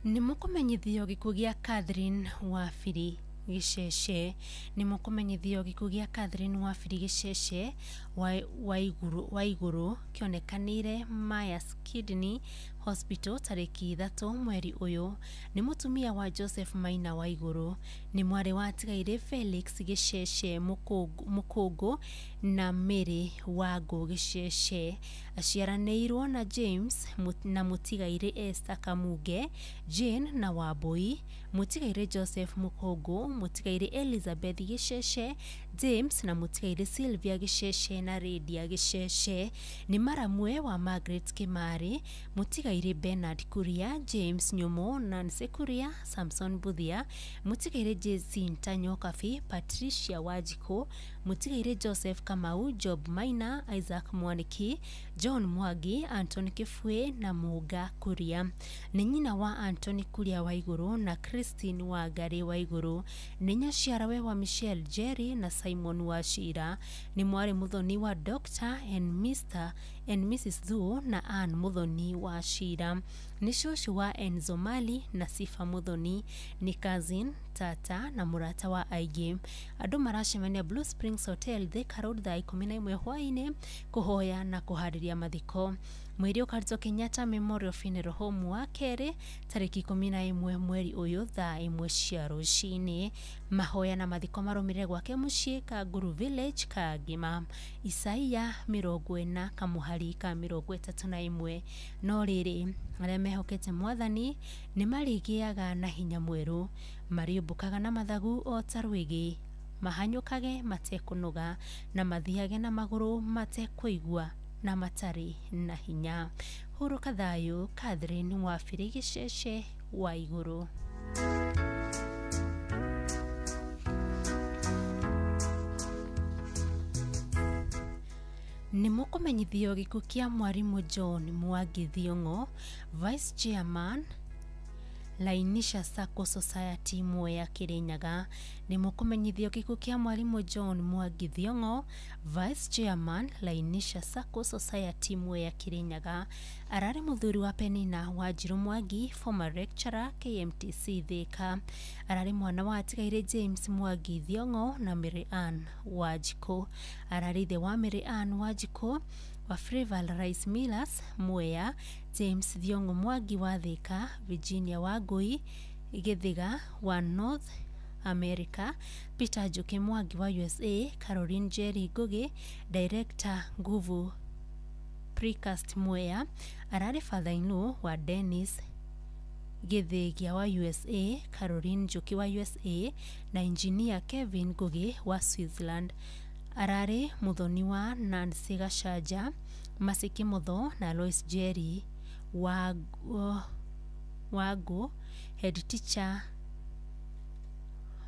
Nĩ mũkũmenyithio gĩkuũ gĩa Catherine Wafiri Gicece. Nĩ mũkũmenyithio gĩkuũ gĩa Catherine Wafiri Gicece wa igũrũ kĩonekanĩire Myers Kidney Hospital tarĩki 3 mweri ũyũ. Nĩ mũtumia wa Joseph Maina wa igũrũ. Nĩ mwarĩ wa atigairĩ Felix Gicece Mũkũngũ na Mary Wangũ Gicece. Aciaranĩirwo na James na mũtigairĩ Esther Kamuge, Jane na Wambui, mũtigairĩ Joseph Mũkũngũ, mũtigairĩ Elizabeth Gicece, James na mũtigairĩ Sylvia Gicece na Lydia Gicece. Nĩ maramwe wa Margaret Kimari, mũtigairĩ Bernard Kuria, James Nyumo, Nancy Kuria, Samson Buthia, mũtigairĩ Jacinta Nyokabi, Patricia Wanjikũ, mũtigairĩ Joseph Kamau, Job Maina, Isaac Mwaniki, John Mwangi, Anthony Kifue na Muga Kuria. Nĩ nyina wa Anthony Kuria wa igũrũ na Christine Wangari wa igũrũ. Nĩ nyaciarawe wa Michelle Jerry na Simon Wachira. Nĩ mwarĩ mũthoni wa Dr. and Mrs. Thuo na Ann Muthoni Wachira. ni shushu wa Enzo Mali na Sifa Muthoni, ni cousin, tata na murata wa aige. Andu maracemania Blue Springs Hotel Thika Road thaa 11 hwaini kuhoya na kuhariria mathiko. Mweri ukaritwo Kenyatta Memorial Funeral Home wa kere tariki 11 mweri uyu thaa 1 cia rucini. Mahoya na mathiko marumire gwake mucii Kaguru Village Kagima. Isaia 40 kamuhari ka 31. No riri aria mehokete Mwathani ni marigiaga na hinya mweru, mariumbukaga na mathagu o tarwigi, mahanyukage matekunoga na mathiage na maguru matekuigua na matari na hinya. Huruka thayo, Catherine Wafiri Gicece wa iguru. Nimukumenyithio gikuo kia mwarimu John Mwangi Thiong'o, Vice Chairman Lainisha Sacco Society Mwea Kirinyaga. Nimukumenyithio gikuo kia mwarimu John Mwangi Thiong'o, Vice Chairman Lainisha Sacco Society Mwea Kirinyaga. Arari muthuri wa Penina Wanjiru Mwangi, former lecturer KMTC Thika. Arari mwana wa atigaire James Mwangi Thiong'o na Mary Ann Wanjiko. Arari the wa Mary Ann Wanjiko wa Freval Rice Millers Mwea, James Thiong'o Mwangi wa Thika, Virginia Wangui Githiga wa North America, Peter Njuki Mwangi wa USA, Caroline Jerry Ngugi, Director Nguvu Precast Mwea. Arari father-in-law wa Dennis Githigia wa USA, Caroline Njuki wa USA na engineer Kevin Ngugi wa Switzerland. Arari muthoni wa Nancy Gashaja, Masiki Mutho na Lois Jerry Wago, head teacher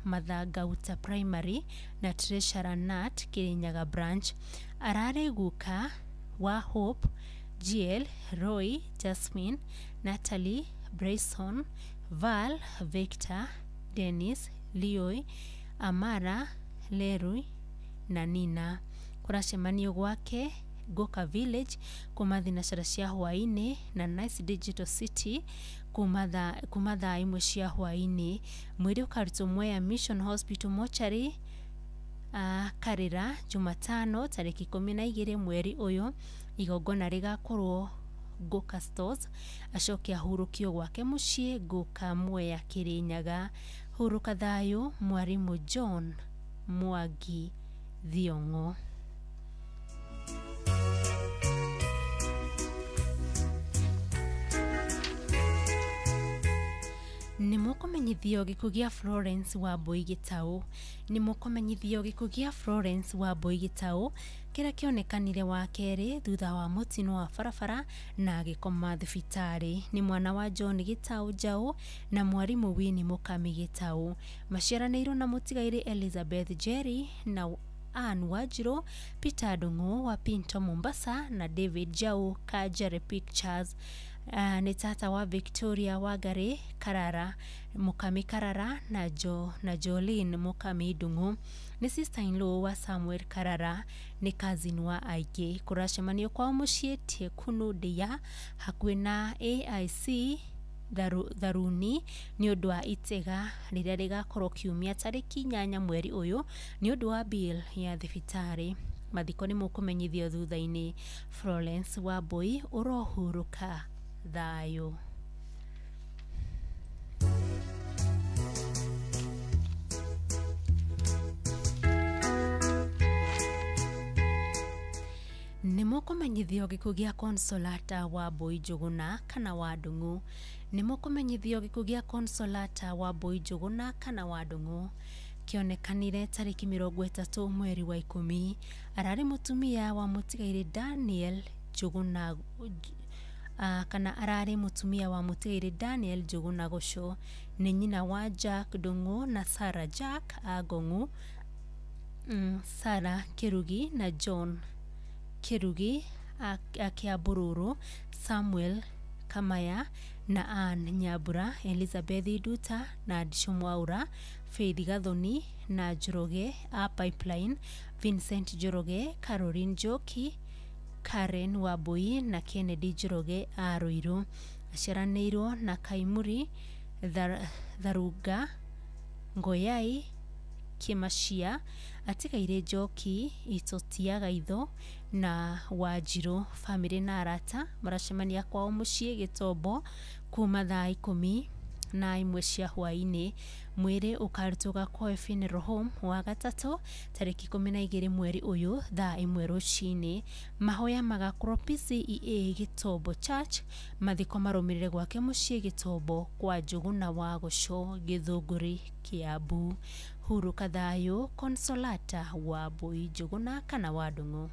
Mathagauta Primary na treasurer Nat Kirinyaga branch. Arari guka wa Hope, GL, Roy, Jasmine, Natalie, Bryson, Val, Victor, Dennis, Leoy, Amara, Leroy na Nina. Kuracemanio gwake Goka Village kumathina cara cia hwaini na Nice Digital City kumatha 1 cia hwaini. Mwiri ukarutwo Mwea Mission Hospital Mochari Karira Jumatano tariki 12 mweri uyu. Igongona rigakorwo Goka Stores acokia hurukio gwake mucii Goka Mwea Kirinyaga. Huruka thayo, mwarimu John Mwangi Thiong'o. Nimukumenyithio gikuo gia Florence Wambui Gitau. Nimukumenyithio gikuo gia Florence Wambui Gitau kira kionekanire wa keri thutha wa mutino wa barabara na agikoma thibitari. Ni mwana wa John Gitau Jau na mwarimu Winnie Mukami Gitau. Maciaranĩirwo na mutigaire Elizabeth Jerry na Ann Wanjiru, Peter Ndung'u wa Pinto Mombasa na David Jau Kajere Pictures. Ni tata wa Victoria Wangari Karara Mukami Karara na Jolene Mukami Ndung'u. Ni sister-in-law wa Samuel Karara, ni cousin wa aige. Kuracemanio kwa mucii Tiekunu Ndia hakuhi na AIC Tharuni ni undu wa itega riria rigakorwo kiumia tariki 8 mweri uyu ni undu wa bill ya thibitari. Mathiko ni mukumenyithio thutha-ini. Florence Wambui urohuruka thayo. Nimukumenyithio gikuo gia Consolata Wambui Njuguna kana wa Ndung'u. Nimukumenyithio gikuo gia Consolata Wambui Njuguna kana wa Ndung'u kionekanire tariki 30 mweri wa 10. Arari mutumia wa mutigaire Daniel Njuguna kana arari mutumia wa mutigaire Daniel Njuguna Gosho. Ni nyina wa Jack Ndung'u na Sarah Jack Agong'u, Sarah Kirugi na John Kirugi Akiabururu, Samuel Kamaya na Ann Nyabura, Elizabeth Duta na Adisho Mwaura, Faith Gathoni na Njoroge a Pipeline, Vincent Njoroge, Caroline Njoki, Karen Wambui na Kennedy Njoroge a Ruiru. aciaranĩirwo na Kaimuri Tharunga Ngoyai Kimashia atigaire Njoki Itotiaga itho na Wanjiru. Family na arata maracemania kwao muciĩ Gĩtombo kuma thaa 11 cia hwainĩ. Mwĩrĩ ũkarutwo kwa funeral home wa gatatũ tarĩki 12 mweri ũyũ thaa 1 rũcinĩ. Mahoya magakorwo PCEA Gĩtombo Church, mathiko marũmĩrĩre gwake muciĩ Gĩtombo kwa Njũgũna wa Gũco Gĩthũngũri Kiambu. Huruka thayũ Consolata wa Mbui Njũgũna kana wa Ndung'u.